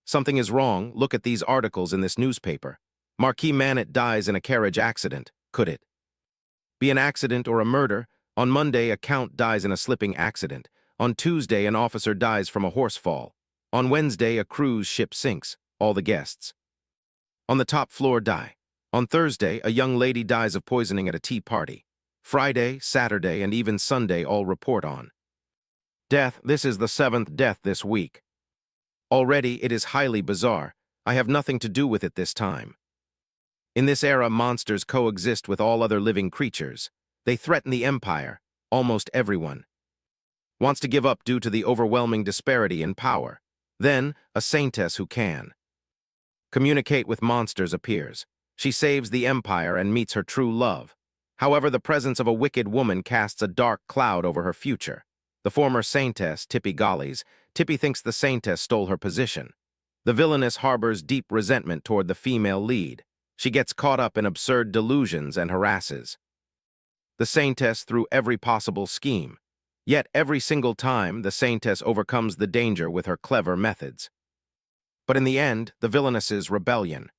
Something is wrong. Look at these articles in this newspaper. Marquis Manhwa dies in a carriage accident. Could it be an accident or a murder? On Monday, a count dies in a slipping accident. On Tuesday, an officer dies from a horse fall. On Wednesday, a cruise ship sinks. All the guests on the top floor die. On Thursday, a young lady dies of poisoning at a tea party. Friday, Saturday, and even Sunday all report on death. This is the seventh death this week. Already, it is highly bizarre. I have nothing to do with it this time. In this era, monsters coexist with all other living creatures. They threaten the empire. Almost everyone wants to give up due to the overwhelming disparity in power. Then, a saintess who can communicate with monsters appears. She saves the empire and meets her true love. However, the presence of a wicked woman casts a dark cloud over her future. The former saintess, Tippy Gollies, Tippy thinks the saintess stole her position. The villainess harbors deep resentment toward the female lead. She gets caught up in absurd delusions and harasses the saintess through every possible scheme. Yet every single time, the saintess overcomes the danger with her clever methods. But in the end, the villainess's rebellion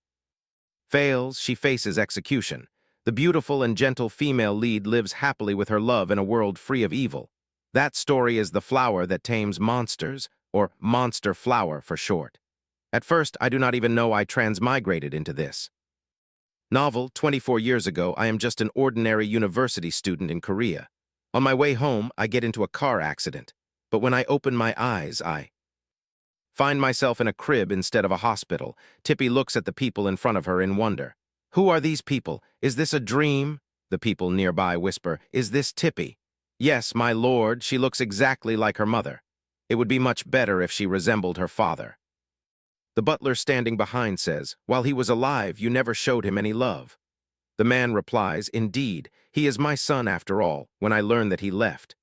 fails. She faces execution. The beautiful and gentle female lead lives happily with her love in a world free of evil. That story is the flower that tames monsters, or monster flower for short. At first, I do not even know I transmigrated into this novel. 24 years ago, I am just an ordinary university student in Korea. On my way home, I get into a car accident. But when I open my eyes, I find myself in a crib instead of a hospital. Tippy looks at the people in front of her in wonder. Who are these people? Is this a dream? The people nearby whisper, is this Tippy? Yes, my lord, she looks exactly like her mother. It would be much better if she resembled her father. The butler standing behind says, while he was alive, you never showed him any love. The man replies, indeed, he is my son after all, when I learned that he left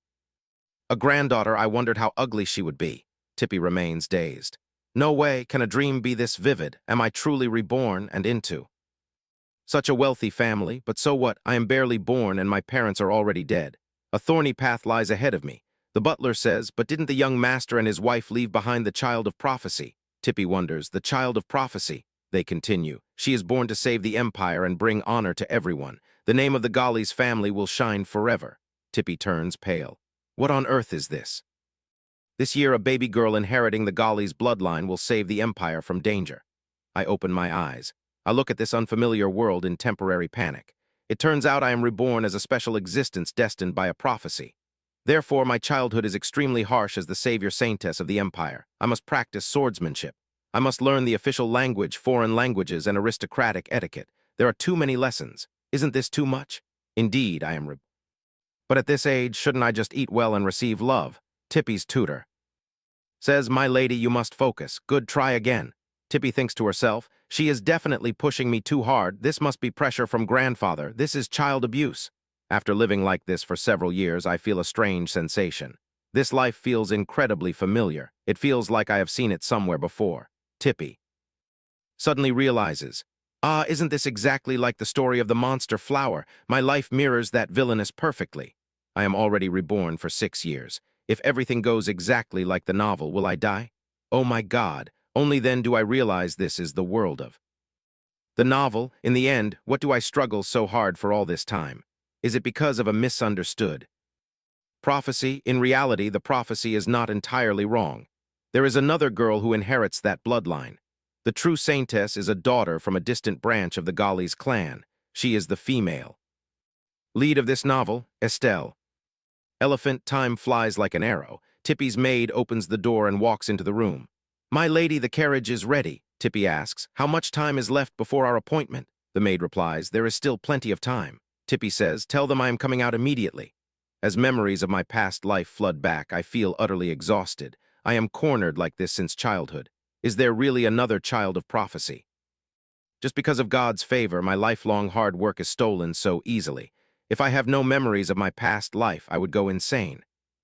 a granddaughter, I wondered how ugly she would be. Tippy remains dazed. No way can a dream be this vivid. Am I truly reborn and into such a wealthy family? But so what? I am barely born and my parents are already dead. A thorny path lies ahead of me. The butler says, but didn't the young master and his wife leave behind the child of prophecy? Tippy wonders, the child of prophecy. They continue, she is born to save the empire and bring honor to everyone. The name of the Gollies family will shine forever. Tippy turns pale. What on earth is this? This year, a baby girl inheriting the Gollies bloodline will save the empire from danger. I open my eyes. I look at this unfamiliar world in temporary panic. It turns out I am reborn as a special existence destined by a prophecy. Therefore, my childhood is extremely harsh as the savior saintess of the empire. I must practice swordsmanship. I must learn the official language, foreign languages, and aristocratic etiquette. There are too many lessons. Isn't this too much? Indeed, I am but at this age, shouldn't I just eat well and receive love? Tippy's tutor says, my lady, you must focus. Good, try again. Tippy thinks to herself, she is definitely pushing me too hard. This must be pressure from grandfather. This is child abuse. After living like this for several years, I feel a strange sensation. This life feels incredibly familiar. It feels like I have seen it somewhere before. Tippy suddenly realizes, isn't this exactly like the story of the monster flower? My life mirrors that villainess perfectly. I am already reborn for 6 years. If everything goes exactly like the novel, will I die? Oh my God, only then do I realize this is the world of the novel. In the end, what do I struggle so hard for all this time? Is it because of a misunderstood prophecy? In reality, the prophecy is not entirely wrong. There is another girl who inherits that bloodline. The true saintess is a daughter from a distant branch of the Gollies clan. She is the female lead of this novel, Estelle. Elephant, time flies like an arrow. Tippy's maid opens the door and walks into the room. My lady, the carriage is ready. Tippy asks, how much time is left before our appointment? The maid replies, there is still plenty of time. Tippy says, tell them I am coming out immediately. As memories of my past life flood back, I feel utterly exhausted. I am cornered like this since childhood. Is there really another child of prophecy? Just because of God's favor, my lifelong hard work is stolen so easily. If I have no memories of my past life, I would go insane.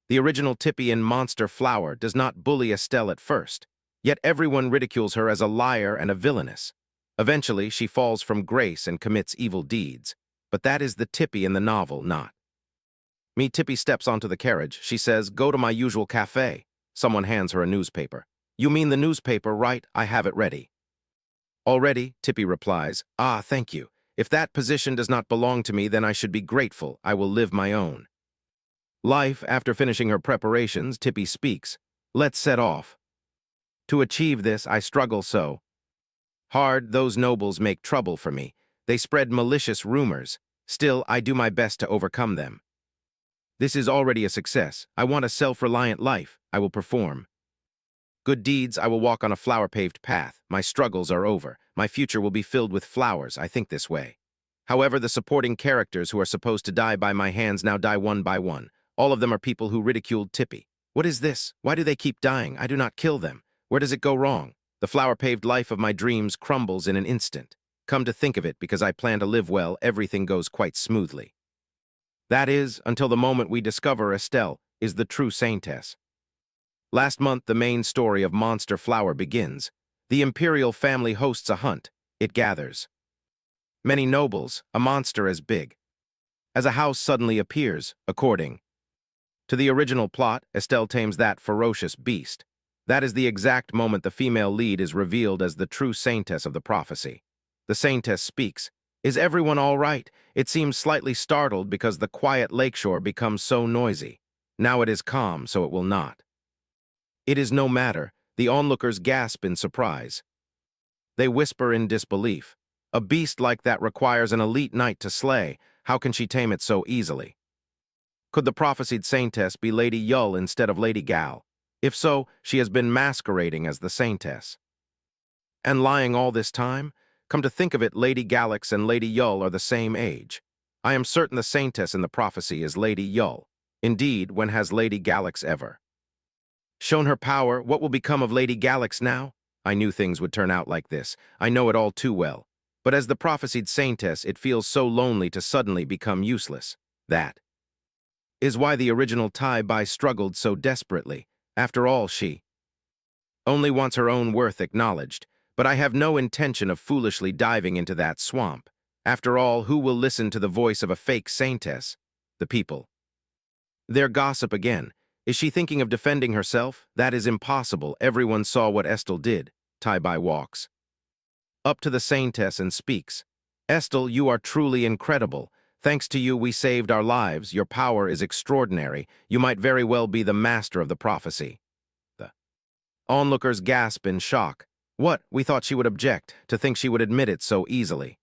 The original Tippy in Monster Flower does not bully Estelle at first, yet everyone ridicules her as a liar and a villainess. Eventually, she falls from grace and commits evil deeds. But that is the Tippy in the novel, not me. Tippy steps onto the carriage. She says, go to my usual cafe. Someone hands her a newspaper. You mean the newspaper, right? I have it ready. Already, Tippy replies, Ah, thank you. If that position does not belong to me, then I should be grateful. I will live my own. Life, after finishing her preparations, Tippy speaks. Let's set off. To achieve this, I struggle so hard. Those nobles make trouble for me. They spread malicious rumors. Still, I do my best to overcome them. This is already a success. I want a self-reliant life. I will perform good deeds. I will walk on a flower-paved path. My struggles are over. My future will be filled with flowers. I think this way. However, the supporting characters who are supposed to die by my hands now die one by one. All of them are people who ridiculed Tippy. What is this? Why do they keep dying? I do not kill them. Where does it go wrong? The flower-paved life of my dreams crumbles in an instant. Come to think of it, because I plan to live well, everything goes quite smoothly. That is, until the moment we discover Estelle is the true saintess. Last month, the main story of Monster Flower begins. The imperial family hosts a hunt. It gathers many nobles, a monster as big as a house suddenly appears. According to the original plot, Estelle tames that ferocious beast. That is the exact moment the female lead is revealed as the true saintess of the prophecy. The saintess speaks. Is everyone all right? It seems slightly startled because the quiet lakeshore becomes so noisy. Now it is calm, so it will not. It is no matter. The onlookers gasp in surprise. They whisper in disbelief. A beast like that requires an elite knight to slay. How can she tame it so easily? Could the prophesied saintess be Lady Yull instead of Lady Gal? If so, she has been masquerading as the saintess. And lying all this time? Come to think of it, Lady Galax and Lady Yull are the same age. I am certain the saintess in the prophecy is Lady Yull. Indeed, when has Lady Galax ever shown her power? What will become of Lady Galax now? I knew things would turn out like this. I know it all too well. But as the prophesied saintess, it feels so lonely to suddenly become useless. That is why the original Tai Bai struggled so desperately. After all, she only wants her own worth acknowledged. But I have no intention of foolishly diving into that swamp. After all, who will listen to the voice of a fake saintess? The people. Their gossip again. Is she thinking of defending herself? That is impossible. Everyone saw what Estelle did. Tai Bai walks up to the saintess and speaks. Estelle, you are truly incredible. Thanks to you, we saved our lives. Your power is extraordinary. You might very well be the master of the prophecy. The onlookers gasp in shock. What? We thought she would object. To think she would admit it so easily.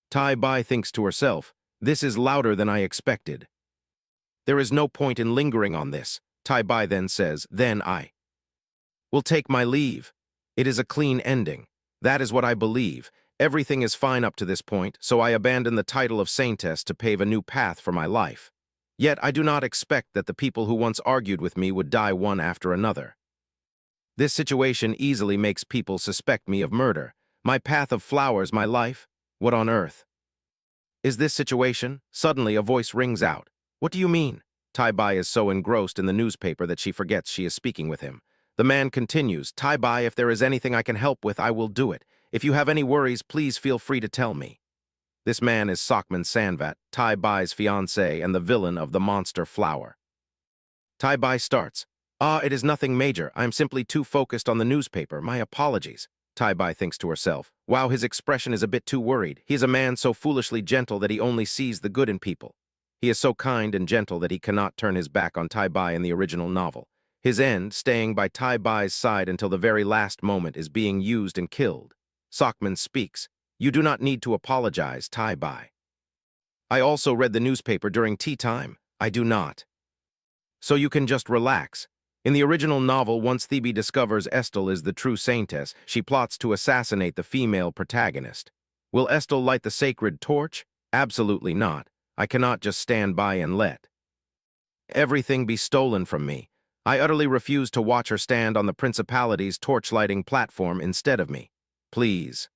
Tai Bai thinks to herself, this is louder than I expected. There is no point in lingering on this. Tai Bai then says, then I will take my leave. It is a clean ending. That is what I believe. Everything is fine up to this point, so I abandon the title of saintess to pave a new path for my life. Yet I do not expect that the people who once argued with me would die one after another. This situation easily makes people suspect me of murder. My path of flowers, my life? What on earth is this situation? Suddenly a voice rings out. What do you mean? Tai Bai is so engrossed in the newspaper that she forgets she is speaking with him. The man continues, Tai Bai, if there is anything I can help with, I will do it. If you have any worries, please feel free to tell me. This man is Sakman Sanvat, Tai Bai's fiancé and the villain of the Monster Flower. Tai Bai starts. It is nothing major. I am simply too focused on the newspaper. My apologies. Tai Bai thinks to herself. Wow, his expression is a bit too worried. He is a man so foolishly gentle that he only sees the good in people. He is so kind and gentle that he cannot turn his back on Tai Bai in the original novel. His end, staying by Tai Bai's side until the very last moment, is being used and killed. Sakman speaks. You do not need to apologize, Tai Bai. I also read the newspaper during tea time. I do not. So you can just relax. In the original novel, once Thebe discovers Estelle is the true saintess, she plots to assassinate the female protagonist. Will Estelle light the sacred torch? Absolutely not. I cannot just stand by and let everything be stolen from me. I utterly refuse to watch her stand on the principality's torchlighting platform instead of me. Please.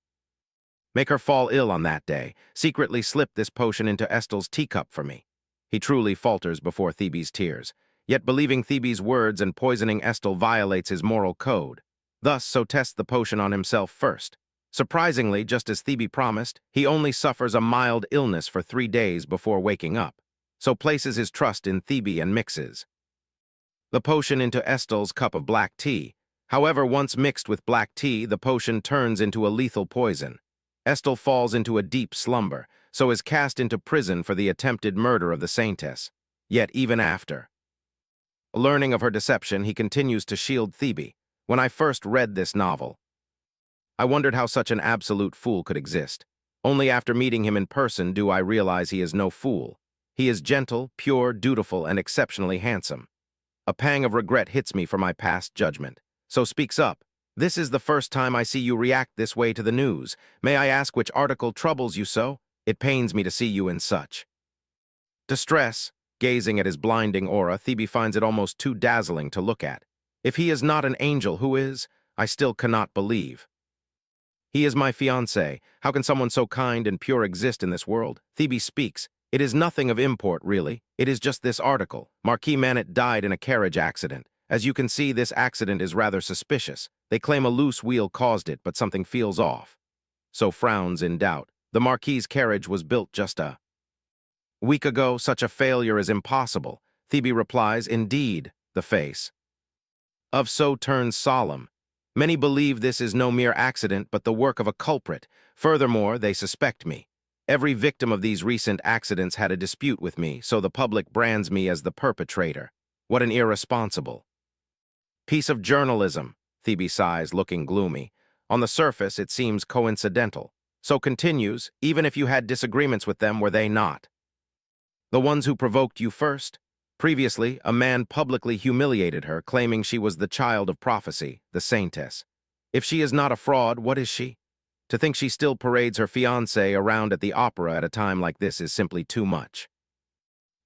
Make her fall ill on that day. Secretly slip this potion into Estelle's teacup for me. He truly falters before Thebe's tears. Yet believing Thebe's words and poisoning Estelle violates his moral code. Thus, so tests the potion on himself first. Surprisingly, just as Thebe promised, he only suffers a mild illness for 3 days before waking up. So places his trust in Thebe and mixes the potion into Estelle's cup of black tea. However, once mixed with black tea, the potion turns into a lethal poison. Estelle falls into a deep slumber, so is cast into prison for the attempted murder of the Saintess. Yet even after learning of her deception, he continues to shield Thebe. When I first read this novel, I wondered how such an absolute fool could exist. Only after meeting him in person do I realize he is no fool. He is gentle, pure, dutiful, and exceptionally handsome. A pang of regret hits me for my past judgment. So speaks up. This is the first time I see you react this way to the news. May I ask which article troubles you so? It pains me to see you in such distress. Gazing at his blinding aura, Thebe finds it almost too dazzling to look at. If he is not an angel, who is? I still cannot believe. He is my fiancé. How can someone so kind and pure exist in this world? Thebe speaks. It is nothing of import, really. It is just this article. Marquis Manhwa died in a carriage accident. As you can see, this accident is rather suspicious. They claim a loose wheel caused it, but something feels off. So frowns in doubt. The Marquis's carriage was built just a week ago. Such a failure is impossible. Thebe replies, indeed, the face of so turns solemn. Many believe this is no mere accident, but the work of a culprit. Furthermore, they suspect me. Every victim of these recent accidents had a dispute with me, so the public brands me as the perpetrator. What an irresponsible piece of journalism, Thebe sighs, looking gloomy. On the surface, it seems coincidental. So continues, even if you had disagreements with them, were they not the ones who provoked you first? Previously, a man publicly humiliated her, claiming she was the child of prophecy, the saintess. If she is not a fraud, what is she? To think she still parades her fiancé around at the opera at a time like this is simply too much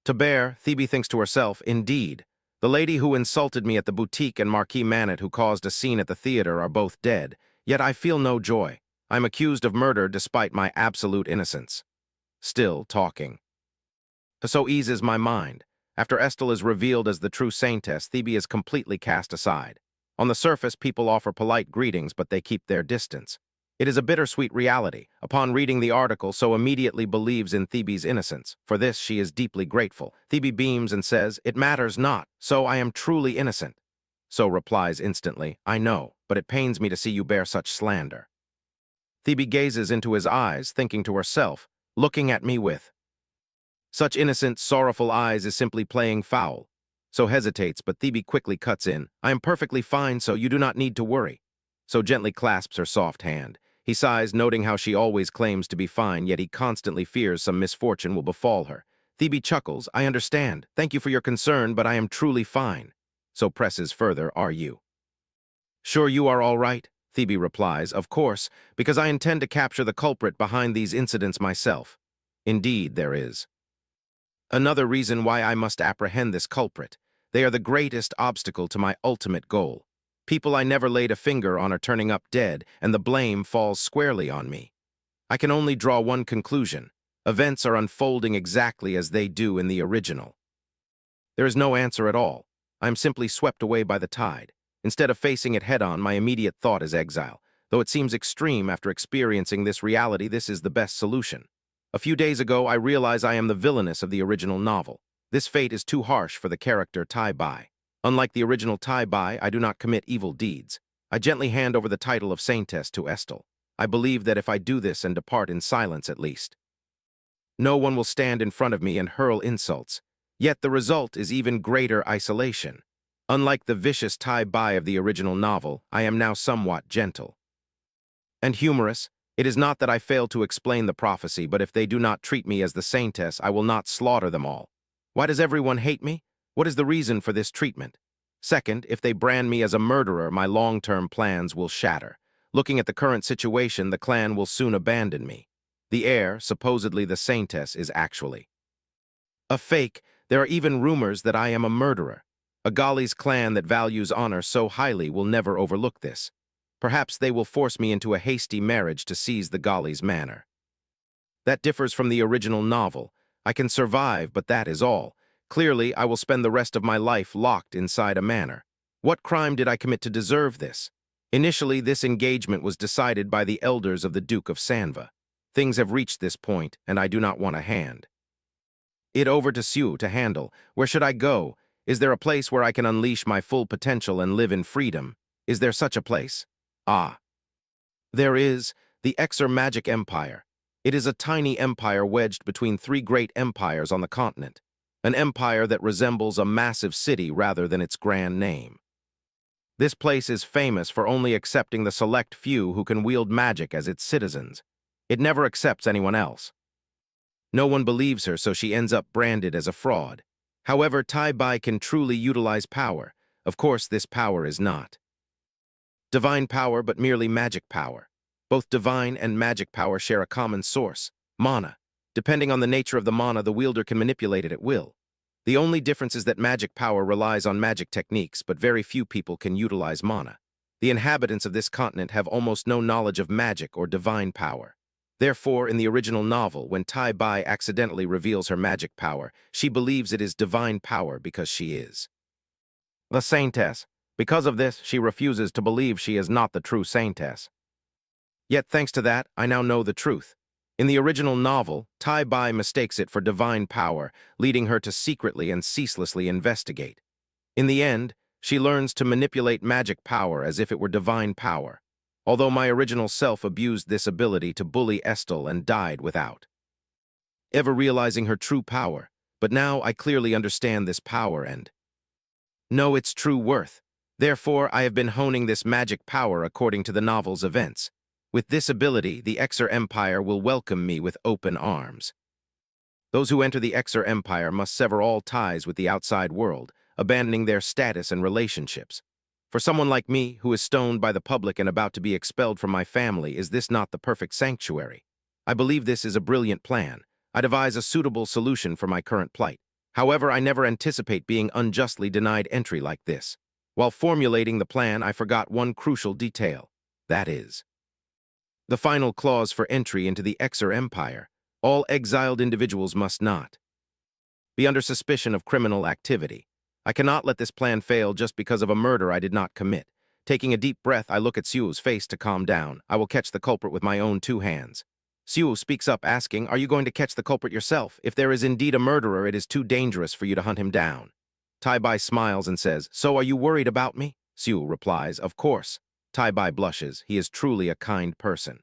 to bear. Thebe thinks to herself, indeed, the lady who insulted me at the boutique and Marquis Manhwa who caused a scene at the theater are both dead, yet I feel no joy. I'm accused of murder despite my absolute innocence. Still talking. So eases my mind. After Estelle is revealed as the true saintess, Thebe is completely cast aside. On the surface, people offer polite greetings, but they keep their distance. It is a bittersweet reality. Upon reading the article, so immediately believes in Thebe's innocence. For this, she is deeply grateful. Thebe beams and says, it matters not, so I am truly innocent. So replies instantly, I know, but it pains me to see you bear such slander. Thebe gazes into his eyes, thinking to herself, looking at me with such innocent, sorrowful eyes is simply playing foul. So hesitates, but Thebe quickly cuts in. I am perfectly fine, so you do not need to worry. So gently clasps her soft hand. He sighs, noting how she always claims to be fine, yet he constantly fears some misfortune will befall her. Thebe chuckles, I understand. Thank you for your concern, but I am truly fine. So presses further, are you sure you are all right? Thebe replies, of course, because I intend to capture the culprit behind these incidents myself. Indeed, there is another reason why I must apprehend this culprit. They are the greatest obstacle to my ultimate goal. People I never laid a finger on are turning up dead, and the blame falls squarely on me. I can only draw one conclusion. Events are unfolding exactly as they do in the original. There is no answer at all. I am simply swept away by the tide. Instead of facing it head-on, my immediate thought is exile. Though it seems extreme after experiencing this reality, this is the best solution. A few days ago, I realize I am the villainess of the original novel. This fate is too harsh for the character Tai Bai. Unlike the original Tai Bai, I do not commit evil deeds. I gently hand over the title of Saintess to Estelle. I believe that if I do this and depart in silence at least, no one will stand in front of me and hurl insults. Yet the result is even greater isolation. Unlike the vicious Tai Bai of the original novel, I am now somewhat gentle and humorous. It is not that I fail to explain the prophecy, but if they do not treat me as the saintess, I will not slaughter them all. Why does everyone hate me? What is the reason for this treatment? Second, if they brand me as a murderer, my long-term plans will shatter. Looking at the current situation, the clan will soon abandon me. The heir, supposedly the saintess, is actually a fake. There are even rumors that I am a murderer. A Gali's clan that values honor so highly will never overlook this. Perhaps they will force me into a hasty marriage to seize the Gali's manor. That differs from the original novel. I can survive, but that is all. Clearly, I will spend the rest of my life locked inside a manor. What crime did I commit to deserve this? Initially, this engagement was decided by the elders of the Duke of Sanva. Things have reached this point, and I do not want a hand it over to Sue to handle. Where should I go? Is there a place where I can unleash my full potential and live in freedom? Is there such a place? Ah. There is, the Exer Magic Empire. It is a tiny empire wedged between three great empires on the continent, an empire that resembles a massive city rather than its grand name. This place is famous for only accepting the select few who can wield magic as its citizens. It never accepts anyone else. No one believes her, so she ends up branded as a fraud. However, Tai Bai can truly utilize power. Of course, this power is not divine power, but merely magic power. Both divine and magic power share a common source, mana. Depending on the nature of the mana, the wielder can manipulate it at will. The only difference is that magic power relies on magic techniques, but very few people can utilize mana. The inhabitants of this continent have almost no knowledge of magic or divine power. Therefore, in the original novel, when Tai Bai accidentally reveals her magic power, she believes it is divine power because she is the saintess. Because of this, she refuses to believe she is not the true saintess. Yet, thanks to that, I now know the truth. In the original novel, Tai Bai mistakes it for divine power, leading her to secretly and ceaselessly investigate. In the end, she learns to manipulate magic power as if it were divine power, although my original self abused this ability to bully Estelle and died without ever realizing her true power. But now I clearly understand this power and know its true worth. Therefore, I have been honing this magic power according to the novel's events. With this ability, the Exer Empire will welcome me with open arms. Those who enter the Exer Empire must sever all ties with the outside world, abandoning their status and relationships. For someone like me, who is stoned by the public and about to be expelled from my family, is this not the perfect sanctuary? I believe this is a brilliant plan. I devise a suitable solution for my current plight. However, I never anticipate being unjustly denied entry like this. While formulating the plan, I forgot one crucial detail. That is the final clause for entry into the Exer Empire. All exiled individuals must not be under suspicion of criminal activity. I cannot let this plan fail just because of a murder I did not commit. Taking a deep breath, I look at Xiu's face to calm down. I will catch the culprit with my own two hands. Xiu speaks up, asking, "Are you going to catch the culprit yourself? If there is indeed a murderer, it is too dangerous for you to hunt him down." Tai Bai smiles and says, "So are you worried about me?" Xiu replies, "Of course." Tai Bai blushes. He is truly a kind person.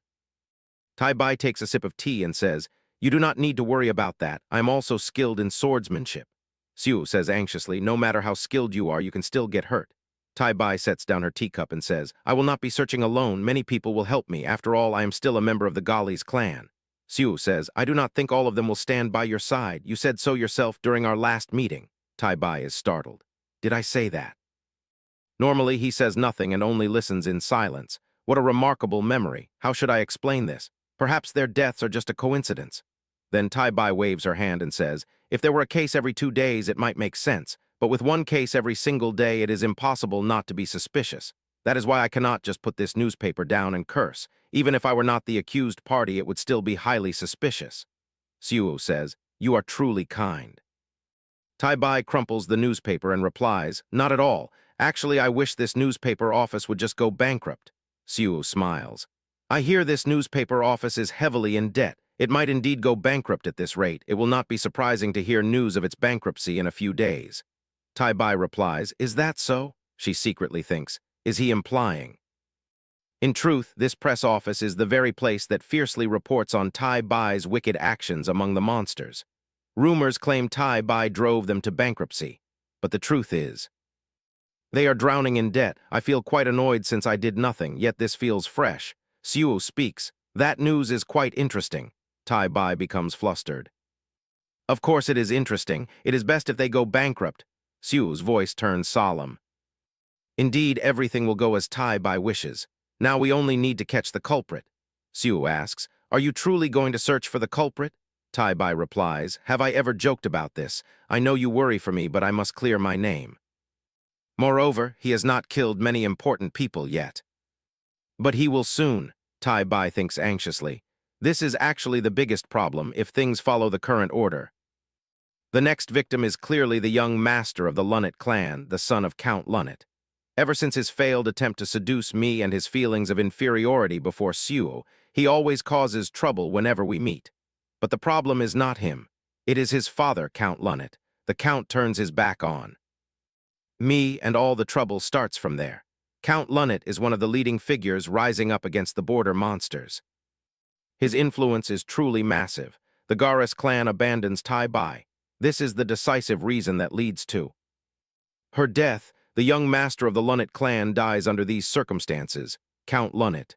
Tai Bai takes a sip of tea and says, "You do not need to worry about that. I am also skilled in swordsmanship." Xiu says anxiously, "No matter how skilled you are, you can still get hurt." Tai Bai sets down her teacup and says, "I will not be searching alone. Many people will help me. After all, I am still a member of the Gali's clan." Xiu says, "I do not think all of them will stand by your side. You said so yourself during our last meeting." Tai Bai is startled. "Did I say that?" Normally, he says nothing and only listens in silence. What a remarkable memory. How should I explain this? Perhaps their deaths are just a coincidence. Then Tai Bai waves her hand and says, "If there were a case every 2 days, it might make sense. But with one case every single day, it is impossible not to be suspicious. That is why I cannot just put this newspaper down and curse. Even if I were not the accused party, it would still be highly suspicious." Xiu says, "You are truly kind." Tai Bai crumples the newspaper and replies, "Not at all. Actually, I wish this newspaper office would just go bankrupt." Xiu smiles. "I hear this newspaper office is heavily in debt. It might indeed go bankrupt at this rate. It will not be surprising to hear news of its bankruptcy in a few days." Tai Bai replies, "Is that so?" She secretly thinks, "Is he implying?" In truth, this press office is the very place that fiercely reports on Tai Bai's wicked actions among the monsters. Rumors claim Tai Bai drove them to bankruptcy, but the truth is, they are drowning in debt. I feel quite annoyed since I did nothing, yet this feels fresh. Xiu speaks. "That news is quite interesting." Tai Bai becomes flustered. "Of course it is interesting. It is best if they go bankrupt." Xiu's voice turns solemn. "Indeed, everything will go as Tai Bai wishes. Now we only need to catch the culprit." Xiu asks, "Are you truly going to search for the culprit?" Tai Bai replies, "Have I ever joked about this? I know you worry for me, but I must clear my name. Moreover, he has not killed many important people yet. But he will soon." Tai Bai thinks anxiously. "This is actually the biggest problem if things follow the current order. The next victim is clearly the young master of the Lunnet clan, the son of Count Lunnet. Ever since his failed attempt to seduce me and his feelings of inferiority before Xiu, he always causes trouble whenever we meet. But the problem is not him. It is his father, Count Lunnet. The Count turns his back on me, and all the trouble starts from there. Count Lunit is one of the leading figures rising up against the border monsters. His influence is truly massive. The Garis clan abandons Tai Bai. This is the decisive reason that leads to her death. The young master of the Lunit clan dies under these circumstances. Count Lunit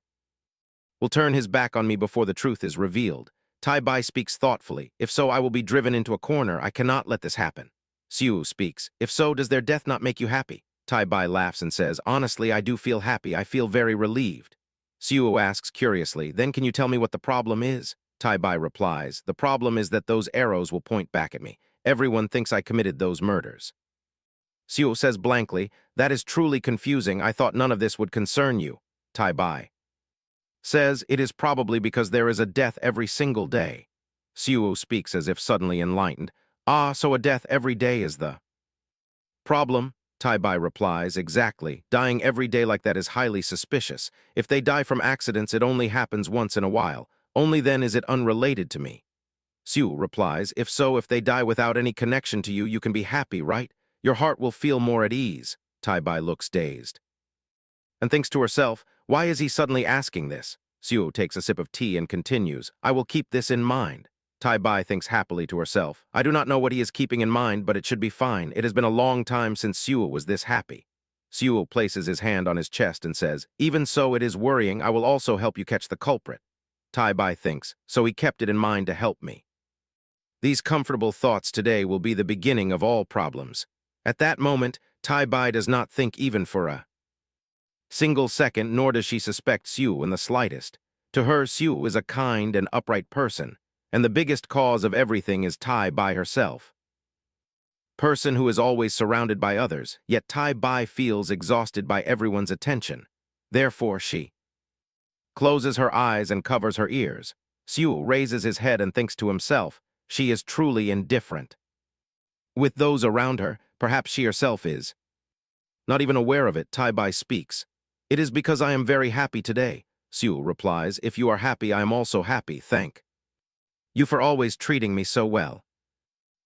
will turn his back on me before the truth is revealed. Tai Bai speaks thoughtfully. If so, I will be driven into a corner. I cannot let this happen. Siu speaks. If so, does their death not make you happy? Tai Bai laughs and says, honestly, I do feel happy. I feel very relieved. Siu asks curiously, then can you tell me what the problem is? Tai Bai replies, the problem is that those arrows will point back at me. Everyone thinks I committed those murders. Siu says blankly, that is truly confusing. I thought none of this would concern you. Tai Bai says, it is probably because there is a death every single day. Siu speaks as if suddenly enlightened. Ah, so a death every day is the problem? Tai Bai replies, exactly. Dying every day like that is highly suspicious. If they die from accidents, it only happens once in a while. Only then is it unrelated to me. Siu replies, if so, if they die without any connection to you, you can be happy, right? Your heart will feel more at ease. Tai Bai looks dazed and thinks to herself, why is he suddenly asking this? Siu takes a sip of tea and continues, I will keep this in mind. Tai Bai thinks happily to herself, I do not know what he is keeping in mind, but it should be fine. It has been a long time since Siu was this happy. Siu places his hand on his chest and says, even so it is worrying, I will also help you catch the culprit. Tai Bai thinks, so he kept it in mind to help me. These comfortable thoughts today will be the beginning of all problems. At that moment, Tai Bai does not think even for a single second, nor does she suspect Siu in the slightest. To her, Siu is a kind and upright person, and the biggest cause of everything is Tai Bai herself. Person who is always surrounded by others, yet Tai Bai feels exhausted by everyone's attention. Therefore, she closes her eyes and covers her ears. Siu raises his head and thinks to himself, she is truly indifferent with those around her. Perhaps she herself is not even aware of it. Tai Bai speaks. It is because I am very happy today. Siu replies, if you are happy, I am also happy. Thank you for always treating me so well.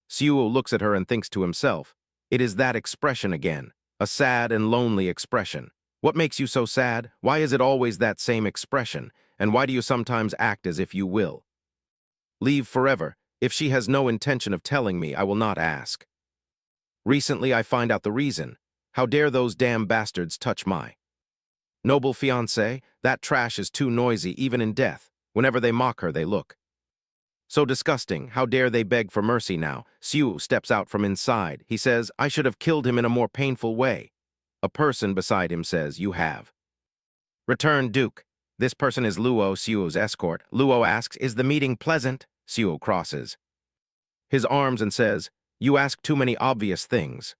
Siu looks at her and thinks to himself, it is that expression again, a sad and lonely expression. What makes you so sad? Why is it always that same expression? And why do you sometimes act as if you will leave forever? If she has no intention of telling me, I will not ask. Recently, I find out the reason. How dare those damn bastards touch my noble fiancé? That trash is too noisy, even in death. Whenever they mock her, they look so disgusting. How dare they beg for mercy now? Siu steps out from inside. He says, I should have killed him in a more painful way. A person beside him says, you have returned, Duke. This person is Luo, Siu's escort. Luo asks, is the meeting pleasant? Siu crosses his arms and says, you ask too many obvious things.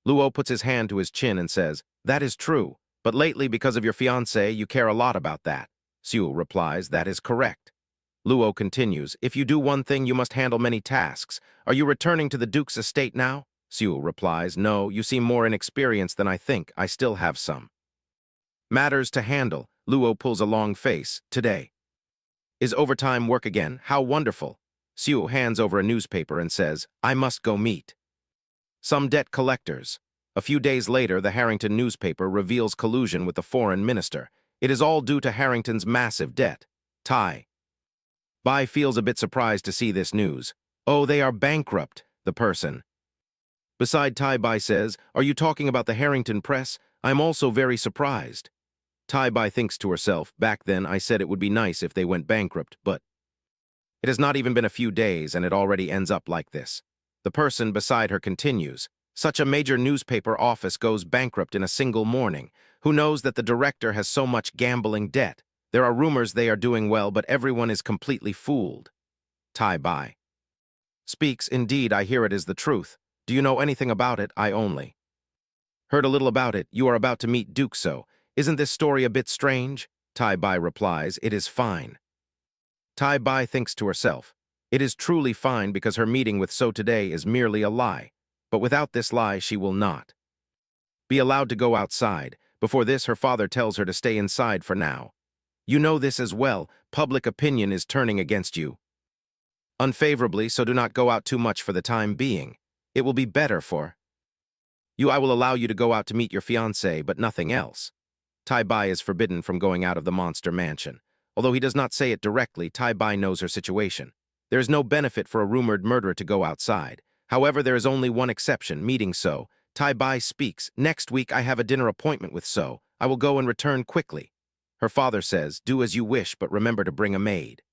Luo puts his hand to his chin and says, that is true, but lately because of your fiancé, you care a lot about that. Siu replies, that is correct. Luo continues, if you do one thing, you must handle many tasks. Are you returning to the Duke's estate now? Siu replies, no, you seem more inexperienced than I think. I still have some matters to handle. Luo pulls a long face. Today is overtime work again. How wonderful. Siu hands over a newspaper and says, I must go meet some debt collectors. A few days later, the Harrington newspaper reveals collusion with the foreign minister. It is all due to Harrington's massive debt. Tai Bai feels a bit surprised to see this news. Oh, they are bankrupt, the person beside Tai Bai says, are you talking about the Harrington press? I'm also very surprised. Tai Bai thinks to herself, back then I said it would be nice if they went bankrupt, but it has not even been a few days and it already ends up like this. The person beside her continues, such a major newspaper office goes bankrupt in a single morning. Who knows that the director has so much gambling debt? There are rumors they are doing well, but everyone is completely fooled. Tai Bai speaks, indeed, I hear it is the truth. Do you know anything about it? I only heard a little about it. You are about to meet Duke, so isn't this story a bit strange? Tai Bai replies, it is fine. Tai Bai thinks to herself, it is truly fine because her meeting with So today is merely a lie. But without this lie, she will not be allowed to go outside. Before this, her father tells her to stay inside for now. You know this as well. Public opinion is turning against you unfavorably, so do not go out too much for the time being. It will be better for I will allow you to go out to meet your fiancé, but nothing else. Tai Bai is forbidden from going out of the monster mansion. Although he does not say it directly, Tai Bai knows her situation. There is no benefit for a rumored murderer to go outside. However, there is only one exception, meeting So. Tai Bai speaks, "Next week I have a dinner appointment with So. I will go and return quickly." Her father says, "Do as you wish, but remember to bring a maid."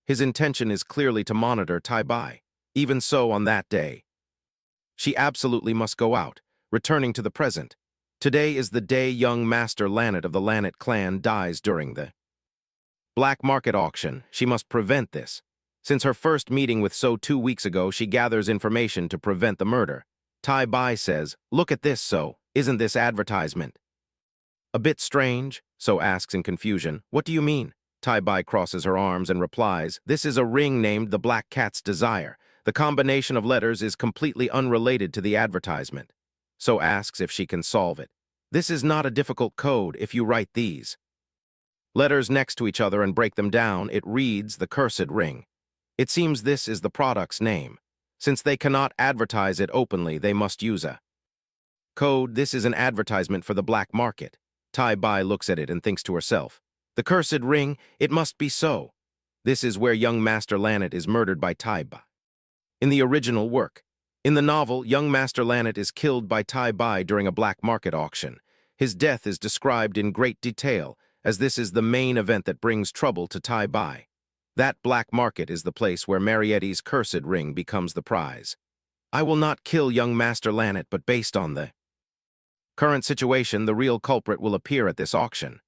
His intention is clearly to monitor Tai Bai. Even so, on that day, she absolutely must go out, returning to the present. Today is the day young Master Lannet of the Lannet clan dies during the black market auction. She must prevent this. Since her first meeting with So 2 weeks ago, she gathers information to prevent the murder. Tai Bai says, "Look at this, So. Isn't this advertisement a bit strange?" So asks in confusion, "What do you mean?" Tai Bai crosses her arms and replies, "This is a ring named the Black Cat's Desire. The combination of letters is completely unrelated to the advertisement." So asks if she can solve it. "This is not a difficult code if you write these letters next to each other and break them down. It reads the cursed ring. It seems this is the product's name. Since they cannot advertise it openly, they must use a code. This is an advertisement for the black market." Tai Bai looks at it and thinks to herself, "The cursed ring, it must be so." This is where young Master Lannet is murdered by Tai Bai. In the original work. In the novel, young Master Lannet is killed by Tai Bai during a black market auction. His death is described in great detail, as this is the main event that brings trouble to Tai Bai. That black market is the place where Marietti's cursed ring becomes the prize. I will not kill young Master Lannet, but based on the current situation, the real culprit will appear at this auction.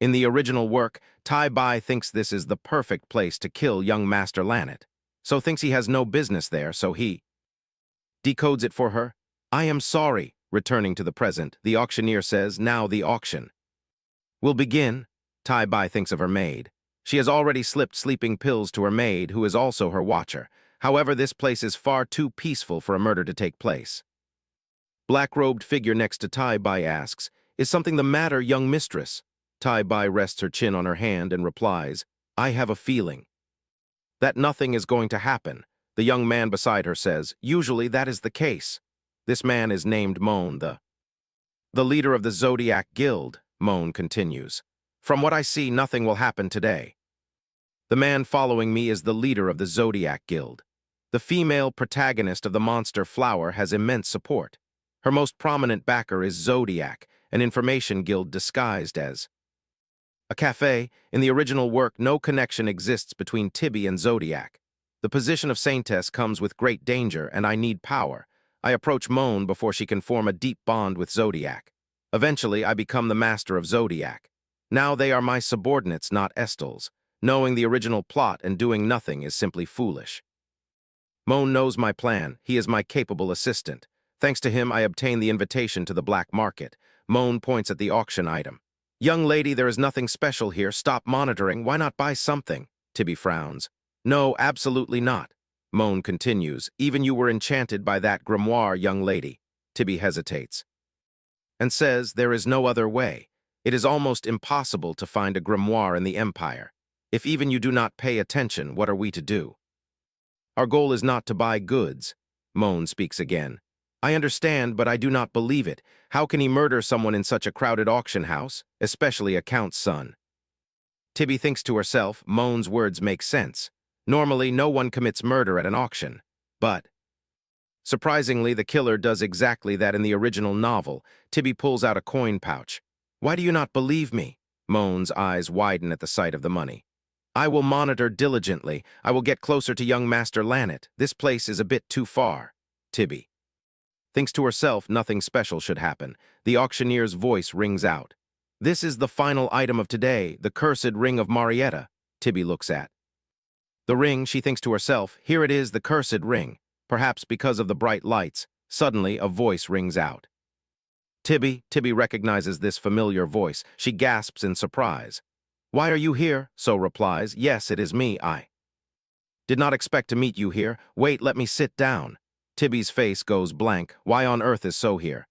In the original work, Tai Bai thinks this is the perfect place to kill young Master Lannet. So thinks he has no business there, so he decodes it for her. "I am sorry." Returning to the present, the auctioneer says, "Now the auction will begin." Tai Bai thinks of her maid. She has already slipped sleeping pills to her maid, who is also her watcher. However, this place is far too peaceful for a murder to take place. Black-robed figure next to Tai Bai asks, "Is something the matter, young mistress?" Tai Bai rests her chin on her hand and replies, "I have a feeling that nothing is going to happen." The young man beside her says, "Usually that is the case." This man is named Moan, the leader of the Zodiac Guild. Moan continues, "From what I see, nothing will happen today. The man following me is the leader of the Zodiac Guild. The female protagonist of the monster Flower has immense support. Her most prominent backer is Zodiac, an information guild disguised as a cafe. In the original work, no connection exists between Tibby and Zodiac. The position of Saintess comes with great danger, and I need power. I approach Moan before she can form a deep bond with Zodiac. Eventually, I become the master of Zodiac. Now they are my subordinates, not Estals. Knowing the original plot and doing nothing is simply foolish. Moan knows my plan. He is my capable assistant. Thanks to him, I obtain the invitation to the black market. Moan points at the auction item. "Young lady, there is nothing special here. Stop monitoring. Why not buy something?" Tibby frowns. "No, absolutely not." Moan continues, "Even you were enchanted by that grimoire, young lady." Tibby hesitates and says, "There is no other way. It is almost impossible to find a grimoire in the Empire. If even you do not pay attention, what are we to do? Our goal is not to buy goods." Moan speaks again. "I understand, but I do not believe it. How can he murder someone in such a crowded auction house, especially a count's son?" Tibby thinks to herself, Moan's words make sense. Normally, no one commits murder at an auction. But surprisingly, the killer does exactly that in the original novel. Tibby pulls out a coin pouch. "Why do you not believe me?" Moan's eyes widen at the sight of the money. "I will monitor diligently. I will get closer to young Master Lannet. This place is a bit too far." Tibby thinks to herself nothing special should happen. The auctioneer's voice rings out. "This is the final item of today, the cursed ring of Marietta." Tibby looks at the ring. She thinks to herself, "Here it is, the cursed ring." Perhaps because of the bright lights, suddenly a voice rings out. Tibby recognizes this familiar voice. She gasps in surprise. "Why are you here?" So replies, "Yes, it is me. I did not expect to meet you here. Wait, let me sit down." Tibby's face goes blank. Why on earth is So here?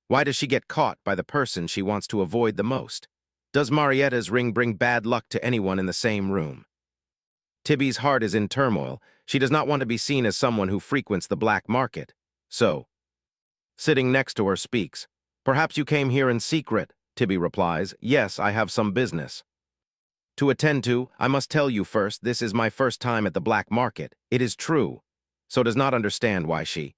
Why does she get caught by the person she wants to avoid the most? Does Marietta's ring bring bad luck to anyone in the same room? Tibby's heart is in turmoil. She does not want to be seen as someone who frequents the black market. So sitting next to her, speaks. Perhaps you came here in secret, Tibby replies. Yes, I have some business to attend to. I must tell you first, this is my first time at the black market. It is true. So does not understand why she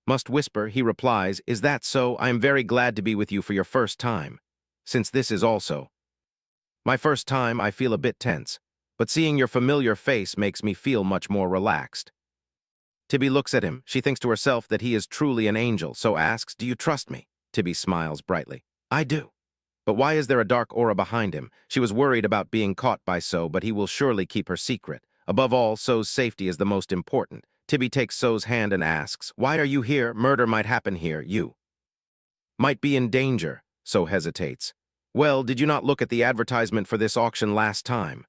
must whisper. He replies, is that so? I am very glad to be with you for your first time. Since this is also my first time, I feel a bit tense, but seeing your familiar face makes me feel much more relaxed. Tibby looks at him. She thinks to herself that he is truly an angel, so asks, do you trust me? Tibby smiles brightly. I do. But why is there a dark aura behind him? She was worried about being caught by So, but he will surely keep her secret. Above all, So's safety is the most important. Tibby takes So's hand and asks, why are you here? Murder might happen here. You might be in danger. So hesitates. Well, did you not look at the advertisement for this auction last time?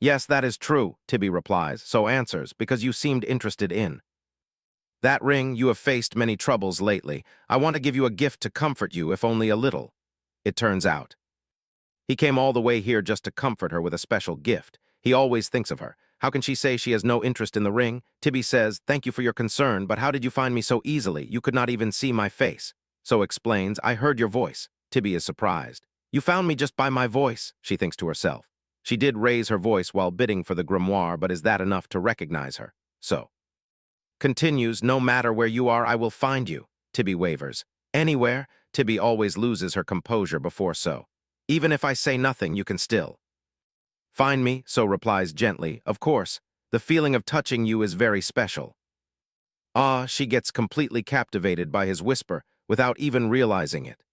Yes, that is true, Tibby replies. So answers, because you seemed interested in that ring. You have faced many troubles lately. I want to give you a gift to comfort you, if only a little. It turns out he came all the way here just to comfort her with a special gift. He always thinks of her. How can she say she has no interest in the ring? Tibby says, thank you for your concern, but how did you find me so easily? You could not even see my face. So explains, I heard your voice. Tibby is surprised. You found me just by my voice, she thinks to herself. She did raise her voice while bidding for the grimoire, but is that enough to recognize her? So continues, no matter where you are, I will find you. Tibby wavers. Anywhere? Tibby always loses her composure before So. Even if I say nothing, you can still find me, So replies gently. Of course, the feeling of touching you is very special. Ah, she gets completely captivated by his whisper without even realizing it.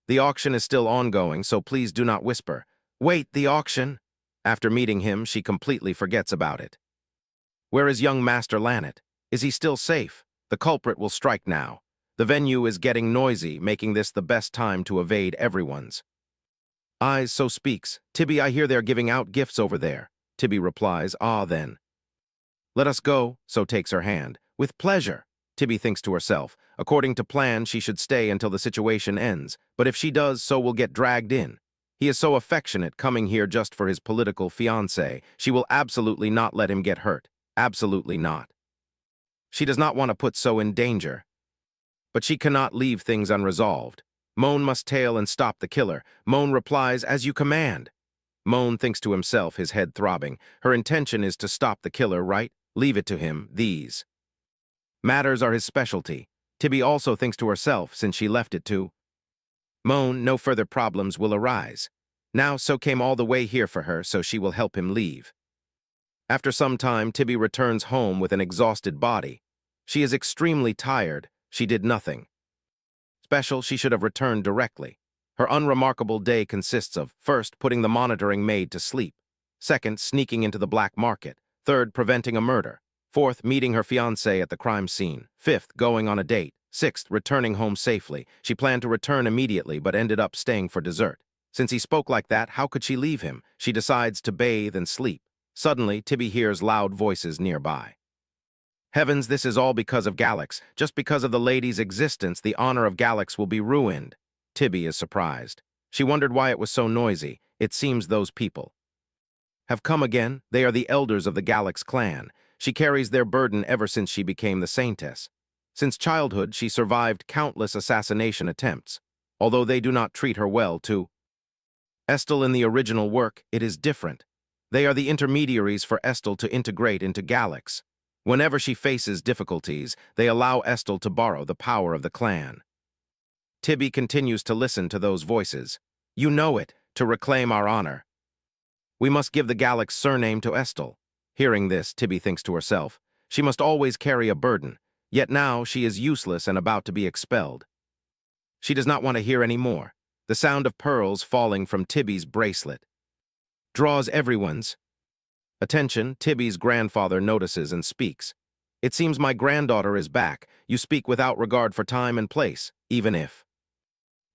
The auction is still ongoing, so please do not whisper. Wait, the auction? After meeting him, she completely forgets about it. Where is young Master Lannet? Is he still safe? The culprit will strike now. The venue is getting noisy, making this the best time to evade everyone's eyes. So speaks. Tibby, I hear they're giving out gifts over there. Tibby replies, ah then. Let us go. So takes her hand. With pleasure. Tibby thinks to herself. According to plan, she should stay until the situation ends, but if she does, So will get dragged in. He is so affectionate, coming here just for his political fiancé. She will absolutely not let him get hurt. Absolutely not. She does not want to put So in danger. But she cannot leave things unresolved. Moan must tail and stop the killer. Moan replies, as you command. Moan thinks to himself, his head throbbing. Her intention is to stop the killer, right? Leave it to him. These matters are his specialty. Tibby also thinks to herself, since she left it to Moan, no further problems will arise. Now So came all the way here for her, so she will help him leave. After some time, Tibby returns home with an exhausted body. She is extremely tired. She did nothing special. She should have returned directly. Her unremarkable day consists of, first, putting the monitoring maid to sleep. Second, sneaking into the black market. Third, preventing a murder. Fourth, meeting her fiancé at the crime scene. Fifth, going on a date. Sixth, returning home safely. She planned to return immediately, but ended up staying for dessert. Since he spoke like that, how could she leave him? She decides to bathe and sleep. Suddenly, Tibby hears loud voices nearby. Heavens, this is all because of Galax. Just because of the lady's existence, the honor of Galax will be ruined. Tibby is surprised. She wondered why it was so noisy. It seems those people have come again. They are the elders of the Galax clan. She carries their burden ever since she became the saintess. Since childhood, she survived countless assassination attempts. Although they do not treat her well, to Estel in the original work, it is different. They are the intermediaries for Estel to integrate into Galax. Whenever she faces difficulties, they allow Estel to borrow the power of the clan. Tibby continues to listen to those voices. You know it, to reclaim our honor. We must give the Galax surname to Estel. Hearing this, Tibby thinks to herself, she must always carry a burden, yet now she is useless and about to be expelled. She does not want to hear any more. The sound of pearls falling from Tibby's bracelet draws everyone's attention. Tibby's grandfather notices and speaks. It seems my granddaughter is back. You speak without regard for time and place, even if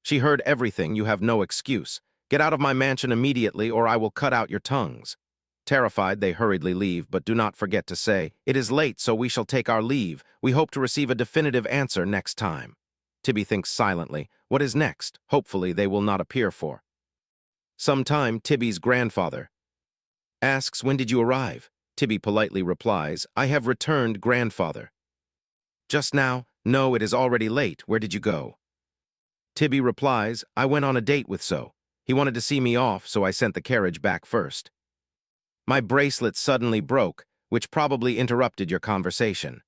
she heard everything. You have no excuse. Get out of my mansion immediately, or I will cut out your tongues. Terrified, they hurriedly leave, but do not forget to say, it is late, so we shall take our leave. We hope to receive a definitive answer next time. Tibby thinks silently. What is next? Hopefully they will not appear for some time. Tibby's grandfather asks, when did you arrive? Tibby politely replies, I have returned, grandfather. Just now. No, it is already late. Where did you go? Tibby replies, I went on a date with So. He wanted to see me off, so I sent the carriage back first. My bracelet suddenly broke, which probably interrupted your conversation.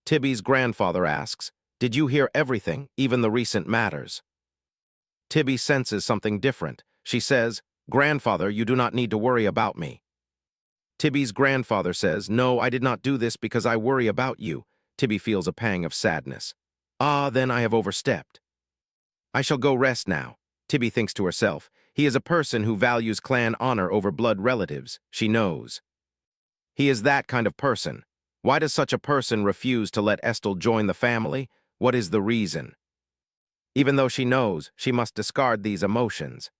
Tibby's grandfather asks, did you hear everything, even the recent matters? Tibby senses something different. She says, Grandfather, you do not need to worry about me. Tibby's grandfather says, no, I did not do this because I worry about you. Tibby feels a pang of sadness. Ah, then I have overstepped. I shall go rest now. Tibby thinks to herself, he is a person who values clan honor over blood relatives. She knows. He is that kind of person. Why does such a person refuse to let Estelle join the family? What is the reason? Even though she knows, she must discard these emotions.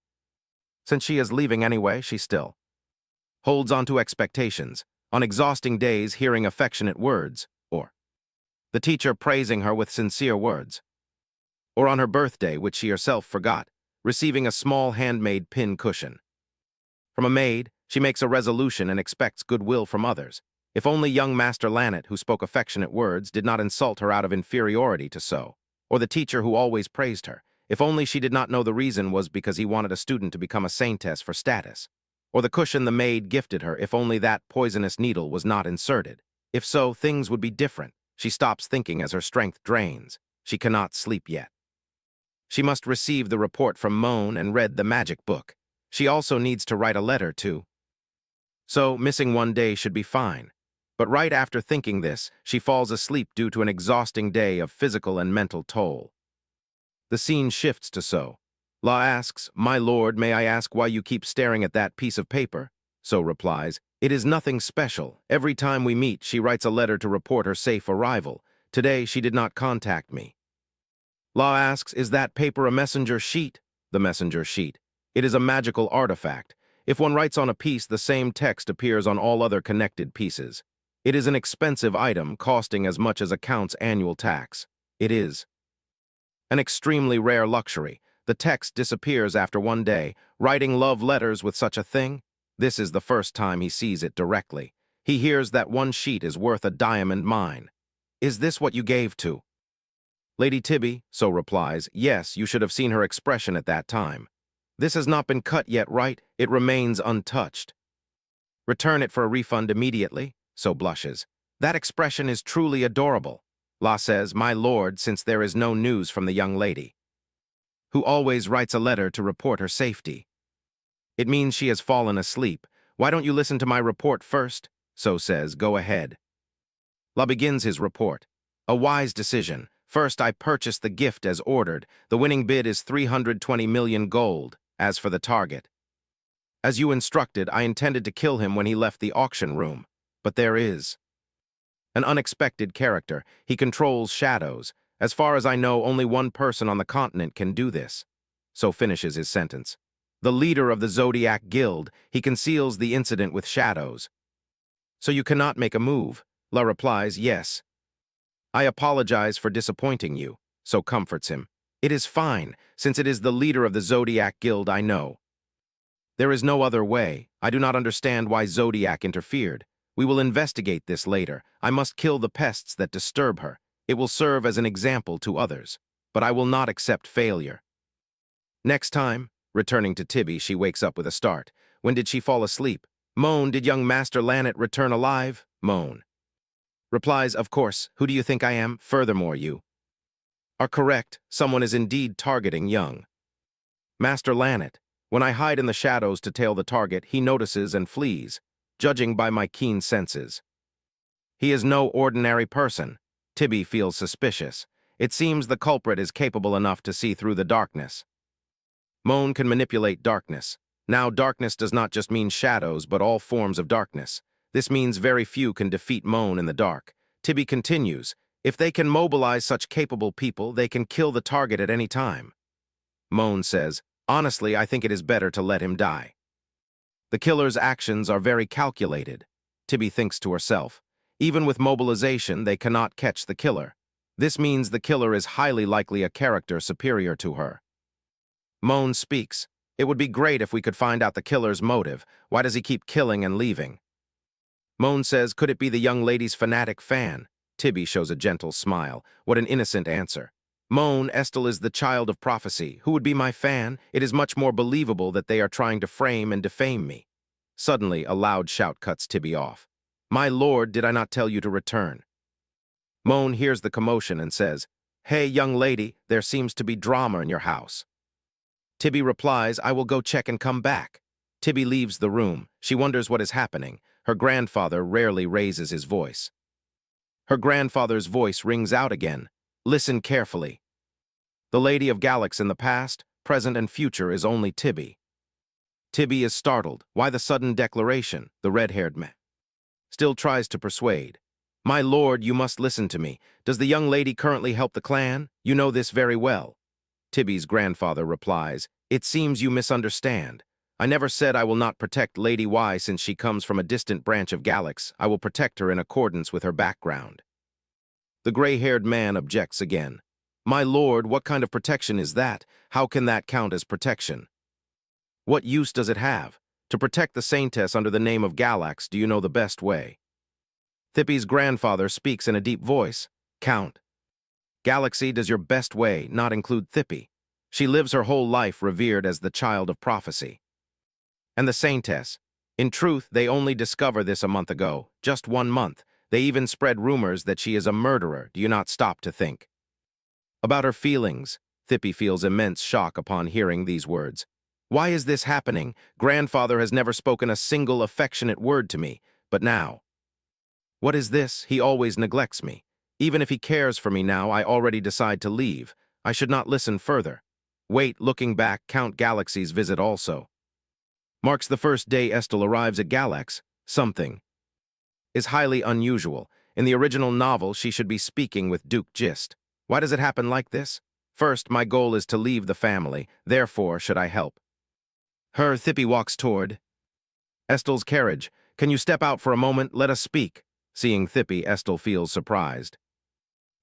Since she is leaving anyway, she still holds on to expectations, on exhausting days hearing affectionate words, or the teacher praising her with sincere words, or on her birthday, which she herself forgot, receiving a small handmade pin cushion. From a maid, she makes a resolution and expects goodwill from others. If only young Master Lannet, who spoke affectionate words, did not insult her out of inferiority to So, or the teacher who always praised her. If only she did not know the reason was because he wanted a student to become a saintess for status. Or the cushion the maid gifted her, if only that poisonous needle was not inserted. If so, things would be different. She stops thinking as her strength drains. She cannot sleep yet. She must receive the report from Moan and read the magic book. She also needs to write a letter to So, missing one day should be fine. But right after thinking this, she falls asleep due to an exhausting day of physical and mental toll. The scene shifts to So. La asks, my lord, may I ask why you keep staring at that piece of paper? So replies, it is nothing special. Every time we meet, she writes a letter to report her safe arrival. Today, she did not contact me. La asks, is that paper a messenger sheet? The messenger sheet. It is a magical artifact. If one writes on a piece, the same text appears on all other connected pieces. It is an expensive item, costing as much as a count's annual tax. It is an extremely rare luxury. The text disappears after one day. Writing love letters with such a thing? This is the first time he sees it directly. He hears that one sheet is worth a diamond mine. Is this what you gave to Lady Tibby? So replies, yes, you should have seen her expression at that time. This has not been cut yet, right? It remains untouched. Return it for a refund immediately. So blushes. That expression is truly adorable. La says, my lord, since there is no news from the young lady, who always writes a letter to report her safety. It means she has fallen asleep. Why don't you listen to my report first? So says, go ahead. La begins his report. A wise decision. First, I purchased the gift as ordered. The winning bid is 320 million gold. As for the target, as you instructed, I intended to kill him when he left the auction room. But there is an unexpected character. He controls shadows. As far as I know, only one person on the continent can do this. So finishes his sentence. The leader of the Zodiac Guild, he conceals the incident with shadows. So you cannot make a move. La replies, yes. I apologize for disappointing you. So comforts him. It is fine, since it is the leader of the Zodiac Guild I know. There is no other way. I do not understand why Zodiac interfered. We will investigate this later. I must kill the pests that disturb her. It will serve as an example to others. But I will not accept failure. Next time, returning to Tibby, she wakes up with a start. When did she fall asleep? Moan, did young Master Lannet return alive? Moan replies, of course. Who do you think I am? Furthermore, you are correct. Someone is indeed targeting young Master Lannet. When I hide in the shadows to tail the target, he notices and flees, judging by my keen senses. He is no ordinary person. Tibby feels suspicious. It seems the culprit is capable enough to see through the darkness. Moan can manipulate darkness. Now, darkness does not just mean shadows, but all forms of darkness. This means very few can defeat Moan in the dark. Tibby continues, if they can mobilize such capable people, they can kill the target at any time. Moan says, honestly, I think it is better to let him die. The killer's actions are very calculated. Tibby thinks to herself, even with mobilization, they cannot catch the killer. This means the killer is highly likely a character superior to her. Moan speaks. It would be great if we could find out the killer's motive. Why does he keep killing and leaving? Moan says, could it be the young lady's fanatic fan? Tibby shows a gentle smile. What an innocent answer. Moan, Estelle is the child of prophecy. Who would be my fan? It is much more believable that they are trying to frame and defame me. Suddenly, a loud shout cuts Tibby off. My lord, did I not tell you to return? Moan hears the commotion and says, Hey, young lady, there seems to be drama in your house. Tibby replies, I will go check and come back. Tibby leaves the room. She wonders what is happening. Her grandfather rarely raises his voice. Her grandfather's voice rings out again. Listen carefully. The Lady of Galax in the past, present, and future is only Tibby. Tibby is startled. Why the sudden declaration? The red-haired man still tries to persuade. My lord, you must listen to me. Does the young lady currently help the clan? You know this very well. Tibby's grandfather replies, It seems you misunderstand. I never said I will not protect Lady Y since she comes from a distant branch of Galax. I will protect her in accordance with her background. The gray-haired man objects again. My lord, what kind of protection is that? How can that count as protection? What use does it have? To protect the Saintess under the name of Galax, do you know the best way? Tibby's grandfather speaks in a deep voice. Count. Galaxy, does your best way not include Tibby? She lives her whole life revered as the child of prophecy. And the Saintess. In truth, they only discover this a month ago, just 1 month. They even spread rumors that she is a murderer. Do you not stop to think? About her feelings, Tibby feels immense shock upon hearing these words. Why is this happening? Grandfather has never spoken a single affectionate word to me, but now. What is this? He always neglects me. Even if he cares for me now, I already decide to leave. I should not listen further. Wait, looking back, Count Galaxy's visit also marks the first day Estelle arrives at Galax. Something is highly unusual. In the original novel, she should be speaking with Duke Gist. Why does it happen like this? First, my goal is to leave the family. Therefore, should I help her? Tibby walks toward Estelle's carriage. Can you step out for a moment? Let us speak. Seeing Tibby, Estelle feels surprised.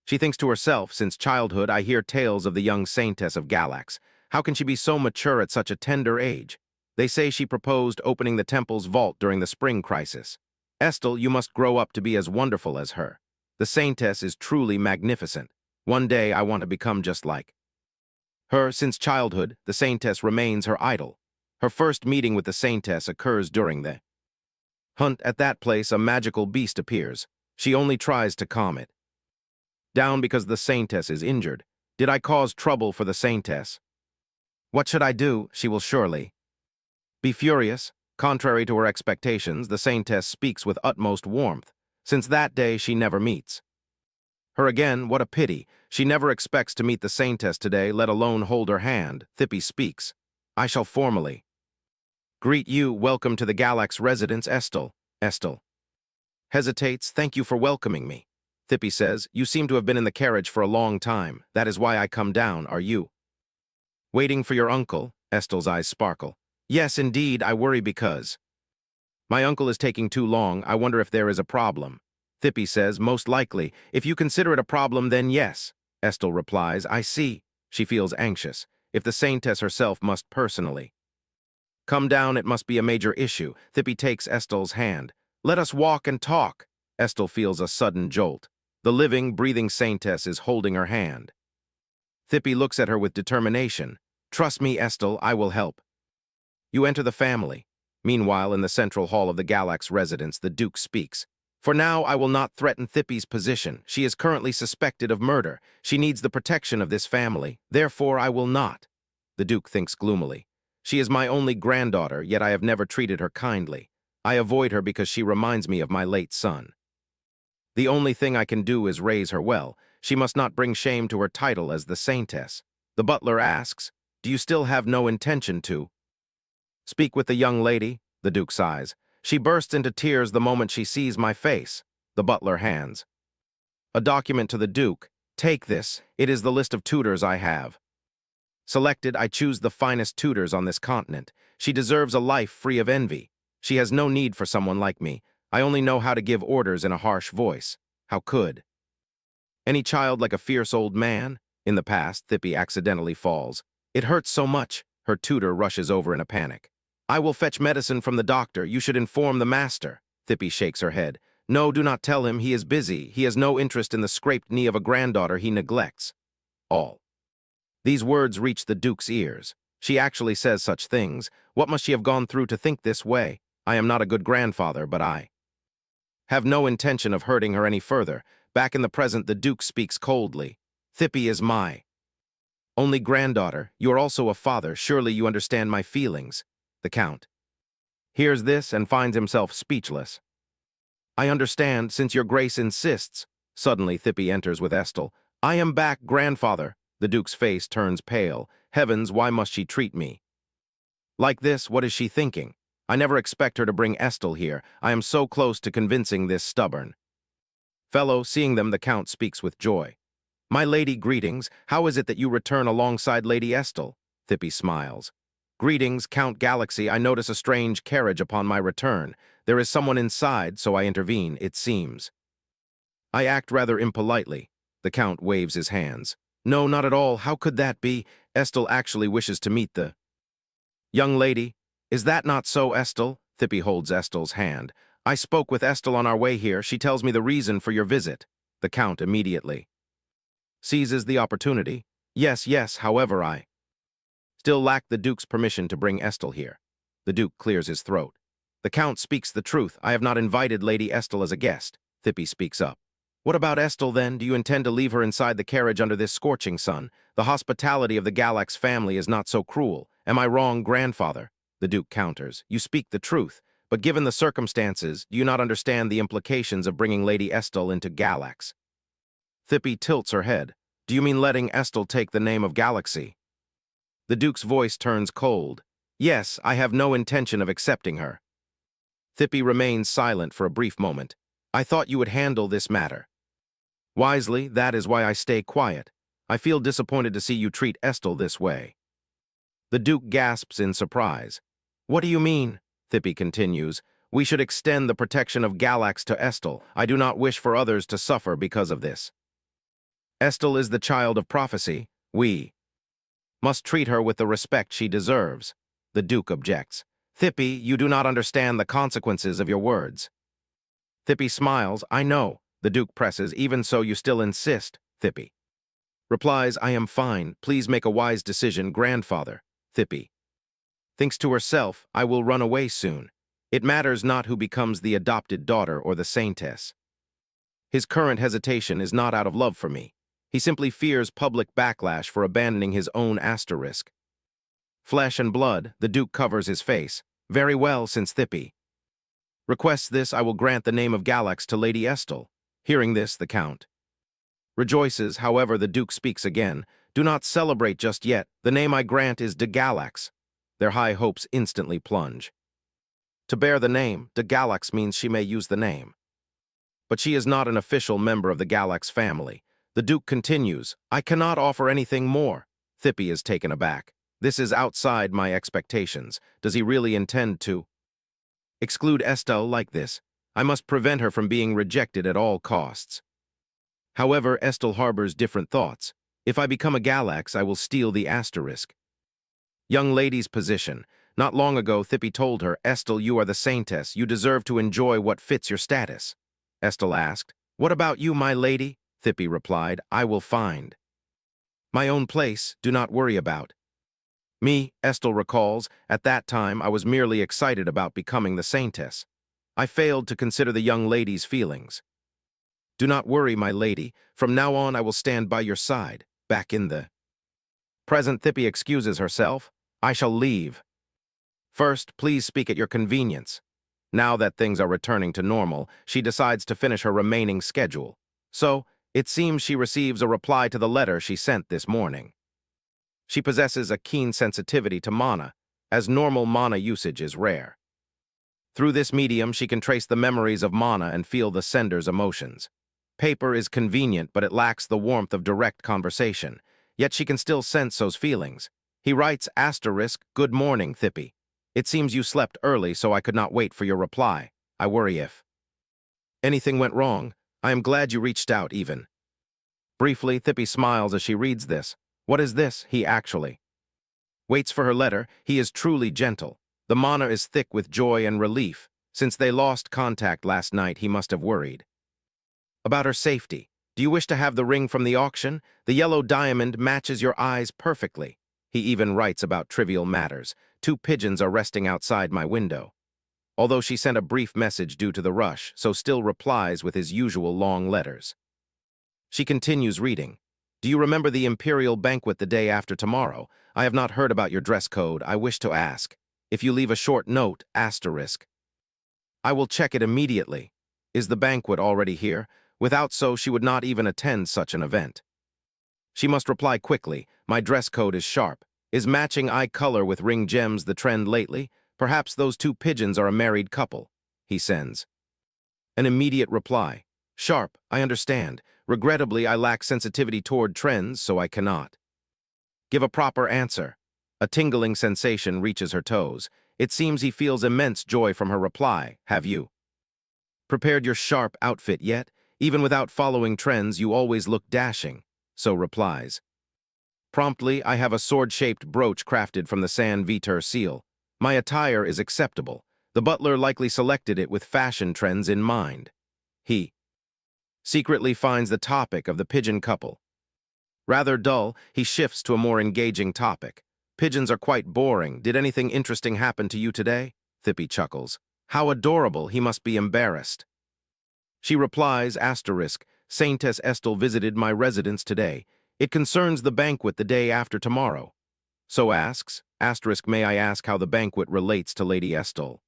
She thinks to herself, since childhood I hear tales of the young Saintess of Galax. How can she be so mature at such a tender age? They say she proposed opening the temple's vault during the spring crisis. Estelle, you must grow up to be as wonderful as her. The Saintess is truly magnificent. One day I want to become just like her. Since childhood, the Saintess remains her idol. Her first meeting with the Saintess occurs during the hunt. At that place, a magical beast appears. She only tries to calm it down because the Saintess is injured. Did I cause trouble for the Saintess? What should I do? She will surely be furious. Contrary to her expectations, the Saintess speaks with utmost warmth. Since that day, she never meets her again. What a pity. She never expects to meet the Saintess today, let alone hold her hand. Tibby speaks. I shall formally greet you. Welcome to the Galax residence, Estelle. Estelle hesitates. Thank you for welcoming me. Tibby says, you seem to have been in the carriage for a long time. That is why I come down. Are you waiting for your uncle? Estelle's eyes sparkle. Yes, indeed, I worry because my uncle is taking too long. I wonder if there is a problem. Tibby says, most likely. If you consider it a problem, then yes. Estelle replies, I see. She feels anxious. If the Saintess herself must personally come down, it must be a major issue. Tibby takes Estelle's hand. Let us walk and talk. Estelle feels a sudden jolt. The living, breathing Saintess is holding her hand. Tibby looks at her with determination. Trust me, Estelle, I will help. You enter the family. Meanwhile, in the central hall of the Galax residence, the Duke speaks. For now, I will not threaten Tibby's position. She is currently suspected of murder. She needs the protection of this family. Therefore, I will not. The Duke thinks gloomily. She is my only granddaughter, yet I have never treated her kindly. I avoid her because she reminds me of my late son. The only thing I can do is raise her well. She must not bring shame to her title as the Saintess. The butler asks, do you still have no intention to speak with the young lady? The Duke sighs. She bursts into tears the moment she sees my face. The butler hands a document to the Duke. Take this. It is the list of tutors I have selected. I choose the finest tutors on this continent. She deserves a life free of envy. She has no need for someone like me. I only know how to give orders in a harsh voice. How could any child like a fierce old man? In the past, Tibby accidentally falls. It hurts so much. Her tutor rushes over in a panic. I will fetch medicine from the doctor. You should inform the master. Tibby shakes her head. No, do not tell him. He is busy. He has no interest in the scraped knee of a granddaughter he neglects. All. These words reach the Duke's ears. She actually says such things. What must she have gone through to think this way? I am not a good grandfather, but I have no intention of hurting her any further. Back in the present, the Duke speaks coldly. Thippy is my only granddaughter. You are also a father. Surely you understand my feelings. The Count hears this and finds himself speechless. I understand, since your grace insists. Suddenly, Thippy enters with Estelle. I am back, grandfather. The Duke's face turns pale. Heavens, why must she treat me like this? What is she thinking? I never expect her to bring Estelle here. I am so close to convincing this stubborn fellow. Seeing them, the Count speaks with joy. My lady, greetings. How is it that you return alongside Lady Estelle? Thippy smiles. Greetings, Count Galaxy. I notice a strange carriage upon my return. There is someone inside, so I intervene, it seems. I act rather impolitely. The Count waves his hands. No, not at all. How could that be? Estelle actually wishes to meet the young lady. Is that not so, Estelle? Thippy holds Estelle's hand. I spoke with Estelle on our way here. She tells me the reason for your visit. The Count immediately seizes the opportunity. Yes, however I still lack the Duke's permission to bring Estelle here. The Duke clears his throat. The Count speaks the truth. I have not invited Lady Estelle as a guest. Thippy speaks up. What about Estelle, then? Do you intend to leave her inside the carriage under this scorching sun? The hospitality of the Galax family is not so cruel. Am I wrong, grandfather? The Duke counters. You speak the truth, but given the circumstances, do you not understand the implications of bringing Lady Estelle into Galax? Thippy tilts her head. Do you mean letting Estelle take the name of Galaxy? The Duke's voice turns cold. Yes, I have no intention of accepting her. Thippy remains silent for a brief moment. I thought you would handle this matter wisely. That is why I stay quiet. I feel disappointed to see you treat Estelle this way. The Duke gasps in surprise. What do you mean? Thippy continues. We should extend the protection of Galax to Estelle. I do not wish for others to suffer because of this. Estelle is the child of prophecy. We must treat her with the respect she deserves. The Duke objects. Thippy, you do not understand the consequences of your words. Thippy smiles. I know. The Duke presses. Even so, you still insist. Thippy replies, I am fine. Please make a wise decision, grandfather. Thippy thinks to herself, I will run away soon. It matters not who becomes the adopted daughter or the saintess. His current hesitation is not out of love for me. He simply fears public backlash for abandoning his own asterisk. Flesh and blood, the Duke covers his face. Very well, since Thippy requests this, I will grant the name of Galax to Lady Estelle. Hearing this, the Count rejoices. However, the Duke speaks again. Do not celebrate just yet. The name I grant is de Galax. Their high hopes instantly plunge. To bear the name, de Galax means she may use the name. But she is not an official member of the Galax family. The Duke continues, I cannot offer anything more. Thippy is taken aback. This is outside my expectations. Does he really intend to exclude Estelle like this? I must prevent her from being rejected at all costs. However, Estelle harbors different thoughts. If I become a Galax, I will steal the asterisk. Young lady's position. Not long ago, Thippy told her, Estelle, you are the saintess. You deserve to enjoy what fits your status. Estelle asked, What about you, my lady? Thippy replied, I will find my own place. Do not worry about me. Estelle recalls, at that time I was merely excited about becoming the saintess. I failed to consider the young lady's feelings. Do not worry, my lady. From now on, I will stand by your side. Back in the present, Thippy excuses herself. I shall leave. First, please speak at your convenience. Now that things are returning to normal, she decides to finish her remaining schedule. So, it seems she receives a reply to the letter she sent this morning. She possesses a keen sensitivity to mana, as normal mana usage is rare. Through this medium, she can trace the memories of mana and feel the sender's emotions. Paper is convenient, but it lacks the warmth of direct conversation. Yet she can still sense those feelings. He writes, asterisk, Good morning, Thippy. It seems you slept early, so I could not wait for your reply. I worry if anything went wrong. I am glad you reached out, even. Briefly, Thippy smiles as she reads this. What is this? He actually waits for her letter. He is truly gentle. The mana is thick with joy and relief. Since they lost contact last night, he must have worried. About her safety. Do you wish to have the ring from the auction? The yellow diamond matches your eyes perfectly. He even writes about trivial matters. 2 pigeons are resting outside my window. Although she sent a brief message due to the rush, so still replies with his usual long letters. She continues reading. Do you remember the imperial banquet the day after tomorrow? I have not heard about your dress code. I wish to ask. If you leave a short note, asterisk. I will check it immediately. Is the banquet already here? Without so, she would not even attend such an event. She must reply quickly. My dress code is sharp. Is matching eye color with ring gems the trend lately? Perhaps those 2 pigeons are a married couple. He sends. An immediate reply. Sharp, I understand. Regrettably, I lack sensitivity toward trends, so I cannot give a proper answer. A tingling sensation reaches her toes. It seems he feels immense joy from her reply. Have you prepared your sharp outfit yet? Even without following trends, you always look dashing. So replies. Promptly, I have a sword-shaped brooch crafted from the San Vitur seal. My attire is acceptable. The butler likely selected it with fashion trends in mind. He secretly finds the topic of the pigeon couple rather dull. He shifts to a more engaging topic. Pigeons are quite boring. Did anything interesting happen to you today? Thippy chuckles. How adorable. He must be embarrassed. She replies, asterisk, Saintess Estelle visited my residence today. It concerns the banquet the day after tomorrow. So asks, asterisk, may I ask how the banquet relates to Lady Estelle?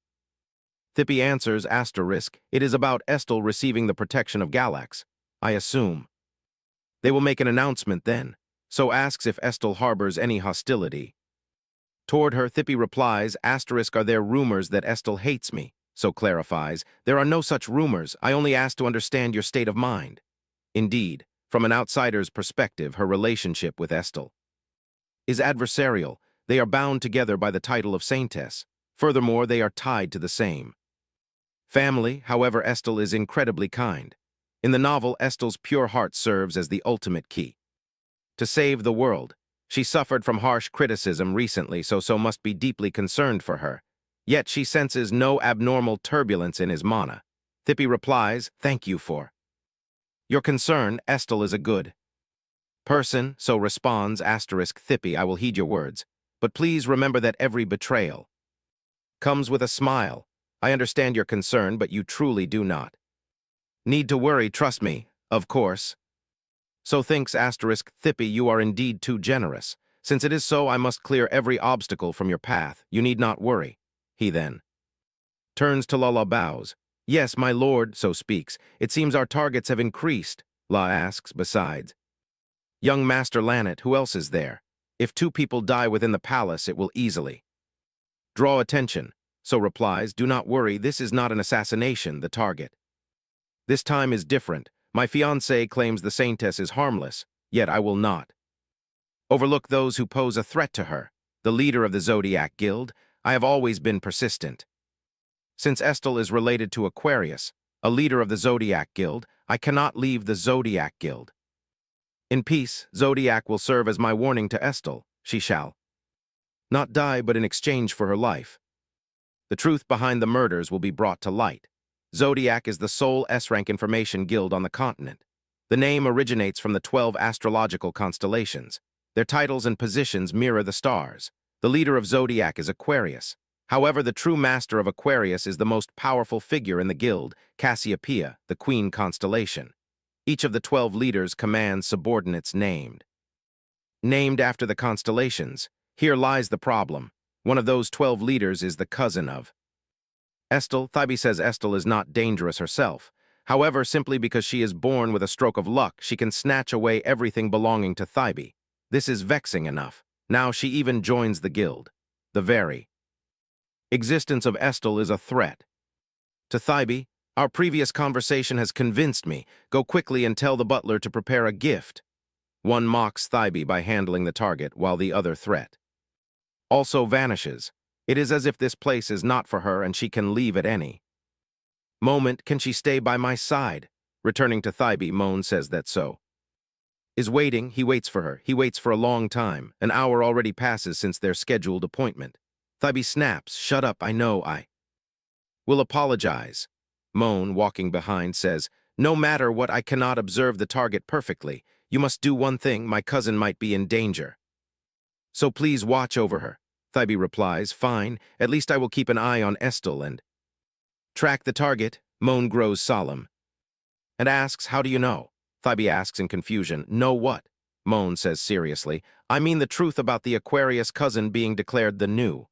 Thippy answers, asterisk, it is about Estelle receiving the protection of Galax. I assume. They will make an announcement then. So asks if Estelle harbors any hostility. Toward her, Thippy replies, asterisk, are there rumors that Estelle hates me? So clarifies, there are no such rumors. I only ask to understand your state of mind. Indeed, from an outsider's perspective, her relationship with Estelle is adversarial. They are bound together by the title of Saintess. Furthermore, they are tied to the same family. However, Estelle is incredibly kind. In the novel, Estelle's pure heart serves as the ultimate key to save the world. She suffered from harsh criticism recently, so must be deeply concerned for her. Yet she senses no abnormal turbulence in his mana. Thippy replies, thank you for your concern. Estelle is a good person, so responds, asterisk, Thippy, I will heed your words. But please remember that every betrayal comes with a smile. I understand your concern, but you truly do not need to worry, trust me, of course. So thinks, asterisk, Thippy, you are indeed too generous. Since it is so, I must clear every obstacle from your path. You need not worry. He then turns to Lala, bows. Yes, my lord, so speaks. It seems our targets have increased. La asks, besides. Young Master Lannet, who else is there? If 2 people die within the palace, it will easily draw attention. So replies, do not worry, this is not an assassination, the target this time is different. My fiancé claims the Saintess is harmless, yet I will not overlook those who pose a threat to her. The leader of the Zodiac Guild, I have always been persistent. Since Estelle is related to Aquarius, a leader of the Zodiac Guild, I cannot leave the Zodiac Guild. In peace, Zodiac will serve as my warning to Estelle. She shall not die, but in exchange for her life, the truth behind the murders will be brought to light. Zodiac is the sole S-rank information guild on the continent. The name originates from the 12 astrological constellations. Their titles and positions mirror the stars. The leader of Zodiac is Aquarius. However, the true master of Aquarius is the most powerful figure in the guild, Cassiopeia, the queen constellation. Each of the 12 leaders commands subordinates named after the constellations. Here lies the problem. One of those 12 leaders is the cousin of Estelle. Thibey says Estelle is not dangerous herself. However, simply because she is born with a stroke of luck, she can snatch away everything belonging to Thibey. This is vexing enough. Now she even joins the guild. The very existence of Estelle is a threat to Thibey. Our previous conversation has convinced me. Go quickly and tell the butler to prepare a gift. One mocks Thibey by handling the target, while the other threat also vanishes. It is as if this place is not for her and she can leave at any moment. Can she stay by my side? Returning to Thibey, Moan says that so is waiting. He waits for her. He waits for a long time. An hour already passes since their scheduled appointment. Thibey snaps, shut up, I know, Will apologize. Moan, walking behind, says, no matter what, I cannot observe the target perfectly. You must do one thing, my cousin might be in danger. So please watch over her. Thybe replies, fine, at least I will keep an eye on Estelle and track the target. Moan grows solemn and asks, how do you know? Thybe asks in confusion, know what? Moan says seriously, I mean the truth about the Aquarius cousin being declared the new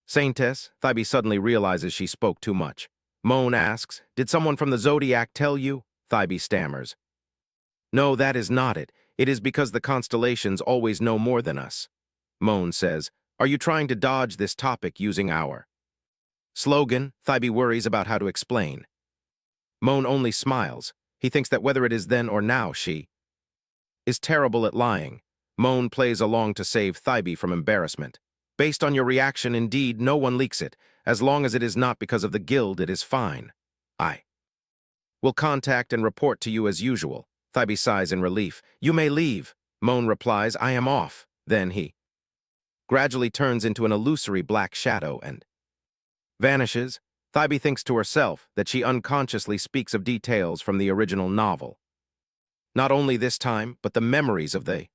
Saintess. Thybe suddenly realizes she spoke too much. Moan asks, did someone from the Zodiac tell you? Thybe stammers, no, that is not it. It is because the constellations always know more than us. Moan says, are you trying to dodge this topic using our slogan? Thybe worries about how to explain. Moan only smiles. He thinks that whether it is then or now, she is terrible at lying. Moan plays along to save Thybe from embarrassment. Based on your reaction, indeed, no one leaks it. As long as it is not because of the guild, it is fine. I will contact and report to you as usual. Thybe sighs in relief. You may leave. Moan replies, I am off. Then he gradually turns into an illusory black shadow and vanishes. Thybe thinks to herself that she unconsciously speaks of details from the original novel. Not only this time, but the memories of the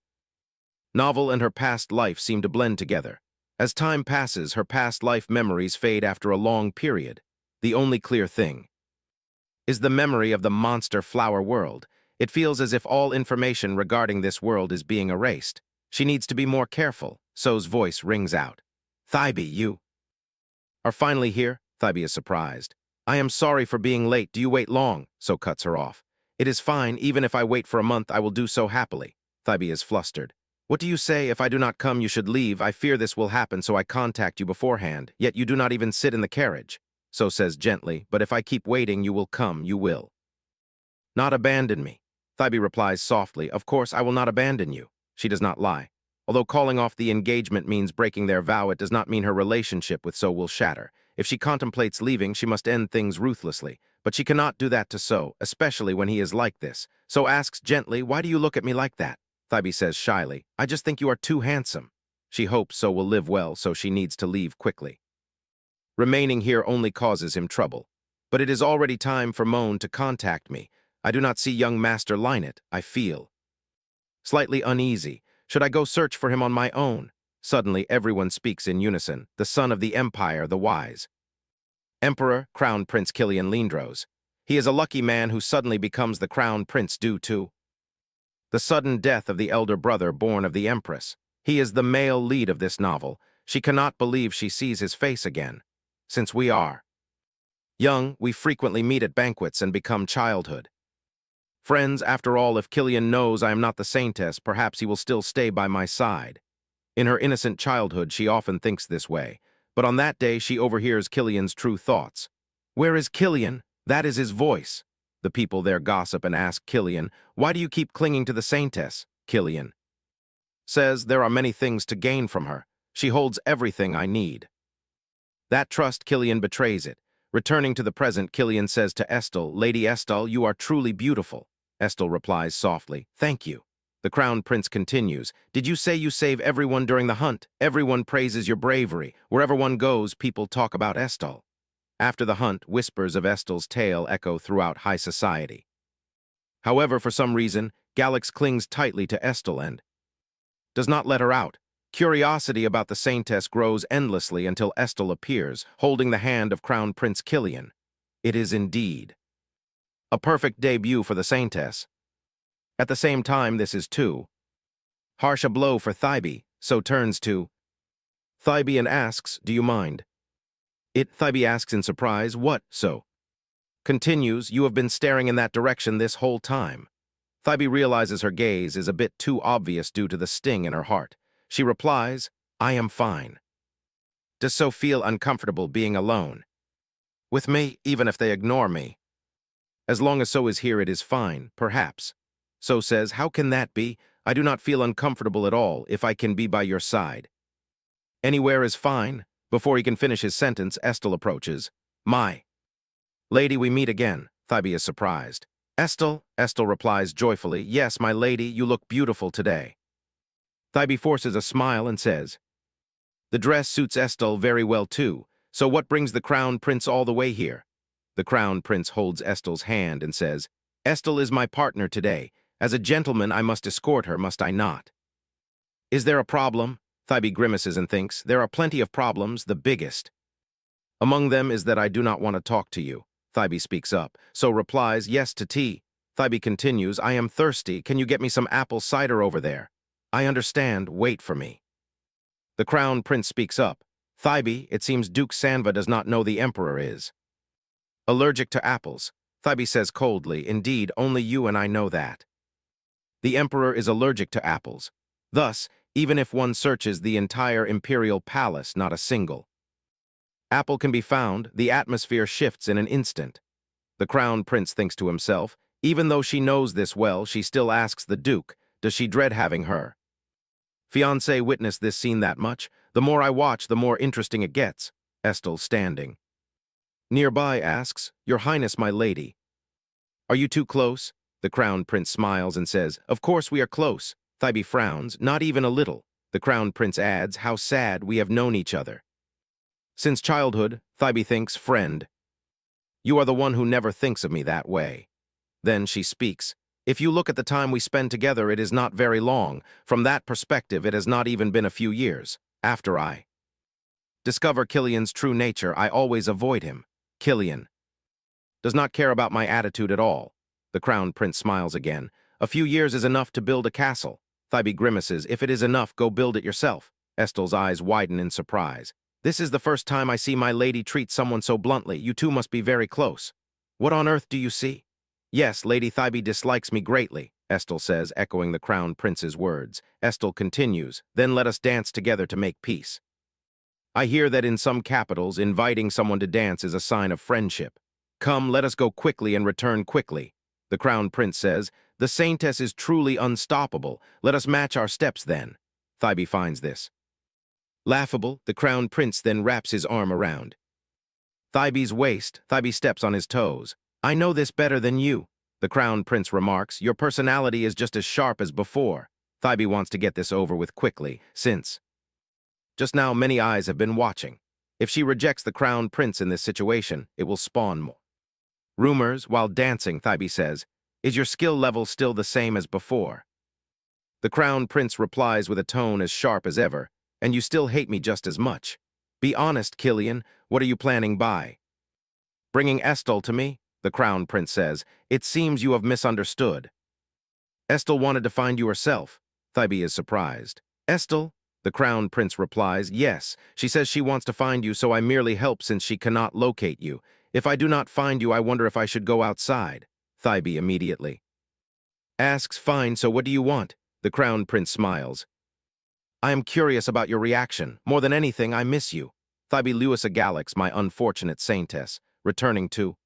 novel and her past life seem to blend together. As time passes, her past life memories fade after a long period. The only clear thing is the memory of the monster flower world. It feels as if all information regarding this world is being erased. She needs to be more careful. So's voice rings out. Thybe, you are finally here? Thybe is surprised. I am sorry for being late. Do you wait long? So cuts her off. It is fine. Even if I wait for a month, I will do so happily. Thybe is flustered. What do you say? If I do not come, you should leave. I fear this will happen, so I contact you beforehand. Yet you do not even sit in the carriage. So says gently, but if I keep waiting, you will come. You will not abandon me. Thybe replies softly, of course I will not abandon you. She does not lie. Although calling off the engagement means breaking their vow, it does not mean her relationship with So will shatter. If she contemplates leaving, she must end things ruthlessly. But she cannot do that to So, especially when he is like this. So asks gently, why do you look at me like that? Thybe says shyly, I just think you are too handsome. She hopes So will live well, so she needs to leave quickly. Remaining here only causes him trouble. But it is already time for Moan to contact me. I do not see young Master Linnet. I feel slightly uneasy. Should I go search for him on my own? Suddenly everyone speaks in unison. The son of the Empire, the wise Emperor, Crown Prince Killian Lindros. He is a lucky man who suddenly becomes the Crown Prince due to the sudden death of the elder brother born of the Empress. He is the male lead of this novel. She cannot believe she sees his face again. Since we are young, we frequently meet at banquets and become childhood friends. After all, if Killian knows I am not the Saintess, perhaps he will still stay by my side. In her innocent childhood, she often thinks this way. But on that day, she overhears Killian's true thoughts. Where is Killian? That is his voice. The people there gossip and ask Killian, why do you keep clinging to the Saintess? Killian says there are many things to gain from her. She holds everything I need. That trust, Killian betrays it. Returning to the present, Killian says to Estelle, Lady Estelle, you are truly beautiful. Estelle replies softly, thank you. The Crown Prince continues, did you say you save everyone during the hunt? Everyone praises your bravery. Wherever one goes, people talk about Estelle. After the hunt, whispers of Estelle's tale echo throughout high society. However, for some reason, Galax clings tightly to Estelle and does not let her out. Curiosity about the Saintess grows endlessly until Estelle appears, holding the hand of Crown Prince Killian. It is indeed a perfect debut for the Saintess. At the same time, this is too harsh a blow for Thybe, so turns to Thybe and asks, do you mind? Thybe asks in surprise, what, so? Continues, you have been staring in that direction this whole time. Thybe realizes her gaze is a bit too obvious due to the sting in her heart. She replies, I am fine. Does So feel uncomfortable being alone with me, even if they ignore me? As long as So is here, it is fine, perhaps. So says, how can that be? I do not feel uncomfortable at all if I can be by your side. Anywhere is fine. Before he can finish his sentence, Estelle approaches. My lady, we meet again. Thybe is surprised. Estelle replies joyfully, yes, my lady, you look beautiful today. Thybe forces a smile and says, the dress suits Estelle very well too. So what brings the Crown Prince all the way here? The Crown Prince holds Estel's hand and says, Estel is my partner today. As a gentleman, I must escort her, must I not? Is there a problem? Thybe grimaces and thinks, there are plenty of problems, the biggest. Among them is that I do not want to talk to you. Thybe speaks up, so replies, yes to tea. Thybe continues, I am thirsty, can you get me some apple cider over there? I understand, wait for me. The Crown Prince speaks up, Thybe, it seems Duke Sanva does not know the Emperor is allergic to apples. Thybe says coldly, indeed, only you and I know that. The Emperor is allergic to apples. Thus, even if one searches the entire imperial palace, not a single apple can be found, the atmosphere shifts in an instant. The Crown Prince thinks to himself, even though she knows this well, she still asks the Duke, does she dread having her? Fiancé witnessed this scene that much. The more I watch, the more interesting it gets. Estel, standing nearby, asks, Your Highness, my lady. Are you too close? The Crown Prince smiles and says, Of course we are close. Thybe frowns, not even a little. The Crown Prince adds, How sad, we have known each other since childhood. Thybe thinks, friend. You are the one who never thinks of me that way. Then she speaks, If you look at the time we spend together, it is not very long. From that perspective, it has not even been a few years. After I discover Killian's true nature, I always avoid him. Killian does not care about my attitude at all. The Crown Prince smiles again. A few years is enough to build a castle. Thybe grimaces, If it is enough, go build it yourself. Estel's eyes widen in surprise. This is the first time I see my lady treat someone so bluntly. You two must be very close. What on earth do you see? Yes, Lady Thybe dislikes me greatly, Estel says, echoing the Crown Prince's words. Estel continues, Then let us dance together to make peace. I hear that in some capitals, inviting someone to dance is a sign of friendship. Come, let us go quickly and return quickly. The Crown Prince says, The Saintess is truly unstoppable. Let us match our steps then. Thybe finds this laughable. The Crown Prince then wraps his arm around Thybe's waist. Thybe steps on his toes. I know this better than you. The Crown Prince remarks, Your personality is just as sharp as before. Thybe wants to get this over with quickly, since just now many eyes have been watching. If she rejects the Crown Prince in this situation, it will spawn more rumors. While dancing, Thybe says, Is your skill level still the same as before? The Crown Prince replies with a tone as sharp as ever, And you still hate me just as much. Be honest, Killian, what are you planning by bringing Estel to me? The Crown Prince says, It seems you have misunderstood. Estel wanted to find you herself. Thybe is surprised. Estel? The Crown Prince replies, Yes, she says she wants to find you, so I merely help since she cannot locate you. If I do not find you, I wonder if I should go outside. Thybe immediately asks, Fine, so what do you want? The Crown Prince smiles. I am curious about your reaction. More than anything, I miss you. Thybe Lewisa Galax, my unfortunate saintess, returning to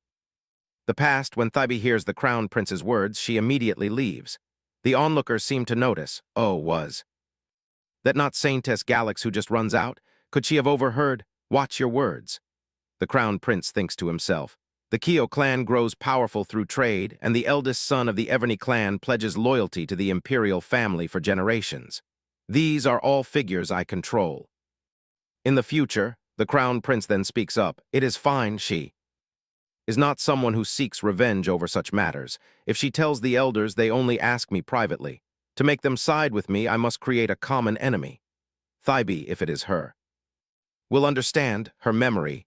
the past. When Thybe hears the Crown Prince's words, she immediately leaves. The onlookers seem to notice. Oh, was that not Saintess Galax who just runs out? Could she have overheard? Watch your words. The Crown Prince thinks to himself. The Kyo clan grows powerful through trade, and the eldest son of the Everney clan pledges loyalty to the imperial family for generations. These are all figures I control. In the future, the Crown Prince then speaks up. It is fine, she is not someone who seeks revenge over such matters. If she tells the elders, they only ask me privately. To make them side with me, I must create a common enemy. Thybe, if it is her, will understand. Her memory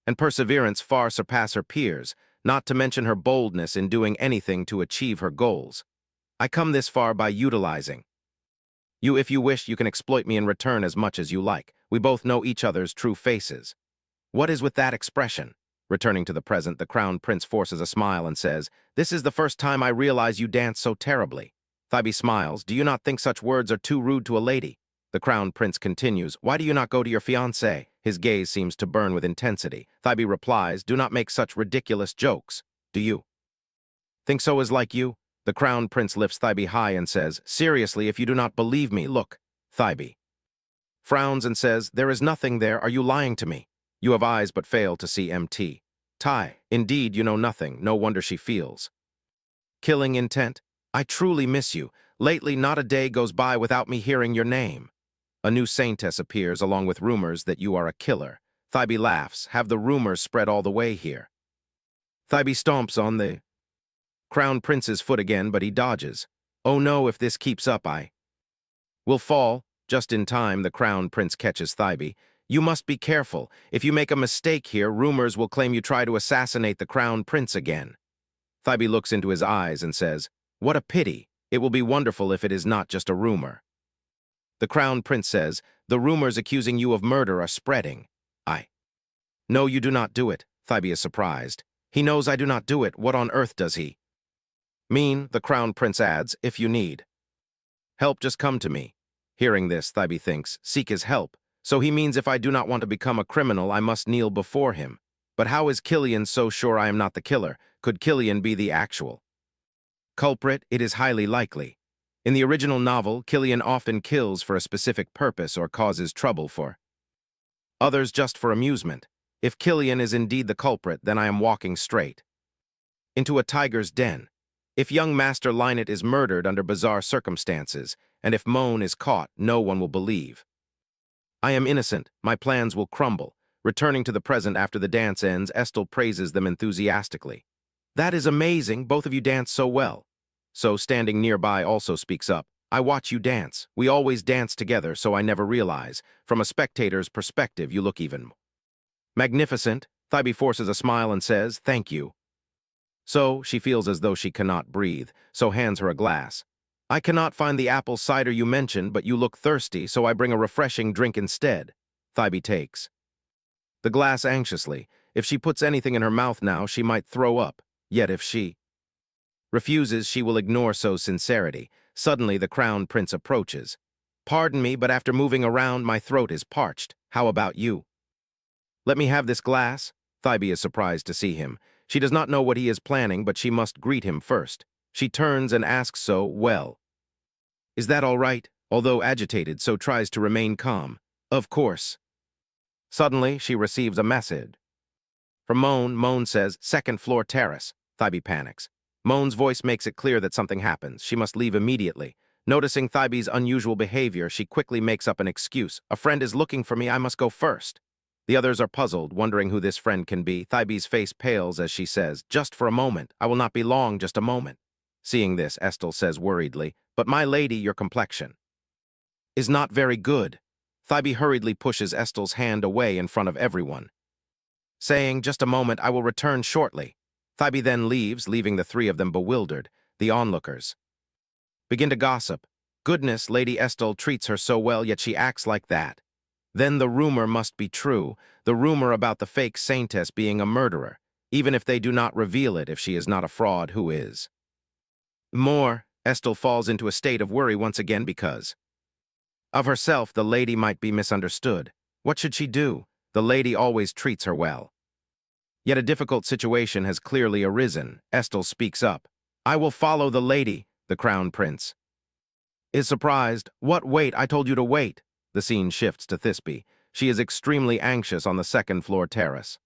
and perseverance far surpass her peers, not to mention her boldness in doing anything to achieve her goals. I come this far by utilizing you. If you wish, you can exploit me in return as much as you like. We both know each other's true faces. What is with that expression? Returning to the present, the Crown Prince forces a smile and says, This is the first time I realize you dance so terribly. Thybe smiles. Do you not think such words are too rude to a lady? The Crown Prince continues, Why do you not go to your fiancé? His gaze seems to burn with intensity. Thybe replies, Do not make such ridiculous jokes. Do you think so is like you? The Crown Prince lifts Thybe high and says, Seriously, if you do not believe me, look. Thybe frowns and says, There is nothing there. Are you lying to me? You have eyes but fail to see MT. Ty, indeed you know nothing. No wonder she feels killing intent. I truly miss you. Lately, not a day goes by without me hearing your name. A new saintess appears along with rumors that you are a killer. Thybe laughs. Have the rumors spread all the way here. Thybe stomps on the Crown Prince's foot again, but he dodges. Oh no, if this keeps up, I will fall. Just in time, the Crown Prince catches Thybe. You must be careful. If you make a mistake here, rumors will claim you try to assassinate the Crown Prince again. Thybe looks into his eyes and says, What a pity. It will be wonderful if it is not just a rumor. The Crown Prince says, The rumors accusing you of murder are spreading. I No, you do not do it. Thybe is surprised. He knows I do not do it. What on earth does he mean? The Crown Prince adds, If you need help, just come to me. Hearing this, Thybe thinks, Seek his help. So he means if I do not want to become a criminal, I must kneel before him. But how is Killian so sure I am not the killer? Could Killian be the actual culprit? It is highly likely. In the original novel, Killian often kills for a specific purpose or causes trouble for others just for amusement. If Killian is indeed the culprit, then I am walking straight into a tiger's den. If young Master Linet is murdered under bizarre circumstances, and if Moan is caught, no one will believe I am innocent. My plans will crumble. Returning to the present after the dance ends, Estelle praises them enthusiastically. That is amazing. Both of you dance so well. So, standing nearby, also speaks up. I watch you dance. We always dance together, so I never realize. From a spectator's perspective, you look even magnificent. Thybe forces a smile and says, Thank you. So, she feels as though she cannot breathe, so hands her a glass. I cannot find the apple cider you mentioned, but you look thirsty, so I bring a refreshing drink instead. Thybe takes the glass anxiously. If she puts anything in her mouth now, she might throw up. Yet if she refuses, she will ignore so sincerity. Suddenly, the Crown Prince approaches. Pardon me, but after moving around, my throat is parched. How about you? Let me have this glass. Thybe is surprised to see him. She does not know what he is planning, but she must greet him first. She turns and asks so, well, is that all right? Although agitated, so tries to remain calm. Of course. Suddenly, she receives a message from Moan. Moan says, second floor terrace. Thybe panics. Moan's voice makes it clear that something happens. She must leave immediately. Noticing Thybe's unusual behavior, she quickly makes up an excuse. A friend is looking for me. I must go first. The others are puzzled, wondering who this friend can be. Thybe's face pales as she says, Just for a moment. I will not be long, just a moment. Seeing this, Estelle says worriedly, But my lady, your complexion is not very good. Thybe hurriedly pushes Estelle's hand away in front of everyone, saying, Just a moment, I will return shortly. Thybe then leaves, leaving the three of them bewildered. The onlookers begin to gossip. Goodness, Lady Estelle treats her so well, yet she acts like that. Then the rumor must be true, the rumor about the fake saintess being a murderer, even if they do not reveal it. If she is not a fraud, who is? More, Estelle falls into a state of worry once again because of herself. The lady might be misunderstood. What should she do? The lady always treats her well. Yet a difficult situation has clearly arisen. Estelle speaks up. I will follow the lady. The Crown Prince is surprised. What? Wait, I told you to wait. The scene shifts to Thisbe. She is extremely anxious on the second floor terrace.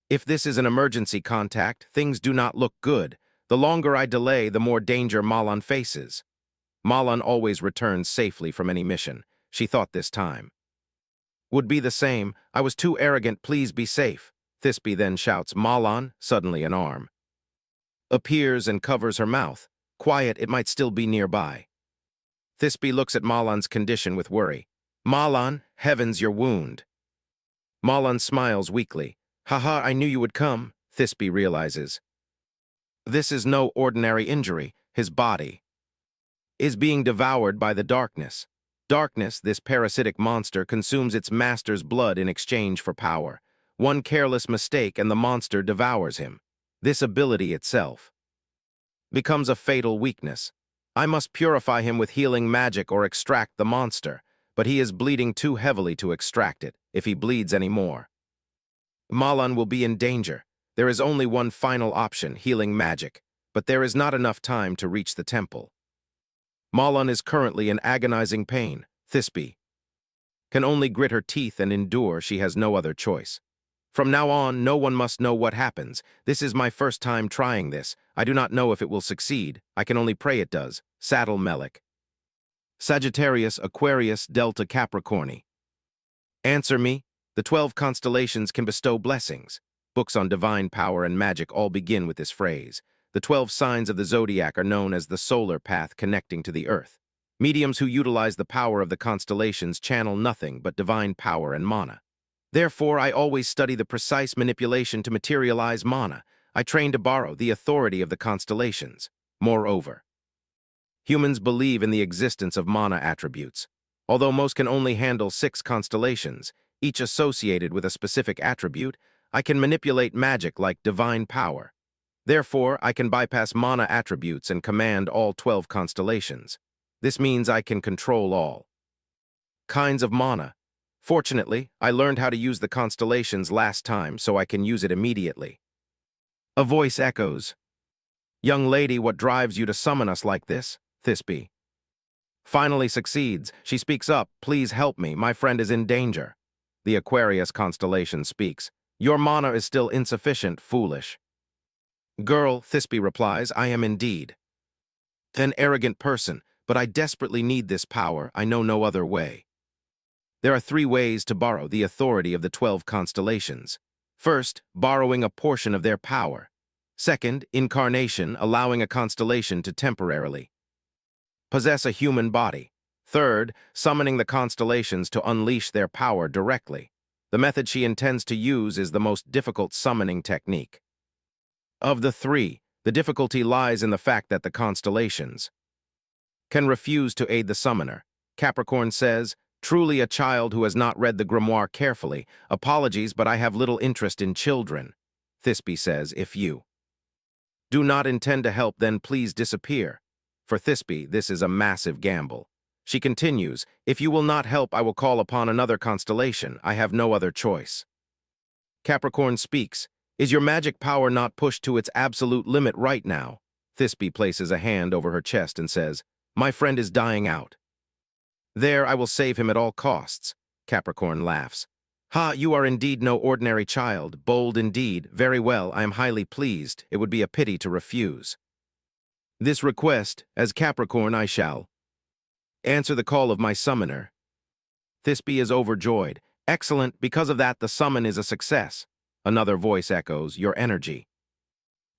If this is an emergency contact, things do not look good. The longer I delay, the more danger Malan faces. Malan always returns safely from any mission. She thought this time would be the same. I was too arrogant. Please be safe. Thisbe then shouts, Malan. Suddenly an arm appears and covers her mouth. Quiet, it might still be nearby. Thisbe looks at Malan's condition with worry. Malan, heavens, your wound. Malan smiles weakly. Haha, I knew you would come. Thisbe realizes this is no ordinary injury. His body is being devoured by the darkness. Darkness, this parasitic monster, consumes its master's blood in exchange for power. One careless mistake and the monster devours him. This ability itself becomes a fatal weakness. I must purify him with healing magic or extract the monster, but he is bleeding too heavily to extract it. If he bleeds any more, Malan will be in danger. There is only one final option, healing magic, but there is not enough time to reach the temple. Malan is currently in agonizing pain. Thisbe can only grit her teeth and endure. She has no other choice. From now on, no one must know what happens. This is my first time trying this. I do not know if it will succeed. I can only pray it does. Saddle Melic. Sagittarius, Aquarius, Delta, Capricorni. Answer me. The 12 constellations can bestow blessings. Books on divine power and magic all begin with this phrase. The 12 signs of the zodiac are known as the solar path connecting to the earth. Mediums who utilize the power of the constellations channel nothing but divine power and mana. Therefore, I always study the precise manipulation to materialize mana. I train to borrow the authority of the constellations. Moreover, humans believe in the existence of mana attributes. Although most can only handle 6 constellations, each associated with a specific attribute, I can manipulate magic like divine power. Therefore, I can bypass mana attributes and command all 12 constellations. This means I can control all kinds of mana. Fortunately, I learned how to use the constellations last time, so I can use it immediately. A voice echoes. "Young lady, what drives you to summon us like this?" Thisbe finally succeeds. She speaks up. "Please help me, my friend is in danger." The Aquarius constellation speaks. "Your mana is still insufficient, foolish." "Girl," Thisbe replies, "I am indeed an arrogant person, but I desperately need this power. I know no other way." There are 3 ways to borrow the authority of the 12 constellations. First, borrowing a portion of their power. Second, incarnation, allowing a constellation to temporarily possess a human body. Third, summoning the constellations to unleash their power directly. The method she intends to use is the most difficult summoning technique. Of the 3, the difficulty lies in the fact that the constellations can refuse to aid the summoner. Capricorn says, "Truly a child who has not read the grimoire carefully. Apologies, but I have little interest in children." Thisbe says, "If you do not intend to help, then please disappear." For Thisbe, this is a massive gamble. She continues, "If you will not help, I will call upon another constellation. I have no other choice." Capricorn speaks, "Is your magic power not pushed to its absolute limit right now?" Thisbe places a hand over her chest and says, "My friend is dying out. There, I will save him at all costs." Capricorn laughs. "Ha, you are indeed no ordinary child, bold indeed. Very well, I am highly pleased. It would be a pity to refuse this request. As Capricorn, I shall answer the call of my summoner." Thisbe is overjoyed. "Excellent, because of that the summon is a success." Another voice echoes, "Your energy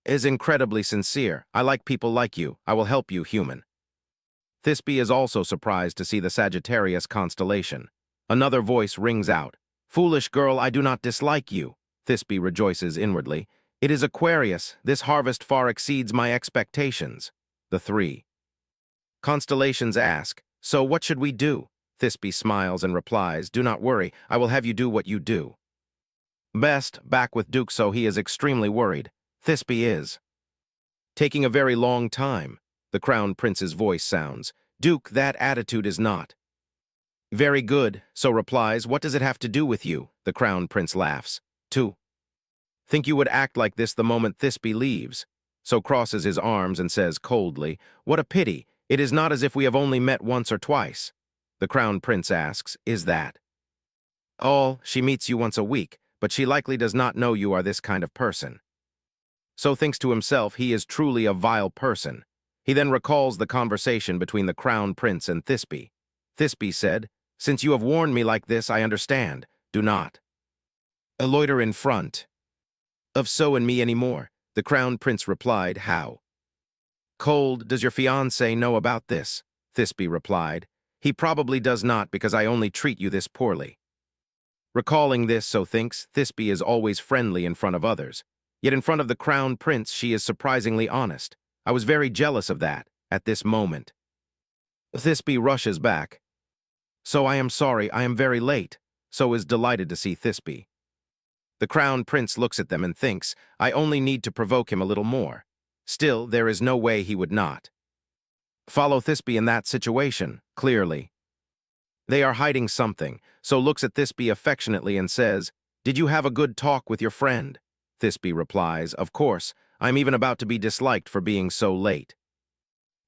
is incredibly sincere. I like people like you. I will help you, human." Thisbe is also surprised to see the Sagittarius constellation. Another voice rings out, "Foolish girl, I do not dislike you." Thisbe rejoices inwardly. "It is Aquarius. This harvest far exceeds my expectations." The 3 constellations ask, "So what should we do?" Thisbe smiles and replies, "Do not worry. I will have you do what you do best." Back with Duke, so he is extremely worried. Thisbe is taking a very long time. The Crown Prince's voice sounds. "Duke, that attitude is not very good." So replies, "What does it have to do with you?" The Crown Prince laughs. "To think you would act like this the moment Thisbe leaves." So crosses his arms and says coldly, "What a pity. It is not as if we have only met once or twice." The Crown Prince asks, "Is that all? She meets you once a week, but she likely does not know you are this kind of person." So thinks to himself, he is truly a vile person. He then recalls the conversation between the Crown Prince and Thisbe. Thisbe said, "Since you have warned me like this, I understand. Do not loiter in front of So and me anymore." The Crown Prince replied, "How cold does your fiancé know about this?" Thisbe replied, "He probably does not, because I only treat you this poorly." Recalling this, So thinks, Thisbe is always friendly in front of others. Yet in front of the Crown Prince, she is surprisingly honest. I was very jealous of that, at this moment. Thisbe rushes back. "So I am sorry, I am very late." So is delighted to see Thisbe. The Crown Prince looks at them and thinks, I only need to provoke him a little more. Still, there is no way he would not follow Thisbe in that situation, clearly. They are hiding something, so looks at Thisbe affectionately and says, "Did you have a good talk with your friend?" Thisbe replies, "Of course, I'm even about to be disliked for being so late."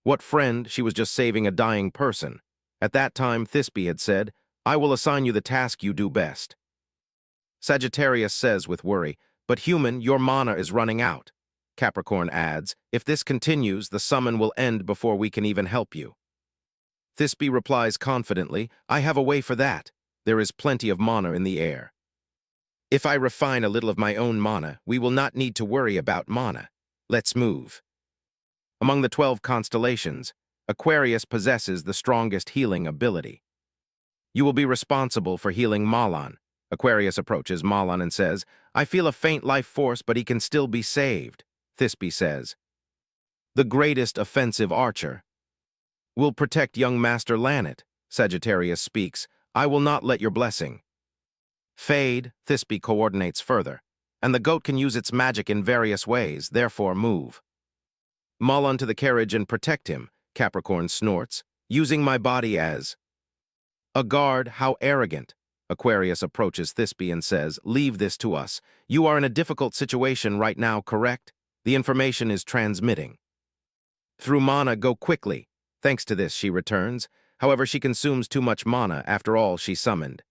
What friend? She was just saving a dying person. At that time, Thisbe had said, "I will assign you the task you do best." Sagittarius says with worry, "But human, your mana is running out." Capricorn adds, "If this continues, the summon will end before we can even help you." Thisbe replies confidently, "I have a way for that. There is plenty of mana in the air." If I refine a little of my own mana, we will not need to worry about mana. Let's move. Among the 12 constellations, Aquarius possesses the strongest healing ability. You will be responsible for healing Malan. Aquarius approaches Malan and says, I feel a faint life force, but he can still be saved. Thisbe says, the greatest offensive archer will protect young Master Lanet. Sagittarius speaks, I will not let your blessing fade. Thisbe coordinates further, and the goat can use its magic in various ways, therefore move. Malan to the carriage and protect him, Capricorn snorts, using my body as a guard. How arrogant. Aquarius approaches Thisbe and says, leave this to us. You are in a difficult situation right now, correct? The information is transmitting through mana. Go quickly. Thanks to this, she returns. However, she consumes too much mana. After all, she summoned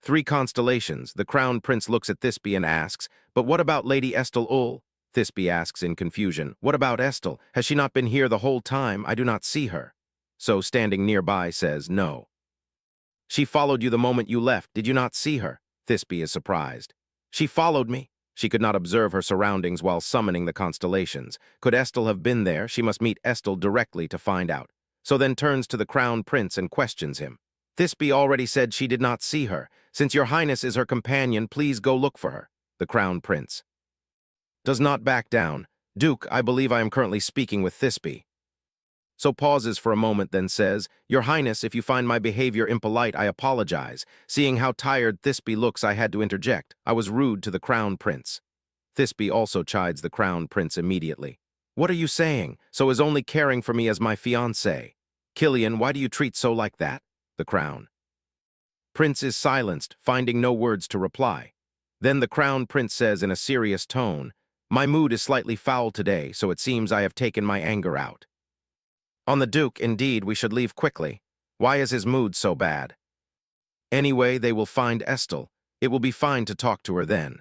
3 constellations. The Crown Prince looks at Thisbe and asks, but what about Lady Estel Ul? Thisbe asks in confusion, what about Estel? Has she not been here the whole time? I do not see her. So, standing nearby, says, no. She followed you the moment you left. Did you not see her? Thisbe is surprised. She followed me. She could not observe her surroundings while summoning the constellations. Could Estel have been there? She must meet Estel directly to find out. So then turns to the Crown Prince and questions him. Thisbe already said she did not see her. Since your highness is her companion, please go look for her. The Crown Prince does not back down. Duke, I believe I am currently speaking with Thisbe. So pauses for a moment, then says, Your Highness, if you find my behavior impolite, I apologize. Seeing how tired Thisbe looks, I had to interject. I was rude to the Crown Prince. Thisbe also chides the Crown Prince immediately. What are you saying? So is only caring for me as my fiancé. Killian, why do you treat so like that? The Crown Prince is silenced, finding no words to reply. Then the Crown Prince says in a serious tone, My mood is slightly foul today, so it seems I have taken my anger out on the Duke. Indeed, we should leave quickly. Why is his mood so bad? Anyway, they will find Estel. It will be fine to talk to her then.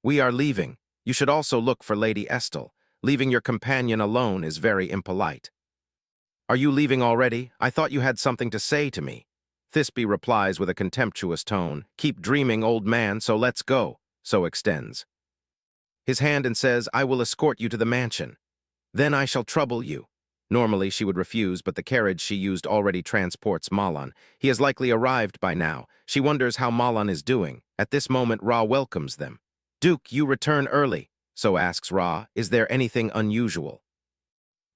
We are leaving. You should also look for Lady Estel. Leaving your companion alone is very impolite. Are you leaving already? I thought you had something to say to me. Thisbe replies with a contemptuous tone, Keep dreaming, old man, so let's go. So extends his hand and says, I will escort you to the mansion. Then I shall trouble you. Normally she would refuse, but the carriage she used already transports Malan. He has likely arrived by now. She wonders how Malan is doing. At this moment, Ra welcomes them. Duke, you return early. So asks Ra, is there anything unusual?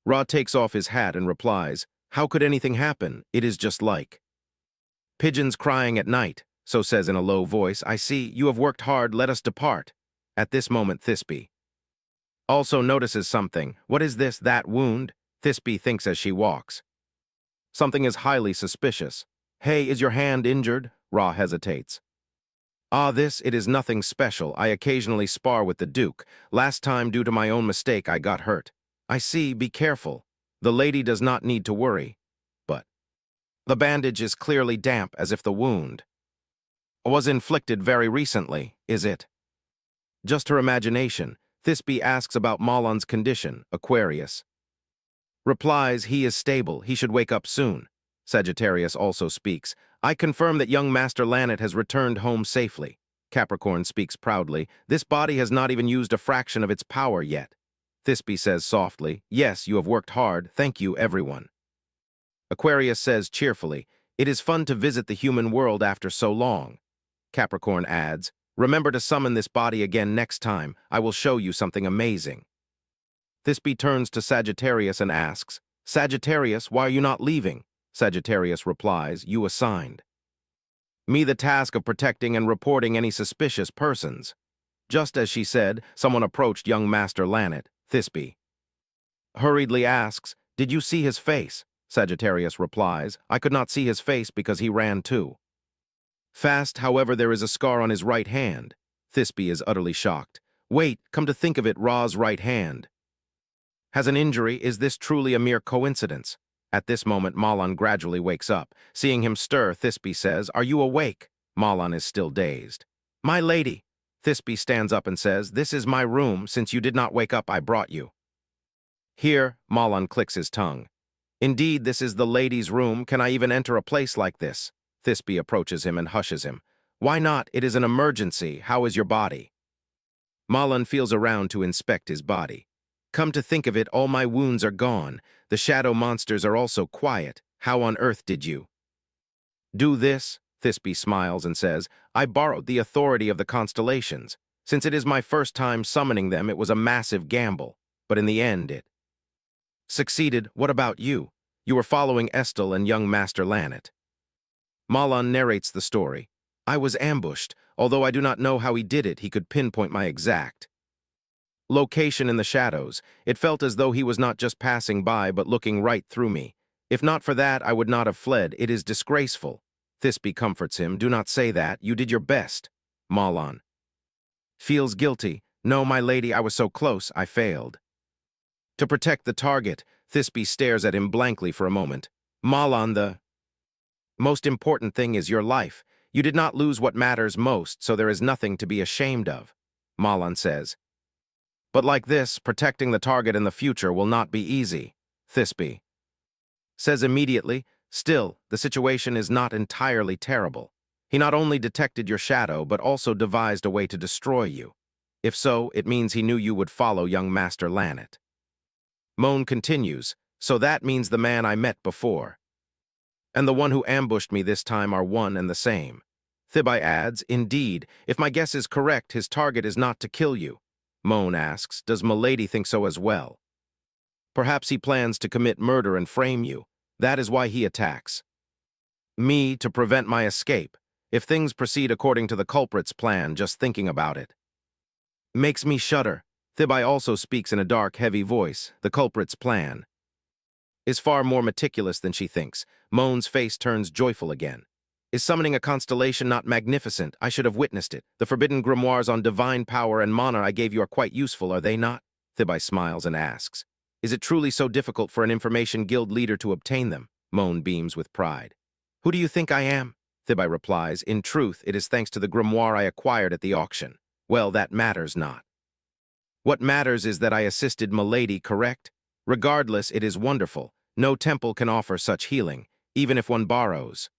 Ra takes off his hat and replies, How could anything happen? It is just like pigeons crying at night. So says in a low voice, I see, you have worked hard, let us depart. At this moment, Thisbe also notices something. What is this, that wound? Thisbe thinks as she walks. Something is highly suspicious. Hey, is your hand injured? Ra hesitates. It is nothing special. I occasionally spar with the Duke. Last time, due to my own mistake, I got hurt. I see, be careful. The lady does not need to worry. But the bandage is clearly damp, as if the wound was inflicted very recently, is it? Just her imagination. Thisbe asks about Malan's condition. Aquarius replies, he is stable, he should wake up soon. Sagittarius also speaks, I confirm that young Master Lanet has returned home safely. Capricorn speaks proudly, this body has not even used a fraction of its power yet. Thisbe says softly, yes, you have worked hard, thank you everyone. Aquarius says cheerfully, it is fun to visit the human world after so long. Capricorn adds, remember to summon this body again next time, I will show you something amazing. Thisbe turns to Sagittarius and asks, Sagittarius, why are you not leaving? Sagittarius replies, you assigned me the task of protecting and reporting any suspicious persons. Just as she said, someone approached young Master Lanet. Thisbe hurriedly asks, did you see his face? Sagittarius replies, I could not see his face because he ran too fast. However, there is a scar on his right hand. Thisbe is utterly shocked. Wait, come to think of it, Ra's right hand has an injury. Is this truly a mere coincidence? At this moment, Malan gradually wakes up. Seeing him stir, Thisbe says, are you awake? Malan is still dazed. My lady. Thisbe stands up and says, this is my room. Since you did not wake up, I brought you here. Malan clicks his tongue. Indeed, this is the lady's room. Can I even enter a place like this? Thisbe approaches him and hushes him. Why not? It is an emergency. How is your body? Malan feels around to inspect his body. Come to think of it, all my wounds are gone. The shadow monsters are also quiet. How on earth did you do this? Thisbe smiles and says, I borrowed the authority of the constellations. Since it is my first time summoning them, it was a massive gamble. But in the end, it succeeded. What about you? You were following Estel and young Master Lanet. Malan narrates the story. I was ambushed. Although I do not know how he did it, he could pinpoint my exact location in the shadows. It felt as though he was not just passing by, but looking right through me. If not for that, I would not have fled. It is disgraceful. Thisbe comforts him. Do not say that. You did your best. Malan feels guilty. No, my lady, I was so close, I failed. To protect the target, Thisbe stares at him blankly for a moment. Malan, the most important thing is your life. You did not lose what matters most, so there is nothing to be ashamed of, Malan says. But like this, protecting the target in the future will not be easy, Thisbe says immediately. Still, the situation is not entirely terrible. He not only detected your shadow, but also devised a way to destroy you. If so, it means he knew you would follow young Master Lanet. Moan continues, so that means the man I met before and the one who ambushed me this time are one and the same. Thibai adds, indeed, if my guess is correct, his target is not to kill you. Moan asks, does Milady think so as well? Perhaps he plans to commit murder and frame you. That is why he attacks me, to prevent my escape. If things proceed according to the culprit's plan, just thinking about it makes me shudder. Thibai also speaks in a dark, heavy voice. The culprit's plan is far more meticulous than she thinks. Moan's face turns joyful again. Is summoning a constellation not magnificent? I should have witnessed it. The forbidden grimoires on divine power and mana I gave you are quite useful, are they not? Thibai smiles and asks, is it truly so difficult for an information guild leader to obtain them? Moan beams with pride. Who do you think I am? Thibai replies, in truth, it is thanks to the grimoire I acquired at the auction. Well, that matters not. What matters is that I assisted Milady, correct? Regardless, it is wonderful. No temple can offer such healing, even if one borrows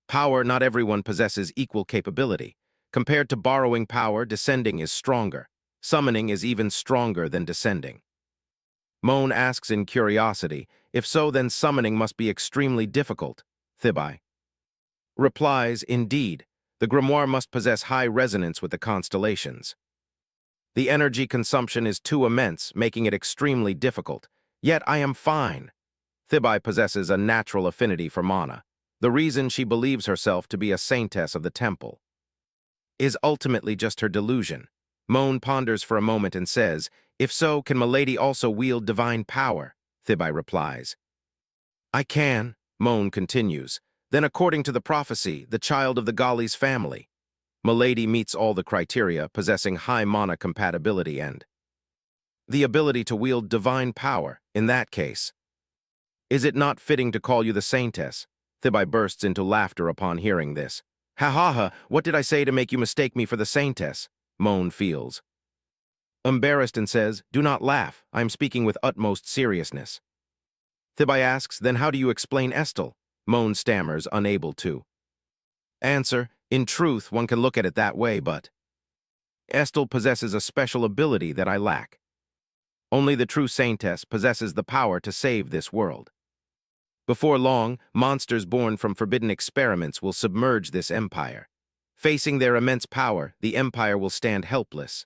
power. Not everyone possesses equal capability. Compared to borrowing power, descending is stronger. Summoning is even stronger than descending. Moan asks in curiosity, if so, then summoning must be extremely difficult. Thibai replies, indeed, the grimoire must possess high resonance with the constellations. The energy consumption is too immense, making it extremely difficult. Yet I am fine. Thibai possesses a natural affinity for mana. The reason she believes herself to be a saintess of the temple is ultimately just her delusion. Moan ponders for a moment and says, if so, can Milady also wield divine power? Thibai replies, I can. Moan continues, then according to the prophecy, the child of the Gali's family. Milady meets all the criteria, possessing high mana compatibility and the ability to wield divine power. In that case, is it not fitting to call you the saintess? Thibai bursts into laughter upon hearing this. Ha ha ha, what did I say to make you mistake me for the saintess? Moan feels embarrassed and says, do not laugh, I am speaking with utmost seriousness. Thibai asks, then how do you explain Estel? Moan stammers, unable to answer. In truth, one can look at it that way, but Estel possesses a special ability that I lack. Only the true saintess possesses the power to save this world. Before long, monsters born from forbidden experiments will submerge this empire. Facing their immense power, the empire will stand helpless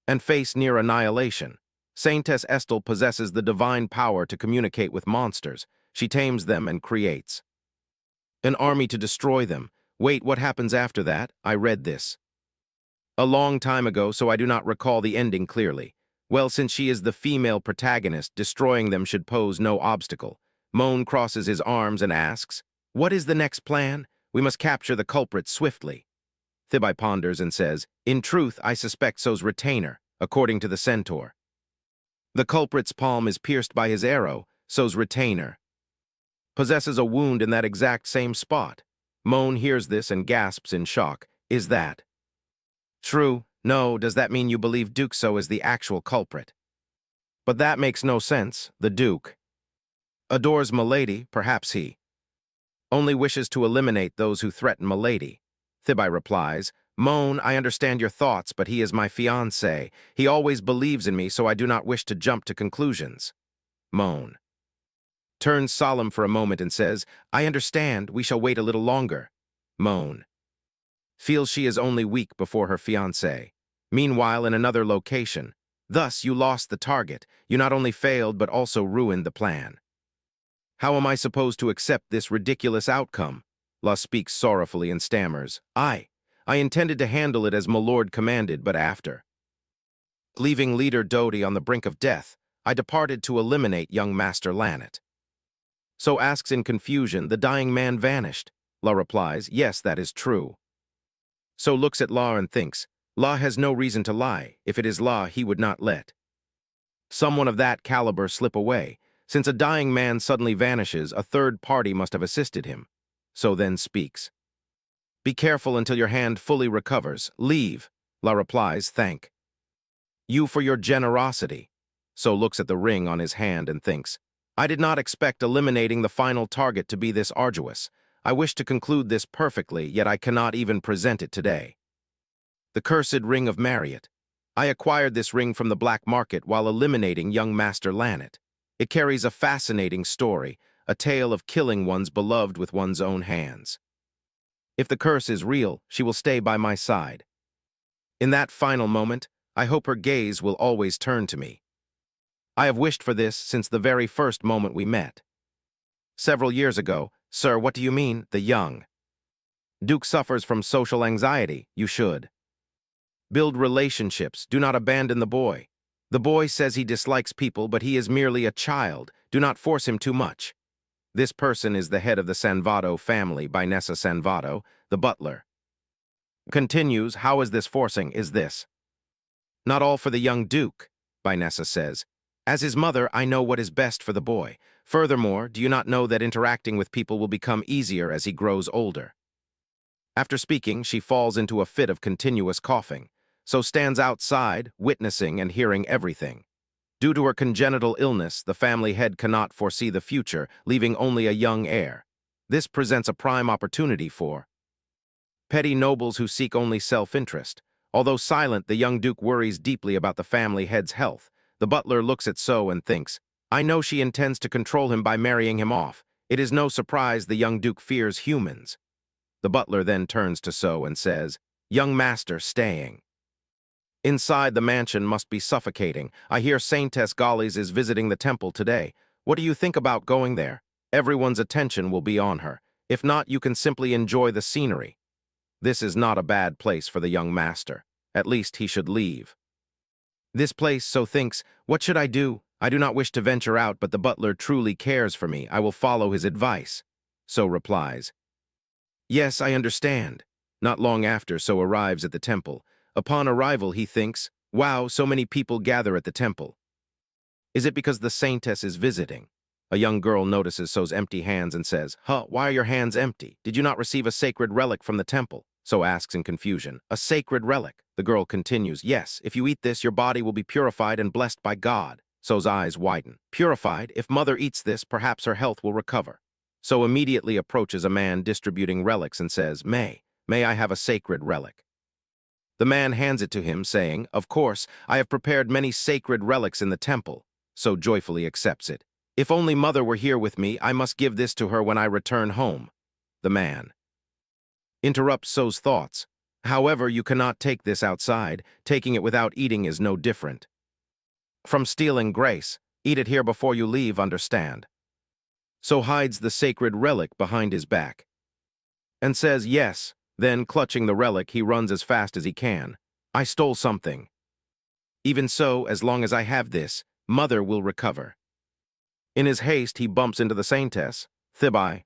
and face near annihilation. Saintess Estel possesses the divine power to communicate with monsters. She tames them and creates an army to destroy them. Wait, what happens after that? I read this a long time ago, so I do not recall the ending clearly. Well, since she is the female protagonist, destroying them should pose no obstacle. Moan crosses his arms and asks, what is the next plan? We must capture the culprit swiftly. Thibai ponders and says, in truth, I suspect so's retainer, according to the centaur. The culprit's palm is pierced by his arrow, so's retainer possesses a wound in that exact same spot. Moan hears this and gasps in shock. Is that true? No, does that mean you believe Duke So is the actual culprit? But that makes no sense. The Duke adores Milady. Perhaps he only wishes to eliminate those who threaten Milady. Thibai replies, Moan, I understand your thoughts, but he is my fiancé. He always believes in me, so I do not wish to jump to conclusions. Moan turns solemn for a moment and says, I understand, we shall wait a little longer. Moan feels she is only weak before her fiancé. Meanwhile, in another location, thus you lost the target. You not only failed, but also ruined the plan. How am I supposed to accept this ridiculous outcome? La speaks sorrowfully and stammers, I intended to handle it as my lord commanded, but after leaving leader Dodi on the brink of death, I departed to eliminate young Master Lanet. So asks in confusion, the dying man vanished. La replies, yes, that is true. So looks at La and thinks, La has no reason to lie. If it is La, he would not let someone of that caliber slip away. Since a dying man suddenly vanishes, a third party must have assisted him. So then speaks. Be careful until your hand fully recovers. Leave. La replies, thank you for your generosity. So looks at the ring on his hand and thinks, I did not expect eliminating the final target to be this arduous. I wish to conclude this perfectly, yet I cannot even present it today. The cursed ring of Marriott. I acquired this ring from the black market while eliminating young Master Lanet. It carries a fascinating story, a tale of killing one's beloved with one's own hands. If the curse is real, she will stay by my side. In that final moment, I hope her gaze will always turn to me. I have wished for this since the very first moment we met. Several years ago, sir, what do you mean, the young Duke suffers from social anxiety? You should build relationships. Do not abandon the boy. The boy says he dislikes people, but he is merely a child. Do not force him too much. This person is the head of the Sanvado family by Nessa Sanvado, the butler. Continues, how is this forcing? Is this not all for the young Duke? By Nessa says, as his mother, I know what is best for the boy. Furthermore, do you not know that interacting with people will become easier as he grows older? After speaking, she falls into a fit of continuous coughing, so stands outside, witnessing and hearing everything. Due to her congenital illness, the family head cannot foresee the future, leaving only a young heir. This presents a prime opportunity for petty nobles who seek only self-interest. Although silent, the young Duke worries deeply about the family head's health. The butler looks at So and thinks, I know she intends to control him by marrying him off. It is no surprise the young Duke fears humans. The butler then turns to So and says, young master staying inside the mansion must be suffocating. I hear Saintess Gollies is visiting the temple today. What do you think about going there? Everyone's attention will be on her. If not, you can simply enjoy the scenery. This is not a bad place for the young master. At least he should leave this place. So thinks, what should I do? I do not wish to venture out, but the butler truly cares for me. I will follow his advice. So replies, yes, I understand. Not long after, So arrives at the temple. Upon arrival, he thinks, wow, so many people gather at the temple. Is it because the saintess is visiting? A young girl notices So's empty hands and says, why are your hands empty? Did you not receive a sacred relic from the temple? So asks in confusion, a sacred relic? The girl continues, yes, if you eat this, your body will be purified and blessed by God. So's eyes widen. Purified? If mother eats this, perhaps her health will recover. So immediately approaches a man distributing relics and says, may I have a sacred relic? The man hands it to him, saying, of course, I have prepared many sacred relics in the temple. So joyfully accepts it. If only mother were here with me, I must give this to her when I return home. The man interrupts So's thoughts. However, you cannot take this outside. Taking it without eating is no different from stealing grace. Eat it here before you leave, understand? So hides the sacred relic behind his back and says yes. Then, clutching the relic, he runs as fast as he can. I stole something. Even so, as long as I have this, mother will recover. In his haste, he bumps into the saintess. Thibai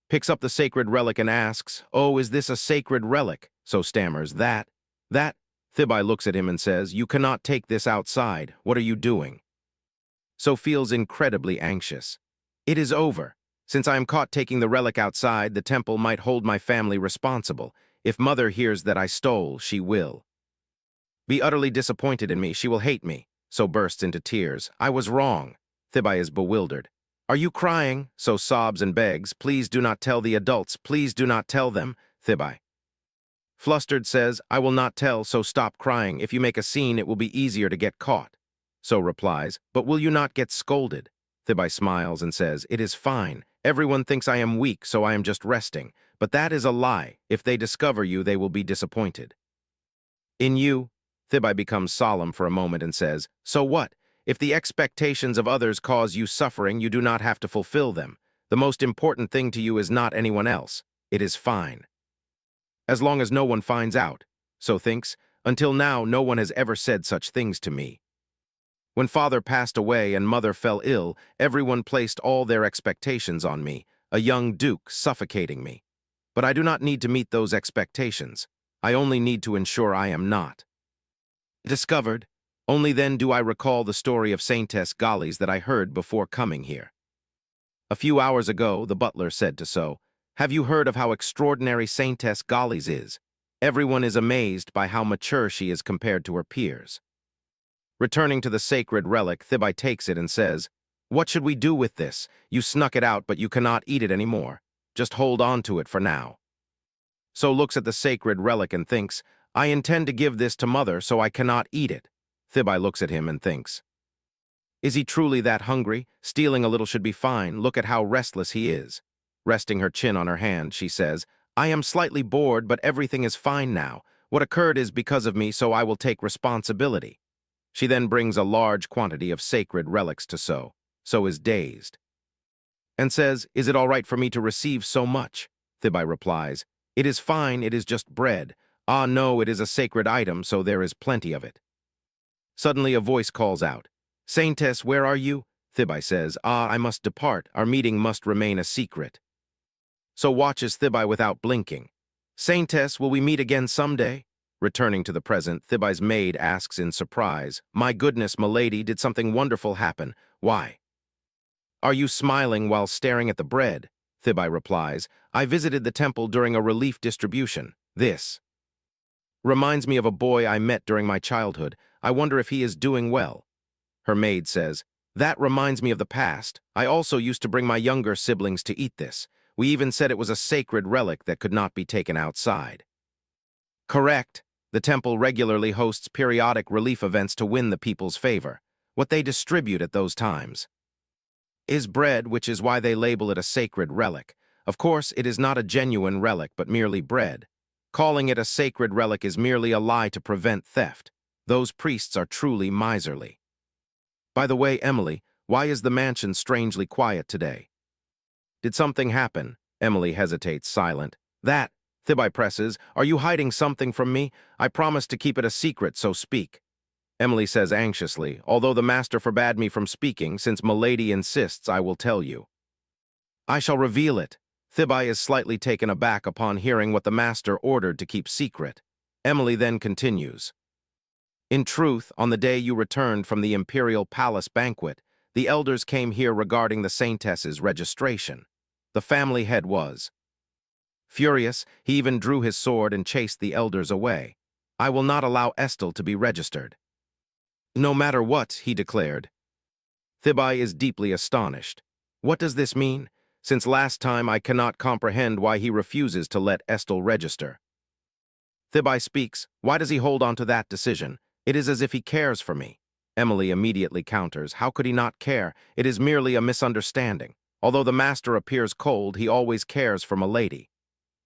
picks up the sacred relic and asks, oh, is this a sacred relic? So stammers, that. Thibai looks at him and says, you cannot take this outside. What are you doing? So feels incredibly anxious. It is over. Since I am caught taking the relic outside, the temple might hold my family responsible. If mother hears that I stole, she will be utterly disappointed in me. She will hate me. So bursts into tears. I was wrong. Thibai is bewildered. Are you crying? So sobs and begs, please do not tell the adults. Please do not tell them. Thibai Flustered says, I will not tell, so stop crying. If you make a scene, it will be easier to get caught. So replies, but will you not get scolded? Thibae smiles and says, it is fine. Everyone thinks I am weak, so I am just resting. But that is a lie. If they discover you, they will be disappointed. In you, Thibae becomes solemn for a moment and says, so what? If the expectations of others cause you suffering, you do not have to fulfill them. The most important thing to you is not anyone else. It is fine. As long as no one finds out, so thinks, until now no one has ever said such things to me. When father passed away and mother fell ill, everyone placed all their expectations on me, a young duke suffocating me. But I do not need to meet those expectations. I only need to ensure I am not discovered. Only then do I recall the story of Saintess Gallies that I heard before coming here. A few hours ago, the butler said to So, have you heard of how extraordinary Saintess Gallies is? Everyone is amazed by how mature she is compared to her peers. Returning to the sacred relic, Thibae takes it and says, what should we do with this? You snuck it out, but you cannot eat it anymore. Just hold on to it for now. So looks at the sacred relic and thinks, I intend to give this to mother, so I cannot eat it. Thibae looks at him and thinks, is he truly that hungry? Stealing a little should be fine. Look at how restless he is. Resting her chin on her hand, she says, I am slightly bored, but everything is fine now. What occurred is because of me, so I will take responsibility. She then brings a large quantity of sacred relics to So. So is dazed. And says, is it all right for me to receive so much? Thibae replies, it is fine, it is just bread. Ah no, it is a sacred item, so there is plenty of it. Suddenly a voice calls out, Saintess, where are you? Thibae says, I must depart, our meeting must remain a secret. So watches Thibae without blinking. Saintess, will we meet again someday? Returning to the present, Thibae's maid asks in surprise, my goodness, milady, did something wonderful happen? Why? Are you smiling while staring at the bread? Thibae replies, I visited the temple during a relief distribution. This reminds me of a boy I met during my childhood. I wonder if he is doing well. Her maid says, that reminds me of the past. I also used to bring my younger siblings to eat this. We even said it was a sacred relic that could not be taken outside. Correct. The temple regularly hosts periodic relief events to win the people's favor. What they distribute at those times is bread, which is why they label it a sacred relic. Of course, it is not a genuine relic, but merely bread. Calling it a sacred relic is merely a lie to prevent theft. Those priests are truly miserly. By the way, Emily, why is the mansion strangely quiet today? Did something happen? Emily hesitates, silent. That, Thibae presses, are you hiding something from me? I promised to keep it a secret, so speak. Emily says anxiously, although the master forbade me from speaking, since milady insists, I will tell you. I shall reveal it. Thibae is slightly taken aback upon hearing what the master ordered to keep secret. Emily then continues. In truth, on the day you returned from the imperial palace banquet, the elders came here regarding the saintess's registration. The family head was furious. He even drew his sword and chased the elders away. I will not allow Estelle to be registered. No matter what, he declared. Thibae is deeply astonished. What does this mean? Since last time, I cannot comprehend why he refuses to let Estelle register. Thibae speaks. Why does he hold on to that decision? It is as if he cares for me. Emily immediately counters. How could he not care? It is merely a misunderstanding. Although the master appears cold, he always cares for milady.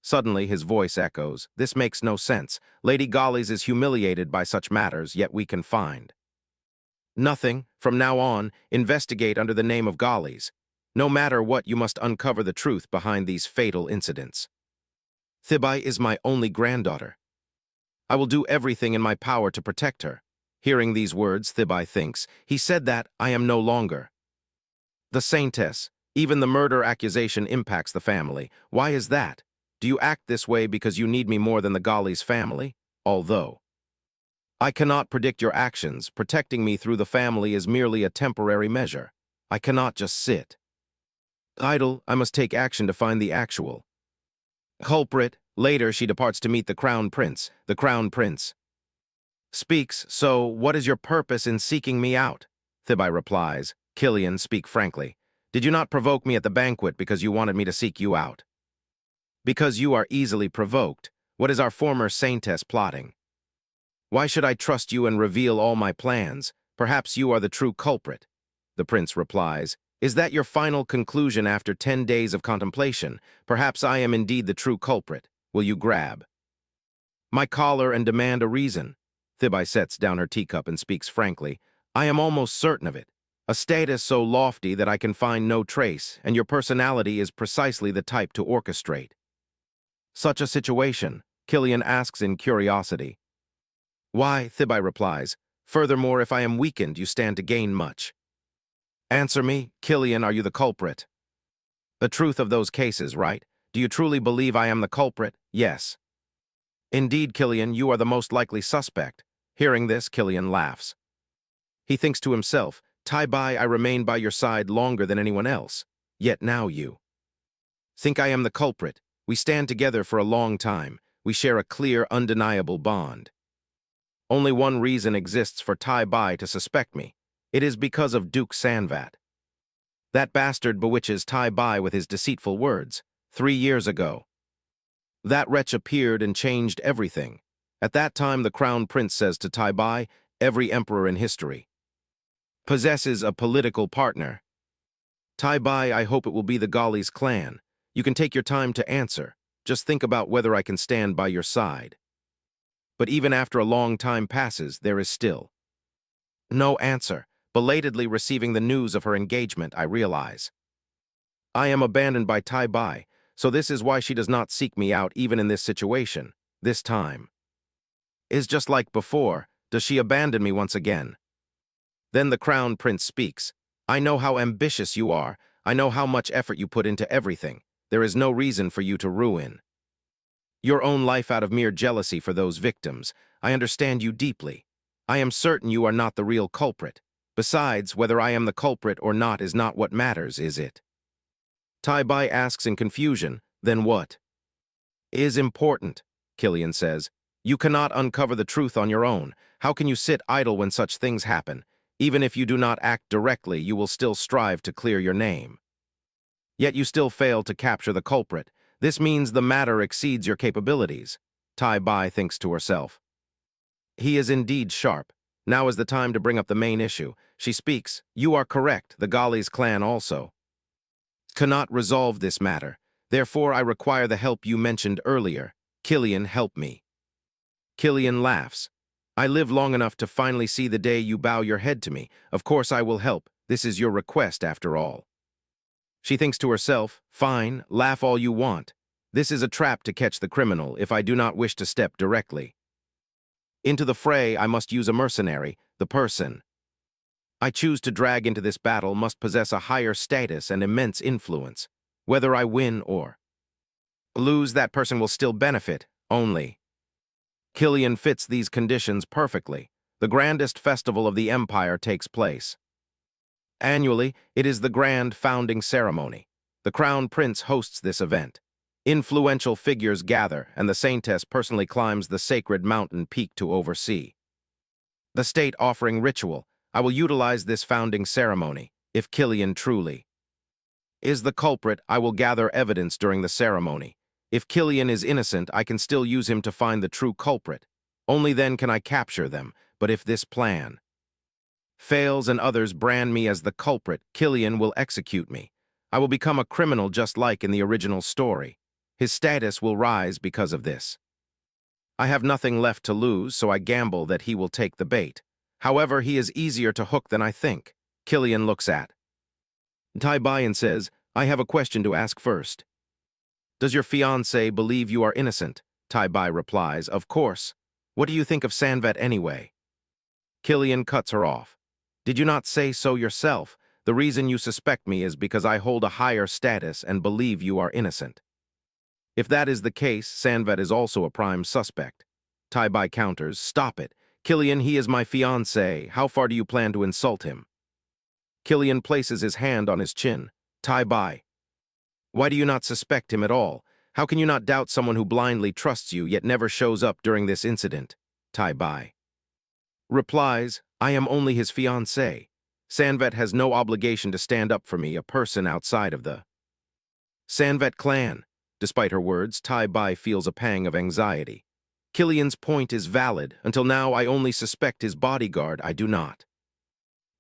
Suddenly, his voice echoes. This makes no sense. Lady Gallies is humiliated by such matters, yet we can find nothing. From now on, investigate under the name of Gallies. No matter what, you must uncover the truth behind these fatal incidents. Thibae is my only granddaughter. I will do everything in my power to protect her. Hearing these words, Thibae thinks, he said that I am no longer the saintess. Even the murder accusation impacts the family. Why is that? Do you act this way because you need me more than the Gallies family? Although I cannot predict your actions, protecting me through the family is merely a temporary measure. I cannot just sit idle. I must take action to find the actual culprit. Later, she departs to meet the crown prince. The crown prince speaks. So, what is your purpose in seeking me out? Thibae replies. Killian, speak frankly. Did you not provoke me at the banquet because you wanted me to seek you out? Because you are easily provoked. What is our former saintess plotting? Why should I trust you and reveal all my plans? Perhaps you are the true culprit. The prince replies, is that your final conclusion after 10 days of contemplation? Perhaps I am indeed the true culprit. Will you grab my collar and demand a reason? Thibai sets down her teacup and speaks frankly. I am almost certain of it. A status so lofty that I can find no trace, and your personality is precisely the type to orchestrate such a situation, Killian asks in curiosity. Why, Thibai replies, furthermore, if I am weakened, you stand to gain much. Answer me, Killian, are you the culprit? The truth of those cases, right? Do you truly believe I am the culprit? Yes. Indeed, Killian, you are the most likely suspect. Hearing this, Killian laughs. He thinks to himself, Tai-bai, I remain by your side longer than anyone else. Yet now you think I am the culprit. We stand together for a long time. We share a clear, undeniable bond. Only one reason exists for Tai-bai to suspect me. It is because of Duke Sanvat. That bastard bewitches Tai-bai with his deceitful words. 3 years ago, that wretch appeared and changed everything. At that time, the crown prince says to Tai-bai, every emperor in history possesses a political partner. Tai-bai, I hope it will be the Gaoli's clan. You can take your time to answer. Just think about whether I can stand by your side. But even after a long time passes, there is still no answer. Belatedly receiving the news of her engagement, I realize I am abandoned by Tai-bai, so this is why she does not seek me out even in this situation. This time is just like before. Does she abandon me once again? Then the crown prince speaks. I know how ambitious you are. I know how much effort you put into everything. There is no reason for you to ruin your own life out of mere jealousy for those victims. I understand you deeply. I am certain you are not the real culprit. Besides, whether I am the culprit or not is not what matters, is it? Tai-bai asks in confusion. Then what is important? Killian says. You cannot uncover the truth on your own. How can you sit idle when such things happen? Even if you do not act directly, you will still strive to clear your name. Yet you still fail to capture the culprit. This means the matter exceeds your capabilities. Tai-bai thinks to herself. He is indeed sharp. Now is the time to bring up the main issue. She speaks. You are correct. The Gaoli's clan also cannot resolve this matter. Therefore, I require the help you mentioned earlier. Killian, help me. Killian laughs. I live long enough to finally see the day you bow your head to me. Of course I will help. This is your request after all. She thinks to herself, fine, laugh all you want. This is a trap to catch the criminal if I do not wish to step directly into the fray. I must use a mercenary. The person I choose to drag into this battle must possess a higher status and immense influence. Whether I win or lose, that person will still benefit, only. Killian fits these conditions perfectly. The grandest festival of the empire takes place. Annually, it is the grand founding ceremony. The crown prince hosts this event. Influential figures gather, and the saintess personally climbs the sacred mountain peak to oversee the state offering ritual. I will utilize this founding ceremony. If Killian truly is the culprit, I will gather evidence during the ceremony. If Killian is innocent, I can still use him to find the true culprit. Only then can I capture them. But if this plan fails and others brand me as the culprit, Killian will execute me. I will become a criminal just like in the original story. His status will rise because of this. I have nothing left to lose, so I gamble that he will take the bait. However, he is easier to hook than I think. Killian looks at Tai-bai and says, I have a question to ask first. Does your fiancé believe you are innocent? Tai-bai replies, of course. What do you think of Sanvat anyway? Killian cuts her off. Did you not say so yourself? The reason you suspect me is because I hold a higher status and believe you are innocent. If that is the case, Sanvat is also a prime suspect. Tai-bai counters, stop it. Killian, he is my fiancé. How far do you plan to insult him? Killian places his hand on his chin. Tai-bai, why do you not suspect him at all? How can you not doubt someone who blindly trusts you yet never shows up during this incident? Tai-bai replies, I am only his fiancé. Sanvat has no obligation to stand up for me, a person outside of the Sanvat clan. Despite her words, Tai Bai feels a pang of anxiety. Killian's point is valid. Until now, I only suspect his bodyguard. I do not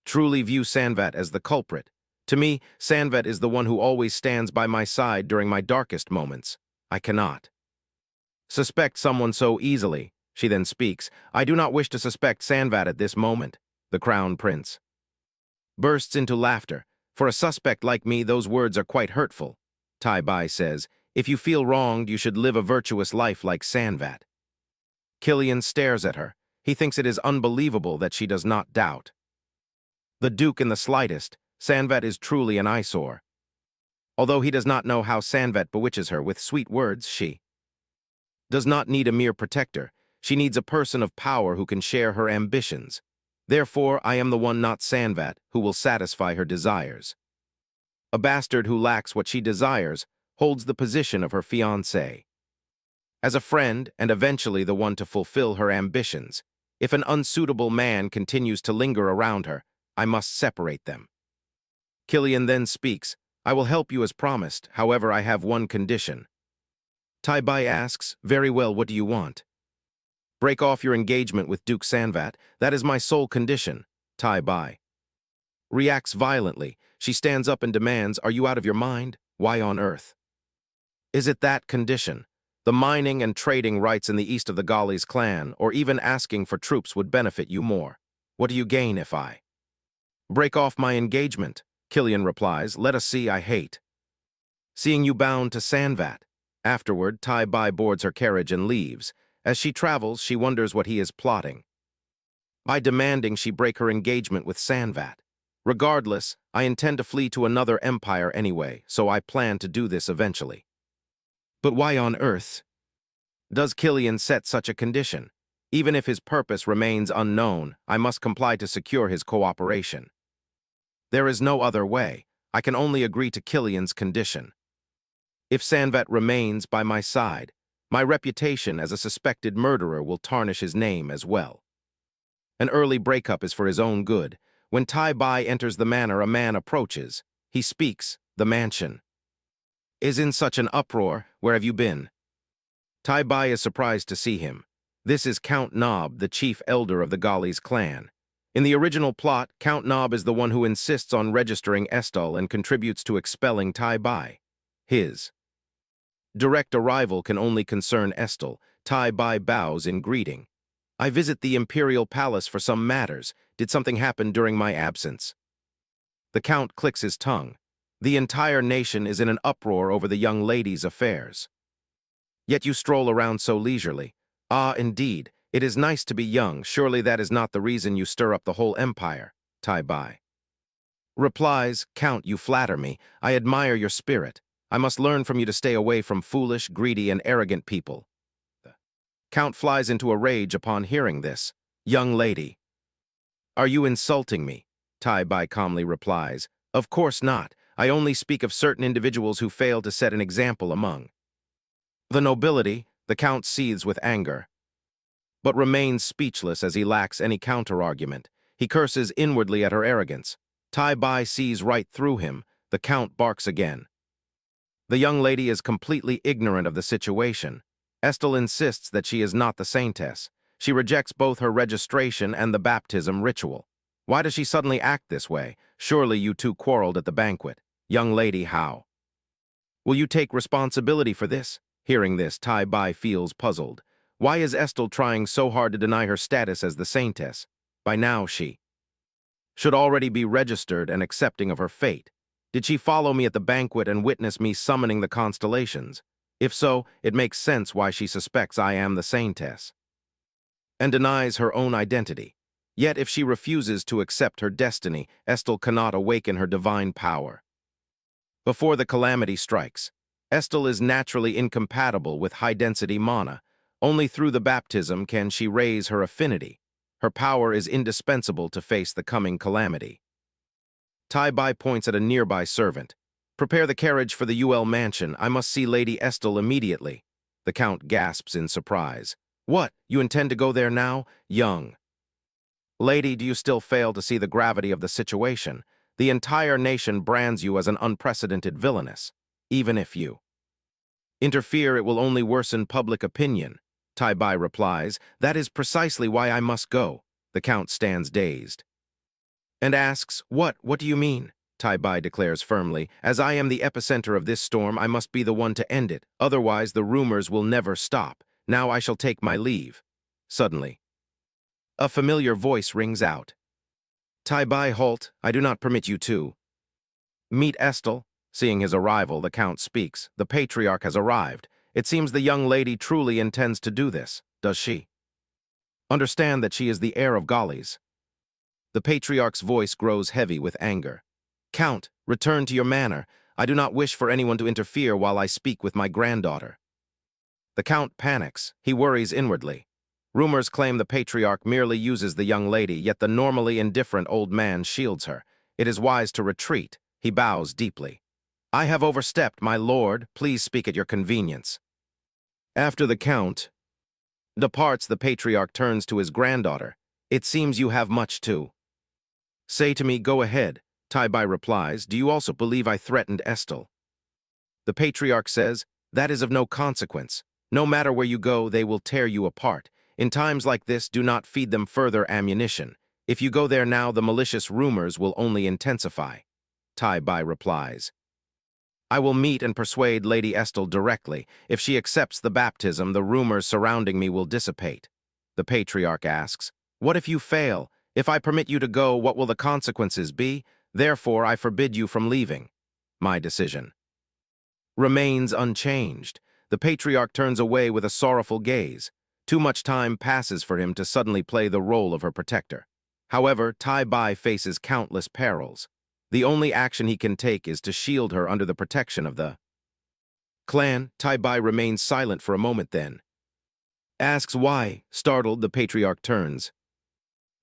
truly view Sanvat as the culprit. To me, Sanvat is the one who always stands by my side during my darkest moments. I cannot suspect someone so easily. She then speaks. I do not wish to suspect Sanvat at this moment. The Crown Prince bursts into laughter. For a suspect like me, those words are quite hurtful. Tai Bai says, if you feel wronged, you should live a virtuous life like Sanvat. Killian stares at her. He thinks it is unbelievable that she does not doubt the Duke in the slightest. Sanvat is truly an eyesore. Although he does not know how Sanvat bewitches her with sweet words, she does not need a mere protector. She needs a person of power who can share her ambitions. Therefore, I am the one, not Sanvat, who will satisfy her desires. A bastard who lacks what she desires holds the position of her fiancé. As a friend, and eventually the one to fulfill her ambitions, if an unsuitable man continues to linger around her, I must separate them. Killian then speaks. I will help you as promised, however I have one condition. Tai Bai asks, very well, what do you want? Break off your engagement with Duke Sanvat. That is my sole condition. Tai Bai reacts violently. She stands up and demands, are you out of your mind? Why on earth is it that condition? The mining and trading rights in the east of the Galis clan, or even asking for troops, would benefit you more. What do you gain if I break off my engagement? Killian replies, let us see, I hate seeing you bound to Sanvat. Afterward, Tai Bai boards her carriage and leaves. As she travels, she wonders what he is plotting by demanding she break her engagement with Sanvat. Regardless, I intend to flee to another empire anyway, so I plan to do this eventually. But why on earth does Killian set such a condition? Even if his purpose remains unknown, I must comply to secure his cooperation. There is no other way. I can only agree to Killian's condition. If Sanvat remains by my side, my reputation as a suspected murderer will tarnish his name as well. An early breakup is for his own good. When Tai Bai enters the manor, a man approaches. He speaks. The mansion is in such an uproar. Where have you been? Tai Bai is surprised to see him. This is Count Nob, the chief elder of the Galis clan. In the original plot, Count Nob is the one who insists on registering Estel and contributes to expelling Tai Bai. His direct arrival can only concern Estel. Tai Bai bows in greeting. I visit the imperial palace for some matters. Did something happen during my absence? The count clicks his tongue. The entire nation is in an uproar over the young lady's affairs. Yet you stroll around so leisurely. Ah, indeed, it is nice to be young. Surely that is not the reason you stir up the whole empire. Tai Bai replies, Count, you flatter me. I admire your spirit. I must learn from you to stay away from foolish, greedy, and arrogant people. The count flies into a rage upon hearing this. Young lady, are you insulting me? Tai Bai calmly replies, of course not. I only speak of certain individuals who fail to set an example among the nobility. The count seethes with anger, but remains speechless as he lacks any counter-argument. He curses inwardly at her arrogance. Tai Bai sees right through him. The count barks again. The young lady is completely ignorant of the situation. Estel insists that she is not the saintess. She rejects both her registration and the baptism ritual. Why does she suddenly act this way? Surely you two quarreled at the banquet. Young lady, how will you take responsibility for this? Hearing this, Tai Bai feels puzzled. Why is Estel trying so hard to deny her status as the saintess? By now she should already be registered and accepting of her fate. Did she follow me at the banquet and witness me summoning the constellations? If so, it makes sense why she suspects I am the saintess and denies her own identity. Yet if she refuses to accept her destiny, Estel cannot awaken her divine power. Before the calamity strikes, Estel is naturally incompatible with high-density mana. Only through the baptism can she raise her affinity. Her power is indispensable to face the coming calamity. Tai Bai points at a nearby servant. Prepare the carriage for the UL mansion. I must see Lady Estel immediately. The count gasps in surprise. What? You intend to go there now? Young lady, do you still fail to see the gravity of the situation? The entire nation brands you as an unprecedented villainess. Even if you Interfere, it will only worsen public opinion. Tai Bai replies, that is precisely why I must go. The Count stands dazed. And asks, what do you mean? Tai Bai declares firmly, as I am the epicenter of this storm, I must be the one to end it. Otherwise, the rumors will never stop. Now I shall take my leave. Suddenly, a familiar voice rings out. Tai Bai, halt, I do not permit you to. Meet Estelle. Seeing his arrival, the Count speaks. The patriarch has arrived. It seems the young lady truly intends to do this, does she? Understand that she is the heir of Galli's. The patriarch's voice grows heavy with anger. Count, return to your manor. I do not wish for anyone to interfere while I speak with my granddaughter. The Count panics. He worries inwardly. Rumors claim the patriarch merely uses the young lady, yet the normally indifferent old man shields her. It is wise to retreat. He bows deeply. I have overstepped, my lord. Please speak at your convenience. After the Count departs, the patriarch turns to his granddaughter. It seems you have much to say to me. Go ahead. Tai Bai replies, do you also believe I threatened Estelle? The patriarch says, that is of no consequence. No matter where you go, they will tear you apart. In times like this, do not feed them further ammunition. If you go there now, the malicious rumors will only intensify. Tai Bai replies, I will meet and persuade Lady Estelle directly. If she accepts the baptism, the rumors surrounding me will dissipate. The patriarch asks, what if you fail? If I permit you to go, what will the consequences be? Therefore, I forbid you from leaving. My decision remains unchanged. The patriarch turns away with a sorrowful gaze. Too much time passes for him to suddenly play the role of her protector. However, Tai Bai faces countless perils. The only action he can take is to shield her under the protection of the clan. Tai Bai remains silent for a moment, then asks why. Startled, the patriarch turns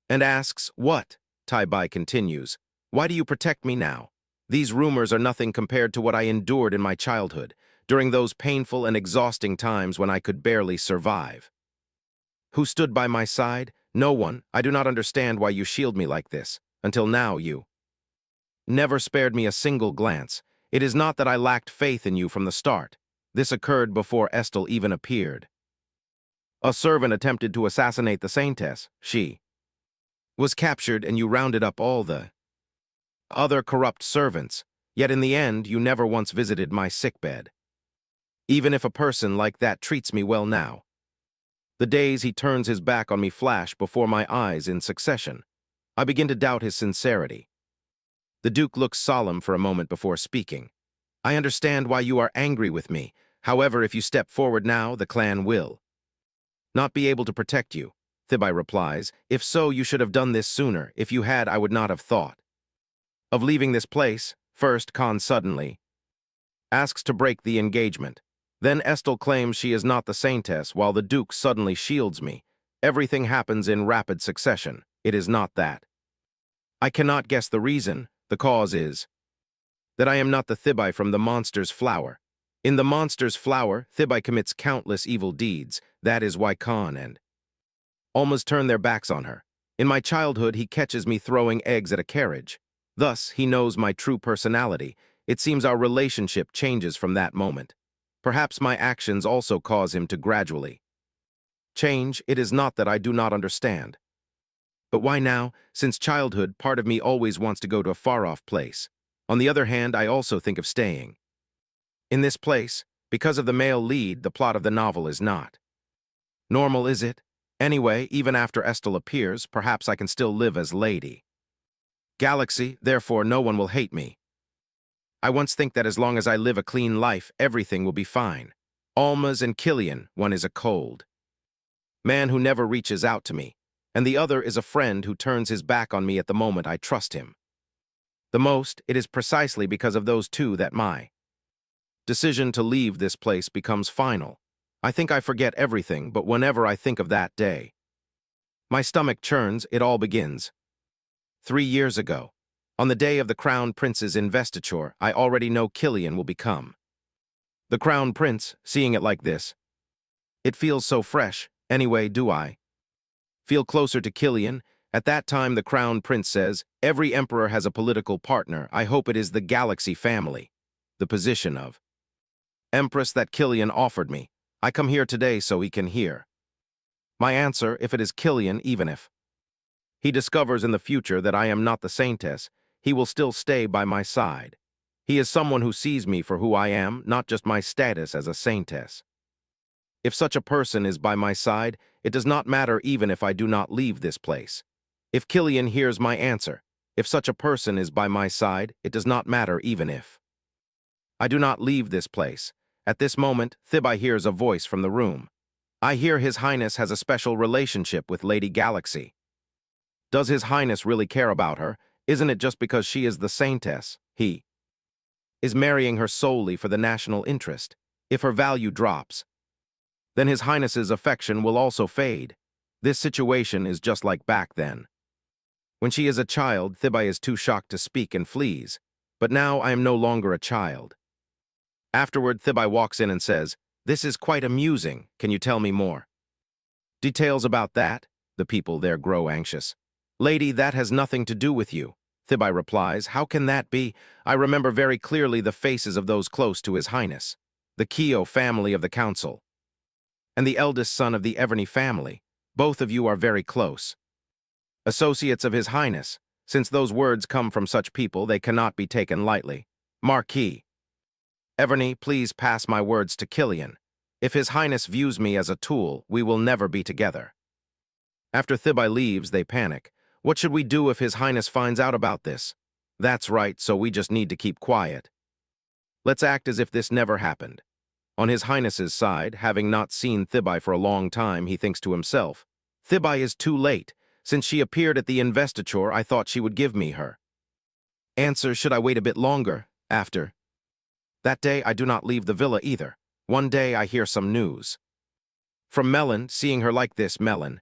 and asks, what? Tai Bai continues, why do you protect me now? These rumors are nothing compared to what I endured in my childhood, during those painful and exhausting times when I could barely survive. Who stood by my side? No one. I do not understand why you shield me like this. Until now, you never spared me a single glance. It is not that I lacked faith in you from the start. This occurred before Estelle even appeared. A servant attempted to assassinate the saintess. She was captured, and you rounded up all the other corrupt servants. Yet in the end, you never once visited my sickbed. Even if a person like that treats me well now. The days he turns his back on me flash before my eyes in succession. I begin to doubt his sincerity. The Duke looks solemn for a moment before speaking. I understand why you are angry with me. However, if you step forward now, the clan will not be able to protect you. Thibai replies, if so, you should have done this sooner. If you had, I would not have thought of leaving this place. First, Khan suddenly asks to break the engagement. Then Estelle claims she is not the saintess, while the Duke suddenly shields me. Everything happens in rapid succession. It is not that. I cannot guess the reason. The cause is that I am not the Thibai from the monster's flower. In the monster's flower, Thibai commits countless evil deeds. That is why Khan and Almas turn their backs on her. In my childhood, he catches me throwing eggs at a carriage. Thus, he knows my true personality. It seems our relationship changes from that moment. Perhaps my actions also cause him to gradually change. It is not that I do not understand. But why now? Since childhood, part of me always wants to go to a far-off place. On the other hand, I also think of staying in this place. Because of the male lead, the plot of the novel is not normal, is it? Anyway, even after Estelle appears, perhaps I can still live as Lady Galaxy, therefore no one will hate me. I once think that as long as I live a clean life, everything will be fine. Almas and Killian, one is a cold man who never reaches out to me, and the other is a friend who turns his back on me at the moment I trust him the most. It is precisely because of those two that my decision to leave this place becomes final. I think I forget everything, but whenever I think of that day, my stomach churns. It all begins 3 years ago. On the day of the Crown Prince's investiture, I already know Killian will become the Crown Prince. Seeing it like this, it feels so fresh. Anyway, do I feel closer to Killian? At that time, the Crown Prince says, every emperor has a political partner. I hope it is the Galaxy family. The position of Empress that Killian offered me. I come here today so he can hear. My answer, if it is Killian, even if he discovers in the future that I am not the saintess, he will still stay by my side. He is someone who sees me for who I am, not just my status as a saintess. If such a person is by my side, it does not matter even if I do not leave this place. If Killian hears my answer, if such a person is by my side, it does not matter even if I do not leave this place. At this moment, Thibai hears a voice from the room. I hear His Highness has a special relationship with Lady Galaxy. Does His Highness really care about her? Isn't it just because she is the saintess? He is marrying her solely for the national interest. If her value drops, then His Highness's affection will also fade. This situation is just like back then. When she is a child, Thibai is too shocked to speak and flees. But now I am no longer a child. Afterward, Thibai walks in and says, "This is quite amusing. Can you tell me more?" Details about that? The people there grow anxious. "Lady, that has nothing to do with you." Thibai replies, "How can that be? I remember very clearly the faces of those close to His Highness. The Kyo family of the council, and the eldest son of the Everney family. Both of you are very close. Associates of His Highness. Since those words come from such people, they cannot be taken lightly. Marquis. Everney, please pass my words to Killian. If His Highness views me as a tool, we will never be together." After Thibai leaves, they panic. What should we do if His Highness finds out about this? That's right, so we just need to keep quiet. Let's act as if this never happened. On His Highness's side, having not seen Thibai for a long time, he thinks to himself, "Thibai is too late. Since she appeared at the investiture, I thought she would give me her answer. Should I wait a bit longer? After that day, I do not leave the villa either. One day, I hear some news from Melon. Seeing her like this, Melon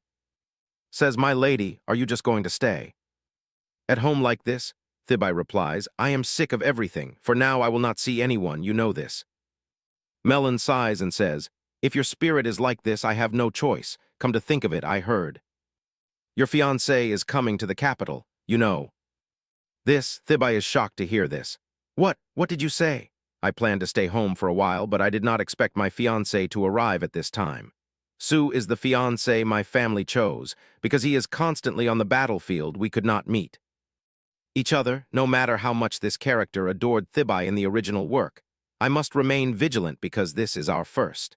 says, "My lady, are you just going to stay at home like this?" Thibai replies, "I am sick of everything. For now, I will not see anyone. You know this." Melon sighs and says, "If your spirit is like this, I have no choice. Come to think of it, I heard your fiancé is coming to the capital, you know." This, Thibai is shocked to hear this. What did you say?" "I planned to stay home for a while, but I did not expect my fiancé to arrive at this time. Su is the fiancé my family chose. Because he is constantly on the battlefield, we could not meet each other, no matter how much this character adored Thibai in the original work. I must remain vigilant because this is our first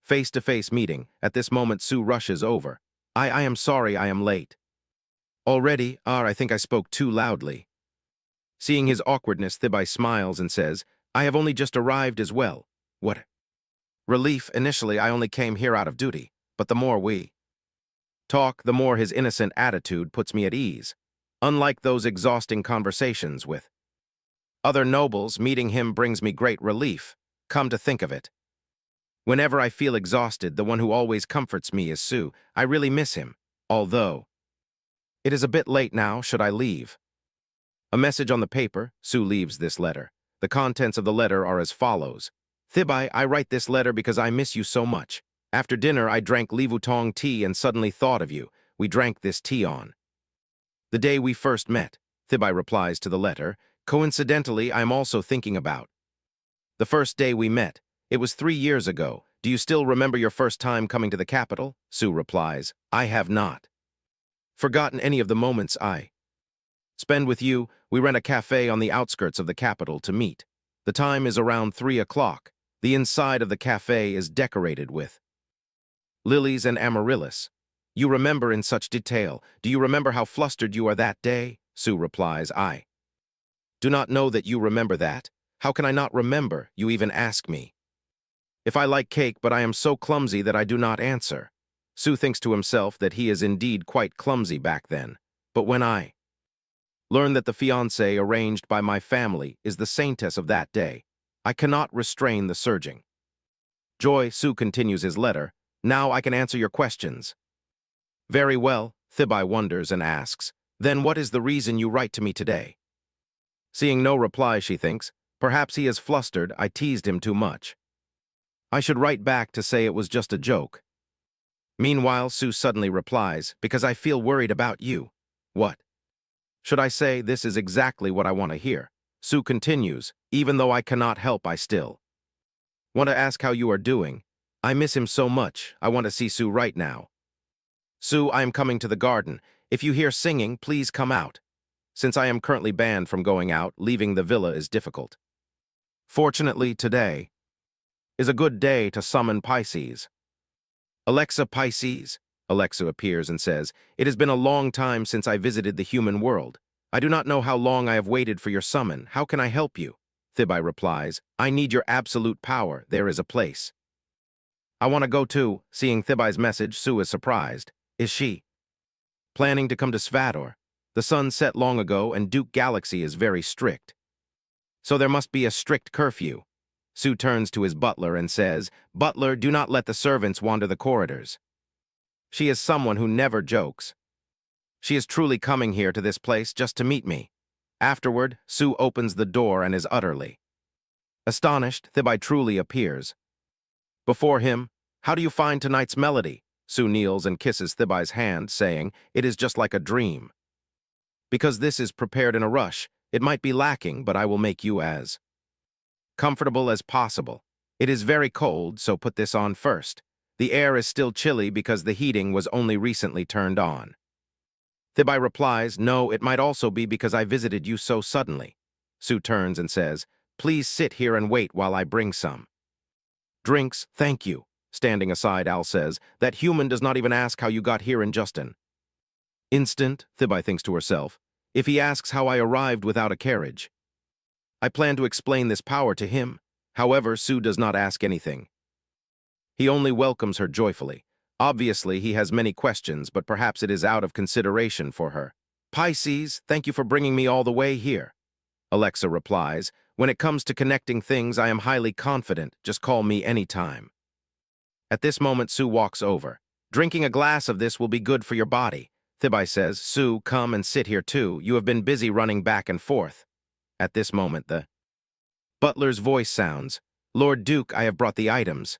face-to-face meeting. At this moment, Su rushes over. I am sorry I am late." "Already? I think I spoke too loudly." Seeing his awkwardness, Thibai smiles and says, "I have only just arrived as well." "What relief. Initially, I only came here out of duty, but the more we talk, the more his innocent attitude puts me at ease. Unlike those exhausting conversations with other nobles, meeting him brings me great relief. Come to think of it, whenever I feel exhausted, the one who always comforts me is Su. I really miss him. Although it is a bit late now, should I leave?" A message on the paper. Su leaves this letter. The contents of the letter are as follows. "Thibai, I write this letter because I miss you so much. After dinner, I drank Livutong tea and suddenly thought of you. We drank this tea on the day we first met." Thibai replies to the letter, "Coincidentally, I am also thinking about the first day we met. It was 3 years ago. Do you still remember your first time coming to the capital?" Su replies, "I have not forgotten any of the moments I spend with you. We rent a cafe on the outskirts of the capital to meet. The time is around 3 o'clock. The inside of the cafe is decorated with lilies and amaryllis. You remember in such detail. Do you remember how flustered you are that day?" Su replies, "I do not know that you remember that. How can I not remember? You even ask me if I like cake, but I am so clumsy that I do not answer." Su thinks to himself that he is indeed quite clumsy back then. But when I learn that the fiancé arranged by my family is the saintess of that day, I cannot restrain the surging joy. Su continues his letter. "Now I can answer your questions." "Very well." Thibai wonders and asks, "Then what is the reason you write to me today?" Seeing no reply, she thinks, perhaps he is flustered. I teased him too much. I should write back to say it was just a joke. Meanwhile, Su suddenly replies, "Because I feel worried about you." What should I say? This is exactly what I want to hear. Su continues, "Even though I cannot help, I still Want to ask how you are doing? I miss him so much. I want to see Sue right now. Sue, I am coming to the garden. If you hear singing, please come out. Since I am currently banned from going out, leaving the villa is difficult. Fortunately, today is a good day to summon Pisces. Alexa, Pisces. Alexa appears and says, "It has been a long time since I visited the human world. I do not know how long I have waited for your summon. How can I help you?" Thibai replies, "I need your absolute power. There is a place I want to go to." Seeing Thibai's message, Sue is surprised. Is she planning to come to Svador? The sun set long ago and Duke Galaxy is very strict. So there must be a strict curfew. Sue turns to his butler and says, "Butler, do not let the servants wander the corridors." She is someone who never jokes. She is truly coming here to this place just to meet me. Afterward, Sue opens the door and is utterly astonished. Thibai truly appears. Before him, "How do you find tonight's melody?" Sue kneels and kisses Thibai's hand, saying, "It is just like a dream. Because this is prepared in a rush, it might be lacking, but I will make you as comfortable as possible. It is very cold, so put this on first. The air is still chilly because the heating was only recently turned on." Thibai replies, "No, it might also be because I visited you so suddenly." Sue turns and says, "Please sit here and wait while I bring some drinks, thank you." Standing aside, Al says, "That human does not even ask how you got here in just an instant." Thibai thinks to herself, "If he asks how I arrived without a carriage, I plan to explain this power to him." However, Sue does not ask anything. He only welcomes her joyfully. Obviously, he has many questions, but perhaps it is out of consideration for her. "Pisces, thank you for bringing me all the way here." Alexa replies, "When it comes to connecting things, I am highly confident. Just call me anytime." At this moment, Sue walks over. "Drinking a glass of this will be good for your body." Thibai says, "Sue, come and sit here too. You have been busy running back and forth." At this moment, the butler's voice sounds, "Lord Duke, I have brought the items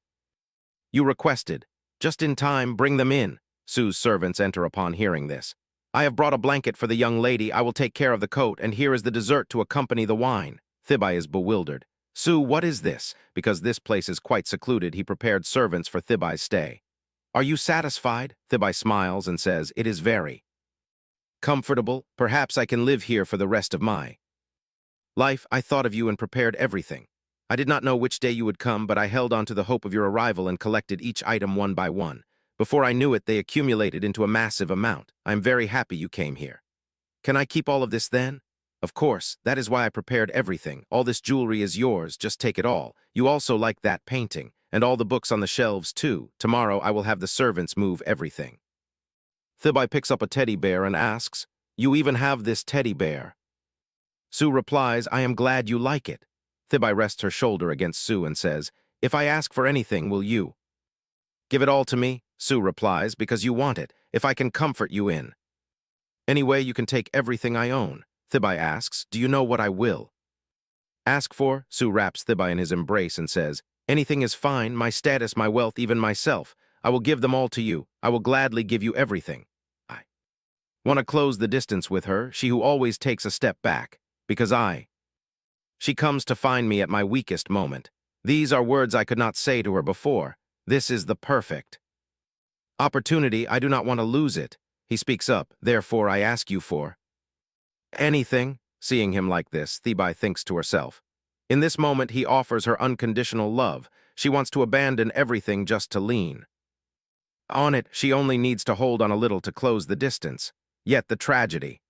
you requested. Just in time, bring them in." Sue's servants enter upon hearing this. "I have brought a blanket for the young lady. I will take care of the coat, and here is the dessert to accompany the wine." Thibai is bewildered. "Sue, what is this?" Because this place is quite secluded, he prepared servants for Thibai's stay. "Are you satisfied?" Thibai smiles and says, "It is very comfortable. Perhaps I can live here for the rest of my life. I thought of you and prepared everything. I did not know which day you would come, but I held on to the hope of your arrival and collected each item one by one. Before I knew it, they accumulated into a massive amount. I am very happy you came here. Can I keep all of this then?" "Of course, that is why I prepared everything. All this jewelry is yours, just take it all. You also like that painting, and all the books on the shelves too. Tomorrow I will have the servants move everything." Thibai picks up a teddy bear and asks, "You even have this teddy bear?" Sue replies, "I am glad you like it." Thibai rests her shoulder against Sue and says, "If I ask for anything, will you give it all to me?" Sue replies, "Because you want it, if I can comfort you in any way, you can take everything I own." Thibai asks, "Do you know what I will ask for?" Sue wraps Thibai in his embrace and says, "Anything is fine, my status, my wealth, even myself. I will give them all to you. I will gladly give you everything. I want to close the distance with her, she who always takes a step back, because she comes to find me at my weakest moment. These are words I could not say to her before. This is the perfect opportunity. I do not want to lose it." He speaks up, "Therefore I ask you for anything." Seeing him like this, Thibai thinks to herself. In this moment, he offers her unconditional love. She wants to abandon everything just to lean on it. She only needs to hold on a little to close the distance. Yet the tragedy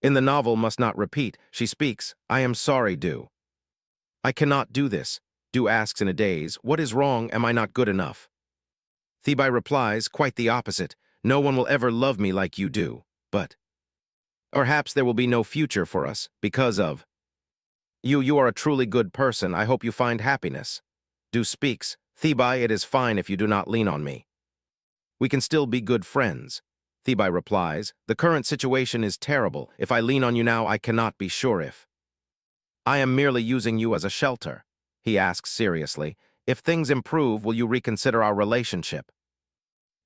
in the novel must not repeat. She speaks, "I am sorry, Du. I cannot do this." Du asks in a daze, "What is wrong? Am I not good enough?" Thibai replies, "Quite the opposite. No one will ever love me like you do. But perhaps there will be no future for us because of you. You are a truly good person. I hope you find happiness." Du speaks, "Thibai, it is fine if you do not lean on me. We can still be good friends." Thibai replies, "The current situation is terrible. If I lean on you now, I cannot be sure if I am merely using you as a shelter." He asks seriously, "If things improve, will you reconsider our relationship?"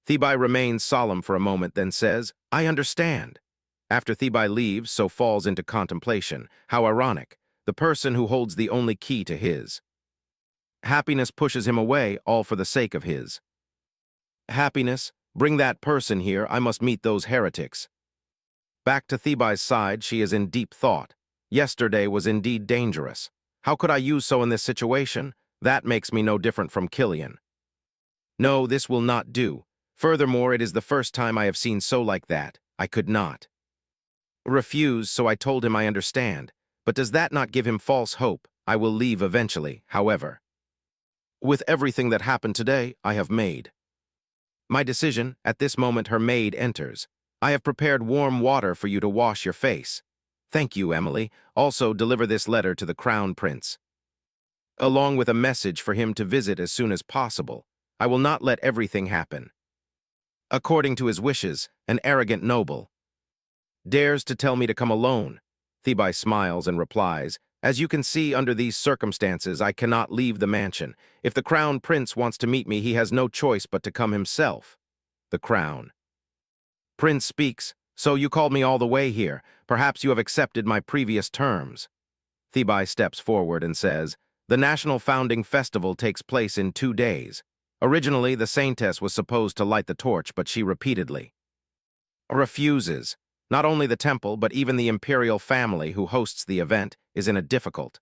Thibai remains solemn for a moment, then says, "I understand." After Thibai leaves, So falls into contemplation. How ironic. The person who holds the only key to his Happiness pushes him away, all for the sake of his. Happiness, bring that person here, I must meet those heretics. Back to Theba's side, she is in deep thought. Yesterday was indeed dangerous. How could I use so in this situation? That makes me no different from Killian. No, this will not do. Furthermore, it is the first time I have seen so like that. I could not refuse, so I told him I understand. But does that not give him false hope? I will leave eventually, however. With everything that happened today, I have made my decision. At this moment, her maid enters. I have prepared warm water for you to wash your face. Thank you, Emily. Also, deliver this letter to the Crown Prince, along with a message for him to visit as soon as possible. I will not let everything happen according to his wishes. An arrogant noble dares to tell me to come alone. Theba smiles and replies, as you can see, under these circumstances, I cannot leave the mansion. If the Crown Prince wants to meet me, he has no choice but to come himself. The Crown Prince speaks. So you called me all the way here. Perhaps you have accepted my previous terms. Theba steps forward and says, the National Founding Festival takes place in 2 days. Originally, the Saintess was supposed to light the torch, but she repeatedly refuses. Not only the temple, but even the imperial family who hosts the event is in a difficult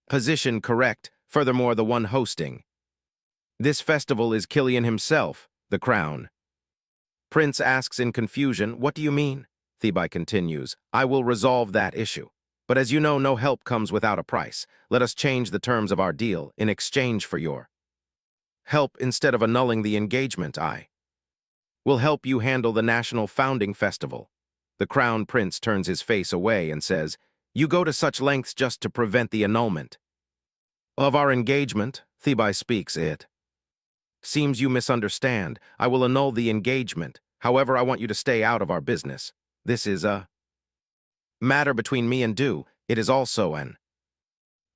position. Correct. Furthermore, the one hosting this festival is Killian himself. The Crown Prince asks in confusion, what do you mean? Theba continues, I will resolve that issue. But as you know, no help comes without a price. Let us change the terms of our deal. In exchange for your help, instead of annulling the engagement, I will help you handle the National Founding Festival. The Crown Prince turns his face away and says, you go to such lengths just to prevent the annulment of our engagement. Theba speaks, it seems you misunderstand. I will annul the engagement. However, I want you to stay out of our business. This is a matter between me and Du. It is also an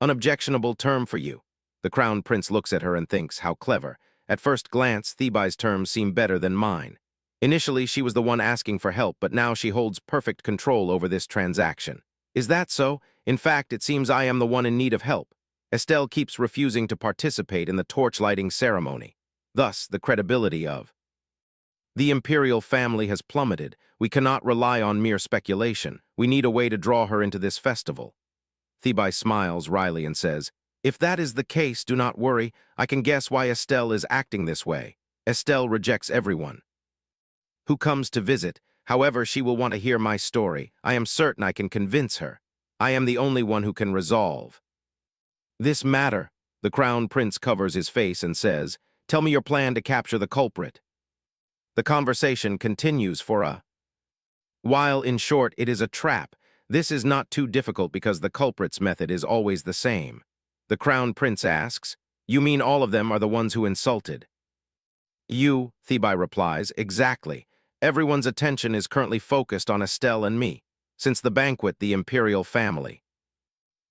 unobjectionable term for you. The Crown Prince looks at her and thinks, how clever. At first glance, Theba's terms seem better than mine. Initially, she was the one asking for help, but now she holds perfect control over this transaction. Is that so? In fact, it seems I am the one in need of help. Estelle keeps refusing to participate in the torch-lighting ceremony. Thus, the credibility of the imperial family has plummeted. We cannot rely on mere speculation. We need a way to draw her into this festival. Theba smiles wryly and says, if that is the case, do not worry. I can guess why Estelle is acting this way. Estelle rejects everyone who comes to visit. However, she will want to hear my story. I am certain I can convince her. I am the only one who can resolve this matter. The Crown Prince covers his face and says, tell me your plan to capture the culprit. The conversation continues for a while. In short, it is a trap. This is not too difficult because the culprit's method is always the same. The Crown Prince asks, you mean all of them are the ones who insulted you? Theba replies, exactly. Everyone's attention is currently focused on Estelle and me. Since the banquet, the imperial family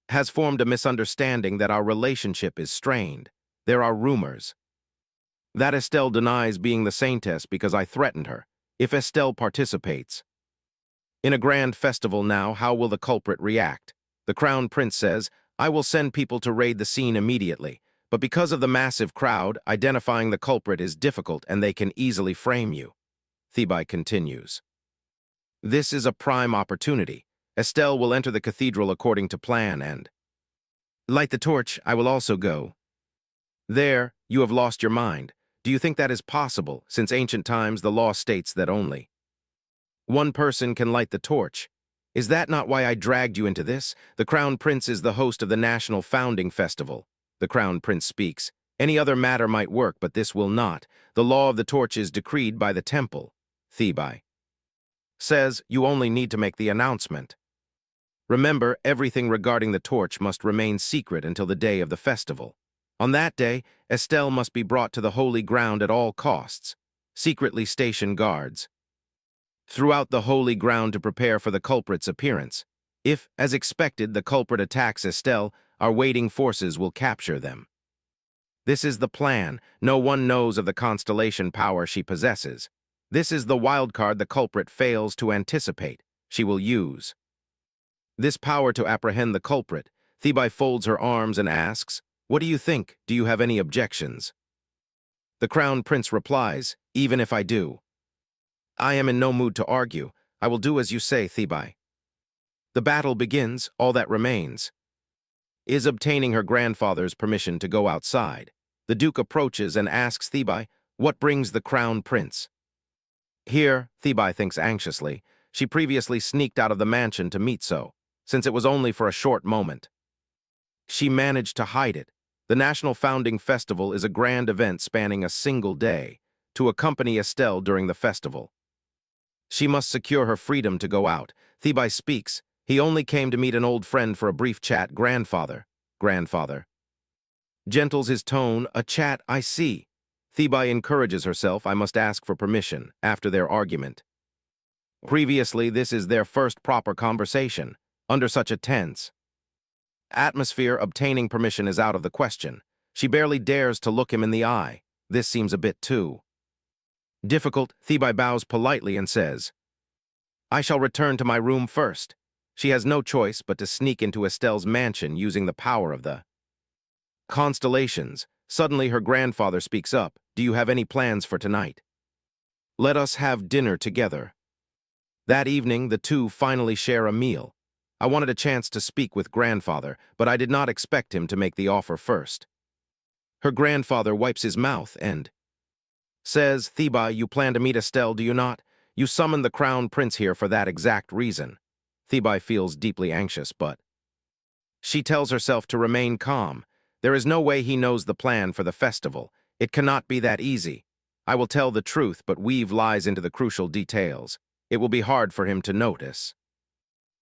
has formed a misunderstanding that our relationship is strained. There are rumors that Estelle denies being the Saintess because I threatened her. If Estelle participates in a grand festival now, how will the culprit react? The Crown Prince says, I will send people to raid the scene immediately, but because of the massive crowd, identifying the culprit is difficult and they can easily frame you. Theba continues, this is a prime opportunity. Estelle will enter the cathedral according to plan and light the torch. I will also go there. You have lost your mind. Do you think that is possible? Since ancient times, the law states that only one person can light the torch. Is that not why I dragged you into this? The Crown Prince is the host of the National Founding Festival. The Crown Prince speaks. Any other matter might work, but this will not. The law of the torch is decreed by the temple. Theba says, you only need to make the announcement. Remember, everything regarding the torch must remain secret until the day of the festival. On that day, Estelle must be brought to the holy ground at all costs. Secretly station guards throughout the holy ground to prepare for the culprit's appearance. If, as expected, the culprit attacks Estelle, our waiting forces will capture them. This is the plan. No one knows of the constellation power she possesses. This is the wild card the culprit fails to anticipate. She will use this power to apprehend the culprit. Theba folds her arms and asks, What do you think? Do you have any objections? The Crown Prince replies, even if I do. I am in no mood to argue. I will do as you say, Thebai. The battle begins, all that remains is obtaining her grandfather's permission to go outside. The Duke approaches and asks Thebai, what brings the Crown Prince? Here, Thebai thinks anxiously. She previously sneaked out of the mansion to meet So, since it was only for a short moment. She managed to hide it. The National Founding Festival is a grand event spanning a single day, to accompany Estelle during the festival. She must secure her freedom to go out. Thebai speaks. He only came to meet an old friend for a brief chat. Grandfather. Gentles his tone. A chat, I see. Thebai encourages herself. I must ask for permission, after their argument. Previously, this is their first proper conversation, under such a tense atmosphere. Obtaining permission is out of the question. She barely dares to look him in the eye. This seems a bit too difficult. Thebai bows politely and says, I shall return to my room first. She has no choice but to sneak into Estelle's mansion using the power of the constellations. Suddenly her grandfather speaks up. Do you have any plans for tonight? Let us have dinner together. That evening, the two finally share a meal. I wanted a chance to speak with grandfather, but I did not expect him to make the offer first. Her grandfather wipes his mouth and says, Thebai, you plan to meet Estelle, do you not? You summoned the Crown Prince here for that exact reason. Thebai feels deeply anxious, but she tells herself to remain calm. There is no way he knows the plan for the festival. It cannot be that easy. I will tell the truth, but weave lies into the crucial details. It will be hard for him to notice.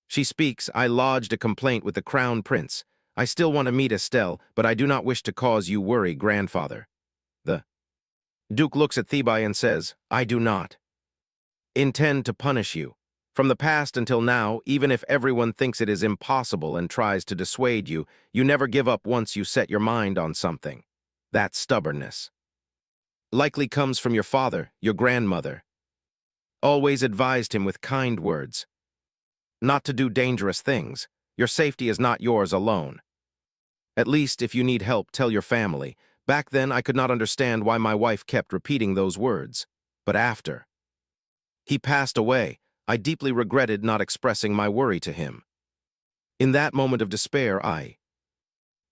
She speaks. I lodged a complaint with the Crown Prince. I still want to meet Estelle, but I do not wish to cause you worry, grandfather. The Duke looks at Thebai and says, I do not intend to punish you. From the past until now, even if everyone thinks it is impossible and tries to dissuade you, you never give up once you set your mind on something. That stubbornness likely comes from your father, your grandmother. Always advised him with kind words not to do dangerous things. Your safety is not yours alone. At least, if you need help, tell your family. Back then, I could not understand why my wife kept repeating those words. But after he passed away, I deeply regretted not expressing my worry to him. In that moment of despair, I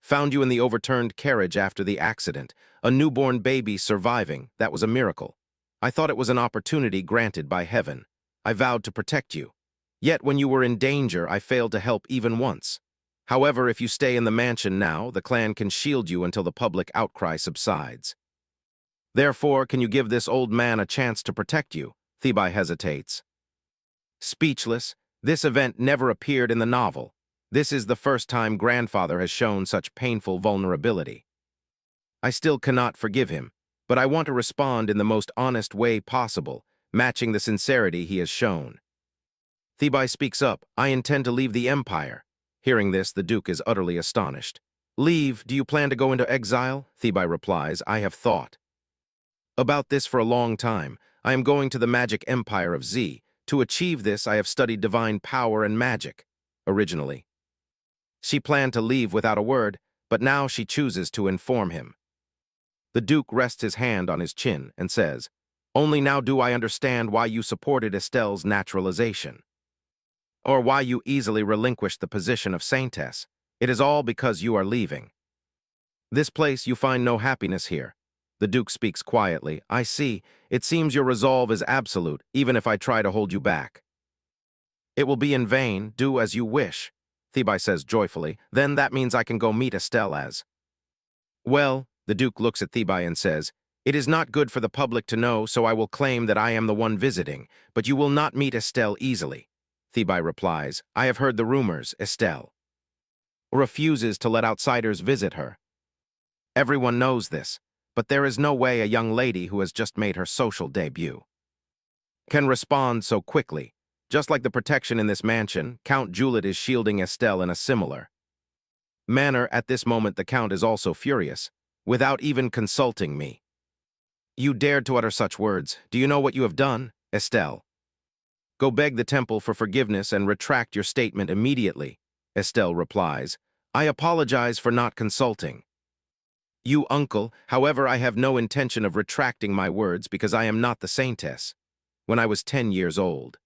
found you in the overturned carriage after the accident, a newborn baby surviving. That was a miracle. I thought it was an opportunity granted by heaven. I vowed to protect you. Yet when you were in danger, I failed to help even once. However, if you stay in the mansion now, the clan can shield you until the public outcry subsides. Therefore, can you give this old man a chance to protect you? Thebai hesitates. Speechless, this event never appeared in the novel. This is the first time grandfather has shown such painful vulnerability. I still cannot forgive him, but I want to respond in the most honest way possible, matching the sincerity he has shown. Thebai speaks up. I intend to leave the empire. Hearing this, the Duke is utterly astonished. Leave? Do you plan to go into exile? Thebai replies, I have thought about this for a long time. I am going to the magic empire of Z. To achieve this, I have studied divine power and magic. Originally, she planned to leave without a word, but now she chooses to inform him. The Duke rests his hand on his chin and says, Only now do I understand why you supported Estelle's naturalization, or why you easily relinquished the position of Saintess. It is all because you are leaving this place. You find no happiness here. The Duke speaks quietly. I see. It seems your resolve is absolute, even if I try to hold you back. It will be in vain. Do as you wish, Thebai says joyfully. Then that means I can go meet Estelle as well. The Duke looks at Thebai and says, It is not good for the public to know, so I will claim that I am the one visiting, but you will not meet Estelle easily. Thebai replies, I have heard the rumors. Estelle refuses to let outsiders visit her. Everyone knows this. But there is no way a young lady who has just made her social debut can respond so quickly. Just like the protection in this mansion, Count Juliet is shielding Estelle in a similar manner. At this moment, the Count is also furious, without even consulting me. You dared to utter such words. Do you know what you have done, Estelle? Go beg the temple for forgiveness and retract your statement immediately. Estelle replies, I apologize for not consulting. You uncle, however, I have no intention of retracting my words because I am not the saintess. When I was 10 years old,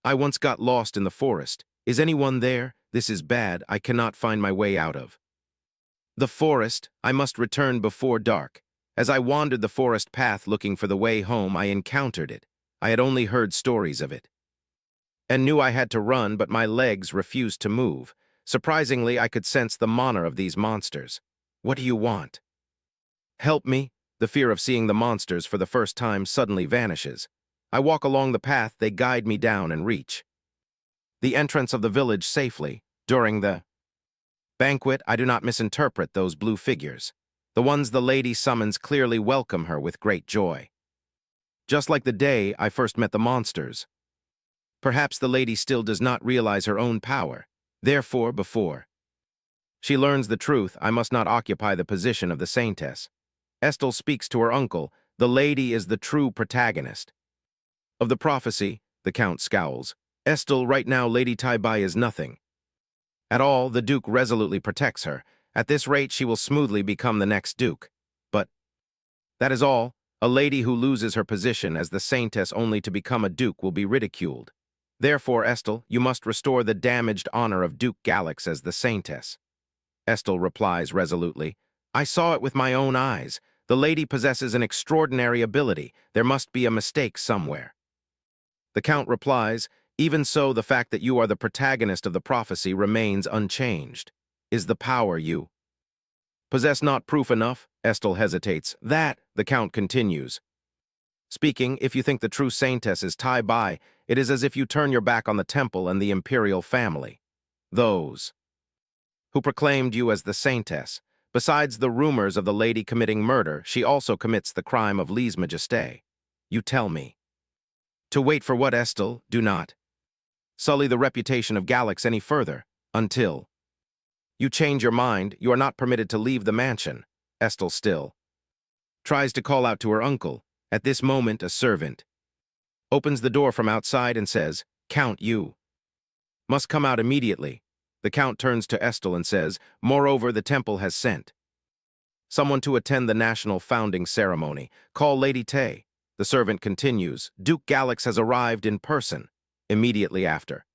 I once got lost in the forest. Is anyone there? This is bad. I cannot find my way out of the forest. I must return before dark. As I wandered the forest path looking for the way home, I encountered it. I had only heard stories of it and knew I had to run, but my legs refused to move. Surprisingly, I could sense the mana of these monsters. What do you want? Help me. The fear of seeing the monsters for the first time suddenly vanishes. I walk along the path, they guide me down and reach the entrance of the village safely. During the banquet, I do not misinterpret those blue figures. The ones the lady summons clearly welcome her with great joy. Just like the day I first met the monsters. Perhaps the lady still does not realize her own power. Therefore, before she learns the truth, I must not occupy the position of the saintess. Estelle speaks to her uncle. The lady is the true protagonist of the prophecy. The count scowls. Estelle, right now Lady Tai-bai is nothing at all. The duke resolutely protects her. At this rate, she will smoothly become the next duke. But that is all. A lady who loses her position as the saintess only to become a duke will be ridiculed. Therefore, Estelle, you must restore the damaged honor of Duke Galax as the saintess. Estelle replies resolutely, I saw it with my own eyes. The lady possesses an extraordinary ability. There must be a mistake somewhere. The count replies, even so, the fact that you are the protagonist of the prophecy remains unchanged. Is the power you possess not proof enough? Estelle hesitates. That, the count continues, speaking, if you think the true saintess is Tai-bai, it is as if you turn your back on the temple and the imperial family. Those who proclaimed you as the saintess. Besides the rumors of the lady committing murder, she also commits the crime of lèse-majesté. You tell me. To wait for what, Estelle? Do not sully the reputation of Galax any further. Until you change your mind, you are not permitted to leave the mansion. Estelle still tries to call out to her uncle. At this moment, a servant opens the door from outside and says, Count, you must come out immediately. The count turns to Estelle and says, moreover, the temple has sent someone to attend the national founding ceremony. Call Lady Tay. The servant continues, Duke Galax has arrived in person. Immediately after,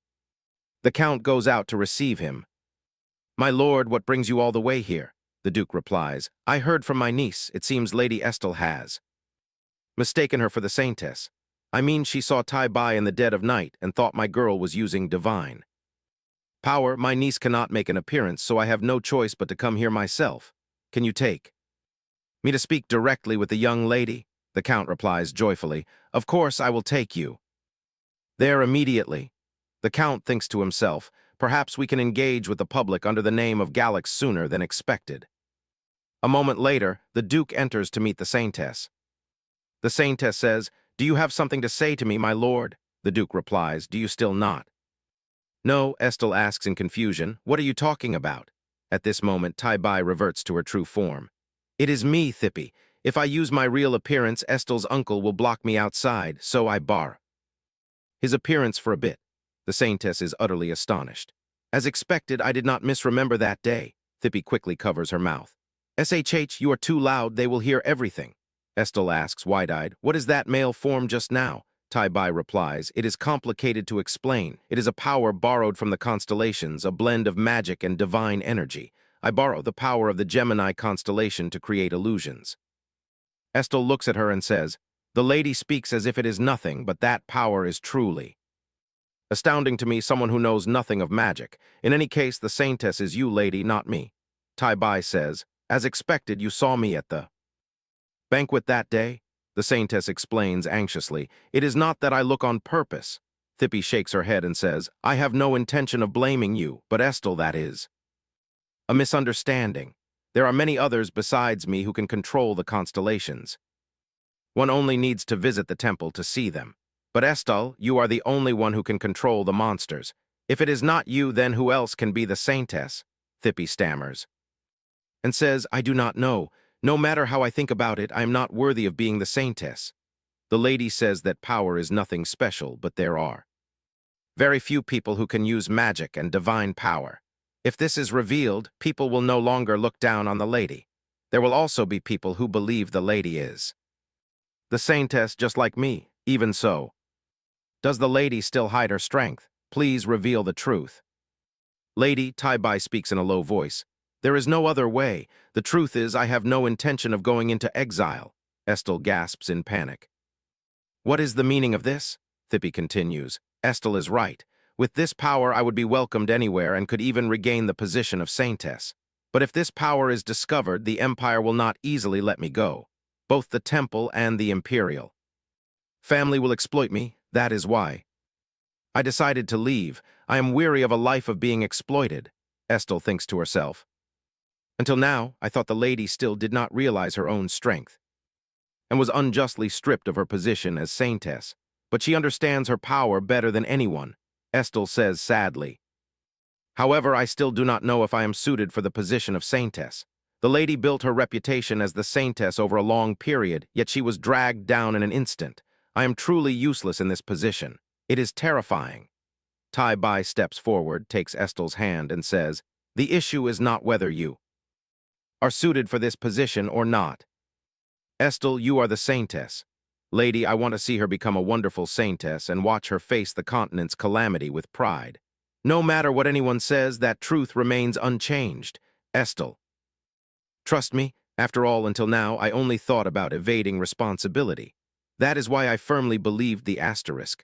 the count goes out to receive him. My lord, what brings you all the way here? The duke replies, I heard from my niece. It seems Lady Estelle has mistaken her for the saintess. I mean, she saw Tai-bai in the dead of night and thought my girl was using divine power. My niece cannot make an appearance, so I have no choice but to come here myself. Can you take me to speak directly with the young lady? The count replies joyfully, Of course I will take you there immediately. The count thinks to himself, perhaps we can engage with the public under the name of Galax sooner than expected. A moment later, the duke enters to meet the saintess. The saintess says, Do you have something to say to me, my lord? The duke replies, Do you still not? No, Estelle asks in confusion, What are you talking about? At this moment, Tai-bai reverts to her true form. It is me, Thippy. If I use my real appearance, Estelle's uncle will block me outside, so I bar his appearance for a bit. The saintess is utterly astonished. As expected, I did not misremember that day. Thippy quickly covers her mouth. SHH, you are too loud, they will hear everything. Estelle asks, wide-eyed, What is that male form just now? Tai-bai replies, It is complicated to explain. It is a power borrowed from the constellations, a blend of magic and divine energy. I borrow the power of the Gemini constellation to create illusions. Estelle looks at her and says, The lady speaks as if it is nothing, but that power is truly astounding to me, someone who knows nothing of magic. In any case, the saintess is you, lady, not me. Tai-bai says, As expected, you saw me at the banquet that day? The saintess explains anxiously, It is not that I look on purpose. Thippy shakes her head and says, I have no intention of blaming you, but Estelle, that is a misunderstanding. There are many others besides me who can control the constellations. One only needs to visit the temple to see them. But Estelle, you are the only one who can control the monsters. If it is not you, then who else can be the saintess? Thippy stammers and says, I do not know. No matter how I think about it, I am not worthy of being the saintess. The lady says that power is nothing special, but there are very few people who can use magic and divine power. If this is revealed, people will no longer look down on the lady. There will also be people who believe the lady is the saintess just like me. Even so, does the lady still hide her strength? Please reveal the truth. Lady, Tai-bai speaks in a low voice. There is no other way. The truth is I have no intention of going into exile. Estel gasps in panic. What is the meaning of this? Thippi continues. Estel is right. With this power I would be welcomed anywhere and could even regain the position of saintess. But if this power is discovered, the Empire will not easily let me go. Both the Temple and the Imperial family will exploit me, that is why. I decided to leave. I am weary of a life of being exploited, Estel thinks to herself. Until now, I thought the lady still did not realize her own strength and was unjustly stripped of her position as saintess. But she understands her power better than anyone, Estel says sadly. However, I still do not know if I am suited for the position of saintess. The lady built her reputation as the saintess over a long period, yet she was dragged down in an instant. I am truly useless in this position. It is terrifying. Tai-bai steps forward, takes Estel's hand, and says, the issue is not whether you are suited for this position or not. Estel, you are the saintess. Lady, I want to see her become a wonderful saintess and watch her face the continent's calamity with pride. No matter what anyone says, that truth remains unchanged. Estel. Trust me, after all, until now, I only thought about evading responsibility. That is why I firmly believed the asterisk.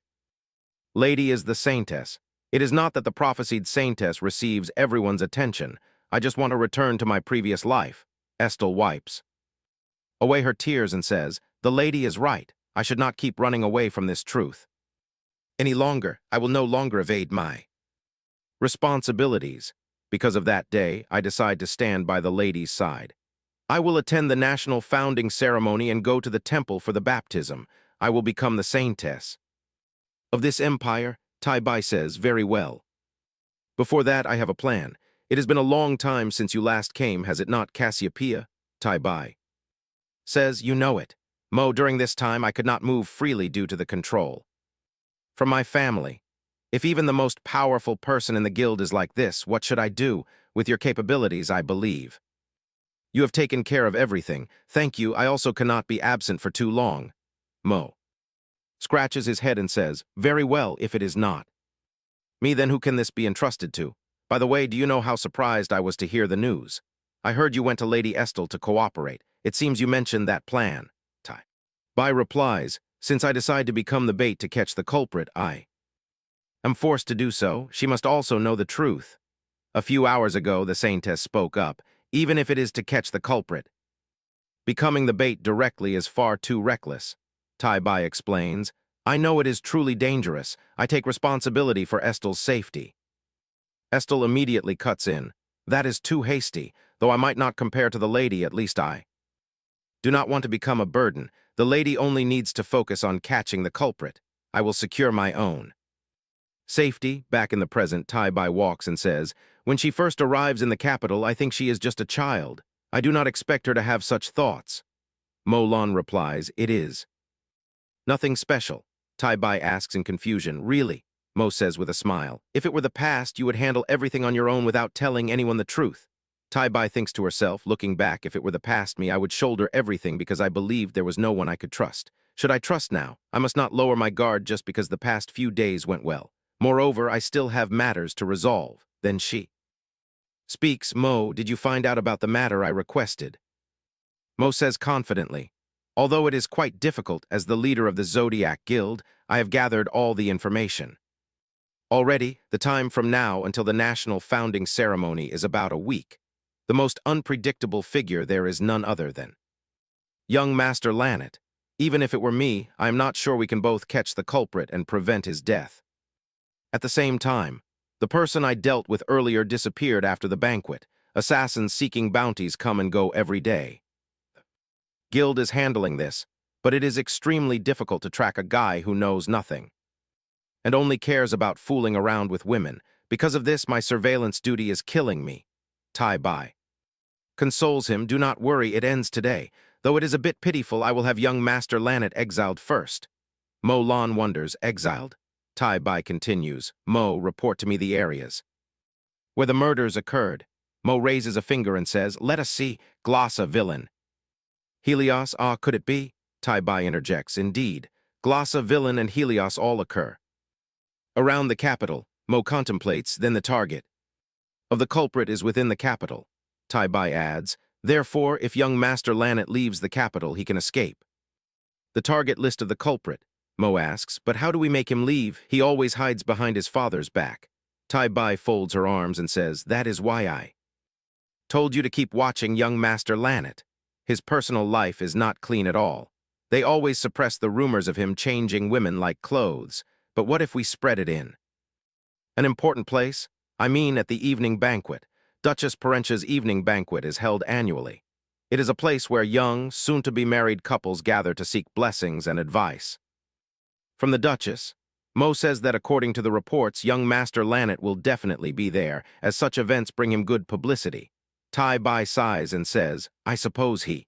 Lady is the saintess. It is not that the prophesied saintess receives everyone's attention. I just want to return to my previous life. Estel wipes away her tears and says, the lady is right. I should not keep running away from this truth any longer. I will no longer evade my responsibilities. Because of that day, I decide to stand by the lady's side. I will attend the national founding ceremony and go to the temple for the baptism. I will become the saintess of this empire. Tai-bai says, very well. Before that, I have a plan. It has been a long time since you last came, has it not, Cassiopeia? Tai-bai says, you know it. Mo, during this time, I could not move freely due to the control from my family. If even the most powerful person in the guild is like this, what should I do? With your capabilities, I believe you have taken care of everything. Thank you. I also cannot be absent for too long. Mo scratches his head and says, very well, if it is not me, then who can this be entrusted to? By the way, do you know how surprised I was to hear the news? I heard you went to Lady Estel to cooperate. It seems you mentioned that plan. Tai-bai replies, since I decide to become the bait to catch the culprit, I am forced to do so. She must also know the truth. A few hours ago, the saintess spoke up, even if it is to catch the culprit. Becoming the bait directly is far too reckless. Tai-bai explains, I know it is truly dangerous. I take responsibility for Estel's safety. Estel immediately cuts in. That is too hasty. Though I might not compare to the lady, at least I do not want to become a burden. The lady only needs to focus on catching the culprit. I will secure my own safety. Back in the present, Tai-bai walks and says, when she first arrives in the capital, I think she is just a child. I do not expect her to have such thoughts. Mo-lan replies, it is nothing special. Tai-bai asks in confusion, really? Mo says with a smile, if it were the past, you would handle everything on your own without telling anyone the truth. Tai-bai thinks to herself, looking back, if it were the past me, I would shoulder everything because I believed there was no one I could trust. Should I trust now? I must not lower my guard just because the past few days went well. Moreover, I still have matters to resolve. Then she speaks, Mo, did you find out about the matter I requested? Mo says confidently, although it is quite difficult as the leader of the Zodiac Guild, I have gathered all the information. Already, the time from now until the national founding ceremony is about a week. The most unpredictable figure there is none other than young Master Lannet. Even if it were me, I am not sure we can both catch the culprit and prevent his death. At the same time, the person I dealt with earlier disappeared after the banquet. Assassins seeking bounties come and go every day. Guild is handling this, but it is extremely difficult to track a guy who knows nothing and only cares about fooling around with women. Because of this, my surveillance duty is killing me. Tai-bai consoles him, do not worry, it ends today. Though it is a bit pitiful, I will have young Master Lannet exiled first. Mo-lan wonders, exiled? Tai-bai continues, Mo, report to me the areas where the murders occurred. Mo raises a finger and says, "Let us see, glossa villain." Helios, could it be? Tai-Bai interjects, "Indeed, glossa villain and Helios all occur." Around the capital, Mo contemplates, then the target of the culprit is within the capital. Tai-Bai adds, "Therefore, if young Master Lanet leaves the capital, he can escape." The target list of the culprit, Mo asks, "But how do we make him leave? He always hides behind his father's back." Tai-Bai folds her arms and says, "That is why I told you to keep watching young Master Lanet. His personal life is not clean at all. They always suppress the rumors of him changing women like clothes, but what if we spread it in an important place? I mean at the evening banquet. Duchess Parentia's evening banquet is held annually. It is a place where young, soon-to-be-married couples gather to seek blessings and advice. From the Duchess, Mo says that according to the reports, young Master Lanet will definitely be there, as such events bring him good publicity. Tai-Bai sighs and says, "I suppose he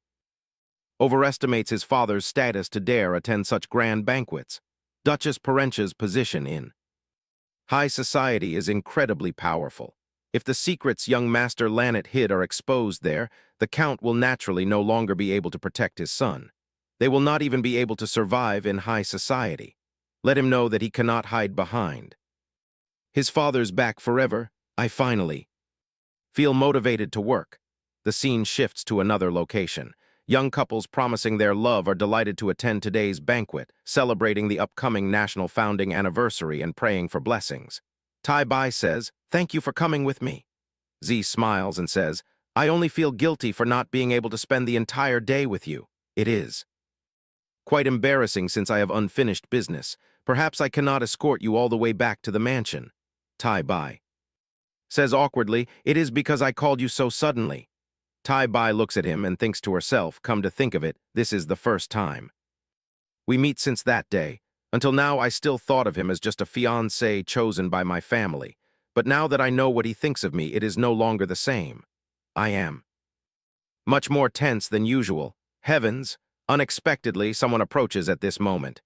overestimates his father's status to dare attend such grand banquets." Duchess Parentia's position in high society is incredibly powerful. If the secrets young Master Lanet hid are exposed there, the Count will naturally no longer be able to protect his son. They will not even be able to survive in high society. Let him know that he cannot hide behind his father's back forever. I finally feel motivated to work. The scene shifts to another location. Young couples promising their love are delighted to attend today's banquet, celebrating the upcoming national founding anniversary and praying for blessings. Tai-Bai says, "Thank you for coming with me." Z smiles and says, "I only feel guilty for not being able to spend the entire day with you. It is quite embarrassing since I have unfinished business. Perhaps I cannot escort you all the way back to the mansion." Tai-Bai says awkwardly, "It is because I called you so suddenly." Tai-Bai looks at him and thinks to herself, come to think of it, this is the first time we meet since that day. Until now, I still thought of him as just a fiancé chosen by my family. But now that I know what he thinks of me, it is no longer the same. I am much more tense than usual. Heavens! Unexpectedly, someone approaches at this moment.